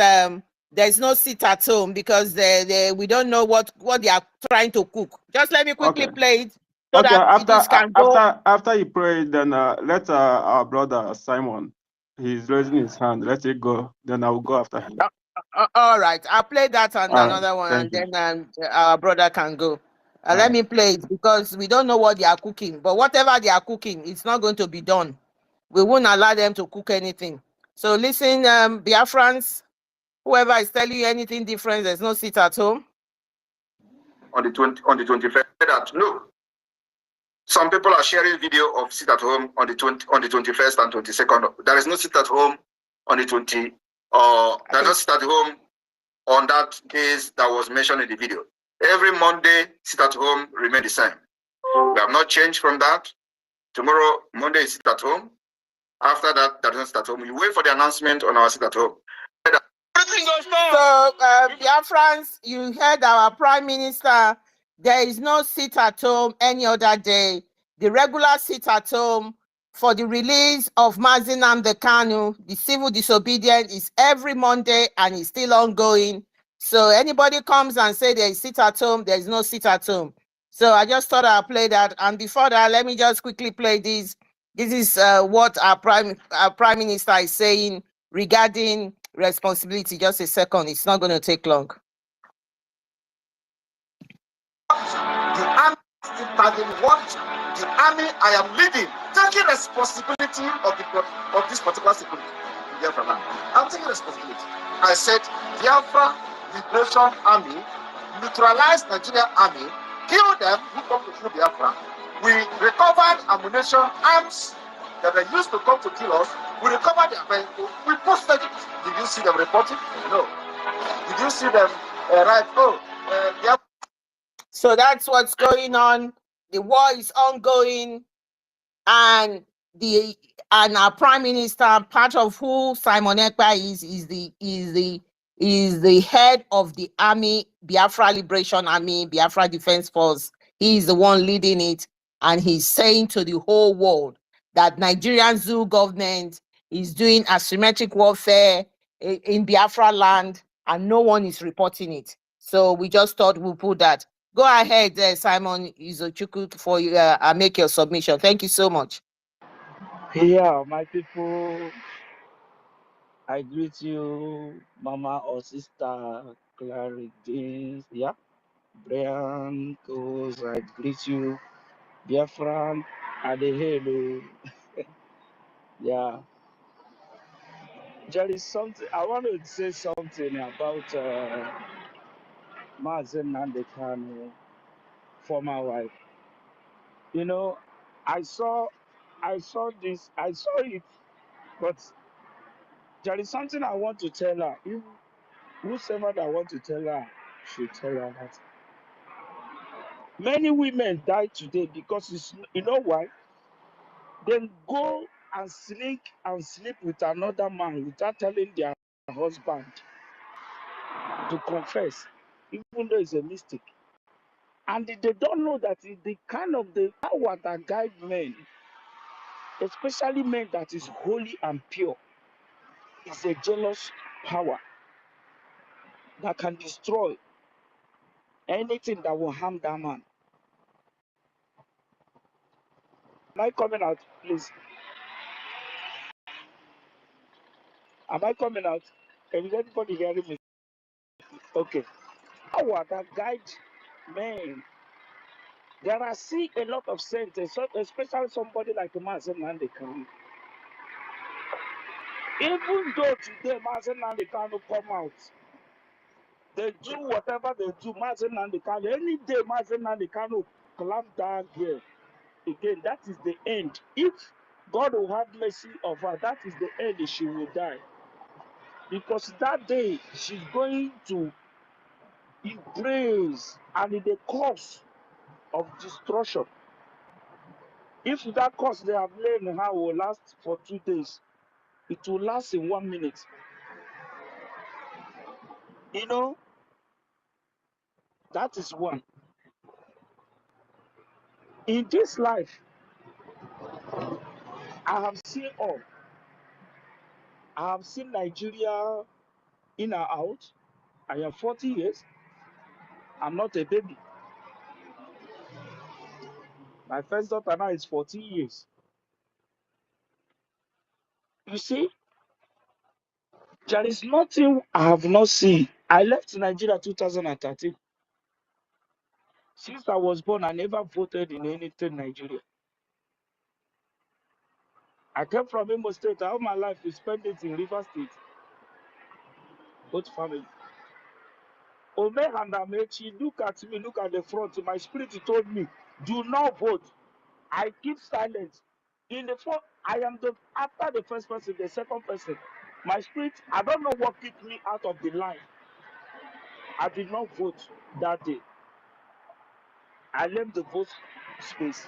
there's no sit at home because we don't know what they are trying to cook. Just let me quickly play it so that after you pray, then let our brother Simon, he's raising his hand. Let it go. Then I will go after him. All right, I'll play that and another one, and then our brother can go. Let me play it because we don't know what they are cooking. But whatever they are cooking, it's not going to be done. We won't allow them to cook anything. So listen, Biafrans, whoever is telling you anything different, there's no sit at home. On the 21st, that no. Some people are sharing video of sit at home on the 21st and 22nd. There is no sit at home on the 20. There is no sit at home on that days that was mentioned in the video. Every Monday, sit at home remain the same. We have not changed from that. Tomorrow, Monday is sit at home. After that, there is no sit at home. We wait for the announcement on our sit at home. Everything goes down. So, Biafrans, you heard our Prime Minister. There is no sit at home any other day. The regular sit at home for the release of Mazi Nnamdi Kanu, the civil disobedience, is every Monday and is still ongoing. So anybody comes and say there is sit at home, there is no sit at home. So I just thought I'll play that. And before that, let me just quickly play this. This is what our Prime Minister is saying regarding responsibility. Just a second, it's not going to take long. The army imagine what the army I am leading, taking responsibility of this particular security in Biafra land. I'm taking responsibility. I said Biafra Liberation Army neutralized Nigerian army, kill them who come to kill Biafra. We recovered ammunition, arms that they used to come to kill us. We recovered their vehicle. We posted it. Did you see them reporting? No. Did you see them write? Oh, Biafra. So that's what's going on. The war is ongoing, and our Prime Minister, part of who Simon Ekpa is the head of the army, Biafra Liberation Army, Biafra Defense Force. He is the one leading it, and he's saying to the whole world that Nigerian zoo government is doing asymmetric warfare in Biafra land, and no one is reporting it. So we just thought we'll put that. Go ahead, Simon Izochukwu, for make your submission. Thank you so much. Yeah, my people, I greet you, Mama or Sister Clarity. Yeah, Brian, cause I greet you, Biafran, Adehelu. Yeah, there is something, I want to say something about Mazen Nandekano, former wife. You know, I saw this, I saw it, but there is something I want to tell her. If whosoever that want to tell her should tell her that many women die today because you know why? They go and sneak and sleep with another man without telling their husband to confess, even though it's a mistake. And they don't know that the kind of the power that guide men, especially men that is holy and pure, is a jealous power that can destroy anything that will harm that man. Am I coming out, please? Am I coming out? Is anybody hearing me? Okay. Power that guide men. There are see a lot of saints, especially somebody like Mazen Nandekano. Even though today Mazen Nandekano come out, they do whatever they do. Mazen Nandekano, any day Mazen Nandekano clamp down here again, that is the end. If God will have mercy of her, that is the end. She will die, because that day she's going to embrace and in the cause of destruction. If that course they have laid in her will last for 2 days, it will last in 1 minute. You know, that is one. In this life, I have seen all. I have seen Nigeria in and out. I am 40 years. I'm not a baby. My first daughter now is 14 years. You see, there is nothing I have not seen. I left Nigeria 2013. Since I was born, I never voted in anything in Nigeria. I came from Imo State. All my life, we spent it in River State. Both family. Ome and Amechi, look at me, look at the front. My spirit told me, do not vote. I keep silent. In the front, I am the after the first person, the second person. My spirit, I don't know what kicked me out of the line. I did not vote that day. I left the vote space,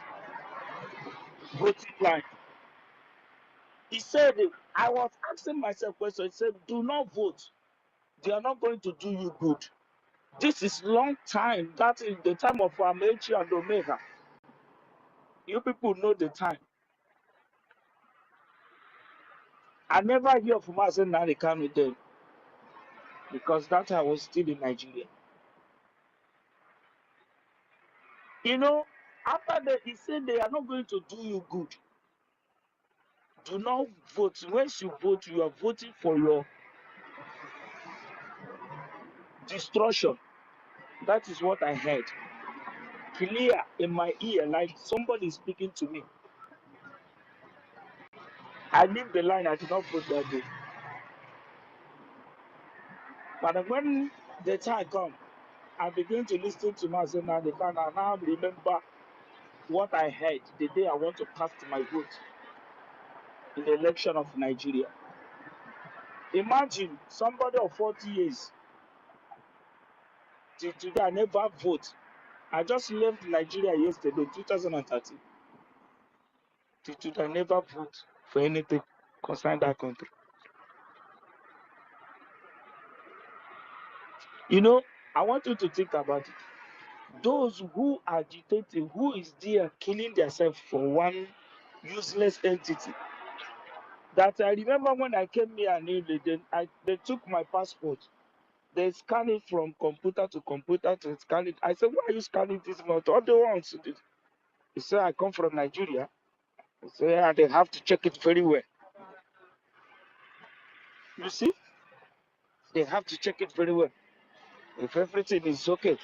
voting line. He said, I was asking myself question. He said, do not vote. They are not going to do you good. This is long time. That is the time of Amechi and Omega. You people know the time. I never hear from us in Narikano then because that I was still in Nigeria. You know, after that, he said they are not going to do you good. Do not vote. Once you vote, you are voting for your destruction. That is what I heard. Clear in my ear, like somebody speaking to me. I leave the line, I did not vote that day. But when the time comes, I begin to listen to myself now, and I now remember what I heard the day I want to cast my vote in the election of Nigeria. Imagine somebody of 40 years, till today I never vote. I just left Nigeria yesterday, 2013. Till today I never vote for anything concerning that country. You know, I want you to think about it. Those who are agitating, who is there killing themselves for one useless entity. That I remember when I came here and they took my passport. They scan it from computer to computer to scan it. I said, why are you scanning this much? All the ones. He said, I come from Nigeria. He said, yeah, they have to check it very well. You see? They have to check it very well. If everything is okay.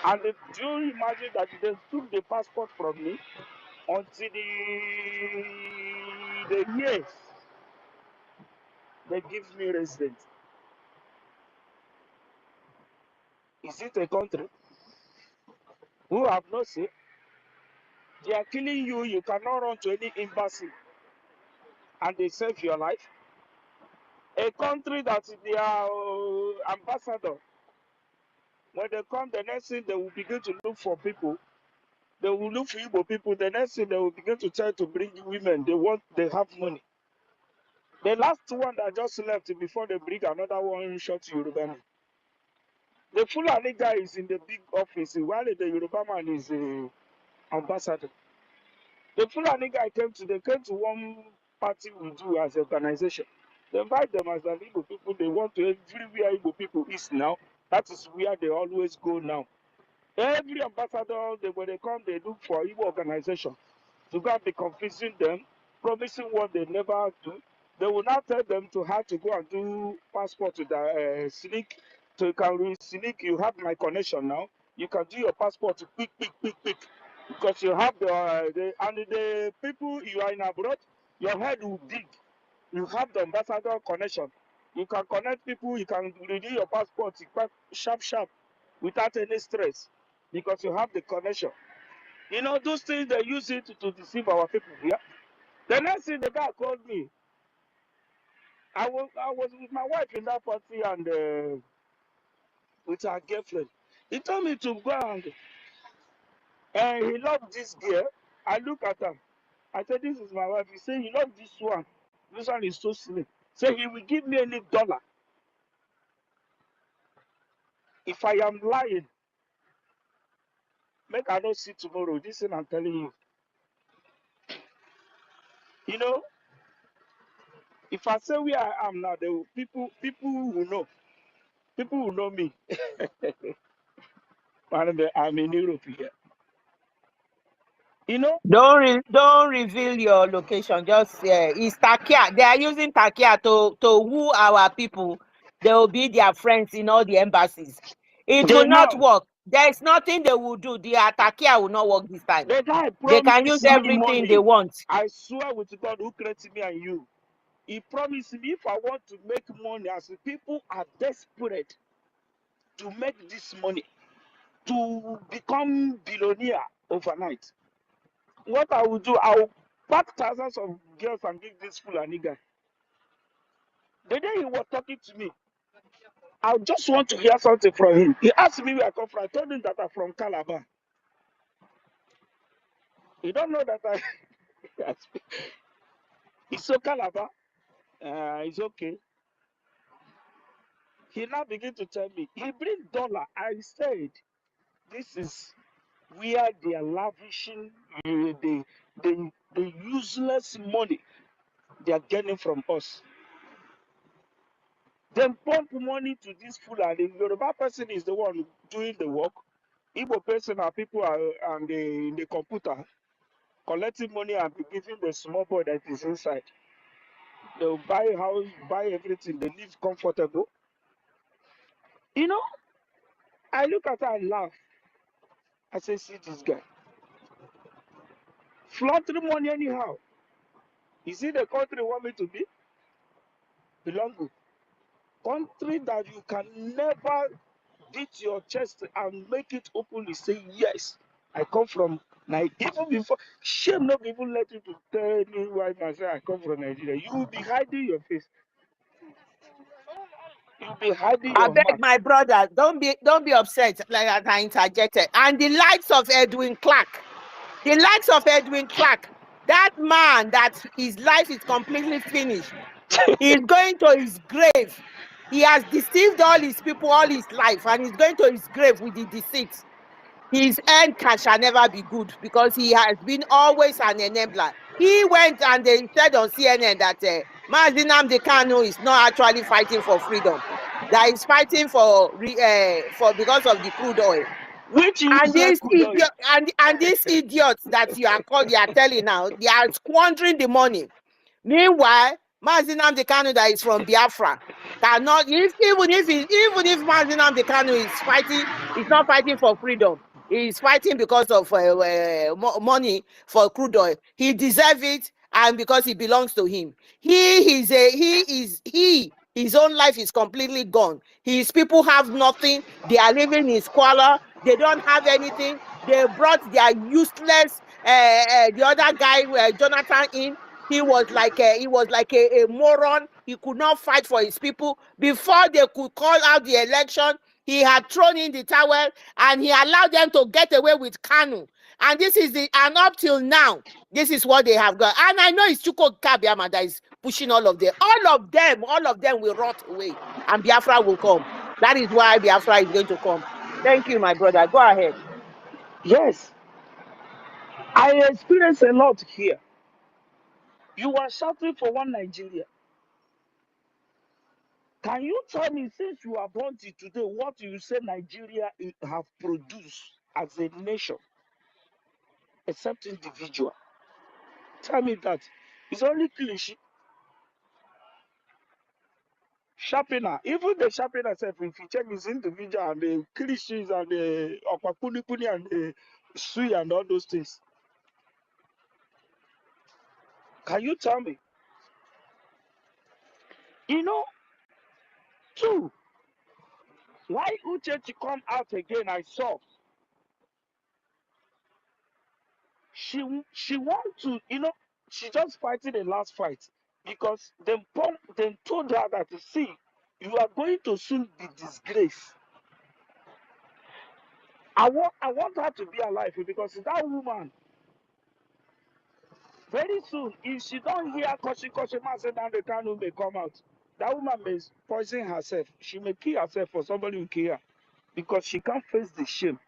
And do you imagine that they took the passport from me until the years they give me residence? Is it a country who have no say? They are killing you. You cannot run to any embassy and they save your life. A country that their ambassador, when they come, the next thing they will begin to look for people. They will look for Igbo people. The next thing they will begin to try to bring women. They have money. The last one that just left before they bring another one shot to Yoruba man. The Fulani guy is in the big office while the Yoruba man is ambassador. The Fulani guy came to one party we do as an organization. They invite them as an Igbo people. They want to everywhere Igbo people is now. That is where they always go now. Every ambassador, when they come, they look for Igbo organization. To go and be confusing them, promising what they never do. They will not tell them to have to go and do passport to the sneak. So you can sneak, you have my connection now. You can do your passport quick. Because you have the people you are in abroad, your head will big. You have the ambassador connection. You can connect people, you can renew your passport sharp without any stress because you have the connection. You know, those things they use it to deceive our people here. The next thing the guy called me, I was with my wife in that party and with her girlfriend. He told me to go and he loved this girl. I look at her. I said, this is my wife. He said, you love this one. This one is so slim. So he will give me any dollar. If I am lying, make I not see tomorrow. This thing I'm telling you. You know, if I say where I am now, people will know. People will know me. I'm in Europe here. You know? Don't reveal your location. Just it's Takia. They are using Takia to woo our people. They will be their friends in all the embassies. It will not work. There is nothing they will do. The Takia will not work this time. The guy They can promised use me everything they money. want. I swear with God who created me and you. He promised me if I want to make money, as people are desperate to make this money, to become billionaire overnight. What I will do, I will pack thousands of girls and give this Fulani guy. The day he was talking to me, I just want to hear something from him. He asked me where I come from. I told him that I'm from Calabar. He don't know that I It's so Calabar. It's okay. He now begin to tell me, he bring dollar. I said, this is where they are lavishing the useless money they are getting from us. Then pump money to this fool, and the Yoruba person is the one doing the work. Igbo person are people are and in the computer collecting money and be giving the small boy that is inside. They'll buy a house, buy everything, they live comfortable. You know, I look at her and laugh. I say, see this guy. Flattering money anyhow. Is it the country you want me to be? Belong to? Country that you can never beat your chest and make it openly say, yes, I come from Nigeria. Even before, shame not even let you to tell me why I say I come from Nigeria. You will be hiding your face. You'll be hiding I your beg mouth. my brother, don't be upset like I interjected. And the likes of Edwin Clark, that man that his life is completely finished. He is going to his grave. He has deceived all his people all his life, and he's going to his grave with the deceit. His end shall never be good because he has been always an enabler. He went and they said on CNN that Mazi Nnamdi Kanu is not actually fighting for freedom. That he's fighting for because of the crude oil. Which And useless these could idiot and these idiots that you are telling now, they are squandering the money. Meanwhile, Mazi Nnamdi Kanu that is from Biafra cannot, even if Mazi Nnamdi Kanu is fighting, he's not fighting for freedom. He's fighting because of money for crude oil. He deserves it, and because it belongs to him. His own life is completely gone. His people have nothing. They are living in squalor. They don't have anything. They brought their useless the other guy, Jonathan, in. He was like a moron. He could not fight for his people. Before they could call out the election, he had thrown in the towel and he allowed them to get away with Kanu. And and up till now, this is what they have got. And I know it's Chuko Kabiama that is pushing all of them. All of them will rot away and Biafra will come. That is why Biafra is going to come. Thank you, my brother. Go ahead. Yes, I experience a lot here. You are shouting for one Nigeria. Can you tell me, since you are born till today, what you say Nigeria have produced as a nation, except individual? Tell me that. It's only cliche. Sharpener, even the sharpener itself, if you check his individual and the cliches and the Okwakunipuni and the Sui and all those things. Can you tell me? You know, two, why Uche to come out again, I saw. She want to, she just fighting the last fight because them told her that, see, you are going to soon be disgraced. I want her to be alive because that woman, very soon, if she don't hear Koshi say down the Kanu may come out, that woman may poison herself. She may kill herself or somebody will kill her because she can't face the shame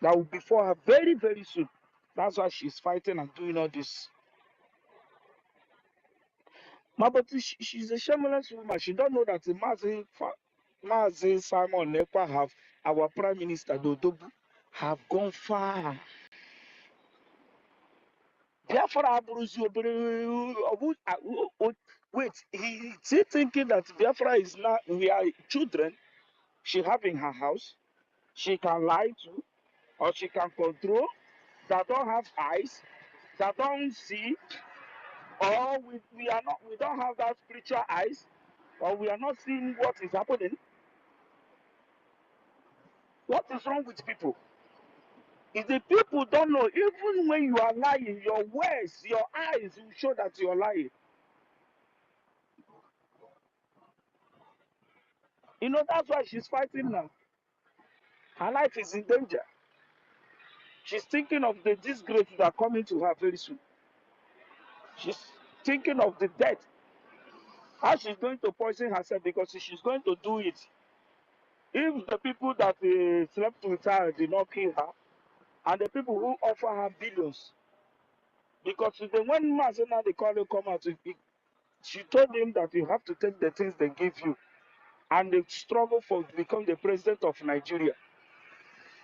that will before her very, very soon. That's why she's fighting and doing all this. But she's a shameless woman. She don't know that the Mazi Simon Lekwa have our Prime Minister Dodobu have gone far. Biafra wait, he's thinking that Biafra is not, we are children she have in her house, she can lie to, or she can control, that don't have eyes, that don't see, or we don't have that spiritual eyes, or we are not seeing what is happening. What is wrong with people? If the people don't know, even when you are lying, your words, your eyes will show that you are lying. That's why she's fighting now. Her life is in danger. She's thinking of the disgrace that are coming to her very soon. thinking of the death. How she's going to poison herself because she's going to do it. If the people that slept with her did not kill her, and the people who offer her billions, because when Mazena they call her come out, she told him that you have to take the things they give you, and they struggle for become the president of Nigeria.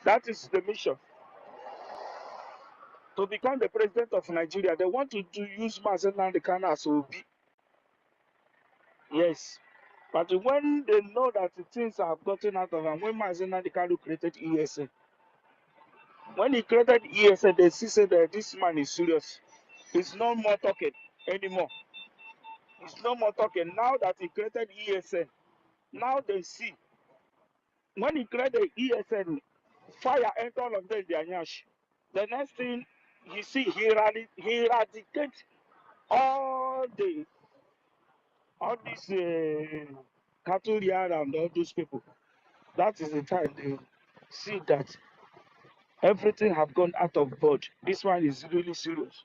That is the mission. To become the president of Nigeria, they want to use Mazena the Kana as Obi. Yes. But when they know that the things have gotten out of them, when Mazena the Kanu created ESN, when he created ESN, they see that this man is serious. He's no more talking anymore. He's no more talking. Now that he created ESN, now they see. When he created ESN, fire entered all of them in their nyash. The next thing you see, he eradicates all these cattle yard and all those people. That is the time they see that everything have gone out of board. This one is really serious.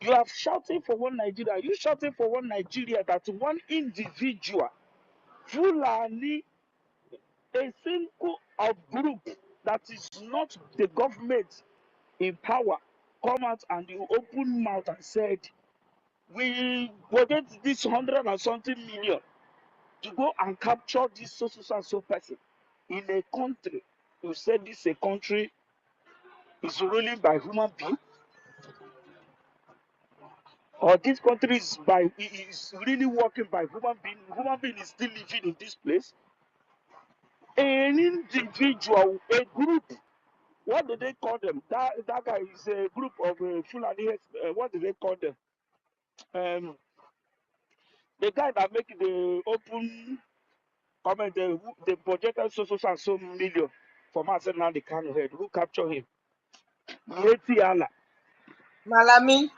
You are shouting for one Nigeria. You shouting for one Nigeria that one individual, Fulani, a single of group that is not the government in power, come out and you open mouth and said, we budget this 100 and something million to go and capture this so and so person in a country. You said this a country is ruling by human being, or this country is really working by human being. Human being is still living in this place. An individual, a group. What do they call them? That guy is a group of Fulani. What do they call them? The guy that make the open comment, the projected so million for Marcel the Kano head. Who capture him? Mieti Allah. Malami.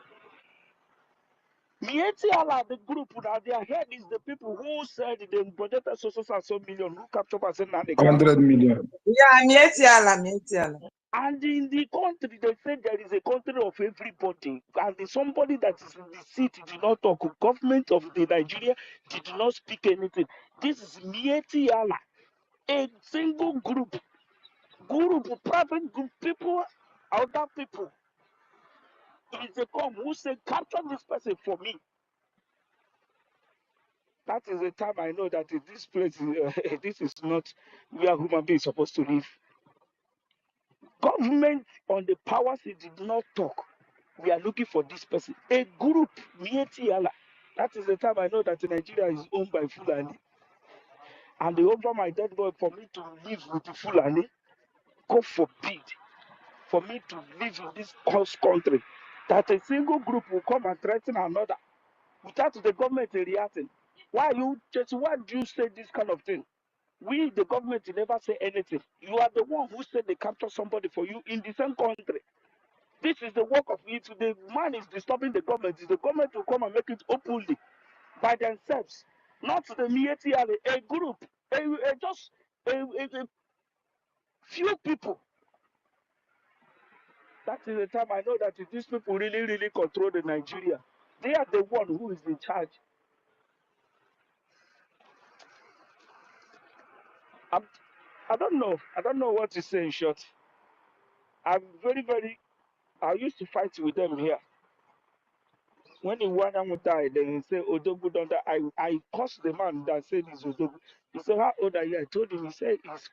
Mieti Allah, the group that their head is the people who said the projected so million. Who capture Marcel the Kano? 100 million. Yeah, Mieti Allah. And in the country, they say there is a country of everybody. And somebody that is in the seat did not talk. Government of the Nigeria did not speak anything. This is Mieti Allah. A single group, private group, people, other people. It is a come who say, capture this person for me. That is the time I know that this place, this is not where human beings are supposed to live. Government on the powers, it did not talk. We are looking for this person. A group, Mieti Allah. That is the time I know that Nigeria is owned by Fulani. And they offer my dead boy for me to live with the Fulani. God forbid for me to live in this country. That a single group will come and threaten another without the government reacting. Why do you say this kind of thing? We, the government, never say anything. You are the one who said they capture somebody for you in the same country. This is the work of it. The man is disturbing the government. The government will come and make it openly by themselves, not the Mieti, a group, just a few people. That is the time I know that these people really, really control the Nigeria. They are the one who is in charge. I don't know. I don't know what to say in short. I'm I used to fight with them here. When the one would die, then he say Odogu don't die. I cursed the man that said he's Odogu. He said, how old are you? I told him, he said he's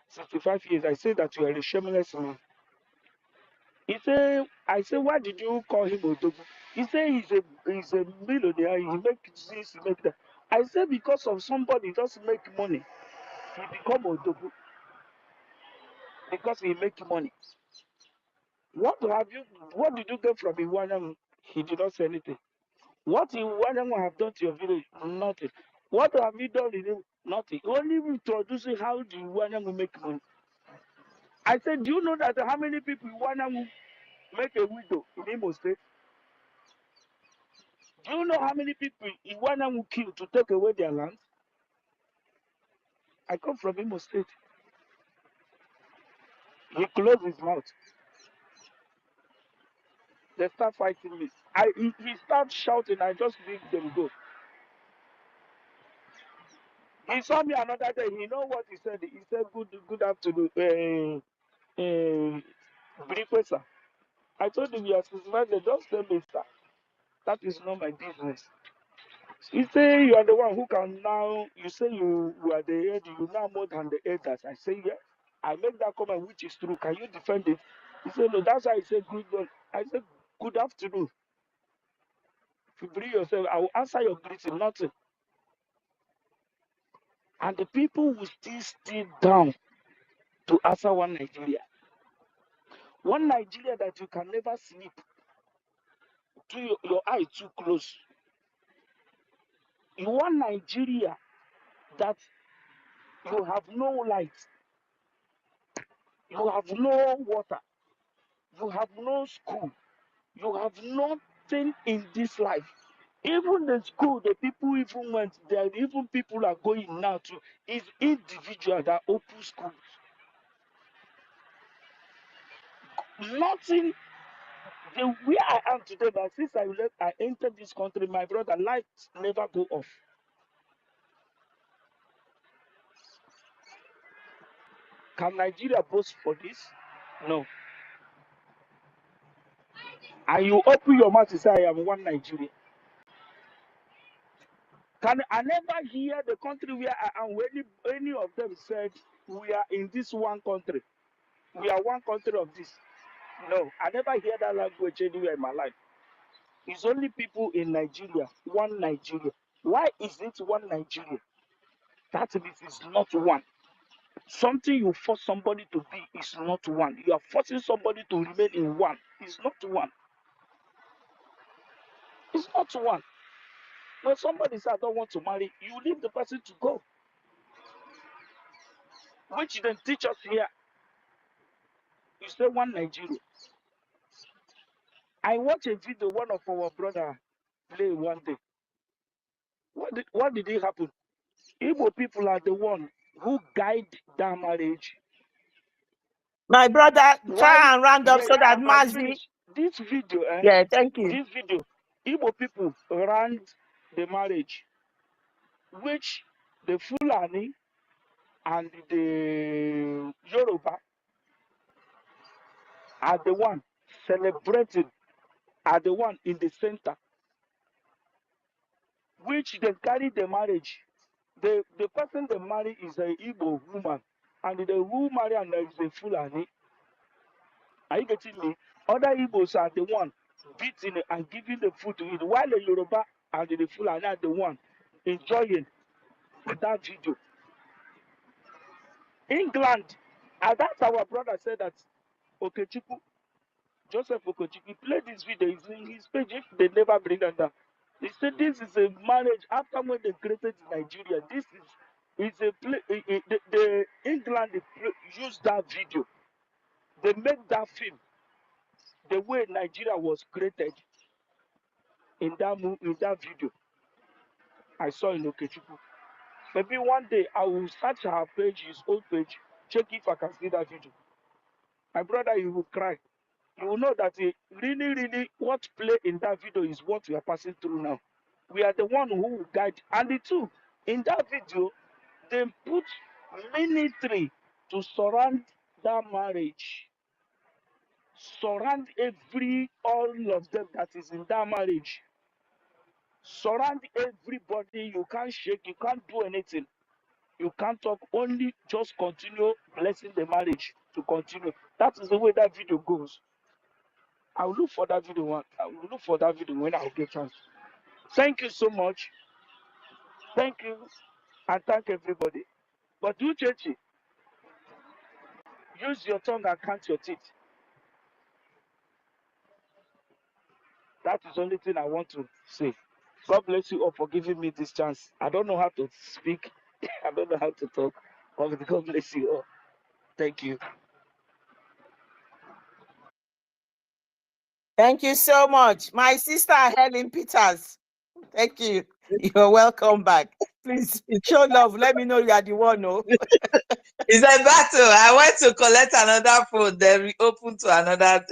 65 years. I said that you are a shameless man. I said, why did you call him Odogu? He said he's a millionaire, he makes this, he makes that. I said because of somebody doesn't make money, he become Odogu because he make money. What did you get from Iwanyan? He did not say anything. What Iwanyan have done to your village? Nothing. What have you done in him? Nothing. Only introducing how the Iwanyan will make money. I said, do you know that how many people Iwanyan will make a widow in Imo State? Do you know how many people Iwanyan will kill to take away their land? I come from Imo State. He closed his mouth. They start fighting me. He starts shouting. I just leave them go. He saw me another day. He know what he said. He said, "Good afternoon, Briefesa." I told him, "Yes, suspended. Just tell me, sir. That is not my business." He say, "You are the one who can now." You say you are the head. You know more than the elders. I say, "Yes." I make that comment, which is true. Can you defend it? He said, "No." That's why I said, "Good." I said, "Good afternoon." If you bring yourself, I will answer your greeting. Nothing. And the people will still stay down to answer one Nigeria. One Nigeria that you can never sleep. To your eye too close. You want Nigeria that you have no light, you have no water, you have no school, you have nothing in this life. Even the school, the people even went there, even people are going now to is individual that open schools. Nothing. The way I am today, but since I entered this country, my brother, lights never go off. Can Nigeria boast for this? No. And you open your mouth to say, "I am one Nigeria." Can I never hear the country where I am, where any of them said, "We are in this one country. We are one country of this." No, I never hear that language anywhere in my life. It's only people in Nigeria, one Nigeria. Why is it one Nigeria? That means it's not one. Something you force somebody to be is not one. You are forcing somebody to remain in one. It's not one. It's not one. When somebody says, "I don't want to marry," you leave the person to go. Which then teach us here. You say one Nigeria. I watched a video one of our brother play one day. What did it happen? Igbo people are the one who guide that marriage. My brother, Why? try and round up Yeah, so that I'm Mazi. finished. This video, Yeah, thank you. this video, Igbo people ran the marriage, which the Fulani and the Yoruba are the one celebrating, are the one in the center, which they carry the marriage. The person they marry is a Igbo woman, and the who marry and there is a Fulani. Are you getting me? Other Igbos are the one beating and giving the food to eat, while the Yoruba and the Fulani are the one enjoying that video. England, and that's our brother said that Okechukwu, Joseph Okechukwu, played this video. It's in his page. If they never bring that down, he said this is a marriage after when they created Nigeria. This is a play. The England used that video. They made that film the way Nigeria was created in that video. I saw in Okechukwu. Maybe one day I will search her page, his old page, check if I can see that video. My brother, you will cry. You will know that really what play in that video is what we are passing through now. We are the one who will guide. And the two, in that video, they put military to surround that marriage. Surround all of them that is in that marriage. Surround everybody. You can't shake, you can't do anything. You can't talk, only just continue blessing the marriage to continue. That is the way that video goes. I will look for that video when I get chance. Thank you so much. Thank you, and thank everybody. But do Chechi, use your tongue and count your teeth. That is the only thing I want to say. God bless you all for giving me this chance. I don't know how to speak. I don't know how to talk. But God bless you all. Thank you. Thank you so much. My sister Helen Peters. Thank you. You're welcome back. Please show love. Let me know you are the one. No. It's a battle. I went to collect another phone, then reopen to another.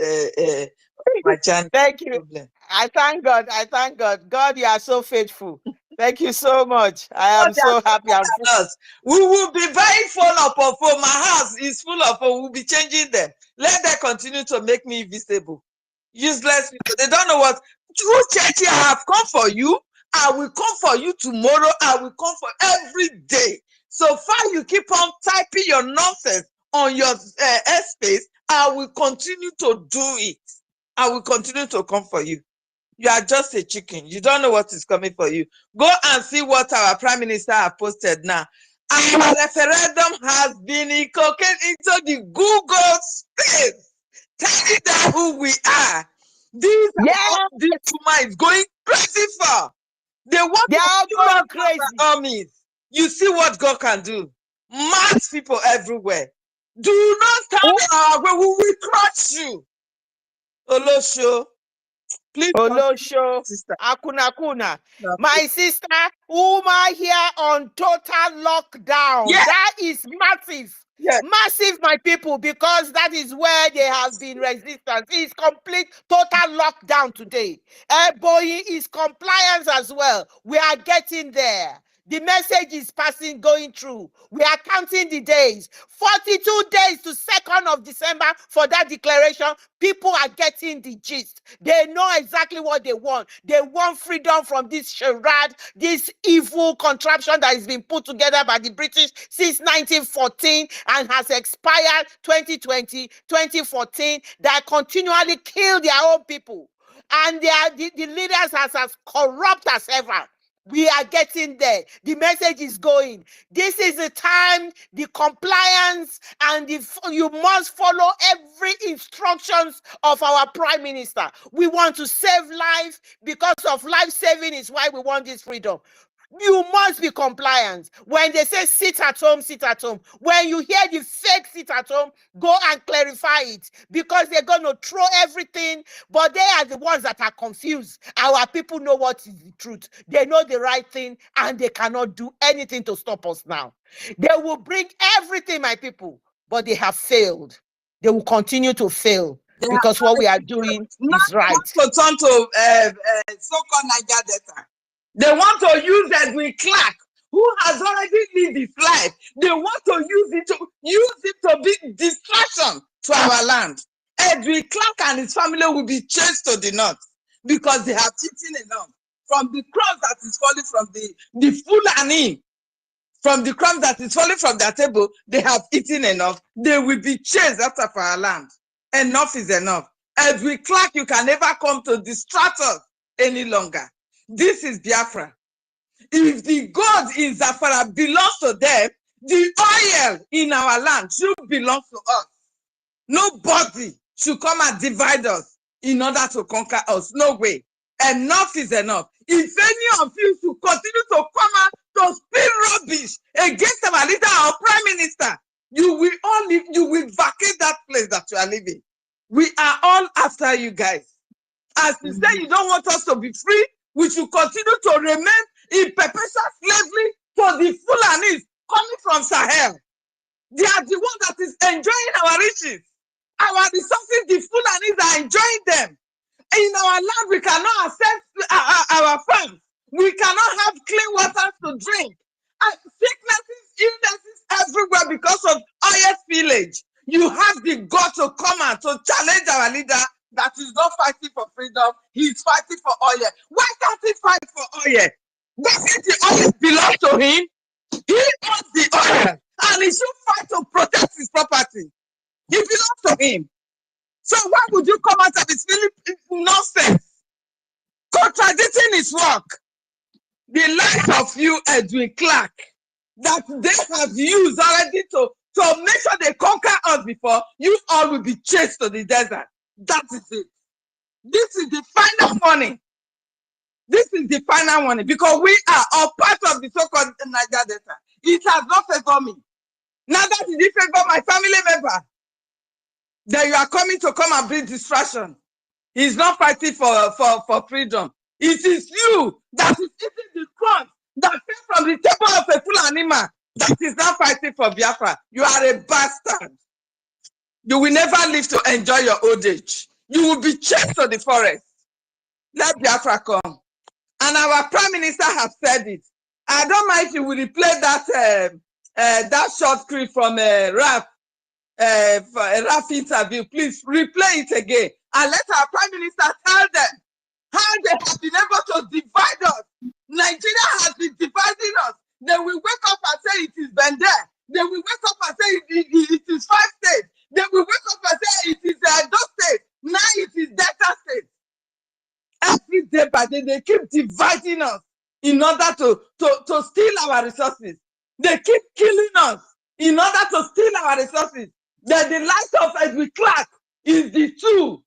my channel. Thank you. Problem. I thank God. I thank God. God, you are so faithful. Thank you so much. I am so happy. Us. We will be very full of phone. My house is full of phone. We'll be changing them. Let them continue to make me invisible. Useless people. They don't know what. True church, I have come for you. I will come for you tomorrow. I will come for every day. So far, you keep on typing your nonsense on your airspace. I will continue to do it. I will continue to come for you. You are just a chicken. You don't know what is coming for you. Go and see what our Prime Minister has posted now. Our referendum has been inculcated into the Google space. Telling them who we are. These are what this woman is going crazy for. They want They to are kill going us crazy. armies. You see what God can do. Mass people everywhere. Do not stand in our way. We will crush you. Olosho. Please, Olosho, sister. Akuna. My sister, Uma here on total lockdown. Yes. That is massive. Yes. Massive, my people, because that is where they have been resistance. It's complete total lockdown today. Boy is compliance as well. We are getting there. The message is passing, going through. We are counting the days. 42 days to 2nd of December for that declaration. People are getting the gist. They know exactly what they want. They want freedom from this charade, this evil contraption that has been put together by the British since 1914 and has expired 2020, 2014, that continually kill their own people. And they are, the leaders are as corrupt as ever. We are getting there. The message is going. This is the time, the compliance, and you must follow every instructions of our Prime Minister. We want to save life. Because of life saving is why we want this freedom. You must be compliant. When they say sit at home, sit at home. When you hear the fake sit at home, go and clarify it, because they're going to throw everything, but they are the ones that are confused. Our people know what is the truth. They know the right thing, and they cannot do anything to stop us now. They will bring everything, my people, but they have failed. They will continue to fail, because what we are doing is right. Not to turn to so-called Niger Delta. They want to use Edwin Clark, who has already lived his life. They want to use it to be distraction to our land. Edwin Clark and his family will be chased to the north because they have eaten enough from the crumbs that is falling from the Fulani. From the crumbs that is falling from their table, they have eaten enough. They will be chased after for our land. Enough is enough. Edwin Clark, you can never come to distract us any longer. This is Biafra. If the gold in Zafara belongs to them, the oil in our land should belong to us. Nobody should come and divide us in order to conquer us. No way. Enough is enough. If any of you should continue to come out to speak rubbish against our leader, our Prime Minister, you will vacate that place that you are living. We are all after you guys. As you say, you don't want us to be free, we should continue to remain in perpetual slavery to the Fulanis coming from Sahel. They are the ones that is enjoying our riches. Our resources, the Fulanis are enjoying them. In our land, we cannot access our farms. We cannot have clean water to drink. Sicknesses, illnesses everywhere because of oil spillage. You have the gut to come out to challenge our leader that is not fighting for freedom. He's fighting for oil. Why can't he fight for oil? Doesn't the oil belong to him? He owns the oil, and he should fight to protect his property. It belongs to him. So why would you come out and be spilling nonsense, contradicting his work? The likes of you, Edwin Clark, that they have used already to make sure they conquer us before, you all will be chased to the desert. That is it. This is the final warning. This is the final warning, because we are all part of the so-called Niger Delta. It has not favored me. Now that it favor my family member, that you are coming to come and bring distraction. He's not fighting for freedom. It is you that is eating the crumbs that fell from the table of a full animal that is not fighting for Biafra. You are a bastard. You will never live to enjoy your old age. You will be chased to the forest. Let Biafra come. And our Prime Minister has said it. I don't mind if you will replay that short clip from Raf interview. Please replay it again and let our Prime Minister tell them how they have been able to divide us. Nigeria has been dividing us. They will wake up and say it is Bender. They will wake up and say it is 5 states. They will wake up and say it is those states. Now it is Delta State. Every day by day, they keep dividing us in order to steal our resources. They keep killing us in order to steal our resources. That the light of Edwin Clark is the tool,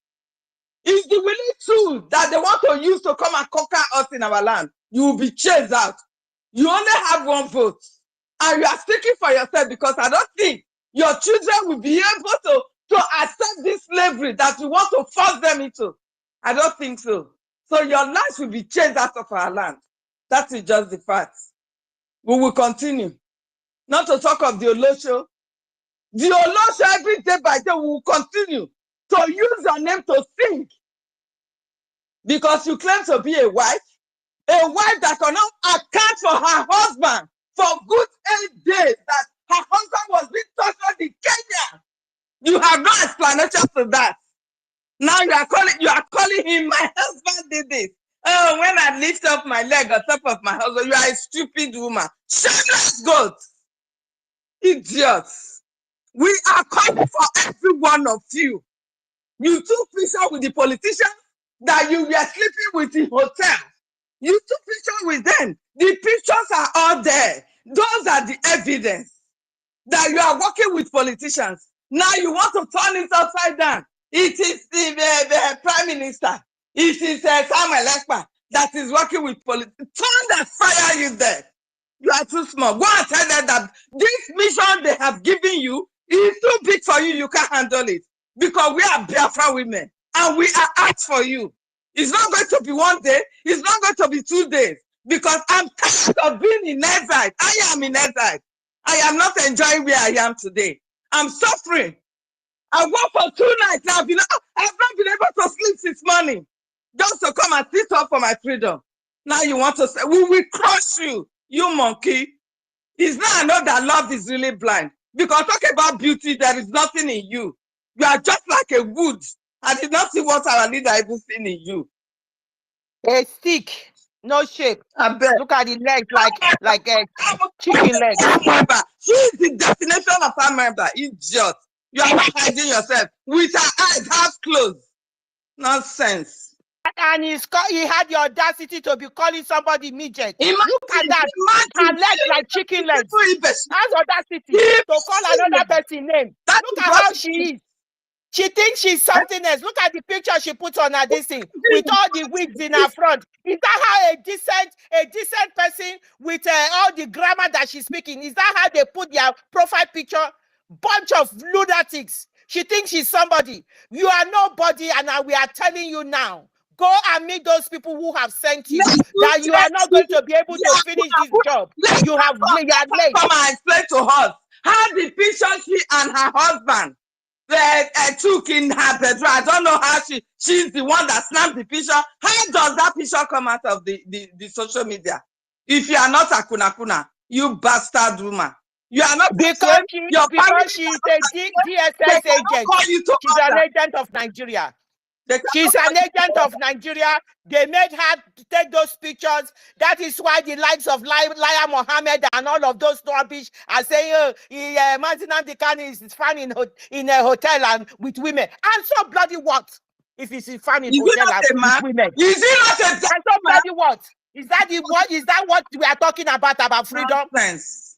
is the willing tool that they want to use to come and conquer us in our land. You will be chased out. You only have one vote. And you are speaking for yourself, because I don't think your children will be able to accept this slavery that you want to force them into. I don't think so. So your lives will be chased out of our land. That is just the fact. We will continue. Not to talk of the Olosho. The Olosho, every day by day, we will continue to use your name to sing. Because you claim to be a wife that cannot account for her husband for good 8 days that her husband was being tortured in Kenya. You have no explanation to that. Now you are calling him, my husband did this. Oh, when I lift up my leg on top of my husband, you are a stupid woman. Shameless goat. Idiots. We are calling for every one of you. You took picture with the politicians that you were sleeping with in hotel. You took picture with them. The pictures are all there. Those are the evidence that you are working with politicians. Now you want to turn it upside down. It is the Prime Minister. It is Samuel Ekpa that is working with politicians. Turn that fire you there. You are too small. Go and tell them that this mission they have given you is too big for you. You can't handle it. Because we are Biafra women and we are asked for you. It's not going to be 1 day. It's not going to be 2 days. Because I'm tired of being in exile. I am in exile. I am not enjoying where I am today. I'm suffering. I work for 2 nights now. I've not been able to sleep since morning. Just to come and sit up for my freedom. Now you want to say, we will crush you, you monkey. It's now I know that love is really blind. Because talking about beauty, there is nothing in you. You are just like a wood. I did not see what our leader even seen in you. A stick, no shape. I bet. Look at the legs like a chicken legs. She is the definition of a member. Idiot. You are not hiding yourself with her eyes half closed. Nonsense. And he had the audacity to be calling somebody midget. Look at that. Her legs like chicken legs. Has audacity to call another person name. Look at how she is. She thinks she's something else. Look at the picture she put on her this thing with all the wigs in her front. Is that how a decent person with all the grammar that she's speaking? Is that how they put their profile picture? Bunch of lunatics. She thinks she's somebody. You are nobody, and we are telling you now. Go and meet those people who have sent you. That you are not going to be able to finish this job. You are late. Come and explain to us how the picture she and her husband took in her bedroom. I don't know how she's the one that snapped the picture. How does that picture come out of the social media? If you are not a kuna, you bastard woman. You are not because she's a DSS agent. She's an agent of Nigeria. She's an agent of Nigeria. They made her take those pictures. That is why the likes of Liar Mohammed and all of those rubbish are saying, Martin Amdekan is fun in a hotel and with women. And so bloody what? If he's fun in hotel and with women. Is he not a and so bloody what? Is that what we are talking about freedom? Nonsense.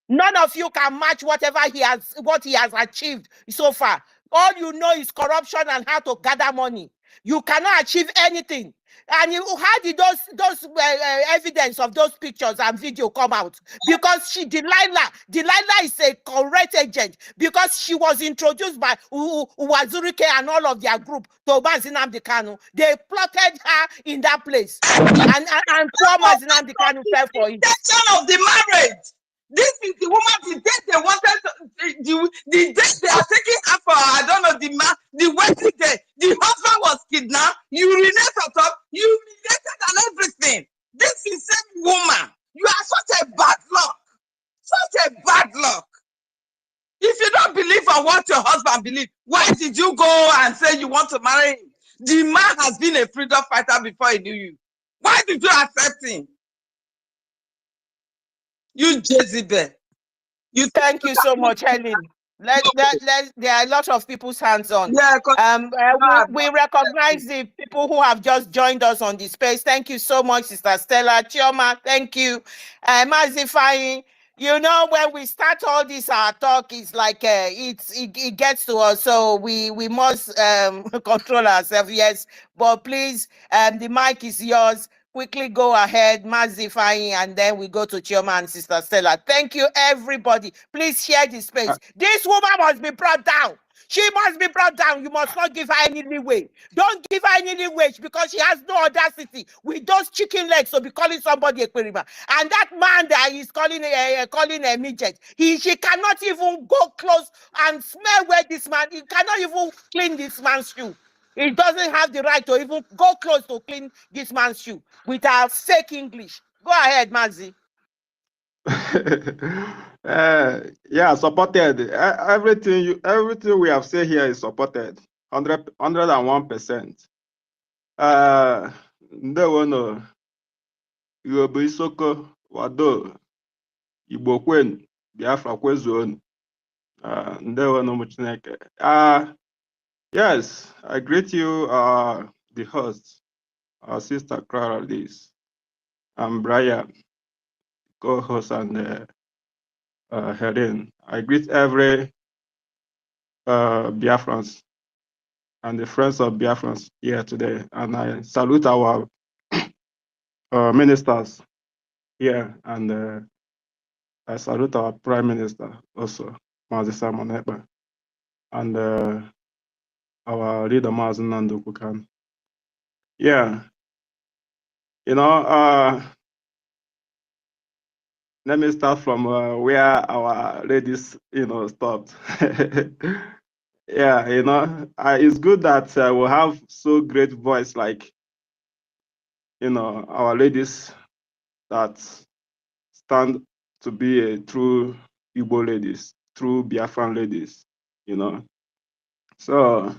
None of you can match what he has achieved so far. All you know is corruption and how to gather money. You cannot achieve anything. And how did those evidence of those pictures and video come out? Because Delilah is a correct agent because she was introduced by Uwazurike and all of their group to Mazi Nnamdi Kanu. They plotted her in that place. And poor Mazi Nnamdi Kanu fell for it. The of the marriage. This is the woman, the day they wanted to, the day they are taking her for, I don't know, the wedding day. The husband on what your husband believes. Why did you go and say you want to marry him? The man has been a freedom fighter before he knew you. Why did you accept him? You Jezebel. You Thank you so much, Helen. There are a lot of people's hands on. Yeah, we recognize the people who have just joined us on the space. Thank you so much, Sister Stella. Chioma, thank you. Mazifying, you know, when we start all this, our talk is like, it gets to us. So we must control ourselves, yes. But please, the mic is yours. Quickly go ahead, Mazifying, and then we go to Chioma and Sister Stella. Thank you, everybody. Please share the space. This woman must be brought down. She must be brought down. You must not give her any leeway. Don't give her any leeway because she has no audacity with those chicken legs to be calling somebody a querima. And that man that is calling a midget, she cannot even go close and smell where this man, he cannot even clean this man's shoe. He doesn't have the right to even go close to clean this man's shoe with our fake English. Go ahead, Mazi. Yeah, supported. Everything we have said here is supported. 101%. Ndewono, Yoruba Isoko, Wado, Igbo Kwen, Biafra Kwezuonu. Ndewono Muchineke. Yes, I greet you, the host, our sister Clara Liz, and Brian, co-host, and Helen. I greet every Biafrans and the friends of Biafrans here today, and I salute our ministers here, and I salute our Prime Minister also, Mazi Simon Ekpa, and our leader, Mazi Nnamdi Kanu. Yeah, you know, let me start from where our ladies, stopped. Yeah, it's good that we have so great voice like, our ladies that stand to be a true Igbo ladies, true Biafran ladies, So,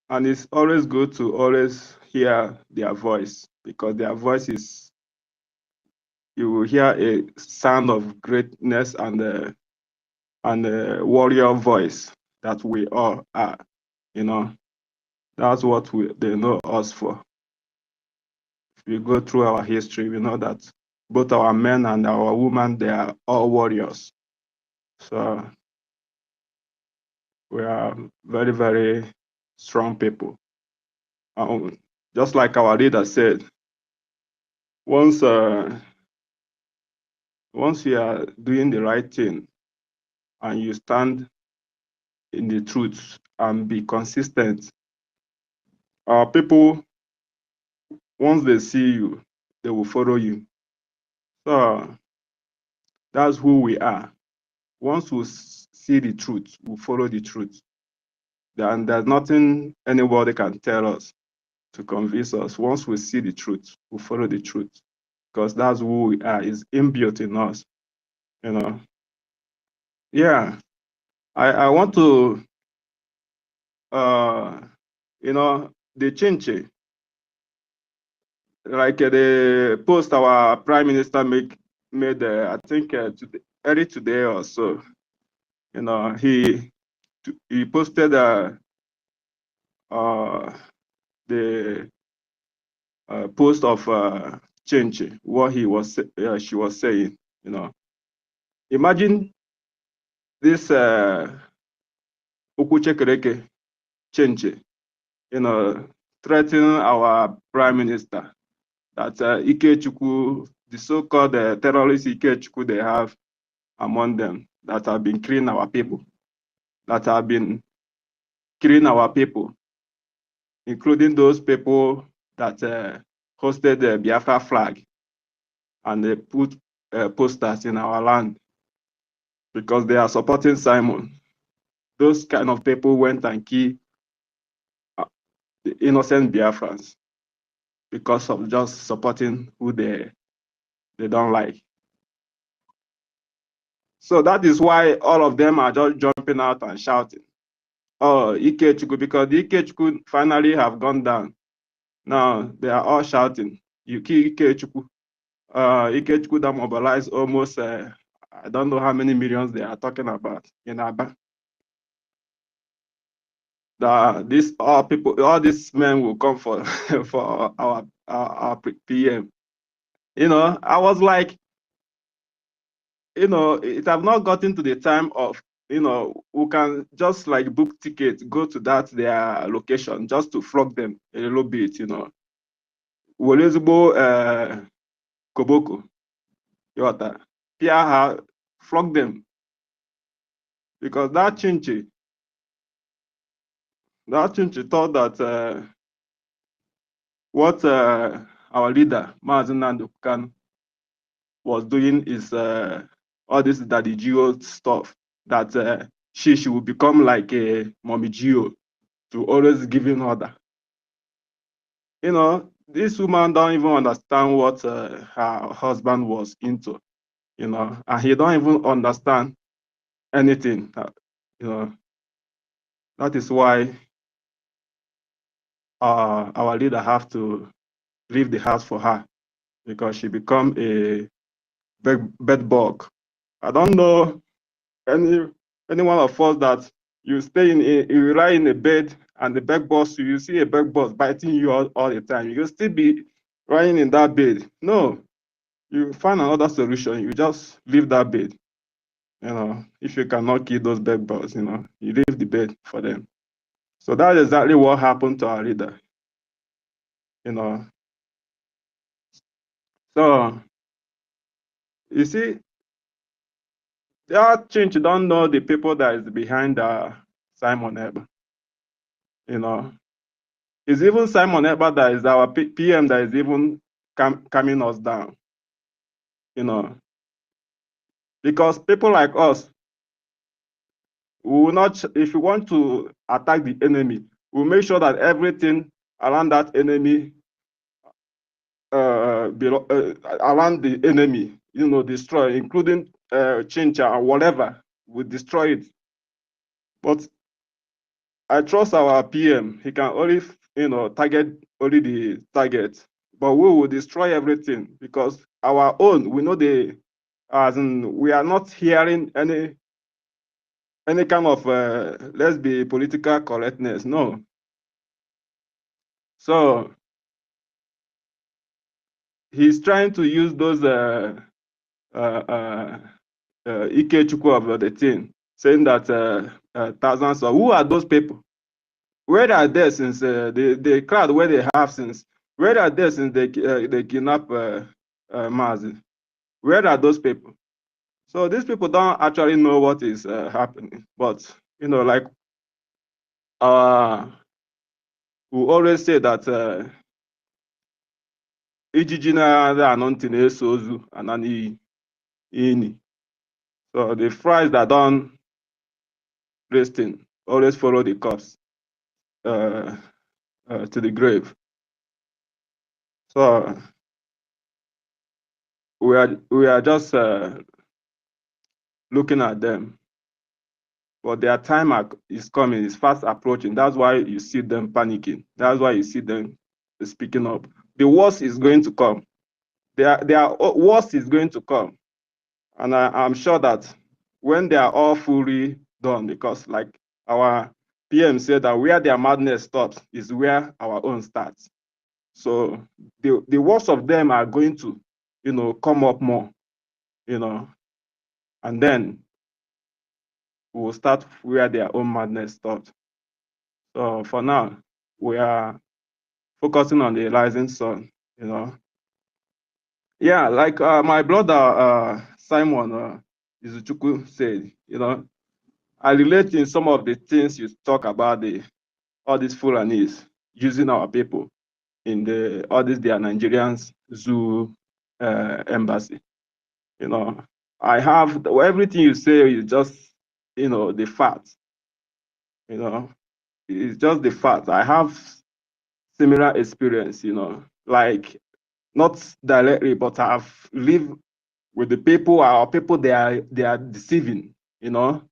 and it's always good to always hear their voice because their voice is, you will hear a sound of greatness and a warrior voice that we all are, That's what they know us for. If we go through our history, we know that both our men and our women, they are all warriors. So we are very, very strong people. Just like our leader said, once you are doing the right thing and you stand in the truth and be consistent, our people, once they see you, they will follow you. So that's who we are. Once we see the truth, we follow the truth. Then there's nothing anybody can tell us to convince us. Once we see the truth, we follow the truth. Because that's who we are, is inbuilt in us. Yeah. I want to the chinche, like the post our prime minister made I think early today or so. He posted the post of Chinchi, what she was saying. Imagine this Okuchekereke Chinchi, threatening our prime minister that Ikechukwu, the so-called terrorist Ikechukwu they have among them, that have been killing our people, including those people that hosted the Biafra flag and they put posters in our land because they are supporting Simon. Those kind of people went and killed the innocent Biafrans because of just supporting who they don't like. So that is why all of them are just jumping out and shouting, "Oh, Ikechukwu," because the Ikechukwu finally have gone down. Now they are all shouting, "You kill Ikechukwu." Ikechukwu that mobilized almost, I don't know how many millions they are talking about in Aba. This all people, all these men will come for for our PM. You know, I was like, you know, it have not gotten to the time of, you know, we can just like book tickets, go to their location just to flog them a little bit, you know. Welezbo Koboko, Yota, Piaha, flog them. Because that Chinchi thought that what our leader, Mazen Nandukan, was doing is all this Daddy Geo stuff, that she will become like a Mommy Geo to always giving order. You know, this woman don't even understand what her husband was into, you know, and he don't even understand anything, you know. That is why our leader have to leave the house for her, because she become a bed bug. I don't know any one of us that you stay in you lie in a bed and the bed bug, you see a bed bug biting you all the time. You still be lying in that bed. No, you find another solution. You just leave that bed. You know, if you cannot kill those bed bugs, you know, you leave the bed for them. So that's exactly what happened to our leader. You know, so you see, that change don't know the people that is behind Simon Eba. You know, it's even Simon Eba that is our PM that is even calming us down. You know, because people like us, we will not, if we want to attack the enemy, we'll make sure that everything around that enemy, around the enemy, you know, destroy, including Chincha or whatever, we destroy it. But I trust our PM. He can only, you know, target only the target, but we will destroy everything because our own, we know as in, we are not hearing any kind of, let's be political correctness. No. So he's trying to use those Ikechukwu of the thing, saying that thousands of, who are those people? Where are they since the crowd where they have since? Where are they since they kidnap Mazi? Where are those people? So these people don't actually know what is happening. But you know, like we always say that ijiji na-anọ na-eso ozu ana ini. So the fries that don't resting always follow the corpse to the grave. So we are just looking at them, but their time is coming, is fast approaching. That's why you see them panicking. That's why you see them speaking up. The worst is going to come. Their worst is going to come, and I'm sure that when they are all fully done, because like our PM said that where their madness stops is where our own starts. So the worst of them are going to, you know, come up more, you know, and then we'll start where their own madness stopped. So for now, we are focusing on the rising sun, you know. Yeah, like my brother Simon Izuchukwu said, you know, I relate in some of the things you talk about all these Fulanis using our people in all these their Nigerians zoo embassy. You know, I have everything you say is just, you know, the facts. You know, it's just the fact. I have similar experience, you know, like not directly, but I've lived with the people, our people they are deceiving, you know.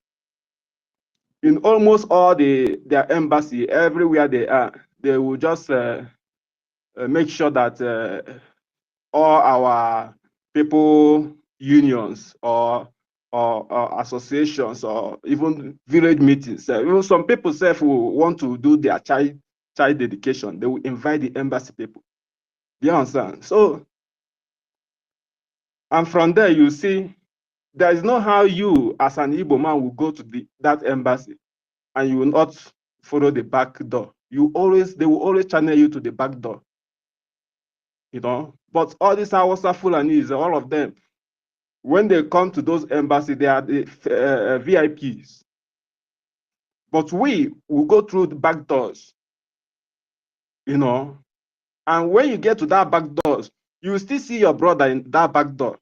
In almost all their embassy, everywhere they are, they will just make sure that all our people unions or associations or even village meetings, even some people self will want to do their child dedication. They will invite the embassy people. You understand? So, and from there you see, there is no how you as an Igbo man will go to that embassy and you will not follow the back door. They will always channel you to the back door. You know, but all these Hausa Fulanis, all of them, when they come to those embassies, they are the VIPs. But we will go through the back doors, you know. And when you get to that back doors, you will still see your brother in that back door.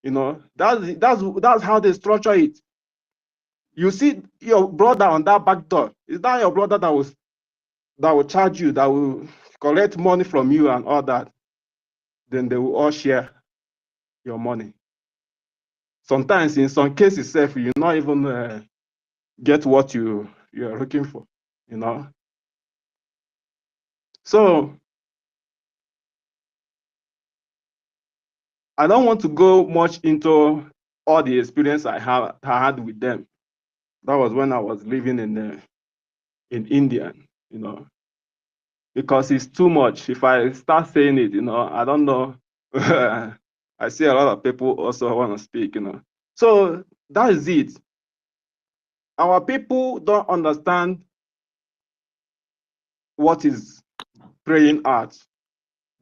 You know, that's how they structure it. You see your brother on that back door. Is that your brother that will charge you, that will collect money from you and all that? Then they will all share your money. Sometimes, in some cases, you not even get what you're looking for, you know. So I don't want to go much into all the experience I had with them. That was when I was living in India, you know, because it's too much. If I start saying it, you know, I don't know. I see a lot of people also want to speak, you know. So that is it. Our people don't understand what is praying out.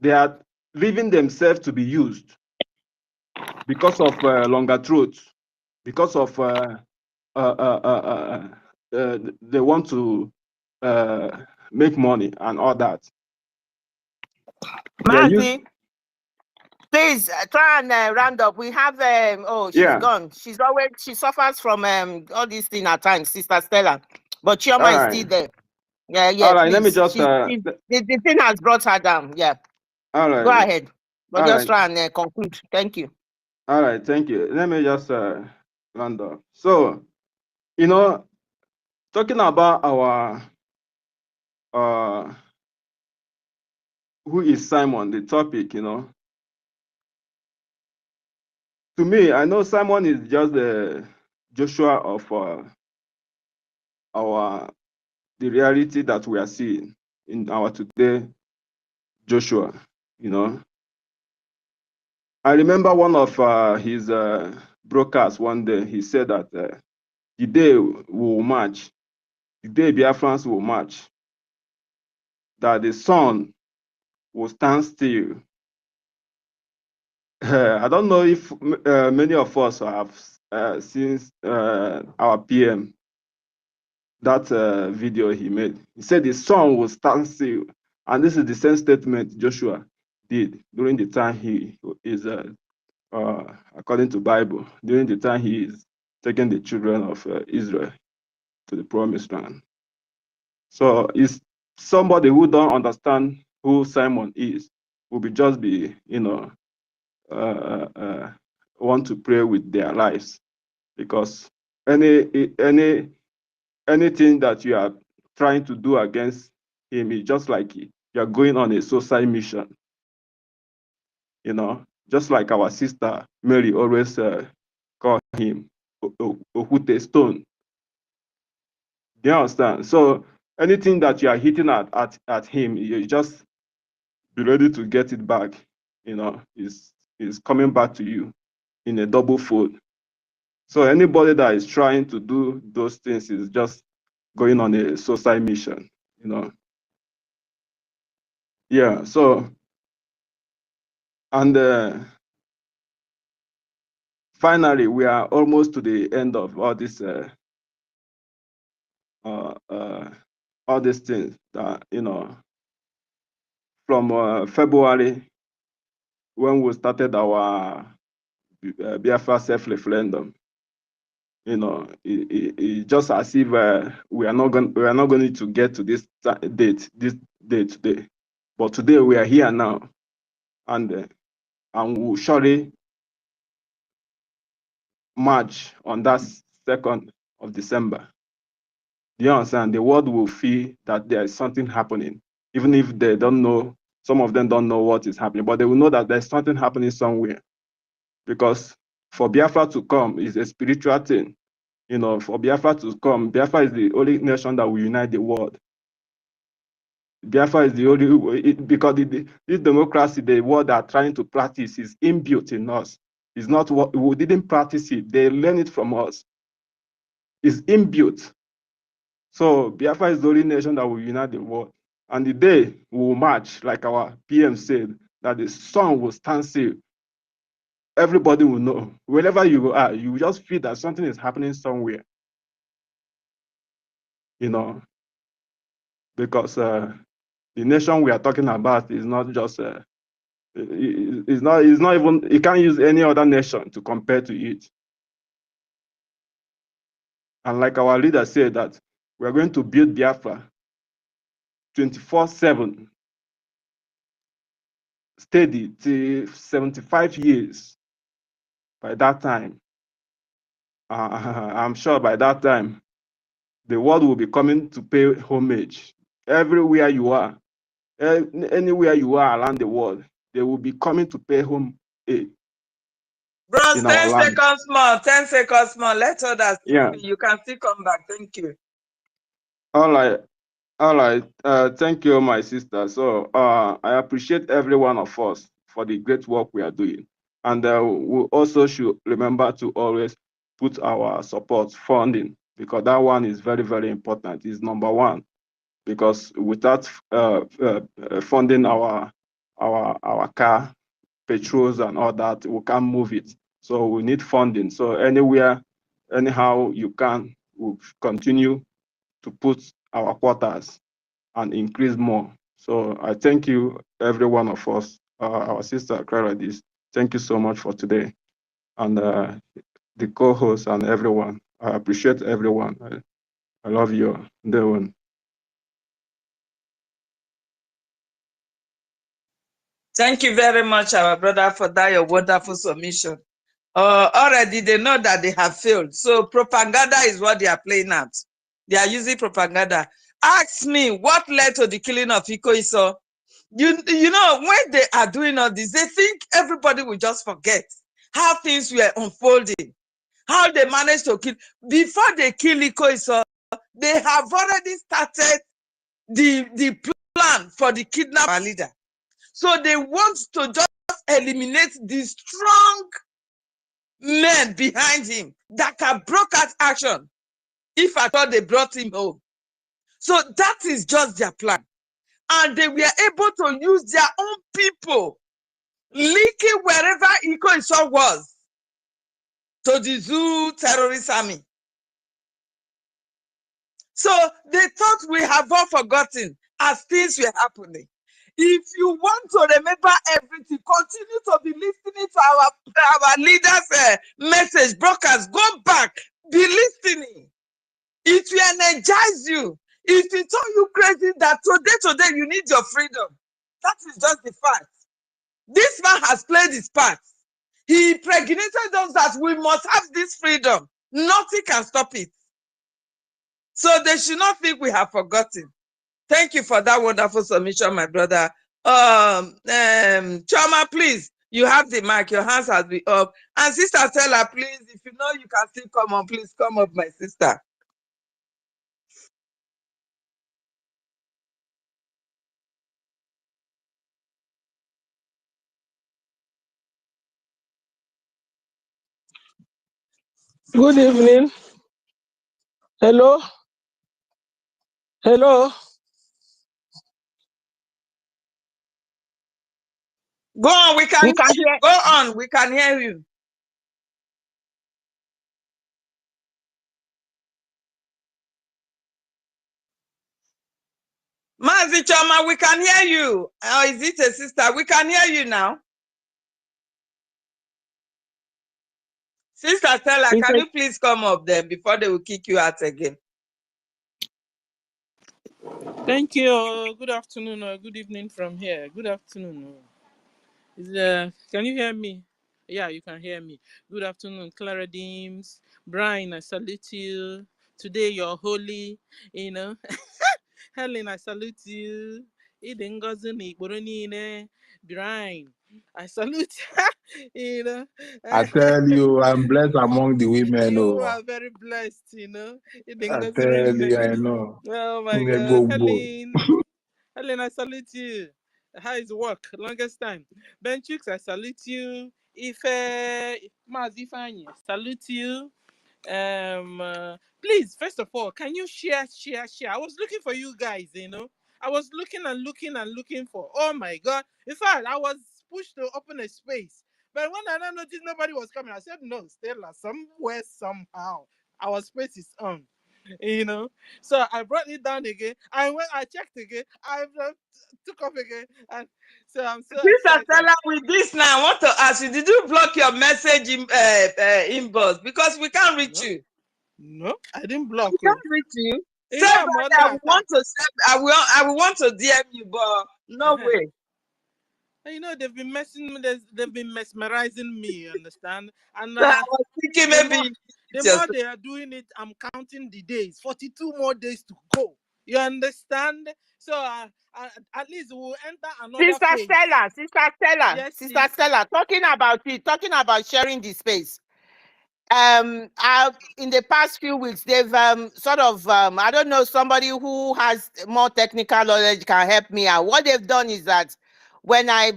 They are leaving themselves to be used because of longer throats, because of they want to make money and all that. Mazi, please try and round up. We have she's gone. She suffers from all these things at times, Sister Stella. But Chioma is still there. Yeah, All right, please. let me just the thing has brought her down. Yeah. All right. Go ahead. But all just right. try and conclude. Thank you. All right, thank you. Let me just round up. So, you know, talking about our who is Simon, the topic, you know. To me, I know Simon is just the Joshua of the reality that we are seeing in our today Joshua, you know. I remember one of his broadcasts one day, he said that the day will march, the day Biafrans will march, that the sun will stand still. I don't know if many of us have seen our PM, that video he made. He said the sun will stand still. And this is the same statement Joshua did during the time he is, according to Bible, during the time he is taking the children of Israel to the promised land. So it's somebody who don't understand who Simon is, will be, you know, want to pray with their lives, because anything that you are trying to do against him is just like you are going on a suicide mission, you know, just like our sister Mary always call him Ohute Stone. Do you understand? So anything that you are hitting at him, you just be ready to get it back, you know, is coming back to you in a double fold. So anybody that is trying to do those things is just going on a suicide mission, you know. Yeah, so, and finally, we are almost to the end of all this, all these things that, you know, from February, when we started our Biafra self-referendum, you know, it just as if we are not going to get to this date today, but today we are here now, and we'll surely march on that 2nd of December, do you understand? The world will feel that there is something happening, even if they don't know, some of them don't know what is happening, but they will know that there's something happening somewhere. Because for Biafra to come is a spiritual thing. You know, for Biafra to come, Biafra is the only nation that will unite the world. Biafra is the only, because this democracy, the world are trying to practice is inbuilt in us. It's not what we didn't practice it, they learn it from us. It's inbuilt. So Biafra is the only nation that will unite the world. And the day we will march, like our PM said, that the sun will stand still. Everybody will know. Wherever you are, you will just feel that something is happening somewhere. You know, because the nation we are talking about is not just it's not even, you can't use any other nation to compare to it. And like our leader said, that we're going to build Biafra 24/7, steady till 75 years. By that time, I'm sure by that time, the world will be coming to pay homage. Everywhere you are, anywhere you are around the world, they will be coming to pay homage Bros, in our 10 land. seconds more. 10 seconds more. Let others Yeah. speak. You can still come back. Thank you. All right. All right. Thank you, my sister. So I appreciate every one of us for the great work we are doing. And we also should remember to always put our support funding, because that one is very, very important. It's number one, because without funding our car, petrols and all that, we can't move it. So we need funding. So anywhere, anyhow you can, we'll continue to put our quotas and increase more. So I thank you, every one of us, our sister Clara, thank you so much for today. And the co-hosts and everyone, I appreciate everyone. I love you, Dewan. Thank you very much, our brother, for that your wonderful submission. Already they know that they have failed. So propaganda is what they are playing at. They are using propaganda. Ask me what led to the killing of Iko Iso. You know, when they are doing all this, they think everybody will just forget how things were unfolding, how they managed to kill. Before they kill Iko Iso, they have already started the plan for the kidnap leader. So they want to just eliminate the strong men behind him that can broadcast action if at all they brought him home. So that is just their plan. And they were able to use their own people leaking wherever Iko Iso was to the Zoo terrorist army. So they thought we have all forgotten as things were happening. If you want to remember everything, continue to be listening to our leaders' message broadcast. Go back, be listening. It will energize you. It will turn you crazy that today you need your freedom. That is just the fact. This man has played his part. He impregnated us that we must have this freedom. Nothing can stop it. So they should not think we have forgotten. Thank you for that wonderful submission, my brother. Choma, please, you have the mic. Your hands has been up. And Sister Stella, please, if you know you can still come on, please come up, my sister. Good evening. Hello. Hello. Go on, we can hear you. Go on, we can hear you. Mazi Choma, we can hear you. Or is it a sister? We can hear you now. Sister Stella, can you please come up then before they will kick you out again? Thank you. Good afternoon or good evening from here. Good afternoon. Can you hear me? Yeah, you can hear me. Good afternoon, Clara Deems. Brian, I salute you. Today you're holy, you know. Helen, I salute you. Eden Ngozi n'Igboro niile. Brian, I salute you know. I tell you, I'm blessed among the women. You Oh, are very blessed, you know. Eden I Ngozi tell you, niile. I know. Oh my Me God. go, go. Helen, I salute you. How is work? Longest time. Ben Chicks, I salute you. Maz Ifeanyi, salute you. Please, first of all, can you share? I was looking for you guys, you know. I was looking and looking and looking for. Oh my God. In fact, I was pushed to open a space. But when I noticed nobody was coming, I said, no, Stella, somewhere, somehow, our space is on. You know, so I brought it down again. I checked again. I took off again, and so I'm so Sister excited. Stella, with this now, I want to ask you, did you block your message in inbox? Because we can't reach you. No, I didn't block We you. can't reach you. You Say, know, brother, I want to say, I will want to DM you, but no way. You know, they've been they've been mesmerizing me, you understand? And So I was thinking maybe the more they are doing it, I'm counting the days. 42 more days to go. You understand? So at least we'll enter another Sister phase. Stella, Yes, Sister sis. Stella, talking about sharing the space. In the past few weeks, they've sort of I don't know, somebody who has more technical knowledge can help me out. What they've done is that when I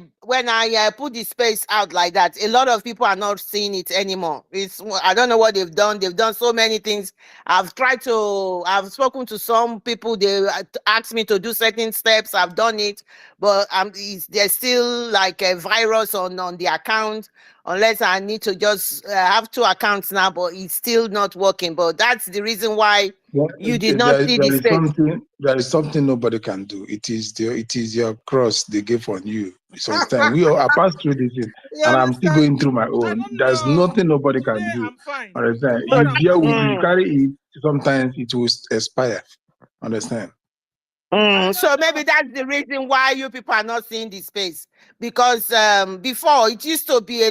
put the space out like that, a lot of people are not seeing it anymore. I don't know what they've done. They've done so many things. I've spoken to some people. They asked me to do certain steps. I've done it, but there's still like a virus on the account. Unless I need to just have 2 accounts now, but it's still not working. But that's the reason why you did not see the space. There is something nobody can do. It is your cross they gave on you. Sometimes I passed through this thing, and I'm still going through my own. There's nothing nobody can do. I'm fine. Understand? Tomorrow, If you carry it, sometimes it will expire. Understand? So maybe that's the reason why you people are not seeing the space, because before it used to be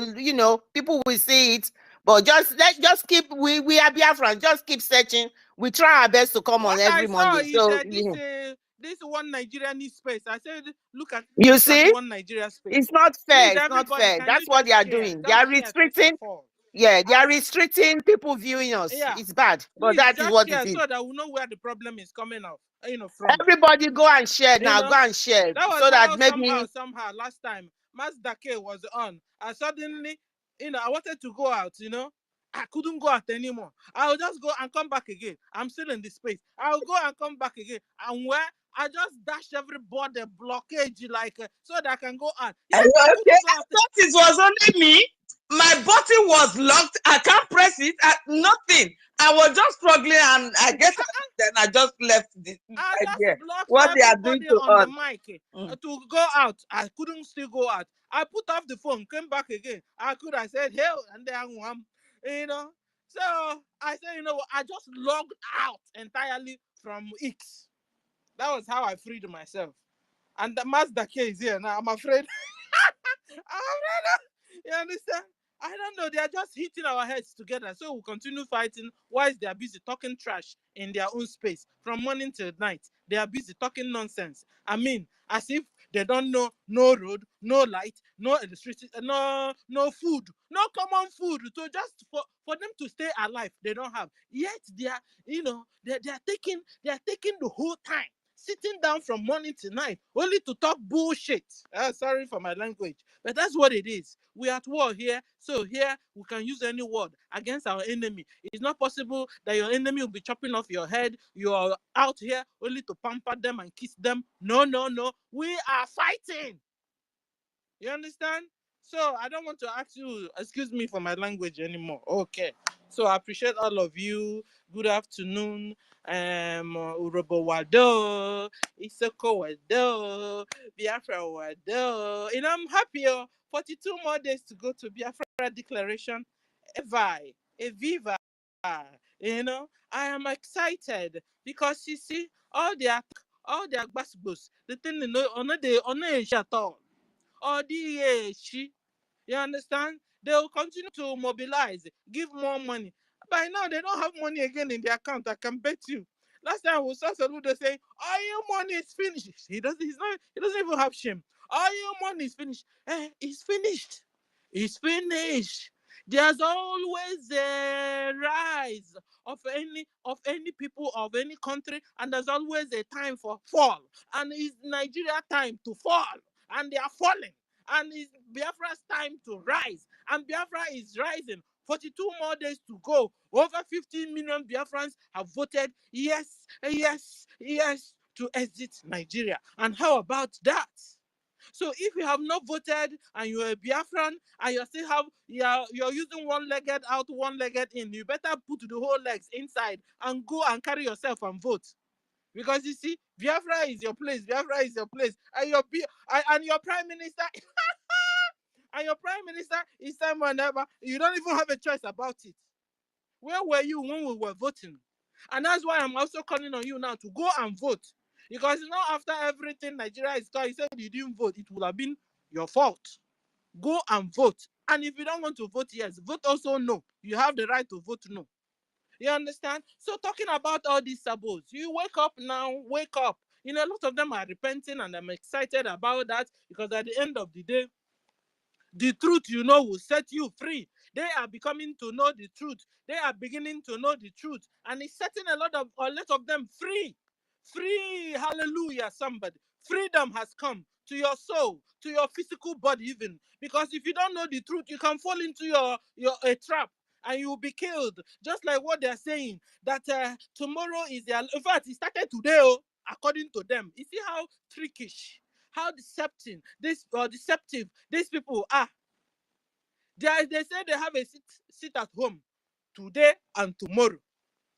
people will see it, but just keep we are Biafran, just keep searching. We try our best to come on every Monday. So this one Nigeria needs space. I said, look at you see, one Nigeria space. it's not fair. Please, It's not everybody, fair. can That's you what just they are share? doing. They are restricting. Yeah, they are restricting people viewing us. Yeah. It's bad, but Please, that is just what share it is. so that we know where the problem is coming out. From. Everybody go and share now. Go and share That was so that maybe somehow last time Mazda K was on, and suddenly, I wanted to go out. I couldn't go out anymore. I'll just go and come back again. I'm still in the space. I'll go and come back again. And where I just dash everybody blockage so that I can go out. Yes, Okay, I I couldn't thought it was only me. My button was locked. I can't press it. Nothing. I was just struggling, and I guess then I just left the idea. What they are doing to on us. the mic to go out. I couldn't still go out. I put off the phone, came back again. I said, hell, and then So I said, what? I just logged out entirely from X. That was how I freed myself. And the Mazda K is here now. I'm afraid. You understand? I don't know. They are just hitting our heads together. So we'll continue fighting whilst they are busy talking trash in their own space from morning till night. They are busy talking nonsense. I mean, as if they don't know no road, no light, no electricity, no food, no common food. So just for them to stay alive, they don't have. Yet they are, they are taking the whole time, sitting down from morning to night, only to talk bullshit. Sorry for my language, but that's what it is. We're at war here, so here we can use any word against our enemy. It's not possible that your enemy will be chopping off your head. You are out here only to pamper them and kiss them. No. We are fighting. You understand? So I don't want to ask you, excuse me for my language anymore. Okay. So I appreciate all of you. Good afternoon. Urobo Wado, Isoko Wado, Biafra Wado. I'm happy. 42 more days to go to Biafra Declaration. Eviva. I am excited because you see all their gbasgbos, the thing they know, on a at all. Or the you understand? They will continue to mobilize, give more money. By now, they don't have money again in their account. I can bet you. Last time we saw Soludo saying, "All your money is finished." He doesn't. He's not. He doesn't even have shame. All your money is finished. It's finished. It's finished. There's always a rise of any people of any country, and there's always a time for fall. And it's Nigeria time to fall, and they are falling. And it's Biafra's time to rise, and Biafra is rising. 42 more days to go. Over 15 million Biafrans have voted yes, yes, yes to exit Nigeria. And how about that? So if you have not voted and you're a Biafran and you're using one-legged out, one-legged in, you better put the whole legs inside and go and carry yourself and vote. Because you see, Biafra is your place. Biafra is your place. And your prime minister and your prime minister is Simon Eber. You don't even have a choice about it. Where were you when we were voting? And that's why I'm also calling on you now to go and vote. Because after everything Nigeria is called, you said you didn't vote, it would have been your fault. Go and vote. And if you don't want to vote yes, vote also no. You have the right to vote no. You understand? So talking about all these sabos, you wake up now, wake up. A lot of them are repenting, and I'm excited about that, because at the end of the day, the truth, will set you free. They are becoming to know the truth. They are beginning to know the truth. And it's setting a lot of them free. Free, hallelujah, somebody. Freedom has come to your soul, to your physical body even. Because if you don't know the truth, you can fall into a trap and you will be killed. Just like what they're saying, that tomorrow is their... In fact, it started today, according to them. You see how trickish, how deceptive these people are. They say they have a sit at home today and tomorrow,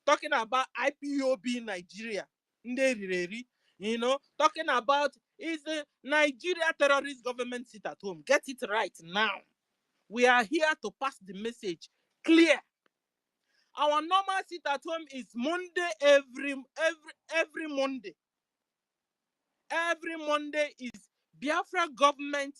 talking about IPOB Nigeria. Talking about is the Nigeria terrorist government sit at home. Get it right now. We are here to pass the message clear. Our normal sit at home is Monday, every Monday. Every Monday is Biafra government,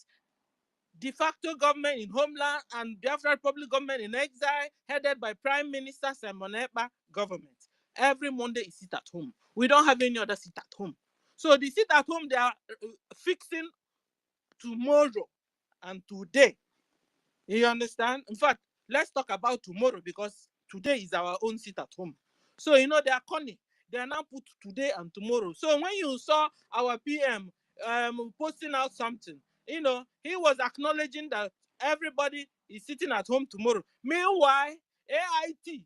de facto government in homeland, and Biafra Republic government in exile, headed by Prime Minister Simon Ekpa government. Every Monday is sit at home. We don't have any other sit at home. So the sit at home, they are fixing tomorrow and today. You understand? In fact, let's talk about tomorrow, because today is our own sit at home. So, they are cunning. They are now put today and tomorrow. So when you saw our PM posting out something, he was acknowledging that everybody is sitting at home tomorrow. Meanwhile, AIT,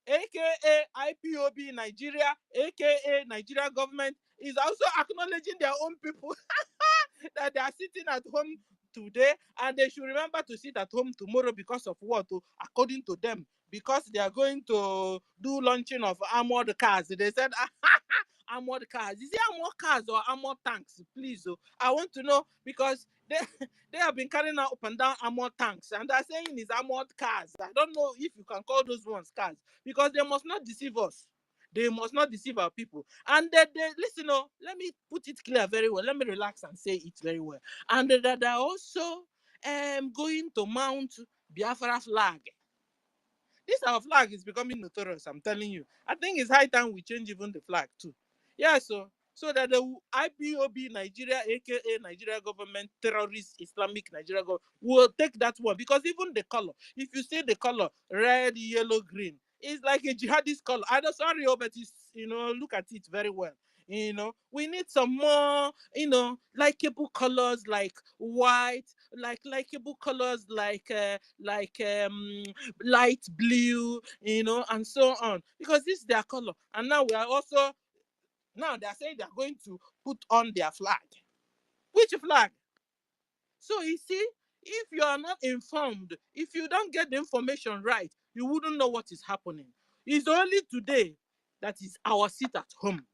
aka IPOB Nigeria, aka Nigeria government, is also acknowledging their own people that they are sitting at home today, and they should remember to sit at home tomorrow, because of what? According to them, because they are going to do launching of armored cars. They said armored cars. Is it armored cars or armored tanks? Please, I want to know, because they have been carrying out up and down armored tanks, and they're saying it's armored cars. I don't know if you can call those ones cars, because they must not deceive us. They must not deceive our people. And they listen, let me put it clear very well. Let me relax and say it very well. And that they're also going to mount Biafra flag. This our flag is becoming notorious, I'm telling you. I think it's high time we change even the flag too. Yeah, so that the IPOB Nigeria, aka Nigeria government, terrorist Islamic Nigeria government, will take that one, because even the color, if you see the color, red, yellow, green, it's like a jihadist color. I'm sorry, but it's, look at it very well. We need some more, likable colors like white, like likable colors like light blue, and so on, because this is their color. And now they're saying they're going to put on their flag. Which flag? So you see, if you are not informed, if you don't get the information right, you wouldn't know what is happening. It's only today that is our sit at home.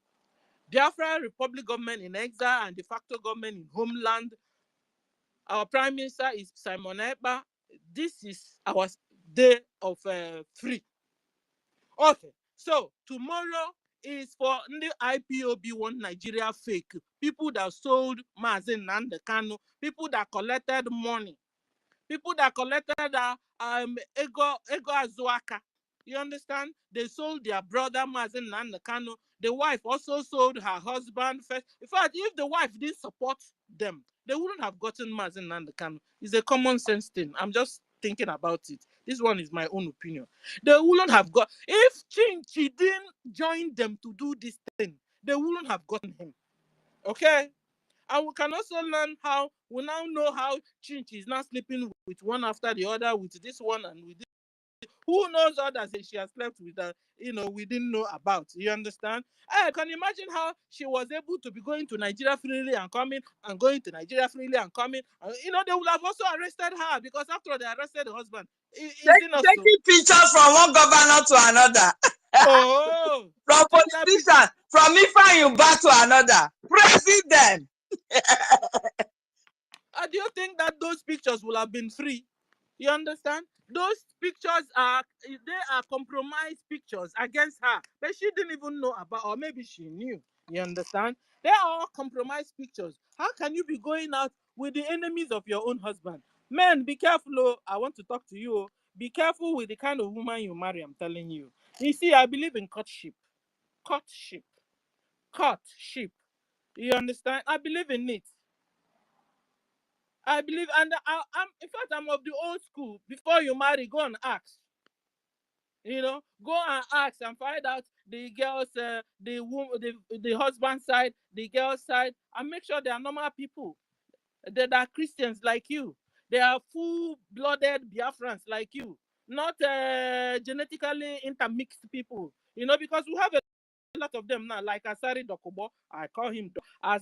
Biafra Republic government in exile and de facto government in homeland. Our prime minister is Simon Ekpa. This is our day of free. Okay, so tomorrow is for the IPOB One Nigeria fake. People that sold Mazen and the Kano, people that collected money People that collected ego azuaka. You understand? They sold their brother Mazen Nandekano. The wife also sold her husband first. In fact, if the wife didn't support them, they wouldn't have gotten Mazen Nandekano. It's a common sense thing. I'm just thinking about it. This one is my own opinion. They wouldn't have got, if Chinchi didn't join them to do this thing, they wouldn't have gotten him. Okay? And we can also learn how, we now know how Chinchi is now sleeping with one after the other, with this one and with this. Who knows others that she has slept with that, we didn't know about. You understand? I can imagine how she was able to be going to Nigeria freely and coming, and going to Nigeria freely and coming. They would have also arrested her, because after all, they arrested the husband. Is it not so? Taking pictures from one governor to another. Oh, from politician, from Ifeanyi to another. President. Do you think that those pictures will have been free? You understand? Those pictures are compromised pictures against her, but she didn't even know about, or maybe she knew. You understand? They are all compromised pictures. How can you be going out with the enemies of your own husband? Men, be careful. Oh, I want to talk to you. Oh. Be careful with the kind of woman you marry. I'm telling you. You see, I believe in courtship. Courtship. Courtship. You understand? I believe in it. I believe, and I'm in fact, I'm of the old school. Before you marry, go and ask. Go and ask and find out the girls, the husband side, the girl side, and make sure they are normal people. They are Christians like you. They are full-blooded Biafrans like you, not genetically intermixed people. Because we have a lot of them now, like Asari Dokubo, I call him, as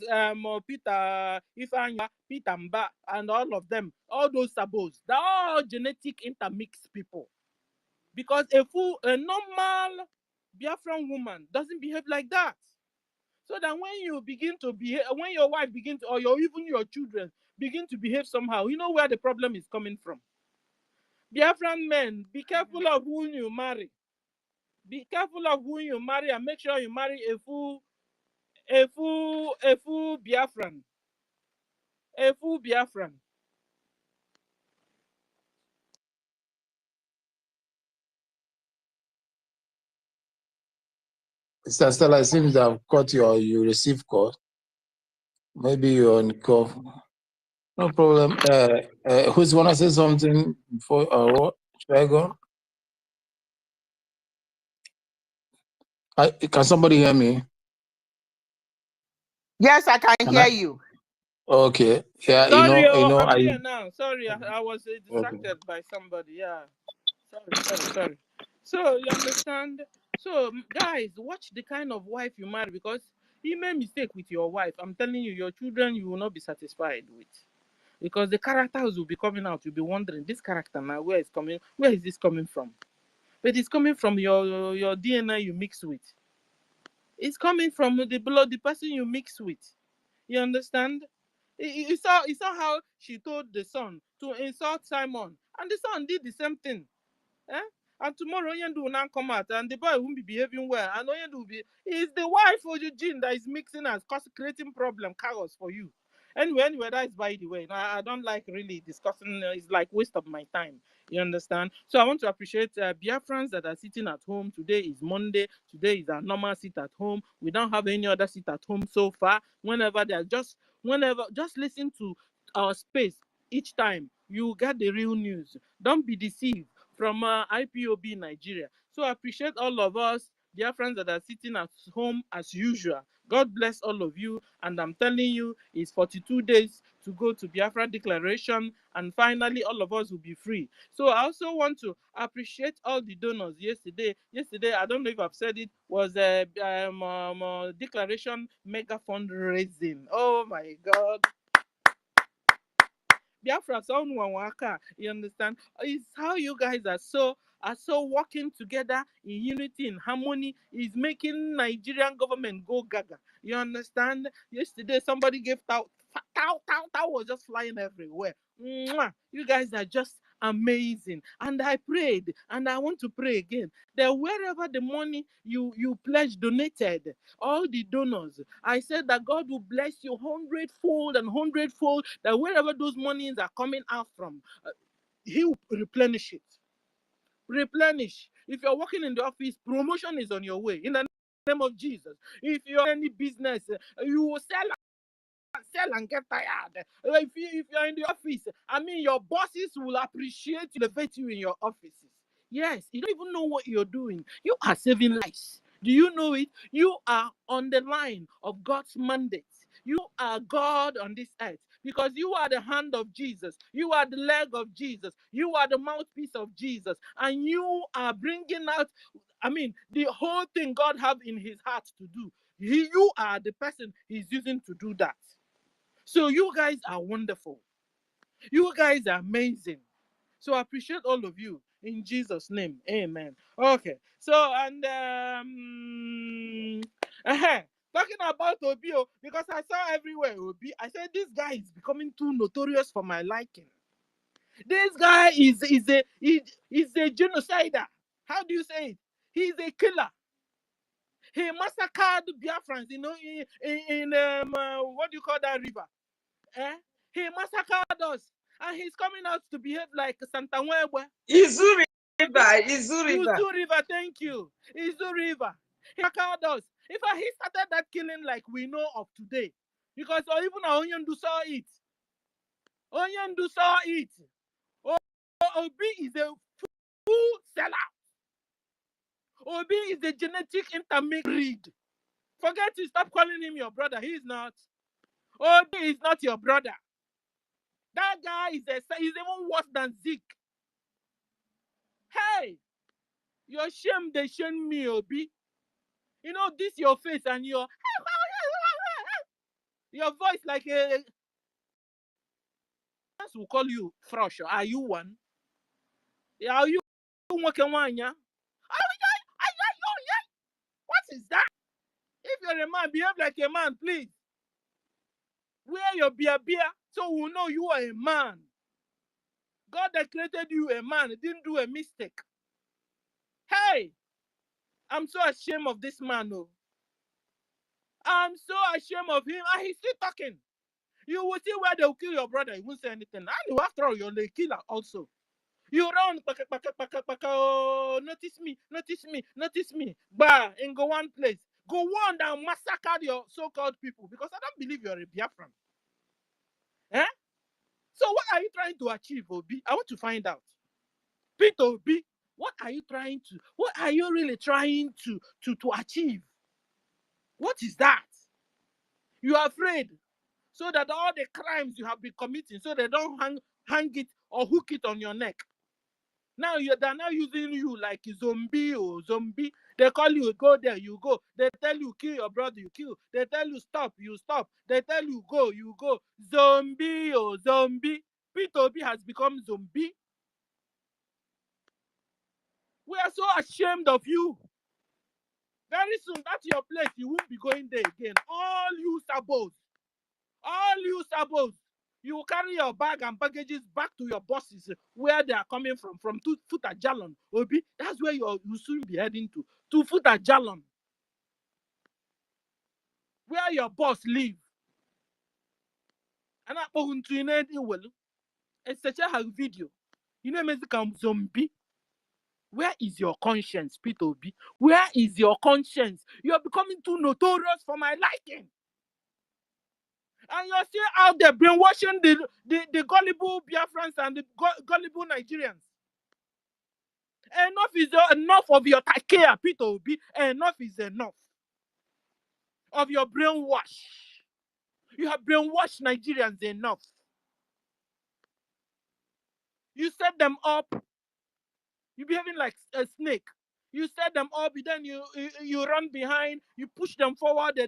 Peter Ifanya, Peter Mba, and all of them, all those sabos, they're all genetic intermixed people. Because a normal Biafran woman doesn't behave like that. So that when you begin to behave, when your wife begins to, or even your children begin to behave somehow, you know where the problem is coming from. Biafran men, be careful of who you marry. Be careful of who you marry, and make sure you marry a full Biafran. A full Biafran. Mr. Stella, it seems that I've caught you receive call. Maybe you're on call. No problem. Who's want to say something before, or what? Should I go? Can somebody hear me? Yes, I can hear you. Okay. Yeah, Sorry, I'm here now. Sorry, I was distracted by somebody. Yeah. Sorry. So, you understand? So, guys, watch the kind of wife you marry, because you made mistake with your wife. I'm telling you, your children, you will not be satisfied with. Because the characters will be coming out. You'll be wondering, this character now, where is this coming from? But it's coming from your DNA you mix with. It's coming from the blood, the person you mix with. You understand? You saw how she told the son to insult Simon, and the son did the same thing. Eh? And tomorrow Oyendu will now come out, and the boy won't be behaving well, and Oyendu will be, it's the wife of Eugene that is mixing and creating chaos for you. Anyway, that is by the way. I don't like really discussing. It's like waste of my time. You understand? So I want to appreciate Biafrans that are sitting at home. Today is Monday. Today is our normal sit at home. We don't have any other sit at home so far. Whenever just listen to our space each time. You get the real news. Don't be deceived from IPOB Nigeria. So I appreciate all of us, dear friends that are sitting at home as usual. God bless all of you. And I'm telling you, it's 42 days to go to Biafra Declaration. And finally, all of us will be free. So I also want to appreciate all the donors yesterday. Yesterday, I don't know if I've said it, was a Declaration mega fundraising. Oh my God. Biafra, you understand? It's how you guys are so working together in unity, in harmony, is making Nigerian government go gaga. You understand? Yesterday, somebody gave tau was just flying everywhere. Mwah! You guys are just amazing. And I prayed, and I want to pray again, that wherever the money you pledged, donated, all the donors, I said that God will bless you hundredfold and hundredfold, that wherever those monies are coming out from, he will replenish it. Replenish. If you're working in the office, promotion is on your way. In the name of Jesus. If you're any business, you will sell and get tired. If you're in the office, I mean, your bosses will appreciate you, elevate you in your offices. Yes, you don't even know what you're doing. You are saving lives. Do you know it? You are on the line of God's mandate. You are God on this earth because you are the hand of Jesus. You are the leg of Jesus. You are the mouthpiece of Jesus. And you are bringing out, I mean, the whole thing God have in his heart to do. You are the person he's using to do that. So you guys are wonderful. You guys are amazing. So I appreciate all of you in Jesus' name. Amen. Okay. So and talking about Obio, because I saw everywhere Obi, I said this guy is becoming too notorious for my liking. This guy is a genocider. How do you say it? He's a killer. He massacred Biafrans, you know, in what do you call that river? He massacred us, and he's coming out to behave like Santa Webwe. Izu River. Thank you. Izu River. He massacred us. If he started that killing like we know of today, because even Onyendu saw it. Onyendu saw it. Obi is a full seller. Obi is a genetic intermediate. Forget to stop calling him your brother. He is not. Obi is not your brother. That guy is even worse than Zeke. Hey, your shame, they shame me, Obi. You know, this your face and your voice like a will call you Frosh. Are you one? Are you working one? Yeah? What is that? If you're a man, behave like a man, please. Wear your beer so we'll know you are a man. God that created you a man didn't do a mistake. Hey, I'm so ashamed of this man. Oh. I'm so ashamed of him. And he's still talking. You will see where they'll kill your brother. He won't say anything. And you, after all, you're the killer also. You run, oh, notice me. Bah, and go one place. Go on and massacre your so-called people because I don't believe you're a Biafran. Eh? So what are you trying to achieve, Obi? I want to find out. Peter Obi, what are you really trying to achieve? What is that? You are afraid so that all the crimes you have been committing, so they don't hang it or hook it on your neck. Now they're now using you like a zombie. They call you, go there, you go. They tell you, kill your brother, you kill. They tell you, stop, you stop. They tell you, go, you go. Zombie. Peter Obi has become zombie. We are so ashamed of you. Very soon, that's your place. You won't be going there again. All you sabos, you will carry your bag and baggages back to your bosses where they are coming from Futa Jalon. Obi, that's where you soon be heading to Futa Jalon, where your boss live. And I want to know well. It's such a video. You know, Mexican zombie. Where is your conscience, Peter Obi? Where is your conscience? You are becoming too notorious for my liking. And you're still out there brainwashing the gullible Biafrans and the gullible Nigerians. Enough of your takea, Peter Obi. Enough is enough of your brainwash. You have brainwashed Nigerians enough. You set them up. You're behaving like a snake. You set them up, then you run behind, you push them forward, they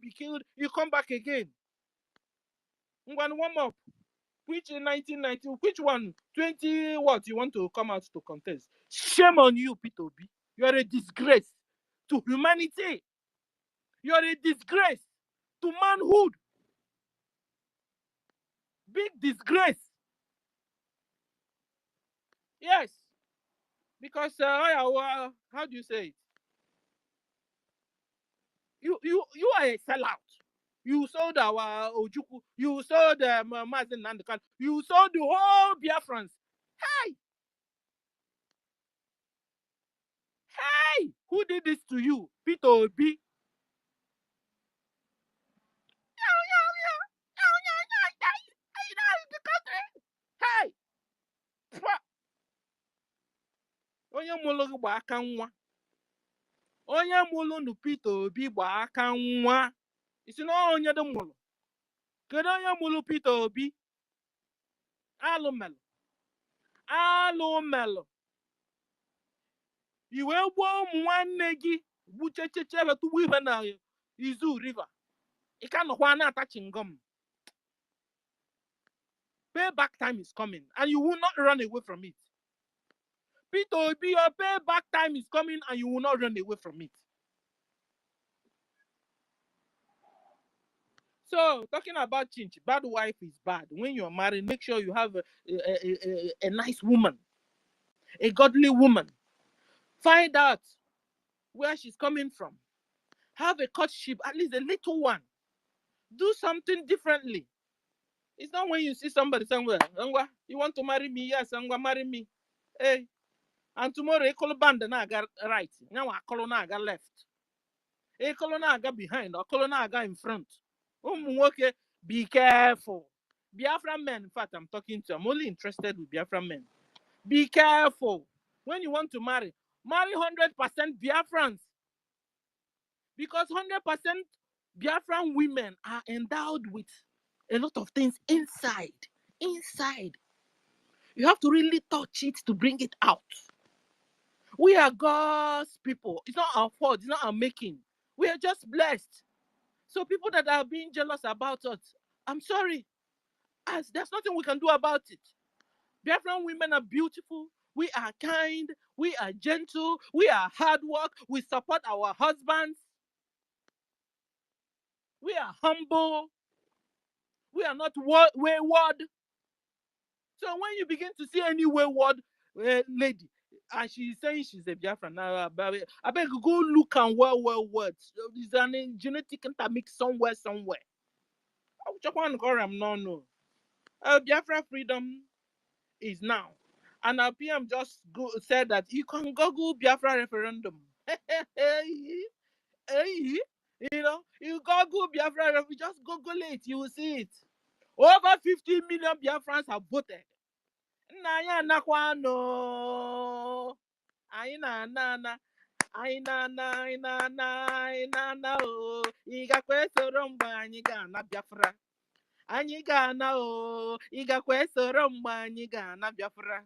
be killed, you come back again. I'm going to warm up. Which in 1990, which one? 20 what? You want to come out to contest? Shame on you, Peter Obi. You are a disgrace to humanity. You are a disgrace to manhood. Big disgrace. Yes. Because, how do you say it? You are a sellout. You sold our Ojuku. You sold Mazen Nandekan. You sold the whole Biafrans. Hey, who did this to you? Peter Obi. Hey! Onye mụlụ gị gba aka nwa. Onye mụlụ nu Peter Obi gba aka nwa. Isi na onye dị mụlụ. Kedu onye mụlụ Peter Obi? Alụmelụ. Alụmelụ. Iwe gbuo ụmụ nwanne gị gbuchecheche betugbu ihe na Izu River. Ị ka nọkwa na-ata chingom. Payback time is coming and you will not run away from it. Peter Obi, your payback time is coming and you will not run away from it. So, talking about chinch, bad wife is bad. When you're married, make sure you have a nice woman, a godly woman. Find out where she's coming from. Have a courtship, at least a little one. Do something differently. It's not when you see somebody somewhere, Angwa, you want to marry me? Yes, Angwa, marry me. Hey, and tomorrow, a color band na got right. Now a color na got left. A color na got behind, or color na got in front. Okay, be careful. Biafra men, in fact, I'm talking to, I'm only interested with Biafra men. Be careful. When you want to marry 100% Biafrans. Because 100% Biafran women are endowed with a lot of things inside. Inside. You have to really touch it to bring it out. We are God's people. It's not our fault. It's not our making. We are just blessed. So people that are being jealous about us, I'm sorry. As there's nothing we can do about it. Biafran women are beautiful. We are kind. We are gentle. We are hard work. We support our husbands. We are humble. We are not wayward. So when you begin to see any wayward lady, and she's saying she's a Biafran, now I beg you go look and well words. There's a genetic intermix somewhere. No. Biafra freedom is now. And our PM just said that you can Google Biafra referendum. You know, you Google Biafra referendum, just Google it, you will see it. Over 50 million Biafrans have voted. Naya nakwano. Aina nana. Aina na oh. Iga kwesoro mba anyị ga-ana Biafra. Anyị ga-ana oh. Iga kwesoro mba anyị ga-ana Biafra.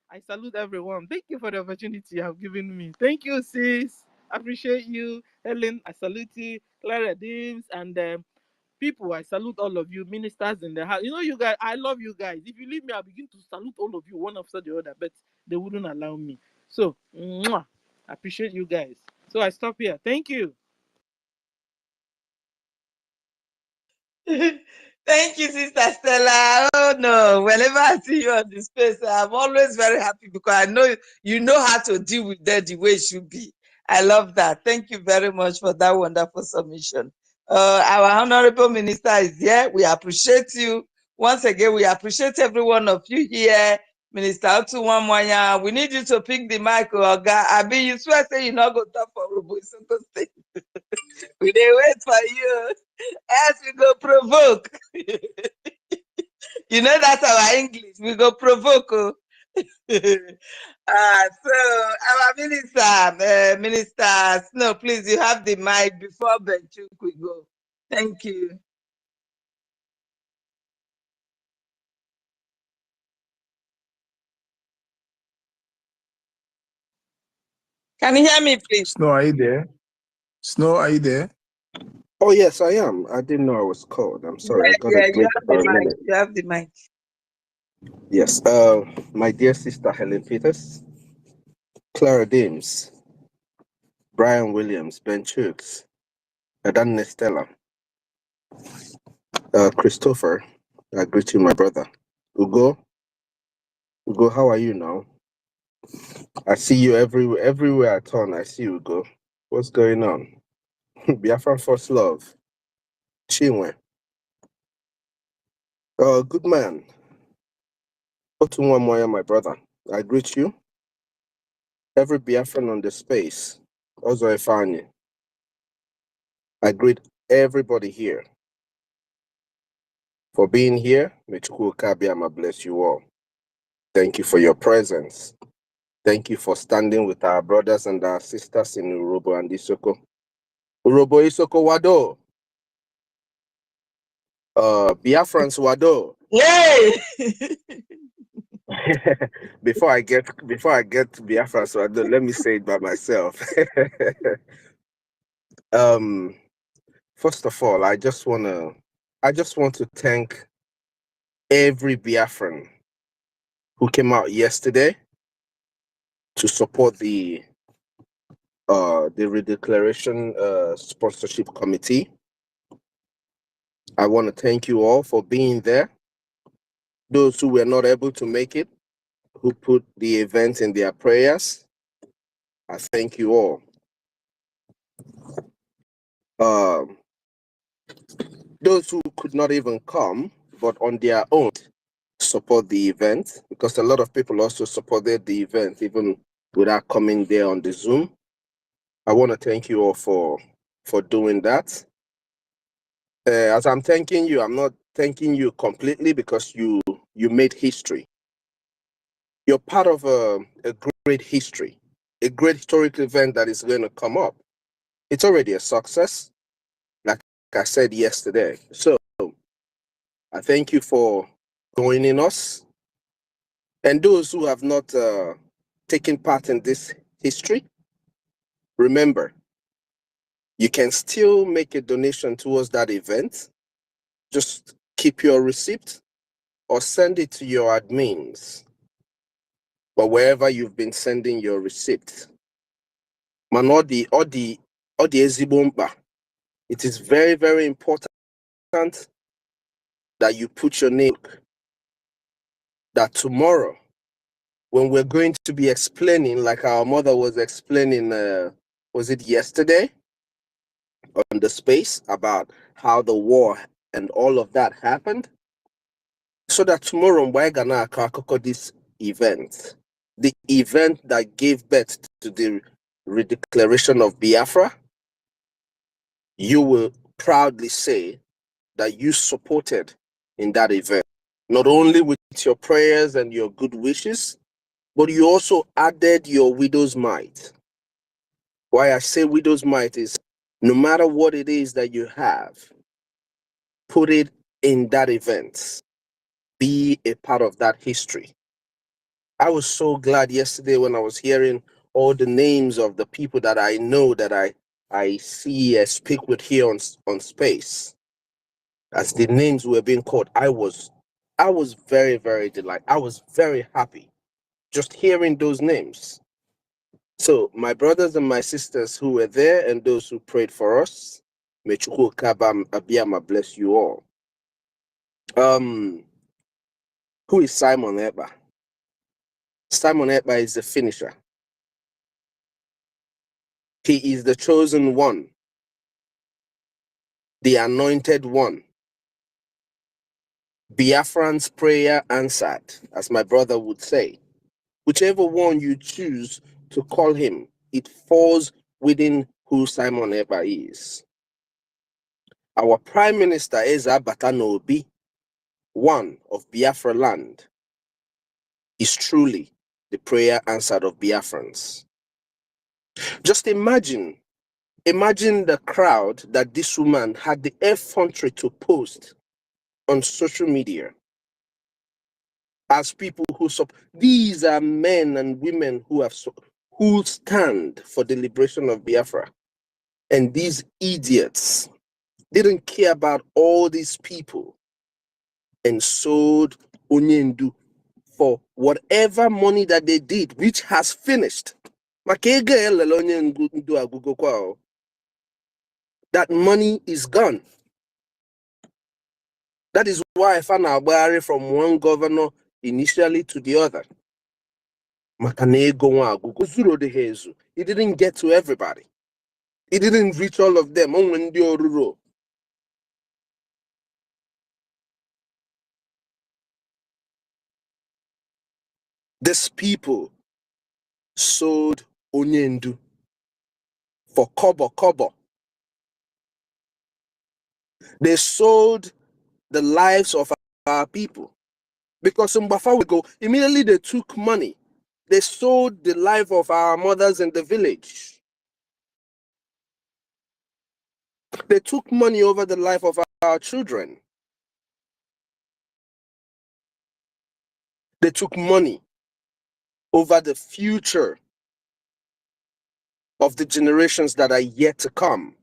I salute everyone. Thank you for the opportunity you have given me. Thank you, sis. I appreciate you. Helen, I salute you. Clara Dims and people, I salute all of you. Ministers in the house. You know, you guys, I love you guys. If you leave me, I'll begin to salute all of you one after the other, but they wouldn't allow me. So, mwah, I appreciate you guys. So I stop here. Thank you. Thank you, Sister Stella. Oh no, whenever I see you on the space, I'm always very happy because I know you know how to deal with that the way it should be. I love that. Thank you very much for that wonderful submission. Our honorable minister is here. We appreciate you. Once again, we appreciate every one of you here. Minister Otuwamwanya, we need you to pick the mic. Abi, you swear say you not go talk for Rubu. We dey wait for you. As we go provoke. You know that's our English. We go provoke. So our minister, Minister Snow, please, you have the mic before Benchuk we go. Thank you. Can you hear me, please? Snow, are you there? Snow, are you there? Oh, yes, I am. I didn't know I was called. I'm sorry. I got a You break have for the a mic. minute. You have the mic. Yes. My dear sister Helen Peters, Clara Dames, Brian Williams, Ben Chooks, Adan Stella, Christopher, I greet you, my brother. Ugo, how are you now? I see you everywhere I turn. I see you, Ugo. What's going on? Biafra First Love, Chinwe. Good man. Otunwamoya, my brother. I greet you. every Biafran on the space. Also, Ifani. I greet everybody here for being here. May Chukwu Kabiama bless you all. Thank you for your presence. Thank you for standing with our brothers and our sisters in Urobo and Isoko. Urobo Isoko Wado. Biafrans Wado. Yay! before I get to Biafrans Wado, let me say it by myself. First of all, I just want to thank every Biafran who came out yesterday to support the Redeclaration sponsorship committee. I want to thank you all for being there. Those who were not able to make it, who put the event in their prayers, I thank you all. Those who could not even come, but on their own, support the event, because a lot of people also supported the event even without coming there on the Zoom. I want to thank you all for doing that. As I'm thanking you, I'm not thanking you completely because you made history. You're part of a great history, a great historical event that is going to come up. It's already a success, like I said yesterday. So I thank you for joining us. And those who have not taken part in this history, remember, you can still make a donation towards that event. Just keep your receipt or send it to your admins. But wherever you've been sending your receipt, man, it is very, very important that you put your name, that tomorrow, when we're going to be explaining, like our mother was explaining, was it yesterday on the space, about how the war and all of that happened, so that tomorrow we're gonna cover this event, the event that gave birth to the Redeclaration of Biafra. You will proudly say that you supported in that event, not only with your prayers and your good wishes, but you also added your widow's mite. Why I say widow's mite is, no matter what it is that you have, put it in that event. Be a part of that history. I was so glad yesterday when I was hearing all the names of the people that I know, that I see speak with here on space. As the names were being called, I was very, very delighted. I was very happy just hearing those names. So my brothers and my sisters who were there and those who prayed for us, may Chukwu Kabam Abiyama bless you all. Who is Simon Eba? Simon Eba is the finisher. He is the chosen one, the anointed one. Biafran's prayer answered, as my brother would say. Whichever one you choose to call him, it falls within who Simon Eba is. Our Prime Minister Eza Batanobi, one of Biafra land, is truly the prayer answered of Biafrans. Just imagine the crowd that this woman had the effrontery to post on social media as people who these are men and women who stand for the liberation of Biafra. And these idiots didn't care about all these people and sold Onyendu for whatever money that they did, which has finished. That money is gone. That is why I found Abari from one governor initially to the other. It didn't get to everybody. It didn't reach all of them. These people sold Onyendu for kobo. They sold the lives of our people. Because in Bafawigo, immediately they took money. They sold the life of our mothers in the village. They took money over the life of our children. They took money over the future of the generations that are yet to come.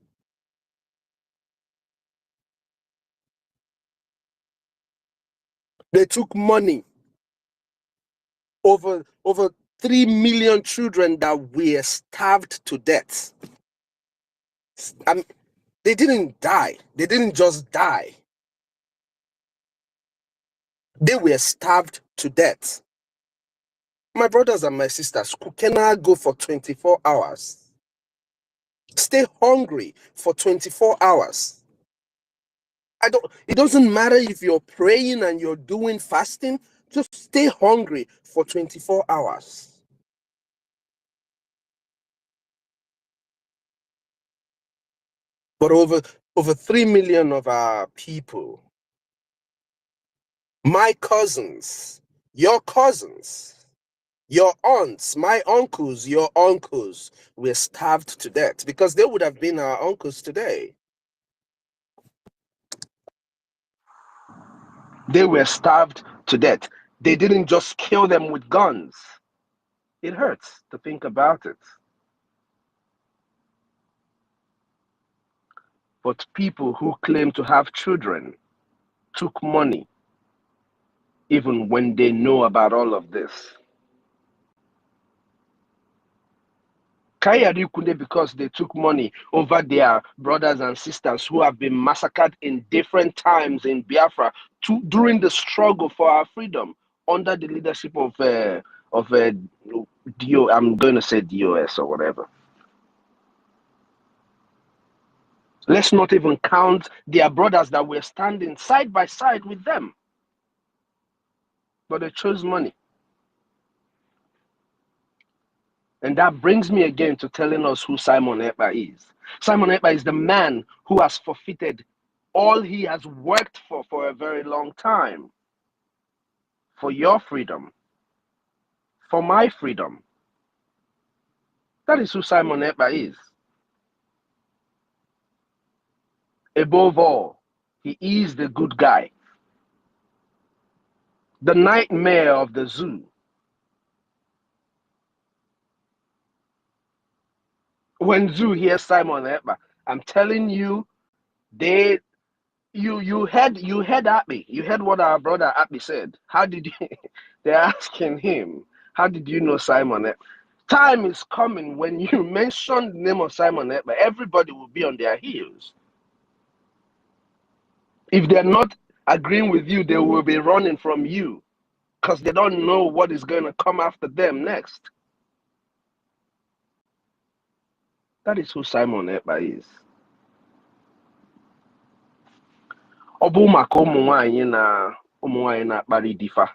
They took money over 3 million children that were starved to death. They didn't die. They didn't just die. They were starved to death. My brothers and my sisters, who cannot go for 24 hours. Stay hungry for 24 hours. It doesn't matter if you're praying and you're doing fasting, just stay hungry for 24 hours. But over 3 million of our people, my cousins, your aunts, my uncles, your uncles, were starved to death because they would have been our uncles today. They were starved to death. They didn't just kill them with guns. It hurts to think about it. But people who claim to have children took money even when they know about all of this. Kayari Kunde, because they took money over their brothers and sisters who have been massacred in different times in Biafra during the struggle for our freedom under the leadership of I'm going to say DOS or whatever. Let's not even count their brothers that were standing side by side with them. But they chose money. And that brings me again to telling us who Simon Ekpa is. Simon Ekpa is the man who has forfeited all he has worked for a very long time. For your freedom. For my freedom. That is who Simon Ekpa is. Above all, he is the good guy. The nightmare of the zoo. When zoo hears Simon Ekpa, I'm telling you, you heard Akpi. You heard what our brother Akpi said. How did you they're asking him, how did you know Simon Ekpa? Time is coming when you mention the name of Simon Ekpa, everybody will be on their heels. If they're not agreeing with you, they will be running from you because they don't know what is going to come after them next. That is who Simon Ekpa is. Ọ bụ maka ụmụ nwanyị na-akparị difa.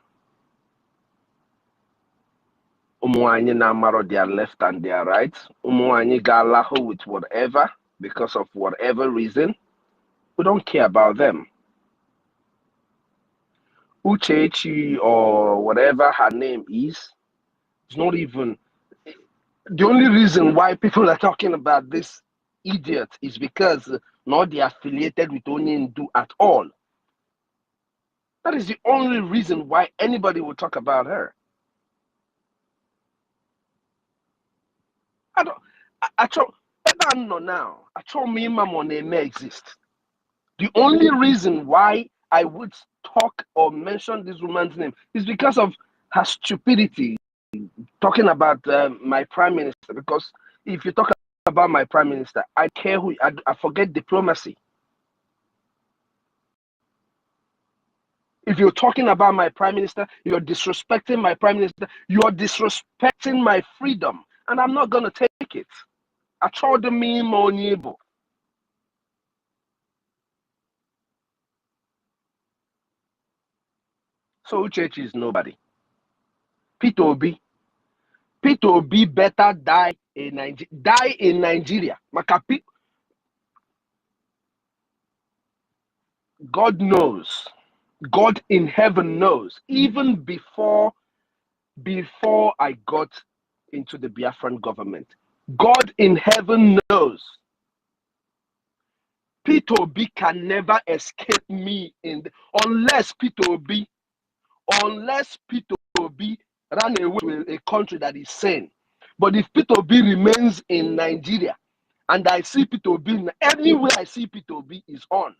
Ụmụ nwanyị na-amaro their left and their right. Ụmụ nwanyị ga-alahụ with whatever because of whatever reason. We don't care about them. Uchechi or whatever her name is, it's not even the only reason why people are talking about this idiot is because not they affiliated with Onyendu at all. That is the only reason why anybody will talk about her. I don't know now. I told me Mama may exist. The only reason why I would talk or mention this woman's name is because of her stupidity talking about my prime minister. Because if you talk about my prime minister, I care who I forget diplomacy. If you're talking about my prime minister, you're disrespecting my prime minister, you're disrespecting my freedom, and I'm not gonna take it. I told me more neighbor. So Uchechi is nobody. Peter Obi Peter Obi better die in Nigeria. God knows. God in heaven knows. Even before I got into the Biafran government, God in heaven knows. Peter Obi can never escape me unless Peter Obi ran away with a country that is sane. But if Peter Obi remains in Nigeria, and I see Peter Obi, anywhere I see Peter Obi is on.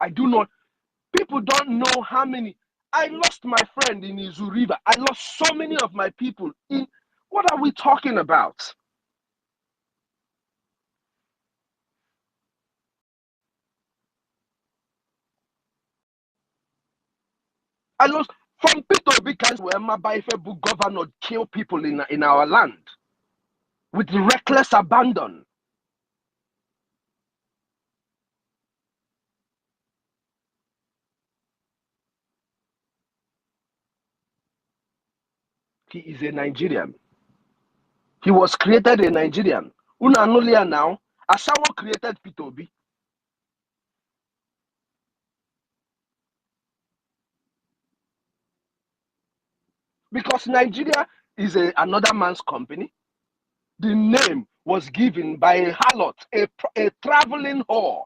I do not, people don't know how many. I lost my friend in Izu River. I lost so many of my people in, what are we talking about? I lost from Peter Obi where Mabaife governor kill people in our land with reckless abandon. He is a Nigerian. He was created a Nigerian. Una Anulia now, Asawa created Peter Obi. Because Nigeria is another man's company. The name was given by a harlot, a traveling whore.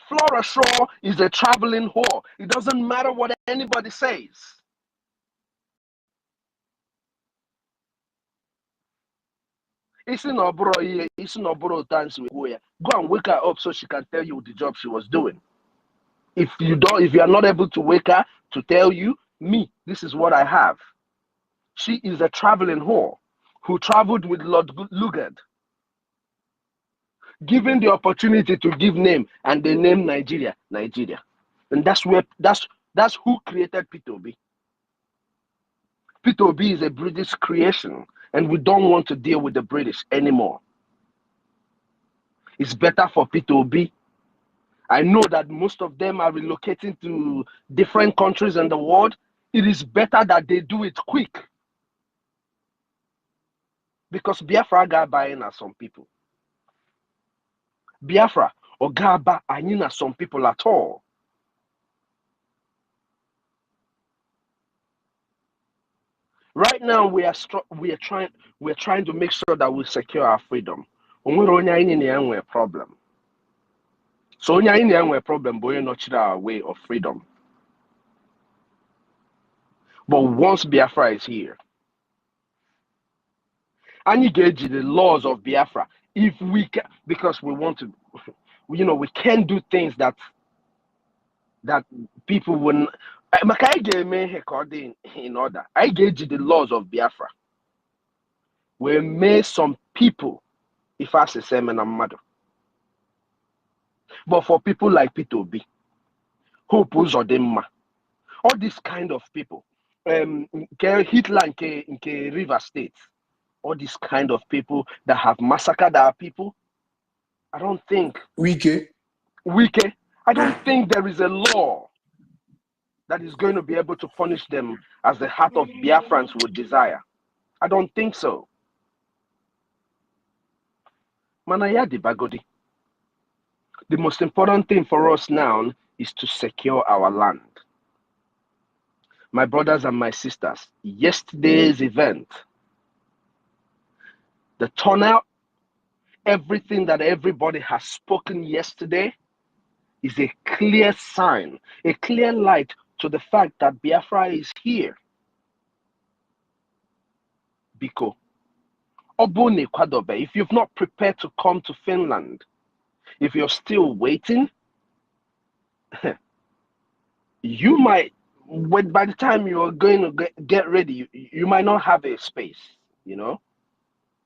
Flora Shaw is a traveling whore. It doesn't matter what anybody says. Go and wake her up so she can tell you the job she was doing. If you are not able to wake her to tell you, this is what I have. She is a traveling whore who traveled with Lord Lugard, given the opportunity to give name, and they name Nigeria. And that's who created Peter Obi. Peter Obi is a British creation, and we don't want to deal with the British anymore. It's better for Peter Obi. I know that most of them are relocating to different countries in the world. It is better that they do it quick. Because Biafra got buying at some people. Biafra or Gaba Anina some people at all. Right now we are trying to make sure that we secure our freedom. A problem. So a problem, but you're not our way of freedom. But once Biafra is here, and you get the laws of Biafra, if we can, because we want to, we can't do things that people wouldn't. In order, I gauge the laws of Biafra. We made some people, if I say semen and mother. But for people like Peter Obi, Hope Uzodinma, all these kind of people, Hitler in River State, all these kind of people that have massacred our people, I don't think. Wike. I don't think there is a law that is going to be able to punish them as the heart of Biafrans would desire. I don't think so. Manaya di Bagodi. The most important thing for us now is to secure our land. My brothers and my sisters, yesterday's event, the turnout, everything that everybody has spoken yesterday is a clear sign, a clear light to the fact that Biafra is here. Biko, Obune Kwadobe, if you've not prepared to come to Finland, if you're still waiting, you might, by the time you're going to get ready, you might not have a space,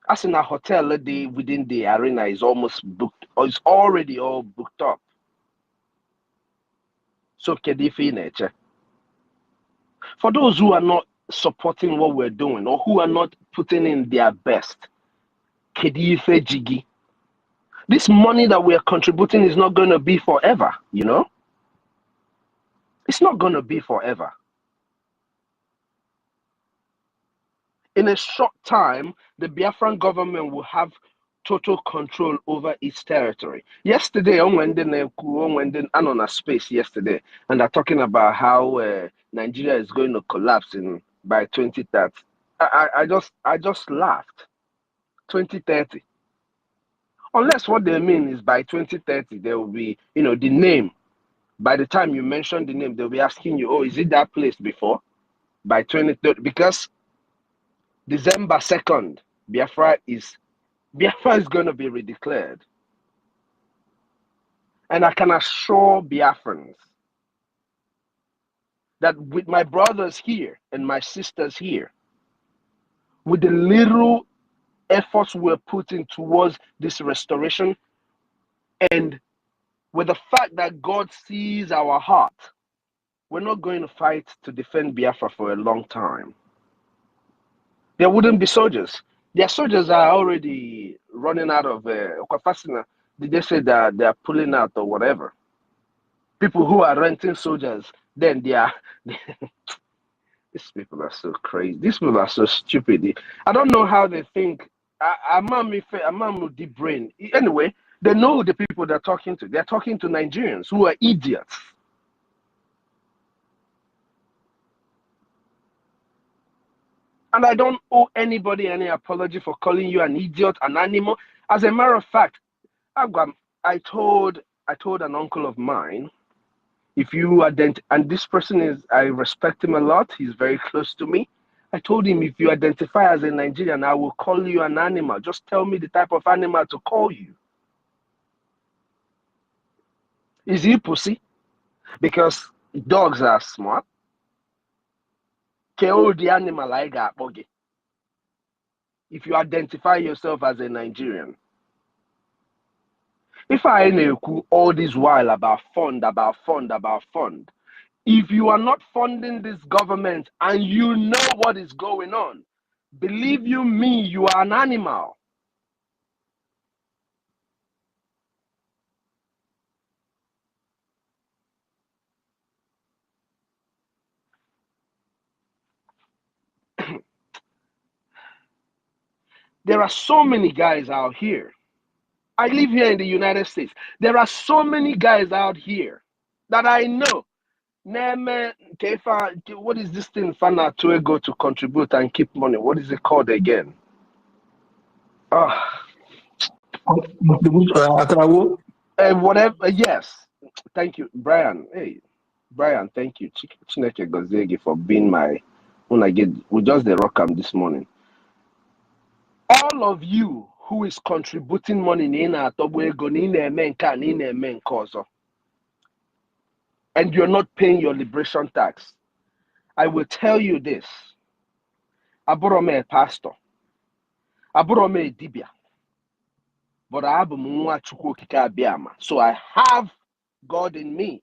As in a hotel, within the arena is almost booked, or it's already all booked up. So, for those who are not supporting what we're doing or who are not putting in their best, Jigi, This money that we are contributing is not going to be forever, you know? It's not going to be forever. In a short time, the Biafran government will have total control over its territory. Yesterday, I went on a space yesterday, and they're talking about how Nigeria is going to collapse by 2030. I just laughed. 2030. Unless what they mean is by 2030 there will be, the name. By the time you mention the name, they'll be asking you, oh, is it that place before? By 2030, because December 2nd, Biafra is going to be redeclared. And I can assure Biafrans that with my brothers here and my sisters here, with the little efforts we're putting towards this restoration, and with the fact that God sees our heart, we're not going to fight to defend Biafra for a long time. There wouldn't be soldiers. Their soldiers are already running out of Okwafasina. Did they say that they are pulling out or whatever? People who are renting soldiers, then they are. These people are so crazy. These people are so stupid. I don't know how they think. I'm with deep brain. Anyway, they know the people they're talking to. They're talking to Nigerians who are idiots. And I don't owe anybody any apology for calling you an idiot, an animal. As a matter of fact, I told an uncle of mine, if you and this person is, I respect him a lot, he's very close to me. I told him, if you identify as a Nigerian, I will call you an animal. Just tell me the type of animal to call you. Is he pussy? Because dogs are smart. Kill the animal I got buggy. If you identify yourself as a Nigerian. If I know all this while about fund, if you are not funding this government and you know what is going on, believe you me, you are an animal. There are so many guys out here. I live here in the United States. There are so many guys out here that I know. What is this thing Fana to go to contribute and keep money? What is it called again? Whatever. Yes. Thank you, Brian. Hey, Brian, thank you. Chineke Gozegi for being my we just the rock this morning. All of you who is contributing money and you're not paying your liberation tax, I will tell you this. Aburome a pastor. Aburome a dibia. But I have a so I have God in me.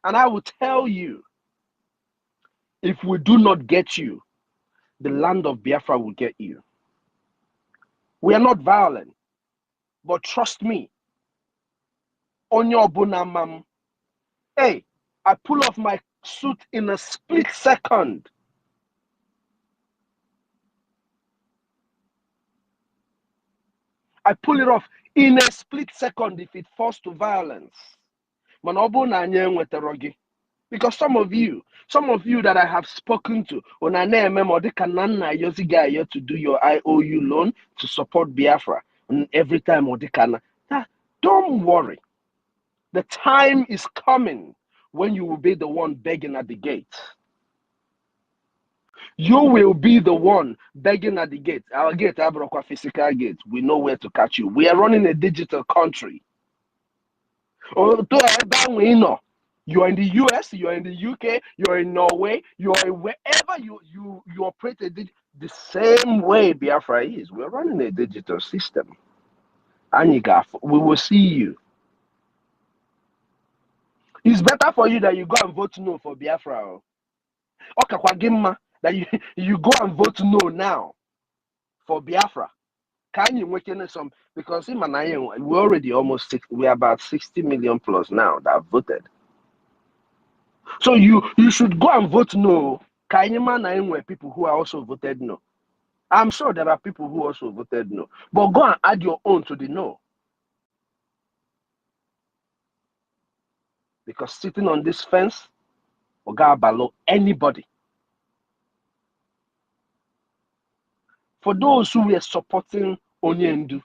And I will tell you, if we do not get you, the land of Biafra will get you. We are not violent, but trust me. Onyo bunamam. Hey, I pull off my suit in a split second. I pull it off in a split second if it falls to violence. Because some of you that I have spoken to, to do your IOU loan to support Biafra, and every time don't worry. The time is coming when you will be the one begging at the gate. You will be the one begging at the gate. Our gate, Abrokwa physical gate. We know where to catch you. We are running a digital country. You are in the US, you are in the UK, you are in Norway, you are wherever you operate the same way Biafra is. We're running a digital system. Aniga, we will see you. It's better for you that you go and vote no for Biafra. Okay, that you go and vote no now for Biafra. Can you make some? Because in Manayan, we already almost we're about 60 million plus now that have voted. So you should go and vote no. Can you man where people who are also voted no? I'm sure there are people who also voted no. But go and add your own to the no. Because sitting on this fence, or go below anybody. For those who were supporting Onyendu,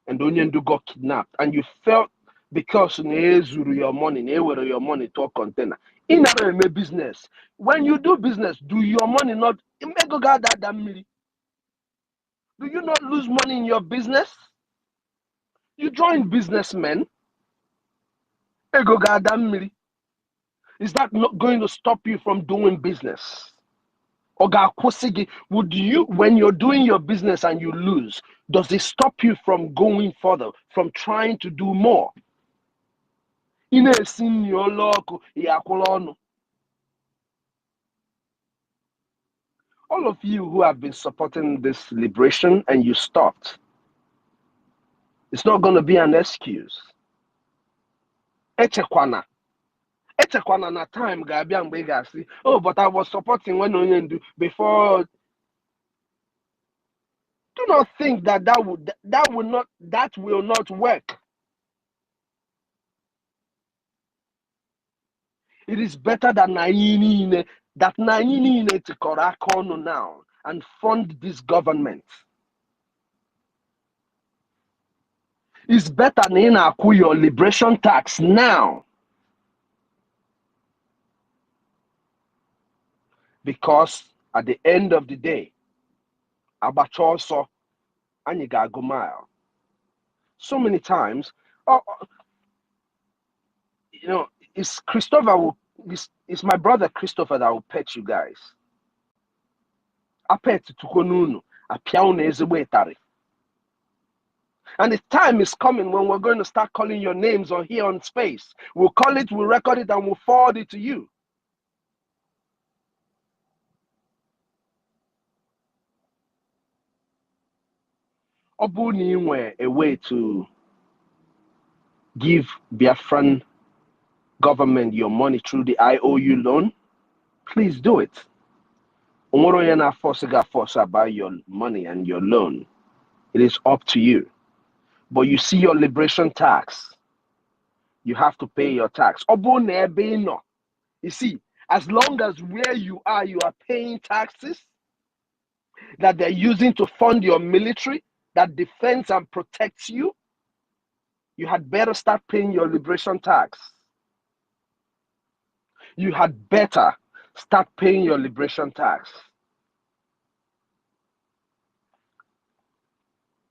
and Onyendu got kidnapped, and you felt because your money, your money to a container. In a business, when you do business, do your money not do you not lose money in your business? You join businessmen. Is that not going to stop you from doing business? Would you, when you're doing your business and you lose, does it stop you from going further, from trying to do more? All of you who have been supporting this liberation and you stopped, it's not going to be an excuse. Echekwana na time ga-abịa mgbe ị ga-asị, oh, but I was supporting when Onyendu before. Do not think that will not work. It is better that Naini to Korakono now and fund this government. It's better Nina your liberation tax now. Because at the end of the day, Abachoso and Gumile. So many times, it's Christopher it's my brother Christopher that will pet you guys. I pet Tukonunu, a piano is and the time is coming when we're going to start calling your names on here on space. We'll call it, we'll record it, and we'll forward it to you. Obuni a way to give Biafran government your money through the IOU loan, please do it. Umoroyana force about your money and your loan. It is up to you. But you see your liberation tax, you have to pay your tax. You see, as long as where you are paying taxes that they're using to fund your military that defends and protects you, you had better start paying your liberation tax. You had better start paying your liberation tax.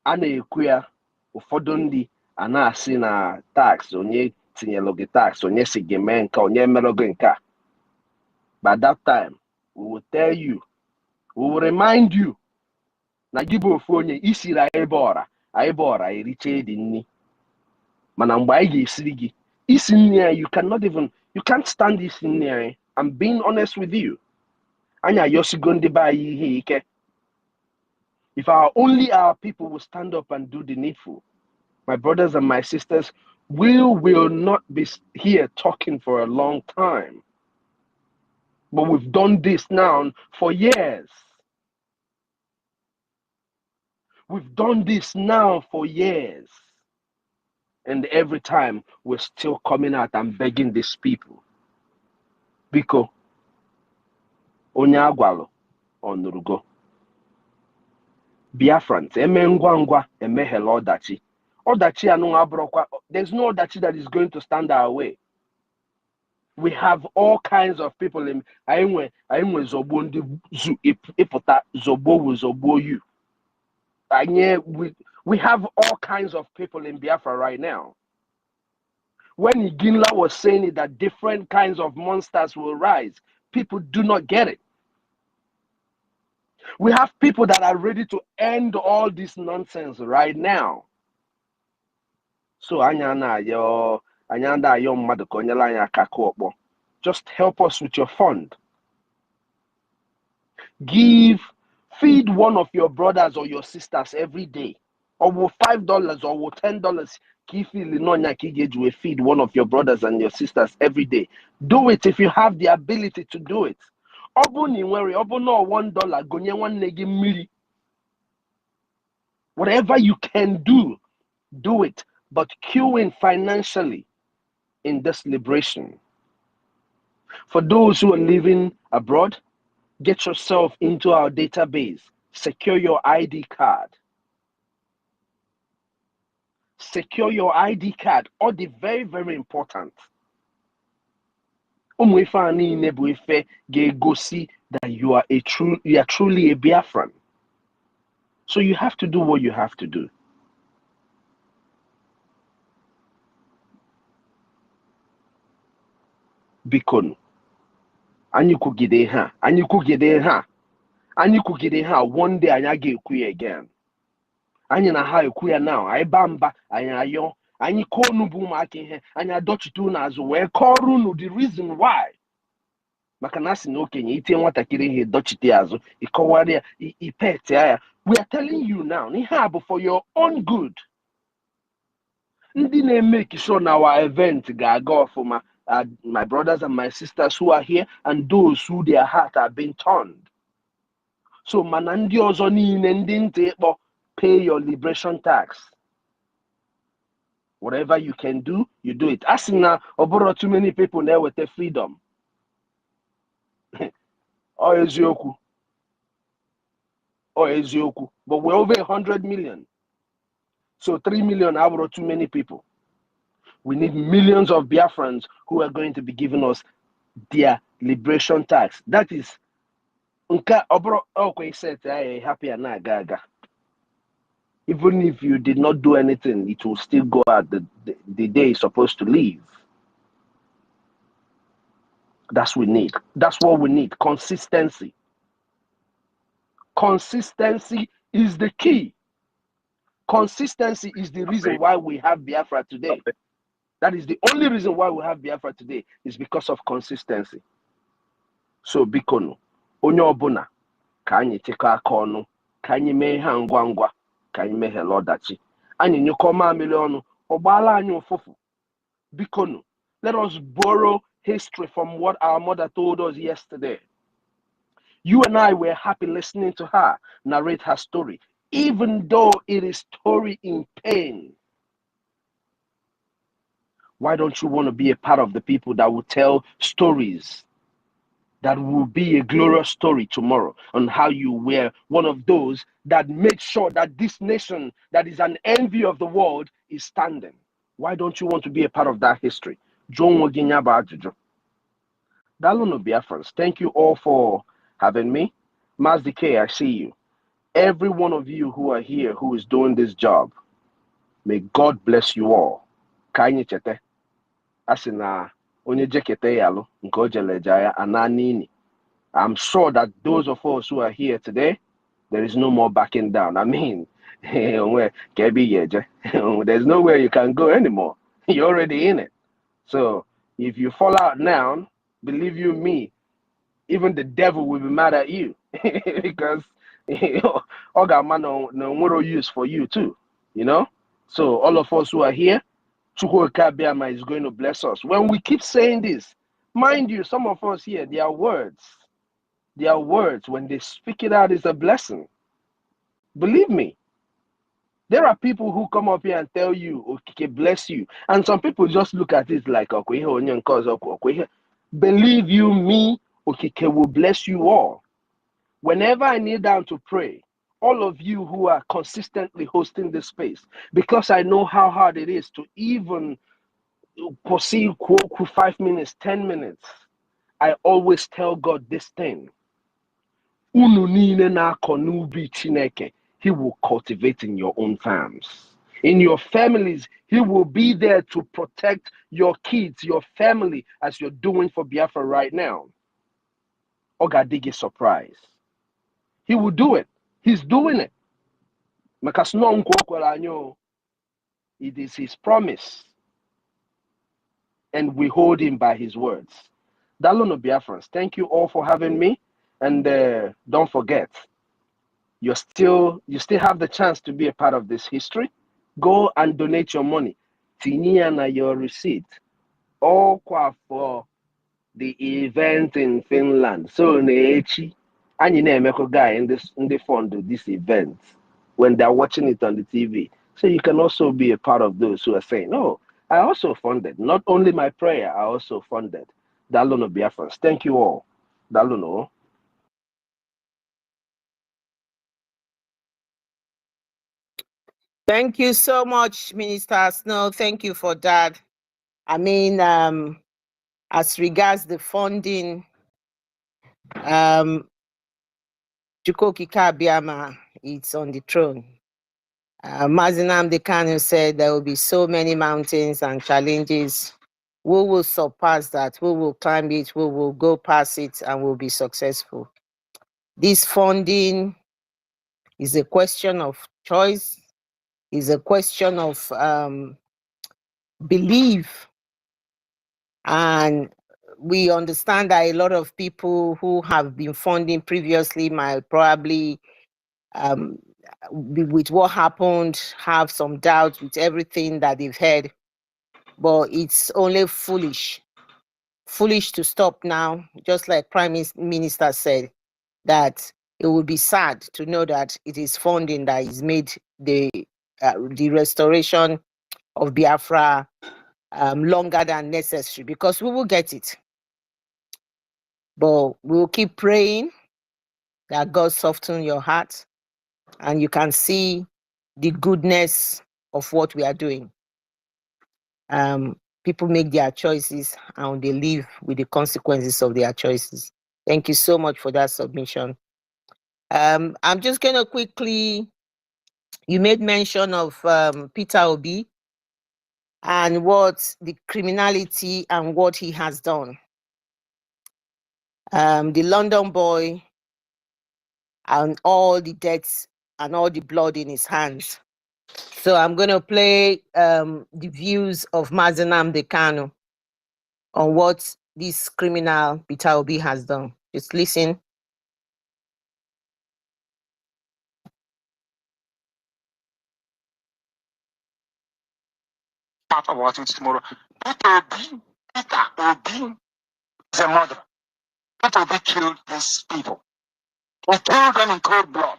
Ana-ekwe ụfọdụ ndị a na-asị na tax onye tinyelu gị tax onye si gị mee nke onye mere gị nke a. By that time, we will tell you, we will remind you na gị bụ ofu onye isiri anyị bọra eriche dị nni. Mana mgbe anyị ga-esiri gị isi nni anyị, you can't stand isi nni anyị. I'm being honest with you. Anya ayọsigo ndị be anyị ihe ike. If only our people will stand up and do the needful, my brothers and my sisters, we will not be here talking for a long time. But we've done this now for years. We've done this now for years. And every time we're still coming out and begging these people. Biko, onye agwalo onurugo. Biafrans, eme ngwa ngwa emeghela ọdachi. Ọdachi anụnwa abụrụkwa, there's no ọdachi that is going to stand our way. We have all kinds of people in anyị nwe zogbo ndị zu ịpụta zogbo wu zogbo you. We have all kinds of people in Biafra right now. When Iginla was saying it, that different kinds of monsters will rise, people do not get it. We have people that are ready to end all this nonsense right now. So just help us with your fund. Feed one of your brothers or your sisters every day. or will $5 or will $10 to feed one of your brothers and your sisters every day. Do it if you have the ability to do it. $1 whatever you can do it, but cue in financially in this liberation. For those who are living abroad, get yourself into our database. Secure your ID card. Secure your ID card. All the very, very important. That you are truly a Biafran. So you have to do what you have to do. Bikon. Anyukugide ha. One day anyage ekuye again. Anyị na ha ekwu ya now, anyị ba mba, anyị ayọ, anyị kọọ n'ubu ụmụaka ihe, anyị adọchite unu azụ wee kọọrọ unu the reason why. Maka na asị na okenye itie nwatakịrị ihe dọchite azụ, ịkọwara ya, ipet ya. We are telling you now, ihe a bụ for your own good. Ndị na-make sure na our event ga-aga ọfụma, my brothers and my sisters who are here and those who their heart are being turned. So mana ndị ọzọ niile ndị ntị ịkpọ, pay your liberation tax. Whatever you can do, you do it. As now, too many people there with their freedom. Ezioku. But we're over 100 million. So 3 million are too many people. We need millions of Biafrans who are going to be giving us their liberation tax. That is, happy and gaga. Even if you did not do anything, it will still go out the day it's supposed to leave. That's what we need. That's what we need. Consistency. Consistency is the key. Consistency is the reason why we have Biafra today. That is the only reason why we have Biafra today, is because of consistency. So, bikono, onye obuna, ka anyị teka aka ọnụ, ka anyị mee ha ngwa ngwa, ka anyị mee hele ọdachi. Anyị nyụkọ mamịrị ọnụ, ọgbala anyị ụfụfụ. Bikono, let us borrow history from what our mother told us yesterday. You and I were happy listening to her narrate her story, even though it is story in pain. Why don't you want to be a part of the people that will tell stories that will be a glorious story tomorrow on how you were one of those that made sure that this nation that is an envy of the world is standing? Why don't you want to be a part of that history? Dalono Biafrans, thank you all for having me. Mazdike, I see you. Every one of you who are here who is doing this job, may God bless you all. Kanye chete. Asina onye jekete yalo nkojele jaya ananini. I'm sure that those of us who are here today, there is no more backing down. I mean, there's nowhere you can go anymore. You're already in it. So if you fall out now, believe you me, even the devil will be mad at you because Ogama no use for you too, you know? So all of us who are here, Chukwuka is going to bless us. When we keep saying this, mind you, some of us here, their words, when they speak it out, is a blessing. Believe me. There are people who come up here and tell you, okay, bless you. And some people just look at it like, believe you me, okay, will bless you all. Whenever I kneel down to pray, all of you who are consistently hosting this space, because I know how hard it is to even proceed 5 minutes, 10 minutes, I always tell God this thing. He will cultivate in your own farms. In your families, he will be there to protect your kids, your family, as you're doing for Biafra right now. Ogadigi surprise. He will do it. He's doing it. It is his promise. And we hold him by his words. Dalono Biafrans, thank you all for having me. And don't forget, you still have the chance to be a part of this history. Go and donate your money. Tiniana your receipt. All for the event in Finland. So Nechi, and you know, guy in the fund this event when they're watching it on the TV. So you can also be a part of those who are saying, "No, I also funded. Not only my prayer, I also funded." Dalono Biafrans. Thank you all. Dalono. Thank you so much, Minister Snow. Thank you for that. I mean, as regards the funding, Chukwuka Abbiama is on the throne. Mazinam Dekanu said there will be so many mountains and challenges. We will surpass that. We will climb it. We will go past it and we'll be successful. This funding is a question of choice, is a question of belief. And we understand that a lot of people who have been funding previously might probably, with what happened, have some doubt with everything that they've heard. But it's only foolish to stop now, just like Prime Minister said, that it would be sad to know that it is funding that is made the restoration of Biafra longer than necessary, because we will get it. But we will keep praying that God soften your heart and you can see the goodness of what we are doing. People make their choices and they live with the consequences of their choices. Thank you so much for that submission. I'm just going to quickly, you made mention of Peter Obi and what the criminality and what he has done. The London boy and all the deaths and all the blood in his hands. So I'm going to play the views of Mazenam Dekano on what this criminal Peter Obi has done. Just listen. Part of what is tomorrow. Peter Obi is a murderer. Peter Obi killed these people. He killed them in cold blood.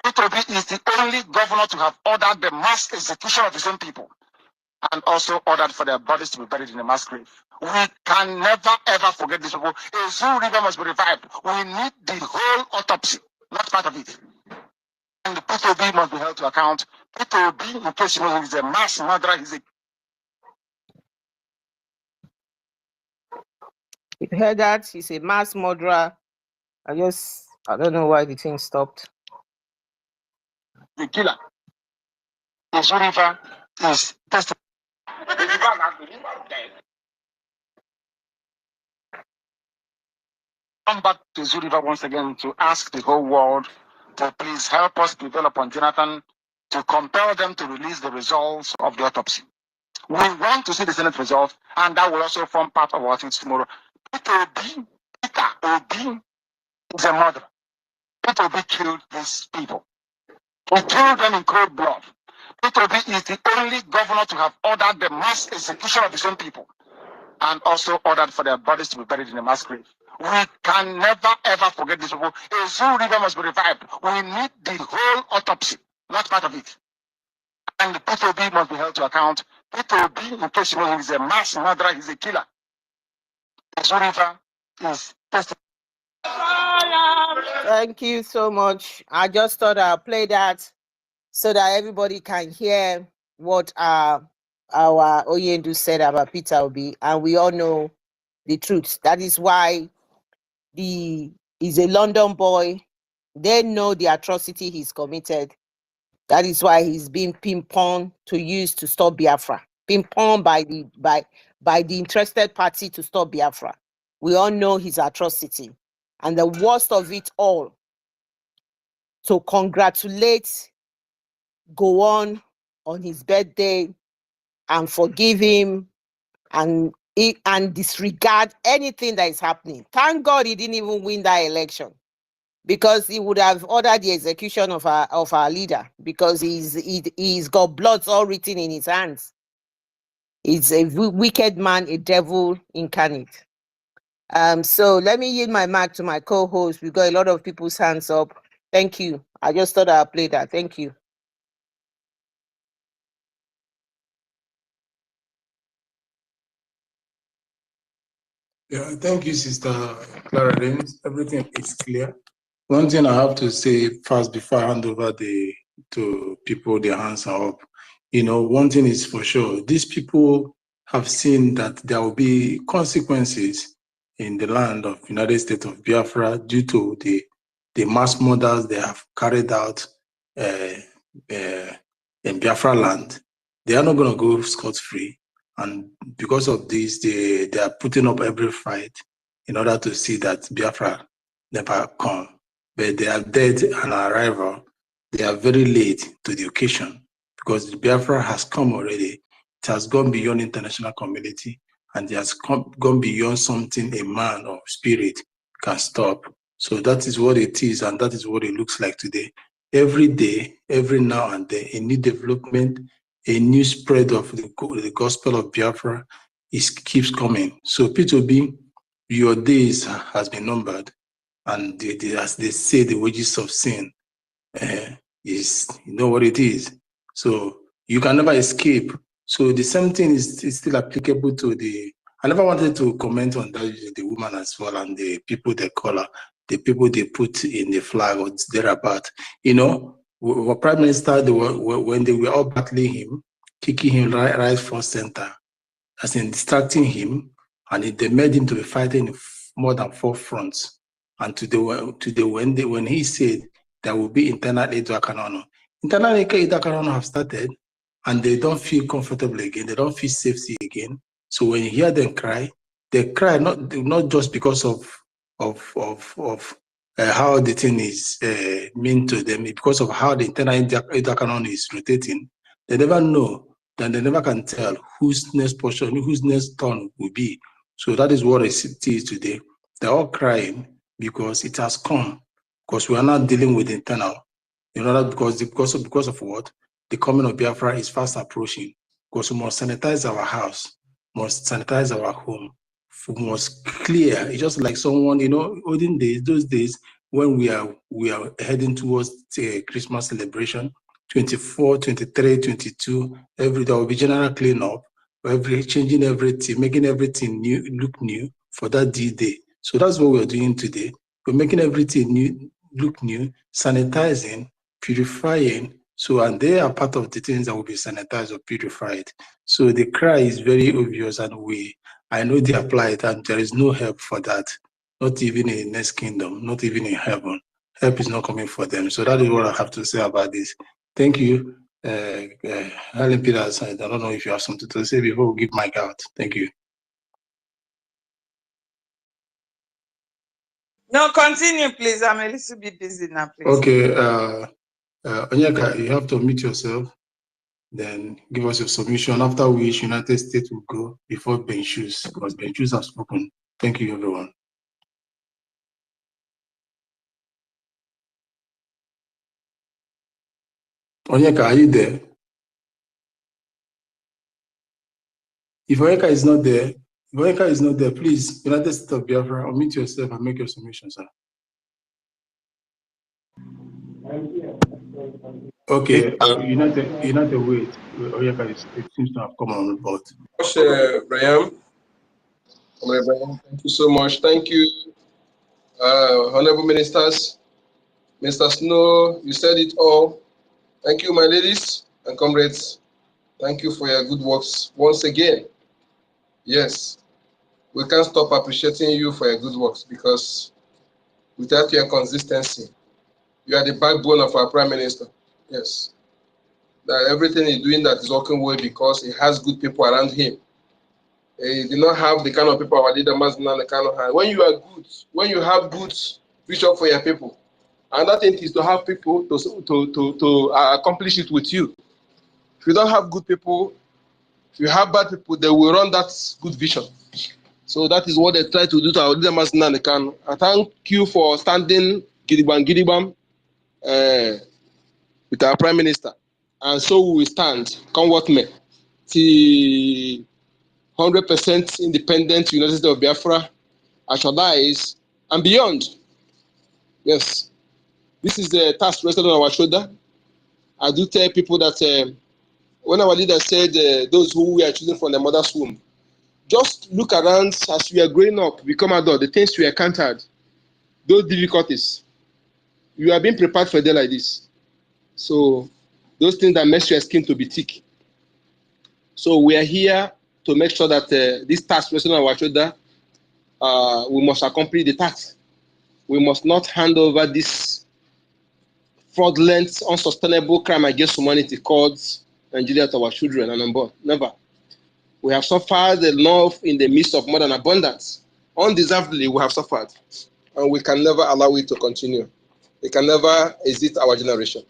Peter Obi is the only governor to have ordered the mass execution of his own people and also ordered for their bodies to be buried in a mass grave. We can never ever forget these people. A Zoo River must be revived. We need the whole autopsy, not part of it. And the Peter Obi must be held to account. Peter Obi, in case you know, he is a mass murderer. He's a You heard that? He's a mass murderer. I don't know why the thing stopped. The killer. The Zoo River is tested. Come back to Zoo River once again to ask the whole world to please help us prevail upon Jonathan to compel them to release the results of the autopsy. We want to see the Senate result, and that will also form part of our things tomorrow. Peter Obi is a murderer. Peter Obi killed these people. He killed them in cold blood. Peter Obi is the only governor to have ordered the mass execution of his own people and also ordered for their bodies to be buried in a mass grave. We can never ever forget these people. A Zoo River must be revived. We need the whole autopsy, not part of it. And the Peter Obi must be held to account. Peter Obi, in case you know, he's a mass murderer, he's a killer. The Zoo River is tested. Thank you so much. I just thought I'll play that so that everybody can hear what our Oyendu said about Peter Obi, and we all know the truth. That is why he's a London boy. They know the atrocity he's committed. That is why he's being ping-ponged to use to stop Biafra. Ping-ponged by the interested party to stop Biafra. We all know his atrocity. And the worst of it all, to congratulate Gowon on his birthday and forgive him and disregard anything that is happening. Thank God he didn't even win that election. because he would have ordered the execution of our leader, because he's got blood all written in his hands. He's a wicked man, a devil incarnate. So let me yield my mic to my co-host. We've got a lot of people's hands up. Thank you. I just thought I'd play that. Thank you. Yeah, thank you, Sister Clara. Everything is clear. One thing I have to say first before I hand over to people, their hands are up. You know, one thing is for sure, these people have seen that there will be consequences in the land of United States of Biafra due to the mass murders they have carried out in Biafra land. They are not going to go scot-free. And because of this, they are putting up every fight in order to see that Biafra never come. But they are dead on arrival. They are very late to the occasion because the Biafra has come already. It has gone beyond international community, and it has gone beyond something a man or spirit can stop. So that is what it is, and that is what it looks like today. Every day, every now and then, a new development, a new spread of the gospel of Biafra keeps coming. So P2B, your days has been numbered, and as they say, the wages of sin is, you know what it is. So you can never escape. So the same thing is still applicable to I never wanted to comment on that, the woman as well, and the people they call her, the people they put in the flag or thereabout. You know, Prime Minister, when they were all battling him, kicking him right front center, as in distracting him, and they made him to be fighting in more than 4 fronts. And when he said there will be internal aid to Akanono, internal aid to Akanono have started, and they don't feel comfortable again. They don't feel safety again. So when you hear them cry, they cry not just because of how the thing is mean to them, because of how the internal aid to Akanono is rotating. They never know. Then they never can tell whose next portion, whose next turn will be. So that is what it is today. They're all crying because it has come, because we are not dealing with internal. You know that because of what? The coming of Biafra is fast approaching. Because we must sanitize our house, must sanitize our home, we must clear. It's just like someone, you know, olden days, those days when we are heading towards Christmas celebration. 24, 23, 22, there will be general cleanup, changing everything, making everything new, look new for that D-Day. So that's what we're doing today. We're making everything new, look new, sanitizing, purifying. So, and they are part of the things that will be sanitized or purified. So the cry is very obvious, and I know they apply it, and there is no help for that. Not even in the next kingdom, not even in heaven. Help is not coming for them. So that is what I have to say about this. Thank you. Helen Peters, I don't know if you have something to say before we give Mike out. Thank you. No, continue, please. I'm a little bit busy now, please. Okay. Onyeka, you have to mute yourself. Then give us your submission. After which United States will go before Benchus, because Benchus have spoken. Thank you, everyone. Onyeka, are you there? If Onyeka is not there, please, United States of Biafra, unmute yourself and make your submission, sir. Okay, United wait. Onyeka seems to have come on board. Brian, thank you so much. Thank you, honorable ministers. Mr. Snow, you said it all. Thank you, my ladies and comrades. Thank you for your good works once again. Yes, we can't stop appreciating you for your good works, because without your consistency, you are the backbone of our Prime Minister. Yes, that everything he's doing that is working well because he has good people around him. He did not have the kind of people our leader Mazina the kind of hand. When you are good, when you have good vision for your people, and that thing is to have people to accomplish it with you. If you don't have good people, if you have bad people, they will run that good vision. So that is what they try to do to our leader Mazina the Kano. I thank you for standing Gidigban, with our Prime Minister. And so we will stand, come what may, till 100% independent United States of Biafra actualize and beyond. Yes, this is the task rested on our shoulder. I do tell people that when our leader said those who we are choosing from the mother's womb, just look around as we are growing up, become adult, the things we encountered, those difficulties. You are being prepared for a day like this. So those things that makes your skin to be thick. So we are here to make sure that this task resting on our shoulder, we must accomplish the task. We must not hand over this fraudulent, unsustainable crime against humanity called Nigeria to our children and unborn. Never. We have suffered enough in the midst of more than abundance. Undeservedly, we have suffered. And we can never allow it to continue. It can never exit our generation.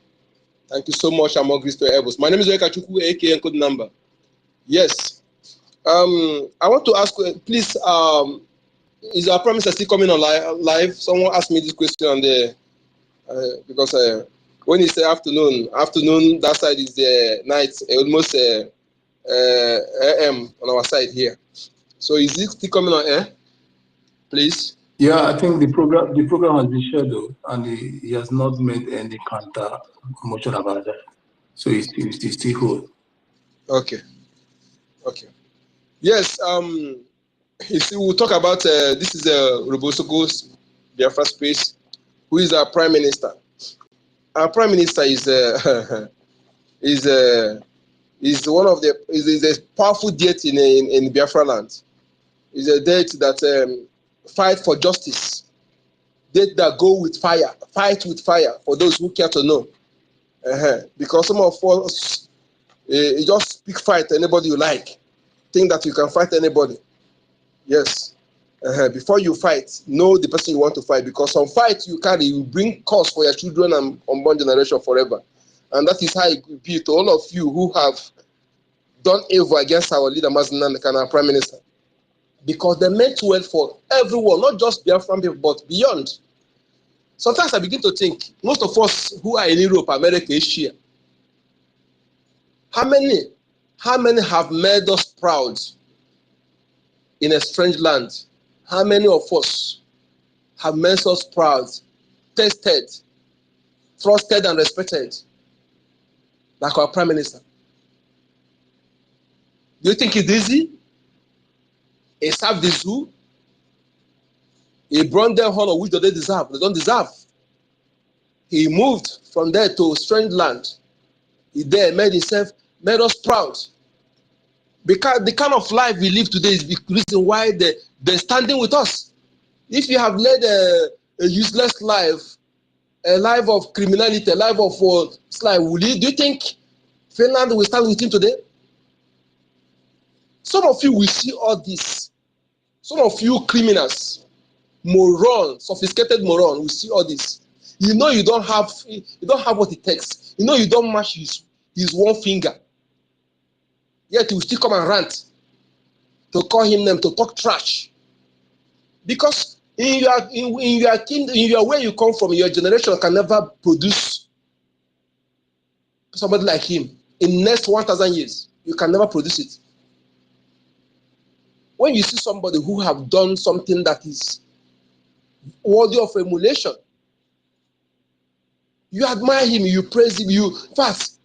Thank you so much, and more grace to your elbows. My name is Yoka Chukwu, aka Code Number. Yes. I want to ask, please, is our promise still coming on live? Someone asked me this question on the, because when you say afternoon, that side is the night, almost AM on our side here. So is it still coming on air? Please. Yeah, I think the program has been scheduled, and he has not made any counter motion about that. So it's still hold. Okay. Yes. You see, we'll talk about this is Robosoko's Biafra space. Who is our prime minister? Our prime minister is is one of the is a powerful deity in Biafra land. Is a deity that fight for justice. Deity that go with fire, fight with fire. For those who care to know, because some of us you just pick fight anybody you like, think that you can fight anybody. Yes. Before you fight, know the person you want to fight, because some fight you carry, you bring cause for your children and unborn generation forever. And that is how it will be to all of you who have done evil against our leader, Mazinan Khan, our prime minister. Because they meant well for everyone, not just Biafran people, but beyond. Sometimes I begin to think, most of us who are in Europe, America, Asia, how many have made us proud in a strange land? How many of us have made us proud, tested, trusted, and respected, like our prime minister? Do you think it's easy? He served the zoo. He brought them honor which they deserve. They don't deserve. He moved from there to a strange land. He there made us proud. Because the kind of life we live today is the reason why they're standing with us. If you have led a useless life, a life of criminality, a life of slime, do you think Finland will stand with him today? Some of you will see all this. Some of you criminals, moron, sophisticated moron, will see all this. You know you don't have what it takes. You know you don't match his one finger. Yet he will still come and rant to call him name, to talk trash. Because in your kingdom, in your where you come from, your generation can never produce somebody like him. In next 1,000 years, you can never produce it. When you see somebody who have done something that is worthy of emulation, you admire him, you praise him, you fast.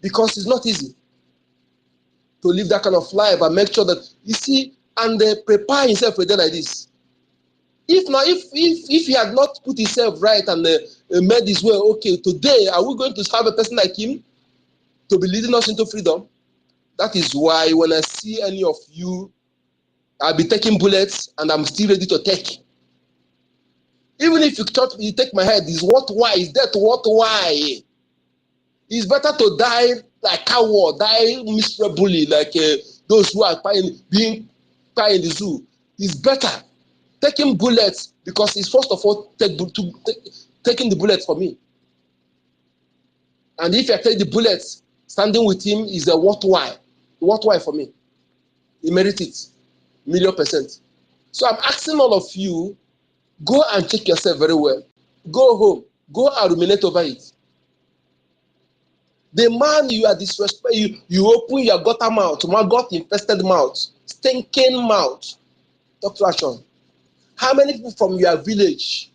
Because it's not easy to live that kind of life and make sure that, you see, and prepare himself for a day like this. If he had not put himself right and made his way, okay, today, are we going to have a person like him to be leading us into freedom? That is why when I see any of you, I'll be taking bullets and I'm still ready to take. Even if you take my head, is what why? Is that what why? It's better to die like coward, die miserably like those who are being tied in the zoo. It's better taking bullets, because he's first of all taking the bullets for me. And if I take the bullets, standing with him is a what why. What why for me? He merits it, 1,000,000%. So I'm asking all of you, go and check yourself very well. Go home. Go and ruminate over it. The man you are disrespecting, you open your gutter mouth, got infested mouth, stinking mouth. Talk to action. How many people from your village,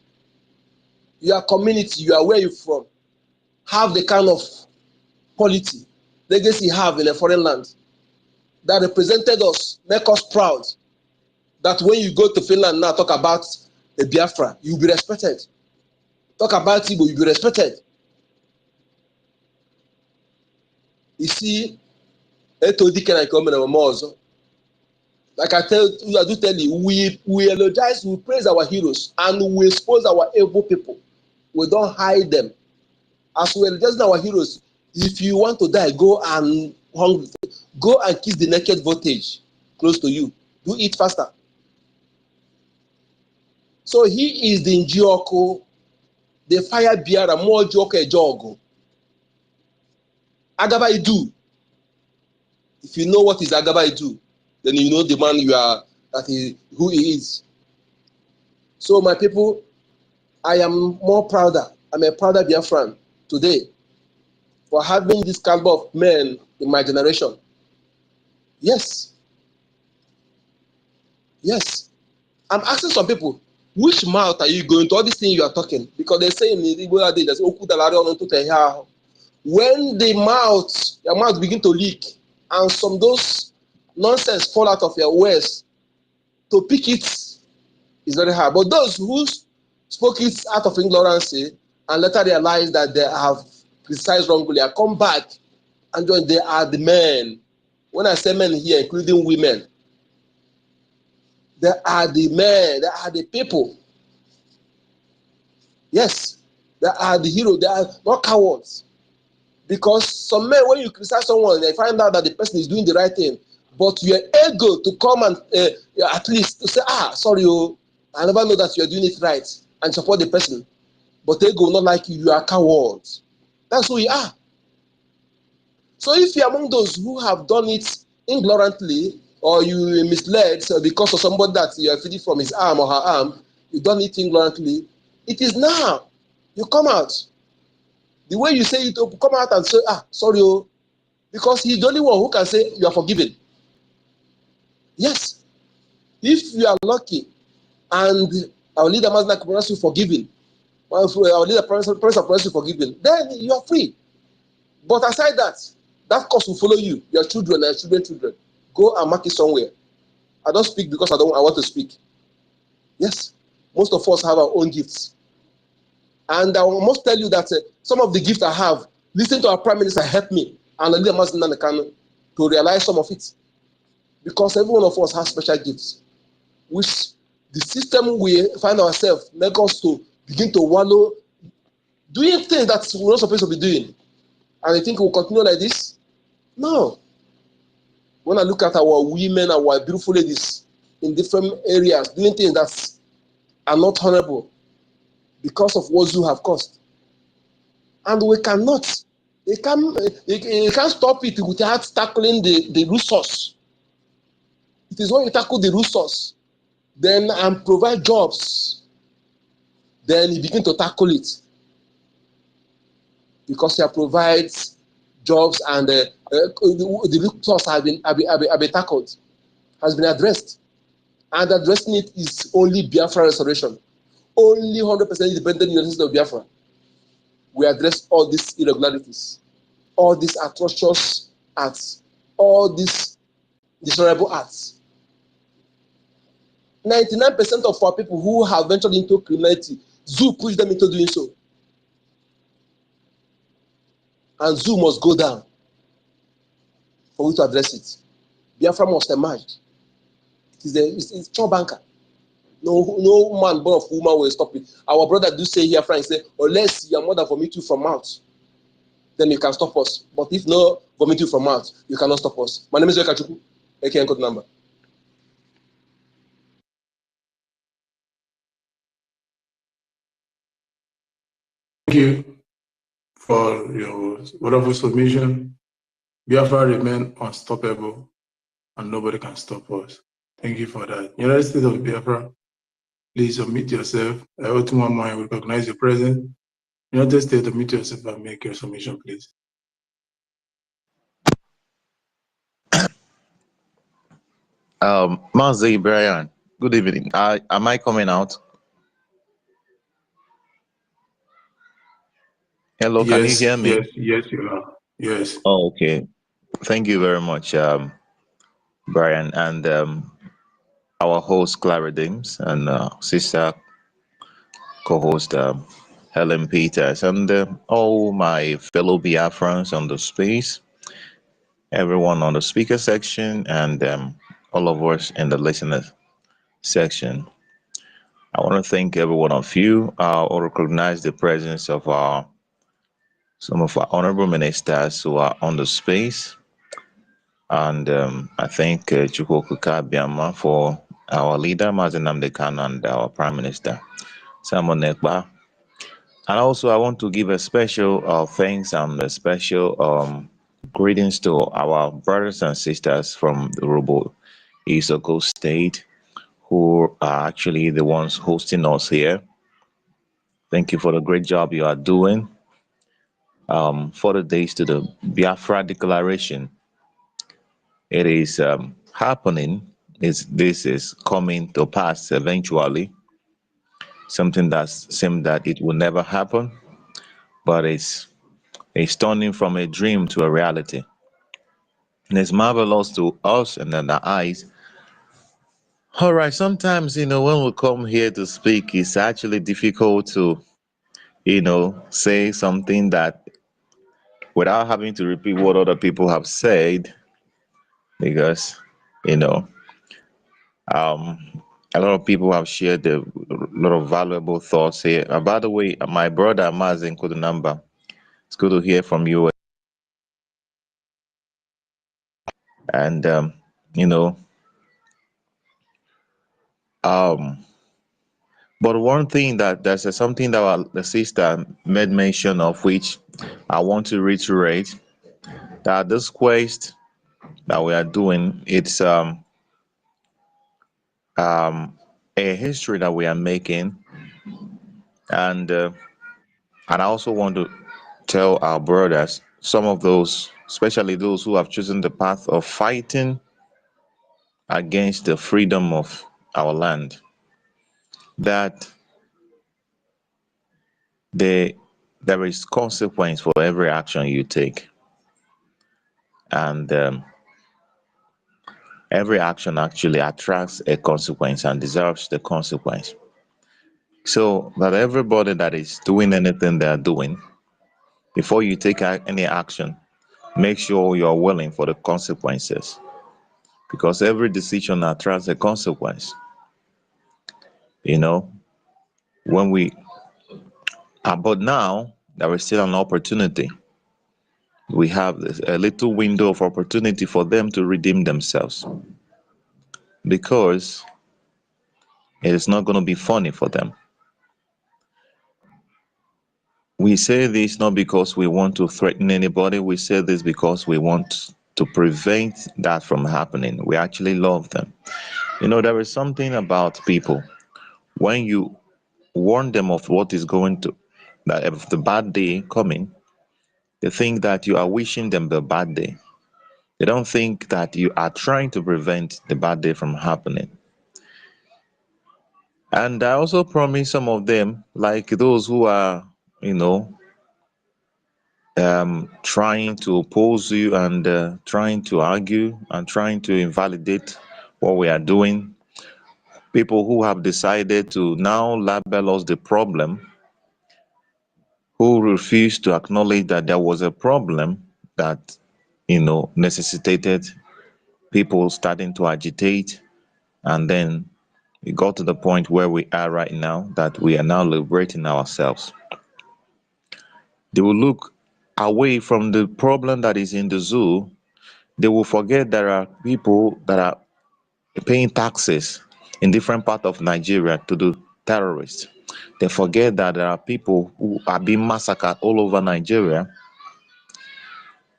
your community, you are where you from, have the kind of quality, legacy you have in a foreign land that represented us, make us proud, that when you go to Finland now, talk about the Biafra, you'll be respected. Talk about Igbo, you'll be respected. You see, like I do tell you, we eulogize, we praise our heroes, and we expose our evil people. We don't hide them. As we eulogize our heroes, if you want to die, go and kiss the naked voltage close to you. Do it faster. So he is the Njioko, the fire bearer, more joke a jog. Agabaidu. If you know what is Agabaidu, then you know the man who he is. So my people, I am more prouder. I'm a prouder Biafran today for having this caliber of men in my generation. Yes. Yes. I'm asking some people, which mouth are you going to? All these things you are talking. Because they say in the Igbo day, there's when the your mouth begin to leak, and some those nonsense fall out of your words, to pick it is very hard. But those who spoke it out of ignorance and later realize that they have criticized wrongly, I come back and join. They are the men. When I say men here, including women, they are the men. They are the people. Yes, they are the heroes. They are not cowards. Because some men, when you criticize someone, they find out that the person is doing the right thing. But your ego to come and at least to say, sorry, I never know that you are doing it right, and support the person. But ego will not like you, you are cowards. That's who you are. So if you're among those who have done it ignorantly, or you misled because of somebody that you are feeding from his arm or her arm, you done it ignorantly, it is now. You come out. The way you say it, come out and say, sorry, because he's the only one who can say you are forgiven. Yes. If you are lucky and our leader must not pronounce you forgiven, our leader pronounce you forgiven, then you are free. But aside that, that course will follow you, your children and children. Go and mark it somewhere. I don't speak because I want to speak. Yes. Most of us have our own gifts. And I must tell you that some of the gifts I have, listening to our Prime Minister helped me and the leader must not to realize some of it. Because every one of us has special gifts, which the system we find ourselves make us to begin to wallow, doing things that we're not supposed to be doing. And I think we'll continue like this? No. When I look at our women, our beautiful ladies in different areas, doing things that are not honorable because of what you have caused. And we cannot. You can't stop it without tackling the root source. It is when you tackle the root source, then and provide jobs, then you begin to tackle it. Because it provides jobs and the root cause have been tackled, has been addressed. And addressing it is only Biafra restoration. Only 100% independent University of Biafra. We address all these irregularities, all these atrocious acts, all these dishonorable acts. 99% of our people who have ventured into criminality, Zoo pushed them into doing so. And Zoo must go down for we to address it. Biafra must emerge. It's Chon banker. No man born of woman will stop it. Our brother do say here, Frank, say, unless you are more than vomit you from out, then you can stop us. But if no vomit you from out, you cannot stop us. My name is Ekachuku, aka code number. Thank you for your wonderful submission. Biafra remain unstoppable and nobody can stop us. Thank you for that. United States of Biafra, Please unmute yourself. I ought one more and recognize your presence. United States, unmute yourself and make your submission, please. Mazi Brian, good evening. Am I coming out? Hello, can you hear Yes, me? yes, yes, you are. Yes. Oh, okay. Thank you very much, Brian, and our host Clara Dames and sister co-host Helen Peters, and all my fellow Biafrans on the space, everyone on the speaker section, and all of us in the listener section. I want to thank every one of you. I recognize the presence of some of our honorable ministers who are on the space. And I thank Chukwuka Biama for our leader, Mazen Namdekan, and our Prime Minister, Simon Ekba. And also, I want to give a special thanks and a special greetings to our brothers and sisters from the Robo Isoko State, who are actually the ones hosting us here. Thank you for the great job you are doing. 40 days to the Biafra Declaration. It is happening. This is coming to pass eventually. Something that seemed that it will never happen, but it's turning from a dream to a reality. And it's marvelous to us and in our eyes. All right, sometimes, when we come here to speak, it's actually difficult to, say something that without having to repeat what other people have said, because, you know, a lot of people have shared a lot of valuable thoughts here. By the way, my brother Mazen Kudunamba, it's good to hear from you. And, you know, um, but one thing that there's something that the sister made mention of, which I want to reiterate, that this quest that we are doing, it's a history that we are making, and I also want to tell our brothers, some of those, especially those who have chosen the path of fighting against the freedom of our land, that there is consequence for every action you take, and every action actually attracts a consequence and deserves the consequence. So that everybody that is doing anything they are doing, before you take any action, make sure you're willing for the consequences, because every decision attracts a consequence. You know, when we but now there is still an opportunity. We have a little window of opportunity for them to redeem themselves, because it is not going to be funny for them. We say this not because we want to threaten anybody. We say this because we want to prevent that from happening. We actually love them. There is something about people. When you warn them of what is going to, that of the bad day coming, they think that you are wishing them the bad day. They don't think that you are trying to prevent the bad day from happening. And I also promise some of them, like those who are, trying to oppose you and trying to argue and trying to invalidate what we are doing, people who have decided to now label us the problem, who refuse to acknowledge that there was a problem that, necessitated people starting to agitate, and then we got to the point where we are right now, that we are now liberating ourselves. They will look away from the problem that is in the zoo. They will forget there are people that are paying taxes in different parts of Nigeria to the terrorists. They forget that there are people who are being massacred all over Nigeria.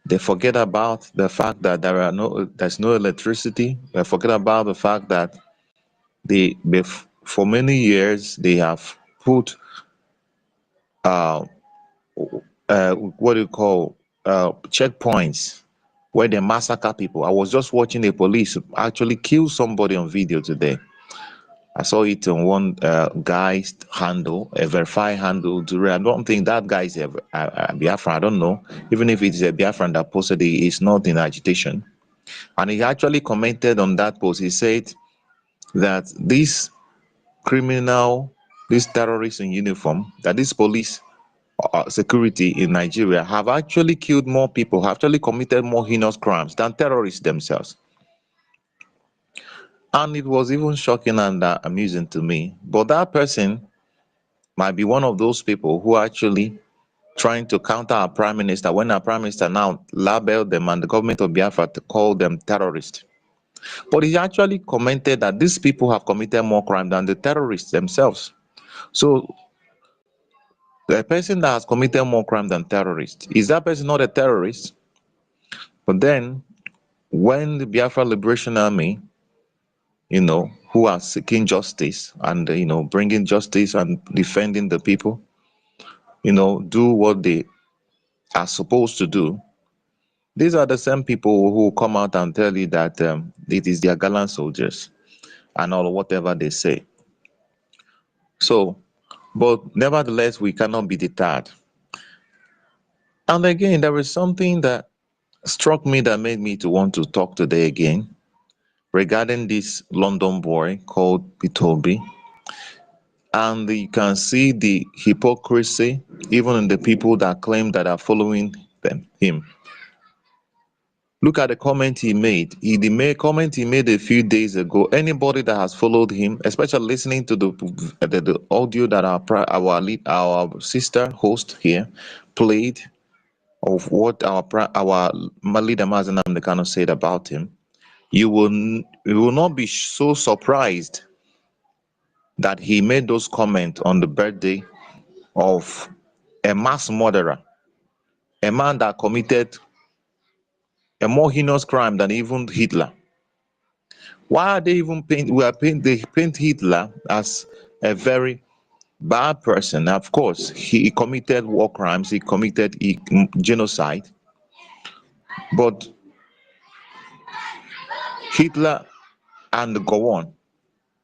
They forget about the fact that there's no electricity. They forget about the fact that for many years they have put uh, what do you call checkpoints where they massacre people. I was just watching the police actually kill somebody on video today. I saw it on one guy's handle, a verified handle. I don't think that guy is a Biafran. I don't know. Even if it's a Biafran that posted it, it's not in agitation. And he actually commented on that post. He said that this criminal, this terrorist in uniform, that this police security in Nigeria have actually killed more people, have actually committed more heinous crimes than terrorists themselves. And it was even shocking and amusing to me. But that person might be one of those people who are actually trying to counter our prime minister when our prime minister now labeled them and the government of Biafra to call them terrorists. But he actually commented that these people have committed more crime than the terrorists themselves. So the person that has committed more crime than terrorists, is that person not a terrorist? But then when the Biafra Liberation Army, who are seeking justice and, bringing justice and defending the people, do what they are supposed to do, these are the same people who come out and tell you that it is their gallant soldiers and all whatever they say. So, but nevertheless, we cannot be deterred. And again, there is something that struck me that made me to want to talk today again regarding this London boy called Pitobi. And you can see the hypocrisy even in the people that claim that are following him. Look at the comment he made. The comment he made a few days ago. Anybody that has followed him, especially listening to the audio that our sister host here played of what our leader Mazen Namdekano said about him, you will not be so surprised that he made those comments on the birthday of a mass murderer, a man that committed a more heinous crime than even Hitler. Why are they even they paint Hitler as a very bad person? Of course, he committed war crimes, he committed genocide, but Hitler and go on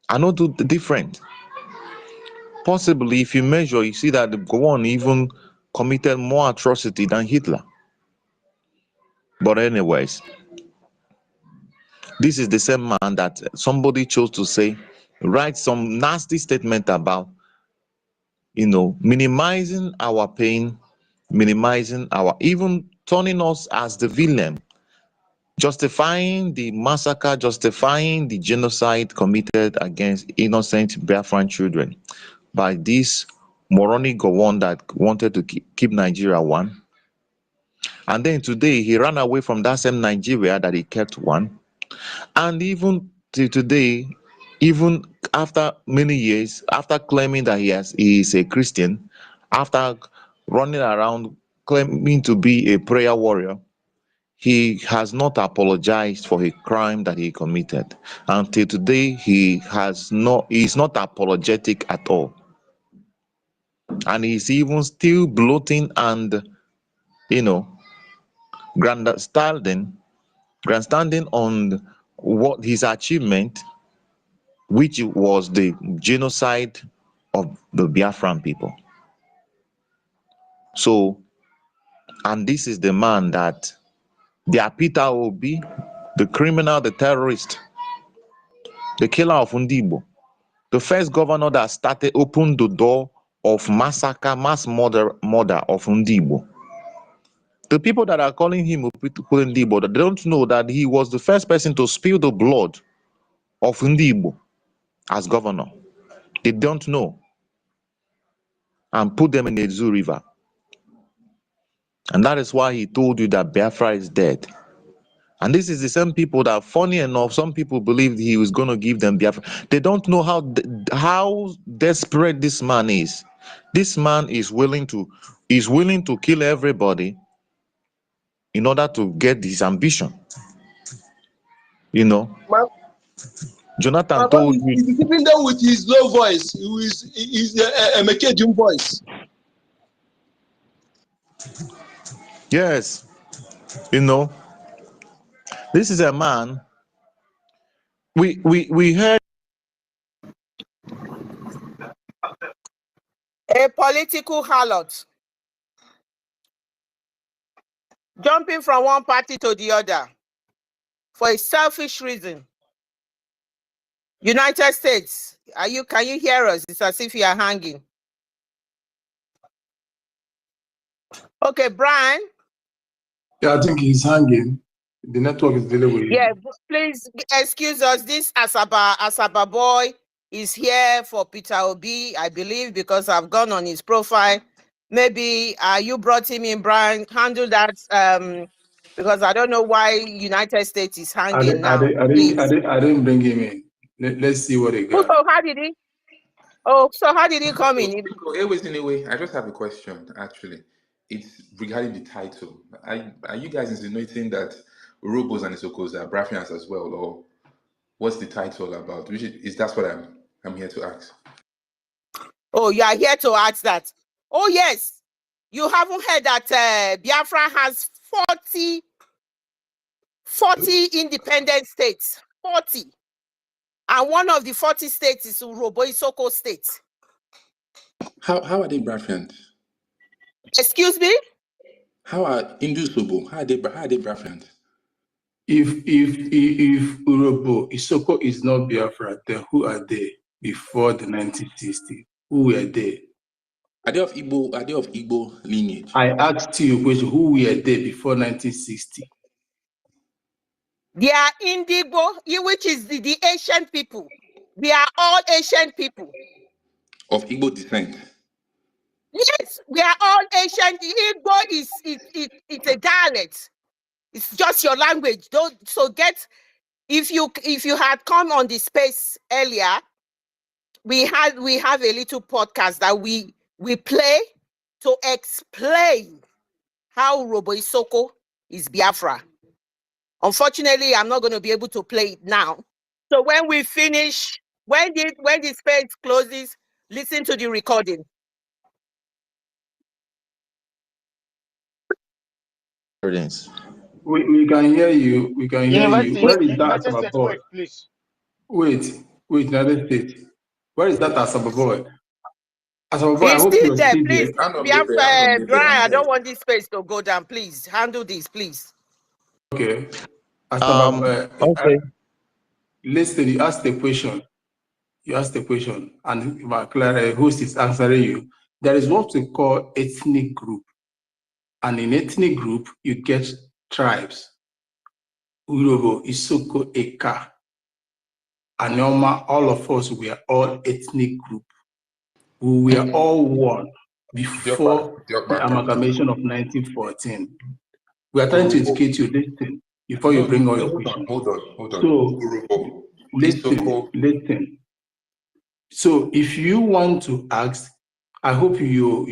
are not too different. Possibly, if you measure, you see that the go on even committed more atrocity than Hitler. But anyways, this is the same man that somebody chose to write some nasty statement about, minimizing our pain, minimizing even turning us as the villain, justifying the massacre, justifying the genocide committed against innocent Biafran children by this moronic Gowon that wanted to keep Nigeria one. And then today he ran away from that same Nigeria that he kept one. And even till today, even after many years, after claiming that he is a Christian, after running around claiming to be a prayer warrior, he has not apologized for a crime that he committed. Until today, he is not apologetic at all. And he's even still bloating and, grandstanding on what his achievement, which was the genocide of the Biafran people. So, and this is the man that their Peter Obi, the criminal, the terrorist, the killer of Undibo, the first governor that opened the door of mass murder of Undibo. The people that are calling him Undibo, they don't know that he was the first person to spill the blood of Undibo as governor. They don't know. And put them in the Zoo River. And that is why he told you that Biafra is dead. And this is the same people that, funny enough, some people believed he was going to give them Biafra. They don't know how desperate this man is. This man is willing to kill everybody in order to get his ambition. Jonathan Baba told is you. deceiving them with his low voice, his Mekedium voice. Yes, you know, this is a man. We heard A political harlot, jumping from one party to the other for a selfish reason. United States, can you hear us? It's as if you are hanging. Okay, Brian. Yeah, I think he's hanging. The network is dealing with Yeah, him. please excuse us. This Asaba boy is here for Peter Obi, I believe, because I've gone on his profile. Maybe you brought him in, Brian. Handle that, because I don't know why United States is hanging now. Please. I didn't bring him in. Let's see what he got. So how did he? Oh, so how did he come in? Anyway, I just have a question, actually. It's regarding the title. Are you guys insinuating that Urobos and Isokos are Biafrans as well, or what's the title about? That's what I'm here to ask. Oh, you are here to ask that. Oh, yes. You haven't heard that Biafra has 40 independent states. 40. And one of the 40 states is Urobo Isoko State. How are they Biafrans? Excuse me? How are Indusobo? How are they Biafrans? If Urobo Isoko is not Biafra, then who are they before the 1960s? Who were they? Are they of Igbo lineage? I asked you a question. Who were they before 1960? They are Indigo, which is the ancient people. We are all ancient people. Of Igbo descent? Yes, we are all ancient. Igbo it's a dialect. It's just your language. If you had come on the space earlier, we have a little podcast that we play to explain how Urobo Isoko is Biafra. Unfortunately, I'm not going to be able to play it now. So when we finish, when the space closes, listen to the recording. We can hear you. We can hear you. Where is that United Asaba States, boy? wait, please. Wait, United States. Where is that Asaba boy? Asaba boy, I He's hope still you're there, still please. there. Brian, I don't want this space to go down. Please handle this, please. Okay. Asaba, okay. listen, you asked the question. And my host is answering you. There is what we call ethnic group. And in ethnic group, you get tribes. Urobo, Isoko, Eka, Anyoma, all of us, we are all ethnic group. We were all one before the amalgamation of 1914. We are trying to educate you, listen, before you bring all your questions. Hold on. So, Urobo, listen. So, if you want to ask, I hope you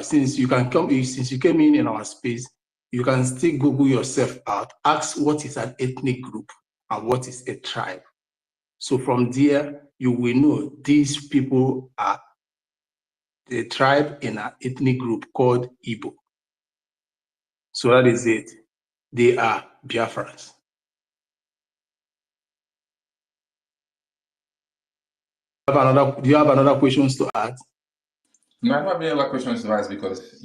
since you came in our space, you can still Google yourself out. Ask what is an ethnic group and what is a tribe. So from there, you will know these people are the tribe in an ethnic group called Igbo. So that is it. They are Biafrans. Do you have another questions to add? No, I don't have any other questions to ask because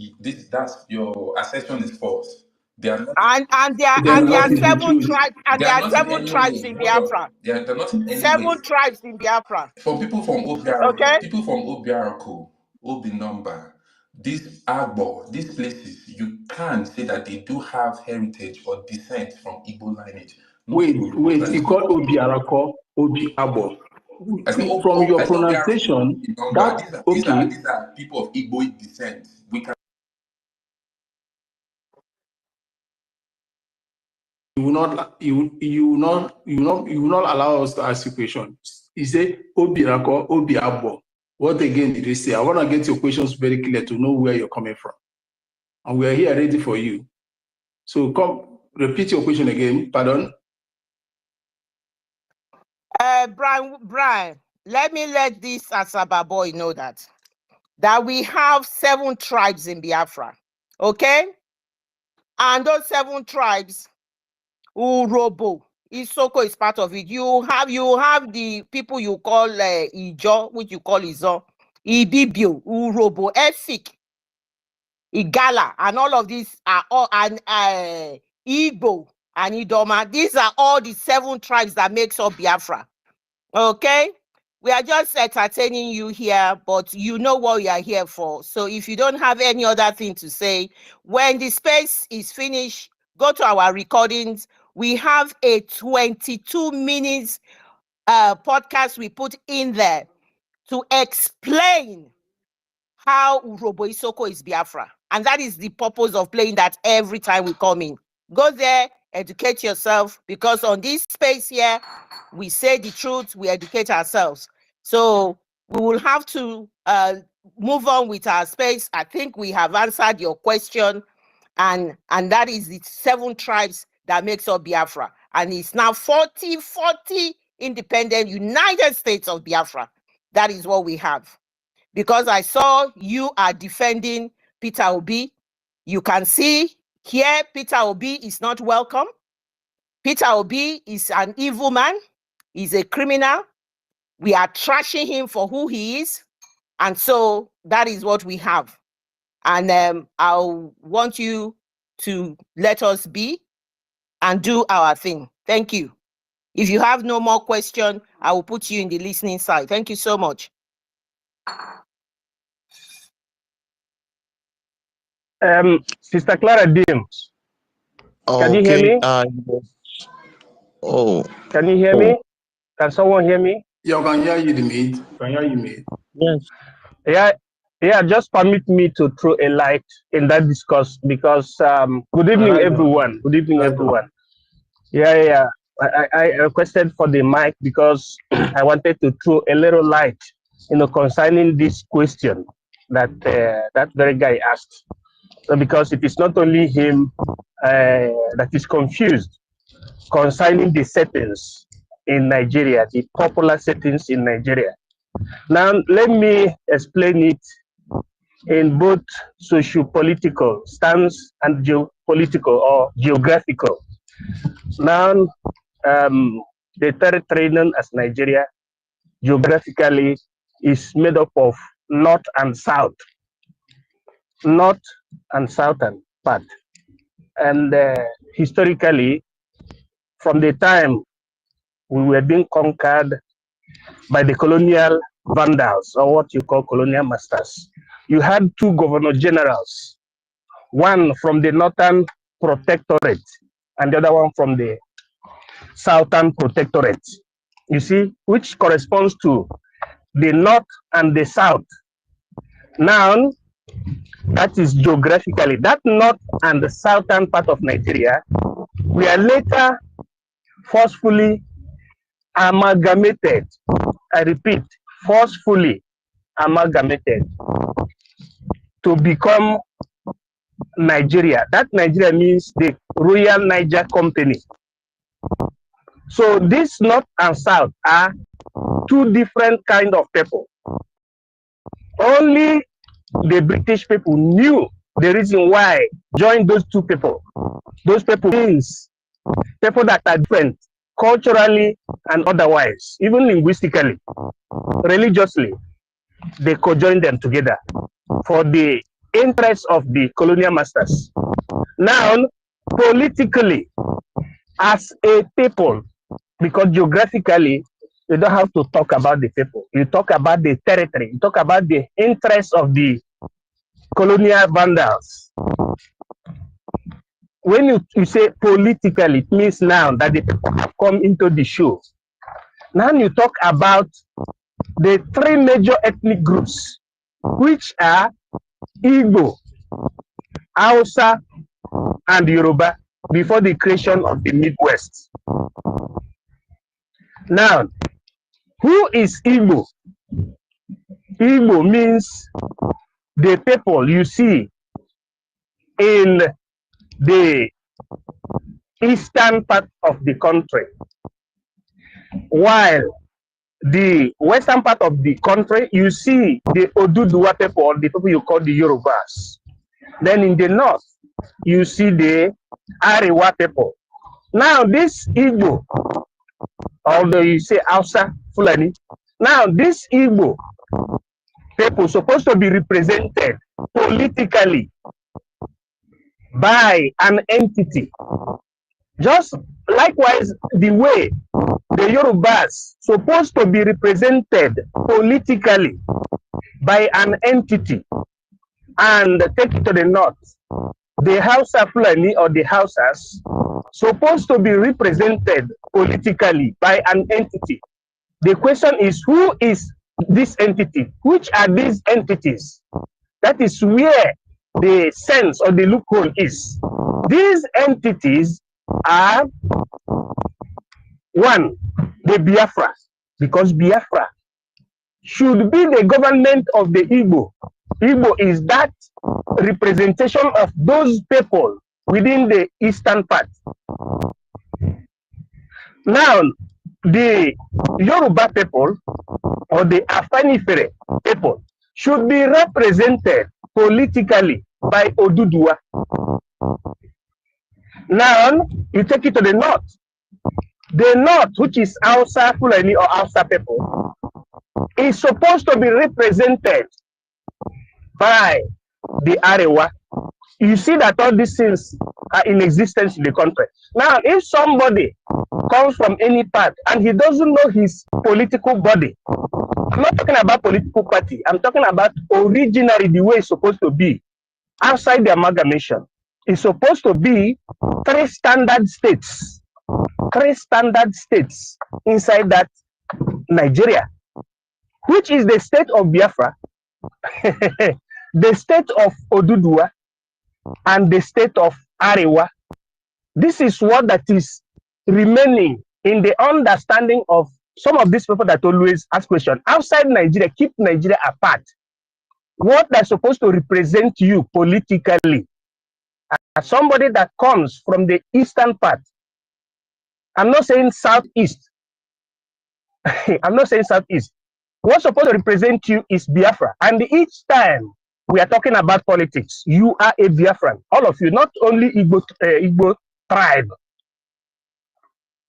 that's your assertion is false. There are not, and there are 7 tribes, and there are 7 tribes in Biafra. They're not in any 7 way. tribes in Biafra. For people from Obiara, okay, Obi Number, these Agbo, these places, you can say that they do have heritage or descent from Igbo lineage. Wait, you call Obiarako, Obi Abo. From your pronunciation, these are people of Igbo descent. We can. You will not allow us to ask you questions. You say Obirako, Obiabo. What again did you say? I want to get your questions very clear to know where you're coming from. And we are here ready for you. So come repeat your question again. Pardon? Brian, let me let this Asaba boy know that we have 7 tribes in Biafra, okay? And those 7 tribes, Urobo, Isoko is part of it. You have the people you call Ijo, which you call Izo, Ibibio, Urobo, Efik, Igala, and all of these are all, and Igbo and Idoma. These are all the 7 tribes that makes up Biafra. Okay, we are just entertaining you here, but you know what we are here for. So if you don't have any other thing to say, when the space is finished, go to our recordings. We have a 22 minutes podcast we put in there to explain how Urobo Isoko is Biafra. And that is the purpose of playing that every time we come in. Go there, educate yourself, because on this space here, we say the truth, we educate ourselves. So we will have to move on with our space. I think we have answered your question, and that is the 7 tribes that makes up Biafra. And it's now 40 independent United States of Biafra. That is what we have. Because I saw you are defending Peter Obi. You can see here Peter Obi is not welcome. Peter Obi is an evil man. He's a criminal. We are trashing him for who he is. And so that is what we have. And I want you to let us be and do our thing. Thank you. If you have no more question, I will put you in the listening side. Thank you so much. Sister Clara Dims, can you hear Okay. me? Oh. Can you hear me? Can someone hear me? Yeah, I can hear you, the maid. Can hear you, maid. Yes. Yeah. Just permit me to throw a light in that discourse because good evening, everyone. Good evening, everyone. Yeah. I requested for the mic because I wanted to throw a little light, concerning this question that that very guy asked. So because it is not only him that is confused concerning the settings in Nigeria, the popular settings in Nigeria. Now, let me explain it in both socio-political stance and geopolitical or geographical. Now, the territory known as Nigeria geographically is made up of north and south, north and southern part. And historically, from the time we were being conquered by the colonial vandals, or what you call colonial masters, you had 2 governor generals, one from the northern protectorate and the other one from the southern protectorate. You see, which corresponds to the north and the south. Now, that is geographically, that north and the southern part of Nigeria were later forcefully amalgamated. I repeat, forcefully amalgamated to become Nigeria. That Nigeria means the Royal Niger Company. So this north and south are 2 different kind of people. Only the British people knew the reason why joined those 2 people. Those people means people that are different culturally and otherwise, even linguistically, religiously. They co-join them together for the interests of the colonial masters. Now, politically, as a people, because geographically, you don't have to talk about the people. You talk about the territory. You talk about the interests of the colonial vandals. When you say politically, it means now that the people have come into the show. Now you talk about the 3 major ethnic groups, which are Igbo, Hausa, and Yoruba, before the creation of the Midwest. Now, who is Igbo? Igbo means the people you see in the eastern part of the country. While the western part of the country, you see the Oduduwa people, the people you call the Yorubas. Then in the north, you see the Arewa people. Now this Igbo, although you say Hausa, Fulani, now this Igbo people supposed to be represented politically by an entity. Just likewise, the way the Yorubas supposed to be represented politically by an entity, and take it to the north, the Hausa Fulani or the Hausas supposed to be represented politically by an entity. The question is, who is this entity? Which are these entities? That is where the sense or the loophole is. These entities are, one, the Biafra, because Biafra should be the government of the Igbo. Igbo is that representation of those people within the eastern part. Now, the Yoruba people or the Afanifere people should be represented politically by Oduduwa. Now, you take it to the north. The north, which is Hausa Fulani or Hausa people, is supposed to be represented by the Arewa. You see that all these things are in existence in the country. Now, if somebody comes from any part and he doesn't know his political body, I'm not talking about political party, I'm talking about originally the way it's supposed to be outside the amalgamation. It's supposed to be three standard states inside that Nigeria, which is the state of Biafra, the state of Oduduwa, and the state of Arewa. This is what that is remaining in the understanding of some of these people that always ask questions. Outside Nigeria, keep Nigeria apart. What they're supposed to represent you politically as somebody that comes from the eastern part. I'm not saying southeast. I'm not saying southeast. What's supposed to represent you is Biafra. And each time we are talking about politics, you are a Biafran. All of you, not only Igbo tribe.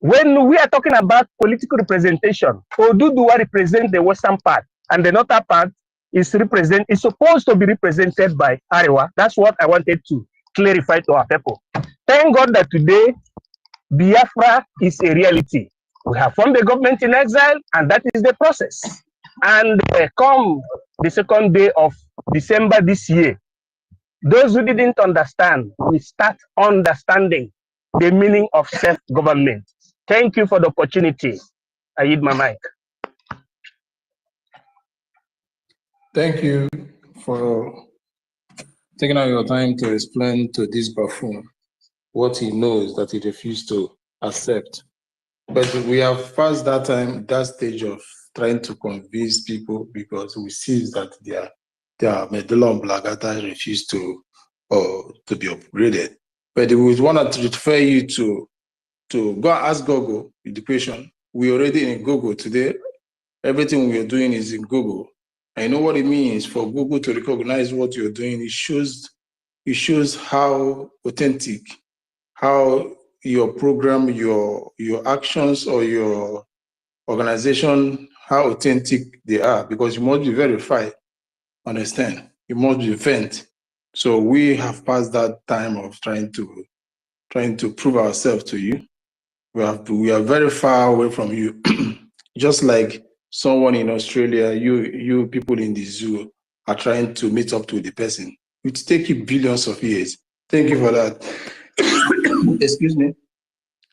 When we are talking about political representation, Oduduwa represents the western part, and the northern part is supposed to be represented by Arewa. That's what I wanted to clarify to our people. Thank God that today Biafra is a reality. We have formed the government in exile, and that is the process. And come the second day of December this year, those who didn't understand will start understanding the meaning of self-government. Thank you for the opportunity. I yield my mic. Thank you for taking out your time to explain to this buffoon what he knows that he refused to accept. But we have passed that time, that stage of trying to convince people, because we see that their medulla oblongata refused to be upgraded. But we want to refer you to go ask Google education. We already in Google today. Everything we are doing is in Google. I know what it means for Google to recognize what you're doing. It shows how authentic, how your program, your actions or your organization, how authentic they are, because you must be verified. Understand? You must be vent. So we have passed that time of trying to prove ourselves to you. We are very far away from you. Just like someone in Australia, you people in the zoo are trying to meet up to the person. It take you billions of years. Thank you for that. Excuse me.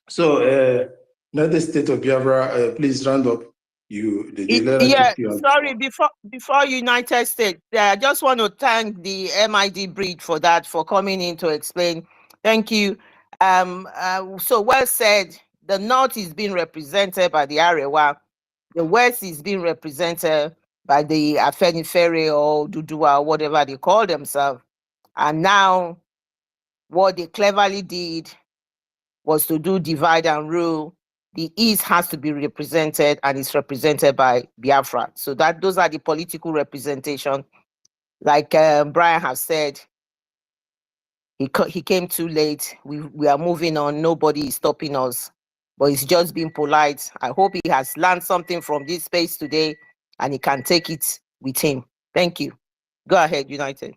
So, United States of Biafra, please round up. Sorry, before United States, I just want to thank the MID Bridge for that, for coming in to explain. Thank you. So well said. The North is being represented by the Arewa. The West is being represented by the Afenifere or Dudua, or whatever they call themselves. And now, what they cleverly did was to do divide and rule the East has to be represented, and it's represented by Biafra. So those are the political representation. Like Brian has said, he came too late. We are moving on. Nobody is stopping us. But he's just being polite. I hope he has learned something from this space today, and he can take it with him. Thank you. Go ahead, United.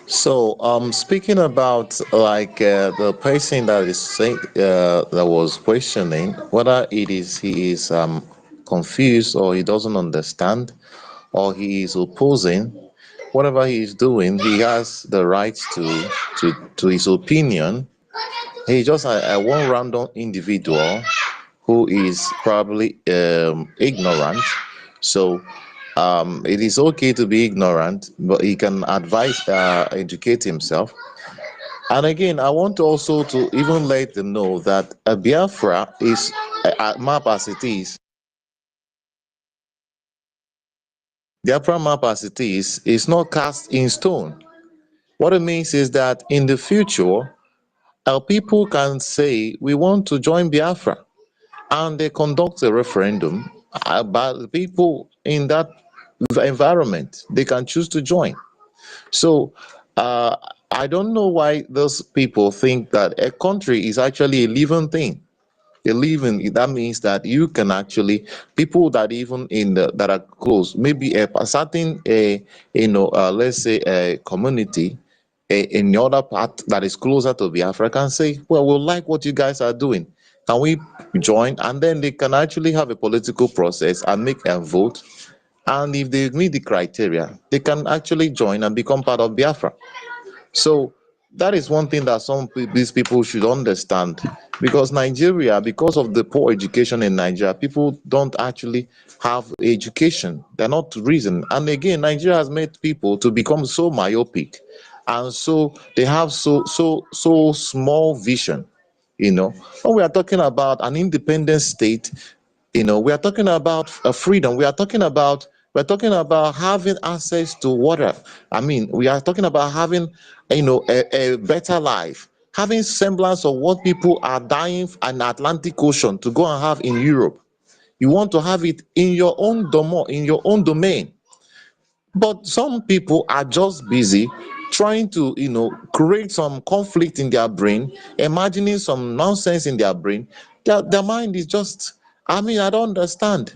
So, speaking about like the person that is saying that was questioning whether he is confused or he doesn't understand or he is opposing whatever he is doing, he has the right to his opinion. He's just a one random individual who is probably ignorant. So it is okay to be ignorant, but he can advise, educate himself. And again, I want also to even let them know that Biafra is a map as it is. Biafra map as it is not cast in stone. What it means is that in the future, our people can say we want to join Biafra, and they conduct a referendum about the people in that environment. They can choose to join. So I don't know why those people think that a country is actually a living thing. A living, that means that you can actually, people that even in the that are close, maybe a certain let's say a community in the other part that is closer to Biafra can say, well, we like what you guys are doing. Can we join? And then they can actually have a political process and make a vote. And if they meet the criteria, they can actually join and become part of Biafra. So that is one thing that these people should understand, because Nigeria, because of the poor education in Nigeria, people don't actually have education. They're not reason. And again, Nigeria has made people to become so myopic, and so they have so small vision. When we are talking about an independent state, we are talking about freedom. We're talking about having access to water. I mean, we are talking about having, a better life, having semblance of what people are dying in the Atlantic Ocean to go and have in Europe. You want to have it in your own domain. But some people are just busy trying to, create some conflict in their brain, imagining some nonsense in their brain. Their mind is just, I mean, I don't understand.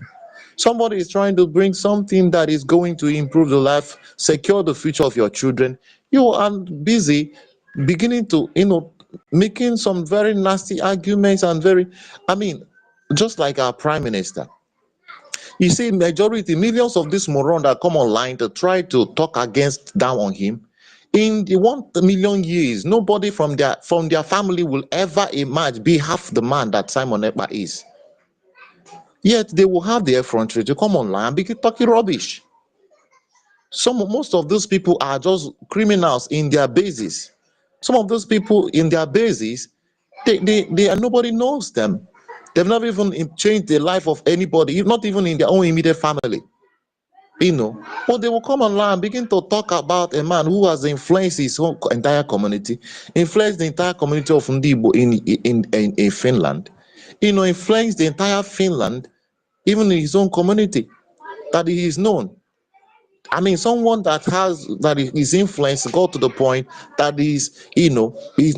Somebody is trying to bring something that is going to improve the life, secure the future of your children. You are busy beginning to, making some very nasty arguments and I mean, just like our prime minister. You see, majority, millions of these morons that come online to try to talk against down on him. In the 1,000,000 years, nobody from their family will ever emerge, be half the man that Simon Ekpa is. Yet they will have the effrontery to come online and begin talking rubbish. Most of those people are just criminals in their bases. Some of those people in their bases, they are, nobody knows them. They've never even changed the life of anybody, not even in their own immediate family. But they will come online and begin to talk about a man who has influenced his whole entire community, influenced the entire community of Ndibo in Finland, influenced the entire Finland, even in his own community, that he is known. I mean, someone that his influence got to the point that he's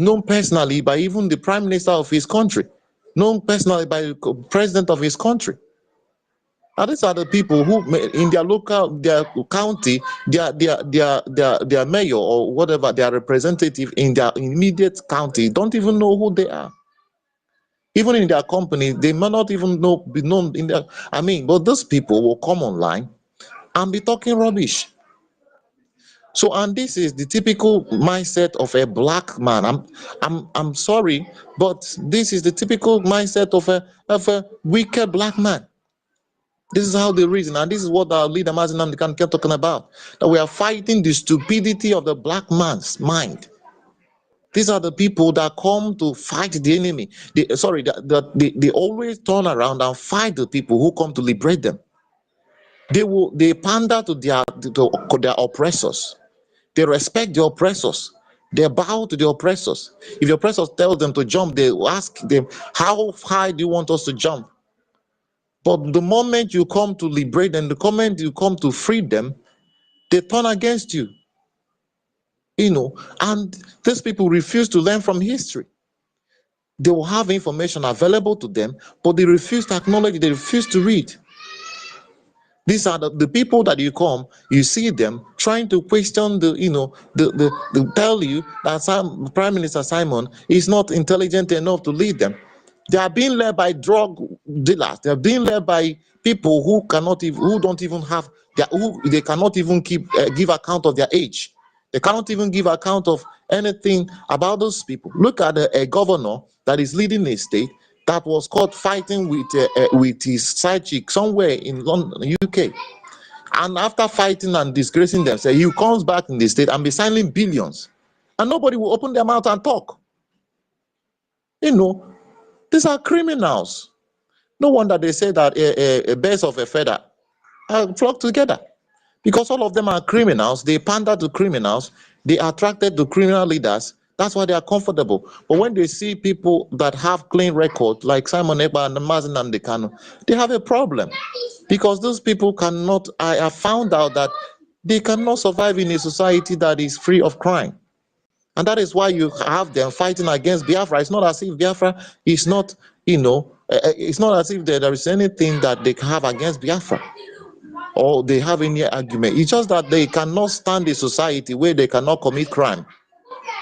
known personally by even the prime minister of his country, known personally by the president of his country. And these are the people who, in their county, their mayor or whatever, their representative in their immediate county don't even know who they are. Even in their company, they may not even be known in their. I mean, but those people will come online and be talking rubbish. So, and this is the typical mindset of a black man. I'm sorry, but this is the typical mindset of a wicked black man. This is how they reason, and this is what our leader Mazi Nnamdi Kanu kept talking about. That we are fighting the stupidity of the black man's mind. These are the people that come to fight the enemy. They always turn around and fight the people who come to liberate them. They pander to their oppressors. They respect the oppressors. They bow to the oppressors. If the oppressors tell them to jump, they ask them, how high do you want us to jump? But the moment you come to liberate them, the moment you come to free them, they turn against you. And these people refuse to learn from history. They will have information available to them, but they refuse to acknowledge it, they refuse to read. These are the people that you see them trying to question the tell you that Prime Minister Simon is not intelligent enough to lead them. They are being led by drug dealers. They are being led by people who don't even have they cannot even give account of their age. They cannot even give account of anything about those people. Look at a governor that is leading a state that was caught fighting with his side chick somewhere in London, UK. And after fighting and disgracing themselves, he comes back in the state and be signing billions. And nobody will open their mouth and talk. These are criminals. No wonder they say that a birds of a feather flock together. Because all of them are criminals, they pander to criminals, they are attracted to criminal leaders. That's why they are comfortable. But when they see people that have clean record, like Simon Ekpa and Mazen Namdekano, they have a problem. Because those people cannot, I have found out that they cannot survive in a society that is free of crime. And that is why you have them fighting against Biafra. It's not as if Biafra is not, it's not as if there is anything that they have against Biafra, or they have any argument. It's just that they cannot stand a society where they cannot commit crime.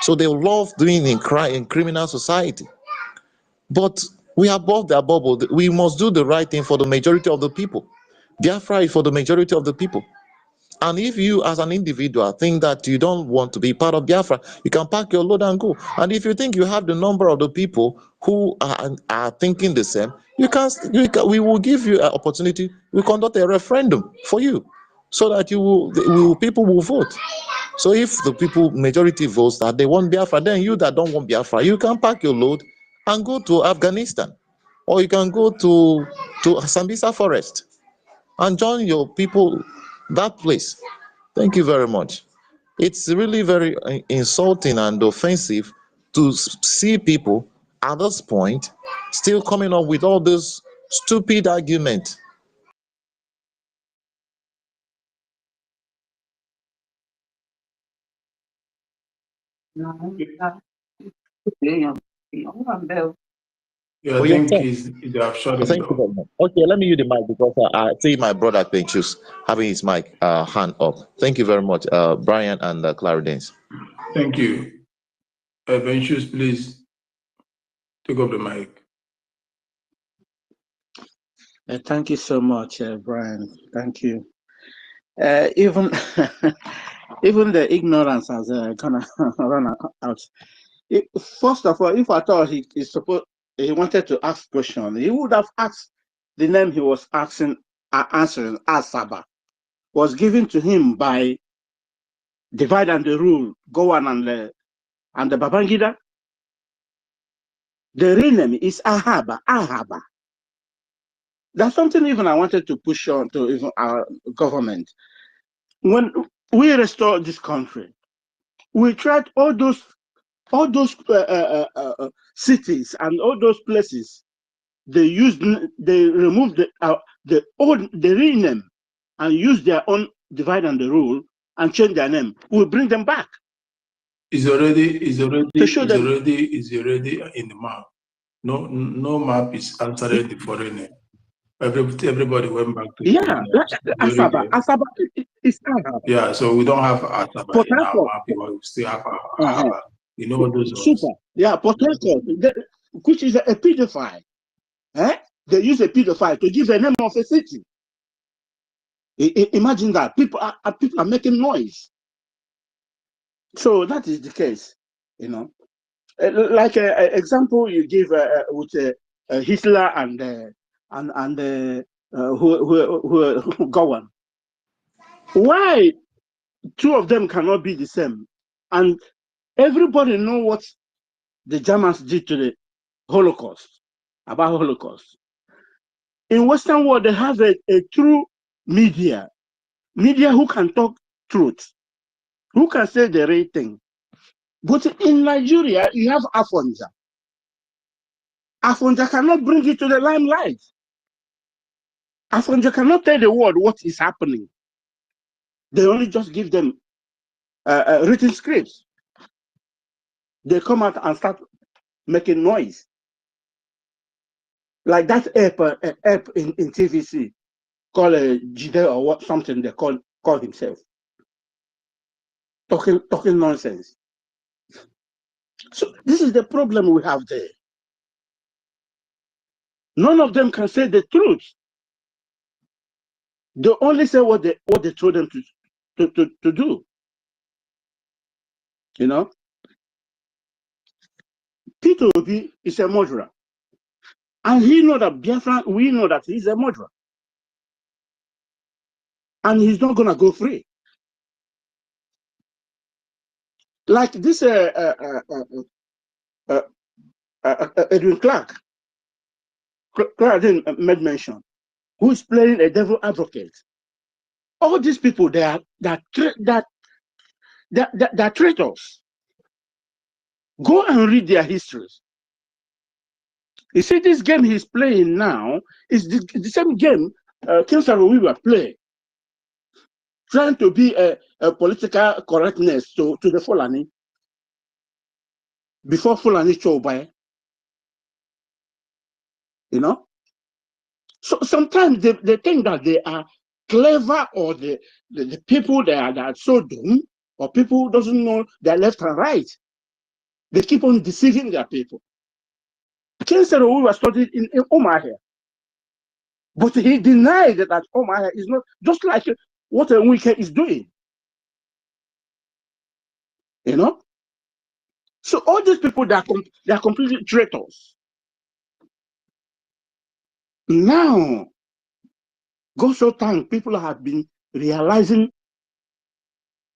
So they love doing in criminal society. But we are above their bubble. We must do the right thing for the majority of the people. Biafra is for the majority of the people. And if you as an individual think that you don't want to be part of Biafra, you can pack your load and go. And if you think you have the number of the people who are thinking the same, we will give you an opportunity. We conduct a referendum for you so that people will vote. So if the majority votes that they want Biafra, then you that don't want Biafra, you can pack your load and go to Afghanistan, or you can go to Sambisa Forest and join your people that place. Thank you very much. It's really very insulting and offensive to see people at this point still coming up with all this stupid argument. Yeah, I For your think turn. they have shut him Thank you down. very much. Okay, let me use the mic because I see my brother Pinchus having his mic hand up. Thank you very much, Brian and Claridence. Thank you. Ventures, please take up the mic. Thank you so much, Brian. Thank you. Even even the ignorance has gonna run out. First of all, if I thought he wanted to ask question, he would have asked the name he was answering. Asaba was given to him by Divide and the Rule, Gowan and the Babangida. The real name is Ahaba. That's something even I wanted to push on to even our government. When we restored this country, we tried all those cities and all those places. They removed the real name and used their own Divide and the Rule and change their name. We'll bring them back. Is already in the map. No map is answering the foreign name. Everybody went back to Asaba is Ahaba. Yeah, so we don't have Asaba in our map, but we still have Ahaba. You know what those ones? Super. Yeah, potential, which is a pedophile. They use a pedophile to give the name of a city. Imagine that. People are making noise. So that is the case, Like an example you give with Hitler and who go on. Why two of them cannot be the same? And everybody know what the Germans did to the Holocaust, about Holocaust. In Western world, they have a true media who can talk truth, who can say the right thing. But in Nigeria, you have Afonja. Afonja cannot bring it to the limelight. Afonja cannot tell the world what is happening. They only just give them written scripts. They come out and start making noise. Like that app in TVC called Jide or what something they call himself. Talking nonsense. So this is the problem we have there. None of them can say the truth. They only say what they told them to do. You know, Peter Obi is a murderer, and he know that Biafra. We know that he's a murderer, and he's not gonna go free. Like this Edwin Clark didn't made mention, who is playing a devil advocate. All these people, they're traitors. Go and read their histories. You see, this game he's playing now is the same game Kinsaro we were playing, trying to be a political correctness to the Fulani before Fulani Chobai. You know? So sometimes they think that they are clever, or the people that are so dumb, or people who doesn't know their left and right. They keep on deceiving their people. Kinsaro we were studied in Omaha, but he denied that Omaha is not just like what a Wike is doing. You know? So all these people, they are completely traitors. Now, go so time, people have been realizing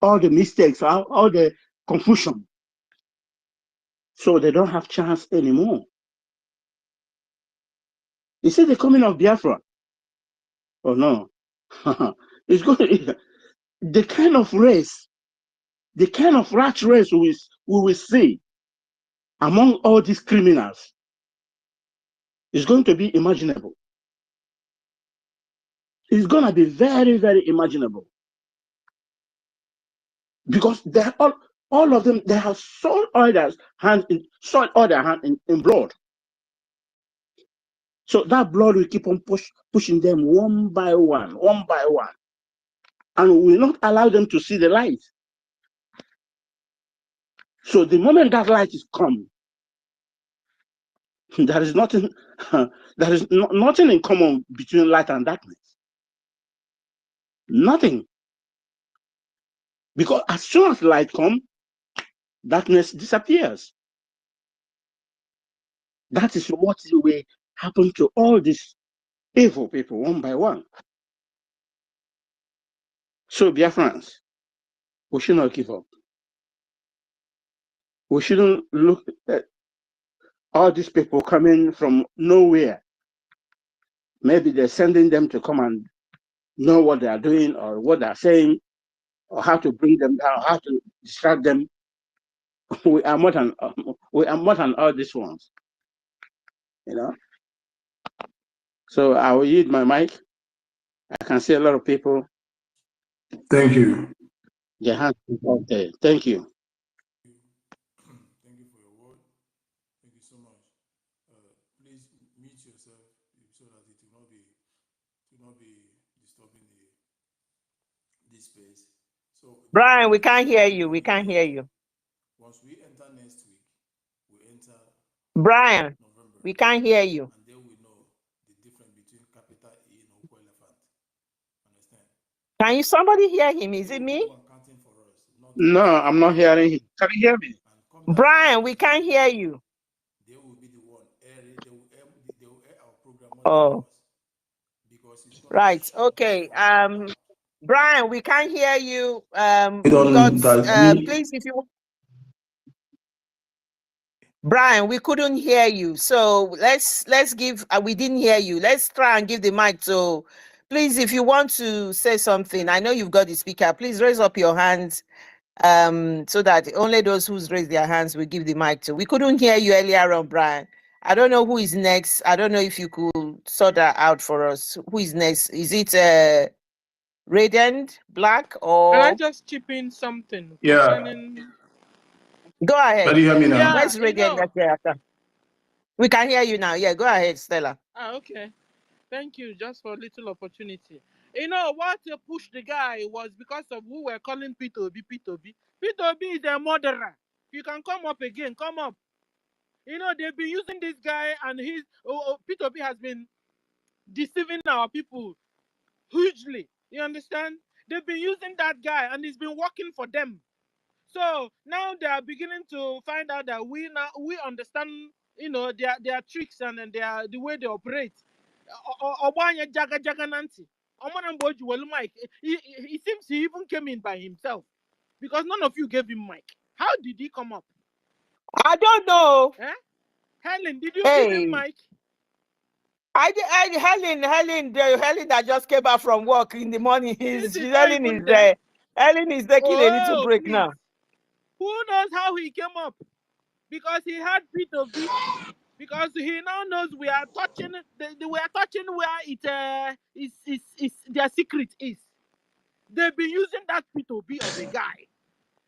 all the mistakes, all the confusion. So they don't have chance anymore. You see the coming of Biafra? Oh no. It's going to, the kind of race, the kind of rat race we will see among all these criminals is going to be imaginable. It's going to be very, very imaginable. Because they're all of them, they have sold all their hand in blood. So that blood will keep on pushing them one by one, and we will not allow them to see the light. So the moment that light is come, there is nothing, nothing in common between light and darkness. Nothing. Because as soon as light comes, darkness disappears. That is what will happen to all these evil people one by one. So, Biafrans, we should not give up. We shouldn't look at all these people coming from nowhere. Maybe they're sending them to come and know what they are doing or what they're saying, or how to bring them down, how to distract them. We are more than all these ones, you know. So I will use my mic. I can see a lot of people. Thank you. Their hands out there. Thank you. Thank you for your word. Thank you so much. Please mute yourself so that it will not be disturbing this space. So Brian, we can't hear you. We can't hear you. Once we enter next week, we enter Brian, November, we can't hear you. and then we know the difference between capital E and Oko Elephant. Understand? Can you somebody hear him? Is it me? Counting for us, not No, I'm not hearing him. Can you hear me? Brian, we can't hear you. They will be the one they will air our program more Oh, because it's going right. Okay. Brian, we can't hear you. We don't please, if you Brian, we couldn't hear you. So let's give we didn't hear you. Let's try and give the mic to please, if you want to say something. I know you've got the speaker. Please raise up your hands so that only those who's raised their hands will give the mic to. We couldn't hear you earlier on, Brian. I don't know who is next. I don't know if you could sort that out for us. Who is next? Is it Radiant Black Can I or? just chip in something Yeah. concerning? Go ahead. Can you hear me now? Yeah, Where's Radiant? We can hear you now. Yeah, go ahead, Stella. Okay. Thank you just for a little opportunity. You know what pushed the guy was because of who were calling P2B. P2B is a murderer. If you can come up again, come up. You know, they've been using this guy and his P2B has been deceiving our people hugely. You understand? They've been using that guy and it's been working for them. So now they are beginning to find out that we understand, you know, their tricks and the way they operate. Obanya Jaga Jaga Nancy. He seems he even came in by himself because none of you gave him mic. How did he come up? I don't know. Eh? Helen, did you give him mic? Helen that just came back from work in the morning. Helen is taking a little break please. now. Who knows how he came up? Because he had P2B. Because he now knows we are touching. We are touching where their secret is. They've been using that P2B of a guy,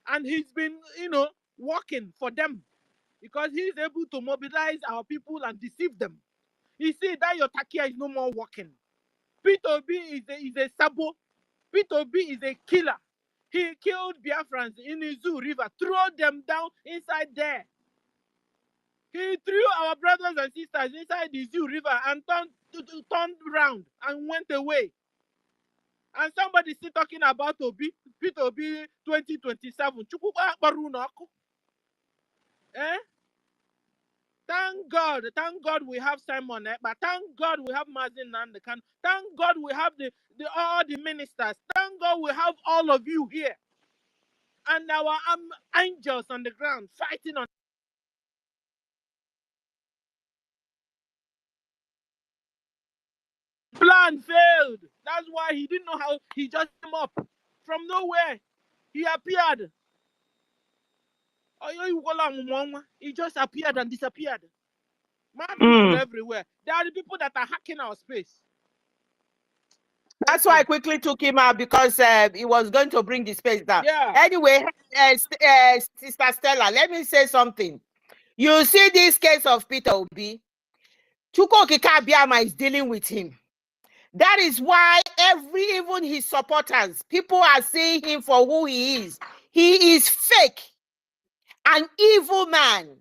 and he's been, you know, working for them because he's able to mobilize our people and deceive them. You see that your Takia is no more working. P2B is a sabo. P2B is a killer. He killed Biafrans in the Zoo River, threw them down inside there. He threw our brothers and sisters inside the Zoo River and turned around and went away. And somebody still talking about P2B 2027. Eh? Thank God we have Simon, but thank God we have Mazin Nandekan. Thank God we have all the ministers. Thank God we have all of you here. And our angels on the ground fighting on. Plan failed. That's why he didn't know how he just came up from nowhere. He appeared. He just appeared and disappeared. Mad people everywhere. There are the people that are hacking our space. That's why I quickly took him out because he was going to bring the space down. Yeah. Anyway, Sister Stella, let me say something. You see this case of Peter Obi, Chukwuka Biama is dealing with him. That is why even his supporters, people are seeing him for who he is. He is fake, an evil man,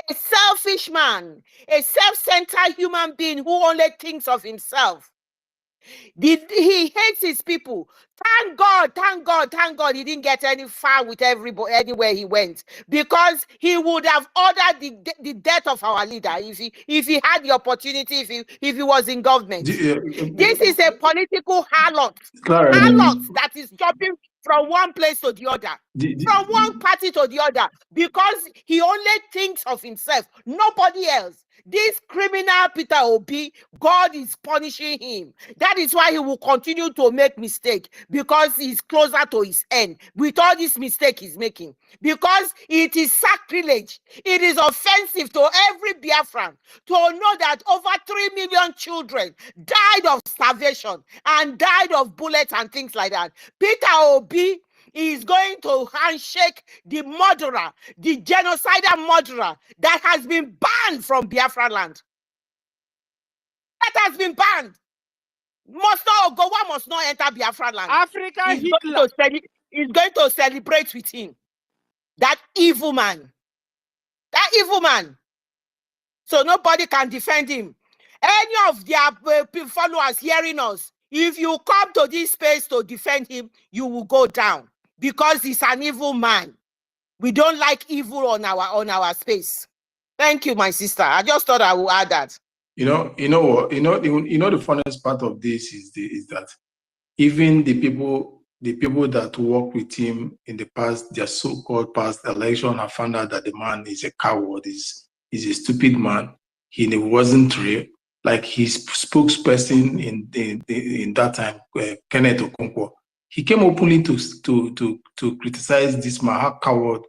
a selfish man, a self-centered human being who only thinks of himself. He hates his people. Thank God he didn't get any far with everybody anywhere he went, because he would have ordered the death of our leader if he had the opportunity, if he was in government. This is a political harlot that is jumping from one place to the other, from one party to the other, because he only thinks of himself, nobody else. This criminal Peter Obi, God is punishing him. That is why he will continue to make mistakes, because he's closer to his end with all this mistake he's making. Because it is sacrilege. It is offensive to every Biafran to know that over 3 million children died of starvation and died of bullets and things like that. Peter Obi is going to handshake the murderer, the genocidal murderer that has been banned from Biafra land. That has been banned. Gowa must not enter Biafra land. Africa Hitler. He's going to celebrate with him. That evil man. That evil man. So nobody can defend him. Any of their followers hearing us, if you come to this space to defend him, you will go down, because he's an evil man. We don't like evil on our space. Thank you, my sister. I just thought I would add that. The funniest part of this is that even the people that work with him in the past, their so-called past election, have found out that the man is a coward, is a stupid man. He wasn't real. Like his spokesperson in that time, Kenneth Okonkwo, He came openly to criticize this man, how coward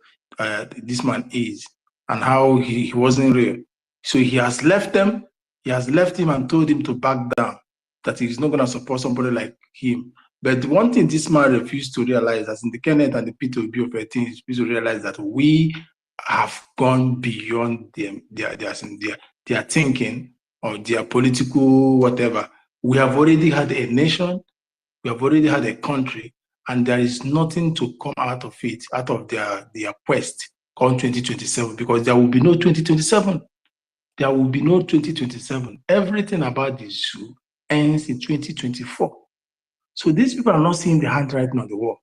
this man is, and how he wasn't real. So he has left them. He has left him and told him to back down, that he's not going to support somebody like him. But one thing this man refused to realize, as in the Kenneth and the P2B of 13, he refused to realize that we have gone beyond their thinking or their political whatever. We have already had a nation, we have already had a country, and there is nothing to come out of it, out of their quest called 2027, because there will be no 2027. There will be no 2027. Everything about this issue ends in 2024. So these people are not seeing the handwriting on the wall.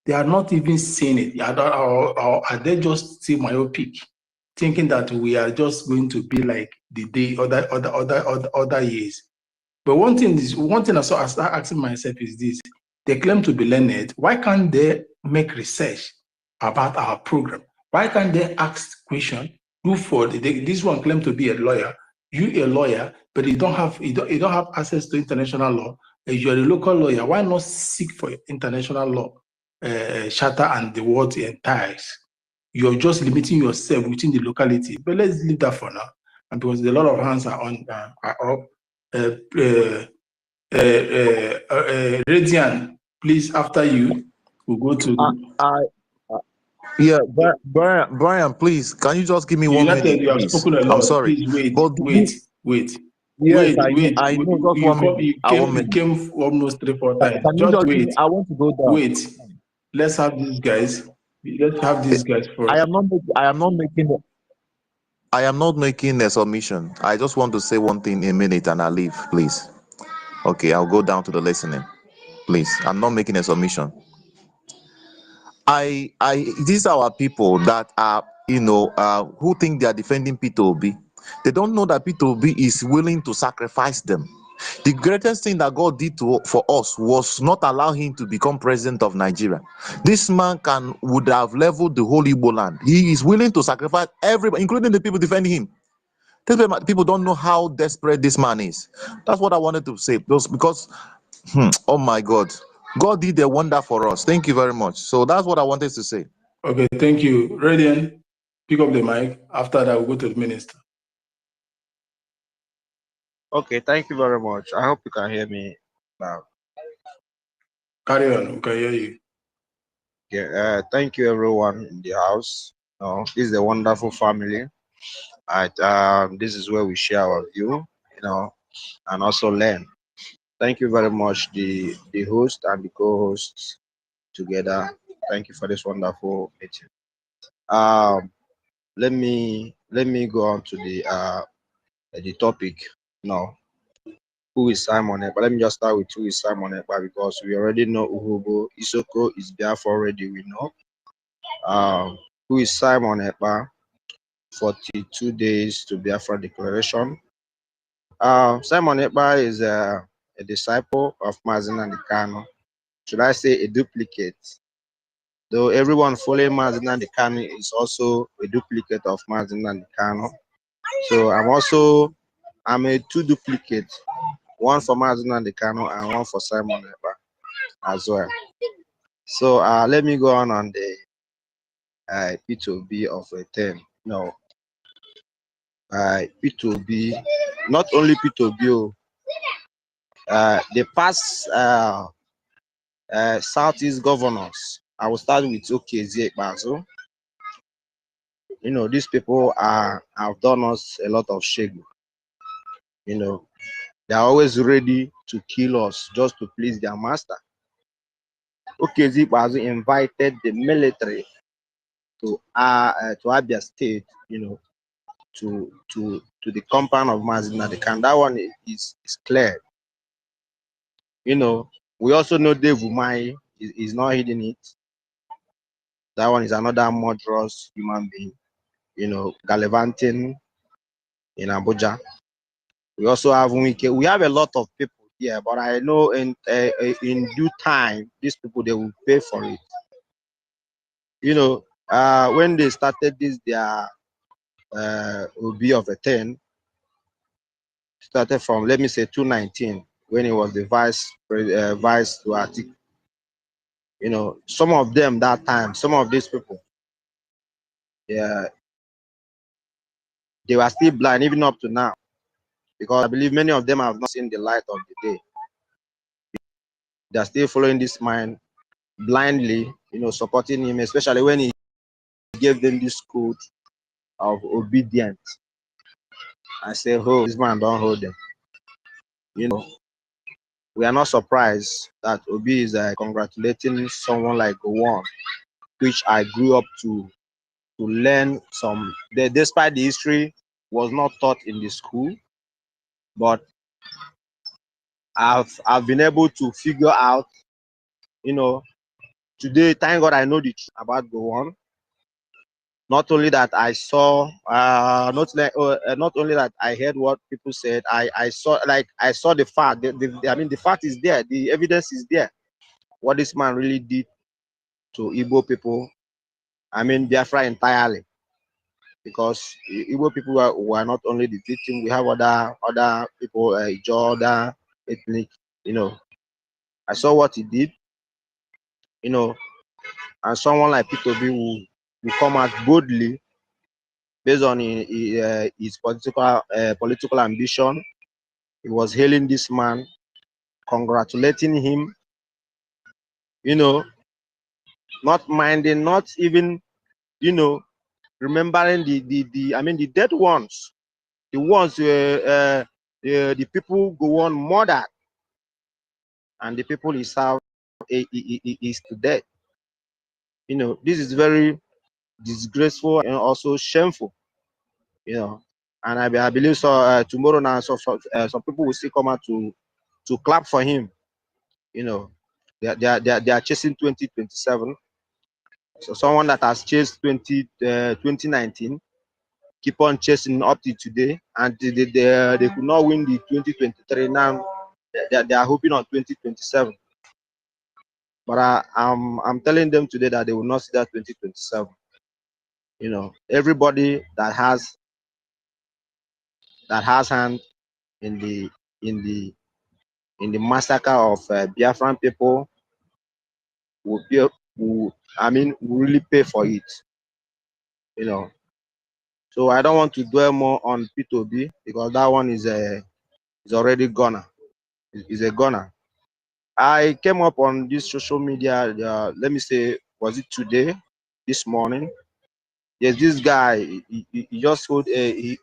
They are not even seeing it. Or are they just still myopic, thinking that we are just going to be like the day other years? But one thing I start asking myself is this: they claim to be learned. Why can't they make research about our program? Why can't they ask questions? This one claim to be a lawyer. You a lawyer, but you don't have access to international law. You are a local lawyer. Why not seek for international law charter and the world entails? You're just limiting yourself within the locality. But let's leave that for now. And because a lot of hands are up. Radian, please, after you, we'll go to Yeah, Brian, please, can you just give me 1 minute, United. You have please? spoken a I'm lot. sorry, Please wait, but yes, I know, just 1 minute. You 1 minute. came almost 3-4 times. Can you Just just give wait, me? I want to go down. wait. Let's have these guys. Let's have these guys I first. am not. I am not making. I am not making a submission. I just want to say one thing a minute and I leave, please. Okay, I'll go down to the listening, please. I'm not making a submission. These are our people that are, who think they are defending P2B. They don't know that P2B is willing to sacrifice them. The greatest thing that God did for us was not allow him to become president of Nigeria. This man would have leveled the whole Igbo land. He is willing to sacrifice everybody, including the people defending him. People don't know how desperate this man is. That's what I wanted to say. Because, oh my God, God did a wonder for us. Thank you very much. So that's what I wanted to say. Okay, thank you. Radian, pick up the mic. After that, we'll go to the minister. Okay, thank you very much. I hope you can hear me now. Carry on. We can hear you. Okay, thank you everyone in the house. This is a wonderful family. This is where we share our view, and also learn. Thank you very much, the host and the co-hosts together. Thank you for this wonderful meeting. Let me go on to the topic now. Who is Simon Ekpa? Let me just start with who is Simon Ekpa, because we already know Uhubo. Isoko is Biafra already, we know. Who is Simon Ekpa? 42 days to Biafra Declaration. Simon Ekpa is a disciple of Mazi Nnamdi Kanu. Should I say a duplicate? Though everyone following Mazi Nnamdi Kanu is also a duplicate of Mazi Nnamdi Kanu. So I'm a two duplicate, one for Mazi Nnamdi Kanu and one for Simon Ekpa as well. So let me go on the P2B of a 10. No, P2B, not only P2B, the past Southeast governors. I will start with Okezie Ekpazu. These people have done us a lot of shame. They are always ready to kill us just to please their master. Okezie Ekpazu invited the military to Abia State, to the compound of Mazi Nnamdi Kanu. That one is clear. We also know Dave Umahi is not hiding it. That one is another murderous human being, gallivanting in Abuja. We also have Wike. We have a lot of people here, but I know in due time, these people, they will pay for it. When they started this, their OB of a 10, started from, let me say, 2019, when he was the vice to Atiku. You know, some of them that time, some of these people, yeah, they were still blind even up to now, because I believe many of them have not seen the light of the day. They are still following this man blindly, you know, supporting him, especially when he gave them this code of obedience. I say, oh, this man don't hold them. You know, we are not surprised that Obi is congratulating someone like Gowon, which I grew up to learn some. Despite the history was not taught in the school, but I've been able to figure out, you know, today, thank God I know the truth about Gowon. Not only that I saw, not only that I heard what people said, I saw the fact. I mean, the fact is there. The evidence is there. What this man really did to Igbo people. I mean, Biafra entirely, because Igbo people were not only the victim. We have other people, other ethnic. You know, I saw what he did. You know, and someone like Peter B will come out boldly based on his political ambition. He was hailing this man, congratulating him, you know, not minding, not even, you know, remembering the dead ones, the ones the people go on murdered, and the people he served is today. You know, this is very disgraceful and also shameful. You know, and I believe so. Tomorrow now, some people will still come out to clap for him. You know, they are chasing 2027. So someone that has chased 2019 keep on chasing up to today, and they could not win the 2023. Now they are hoping on 2027. But I'm telling them today that they will not see that 2027. You know, everybody that has hand in the massacre of Biafran people will will really pay for it. You know, so I don't want to dwell more on P2B, because that one is already gone. Is a goner. I came up on this social media. Let me say, was it today, this morning? Yes, this guy. He just hosted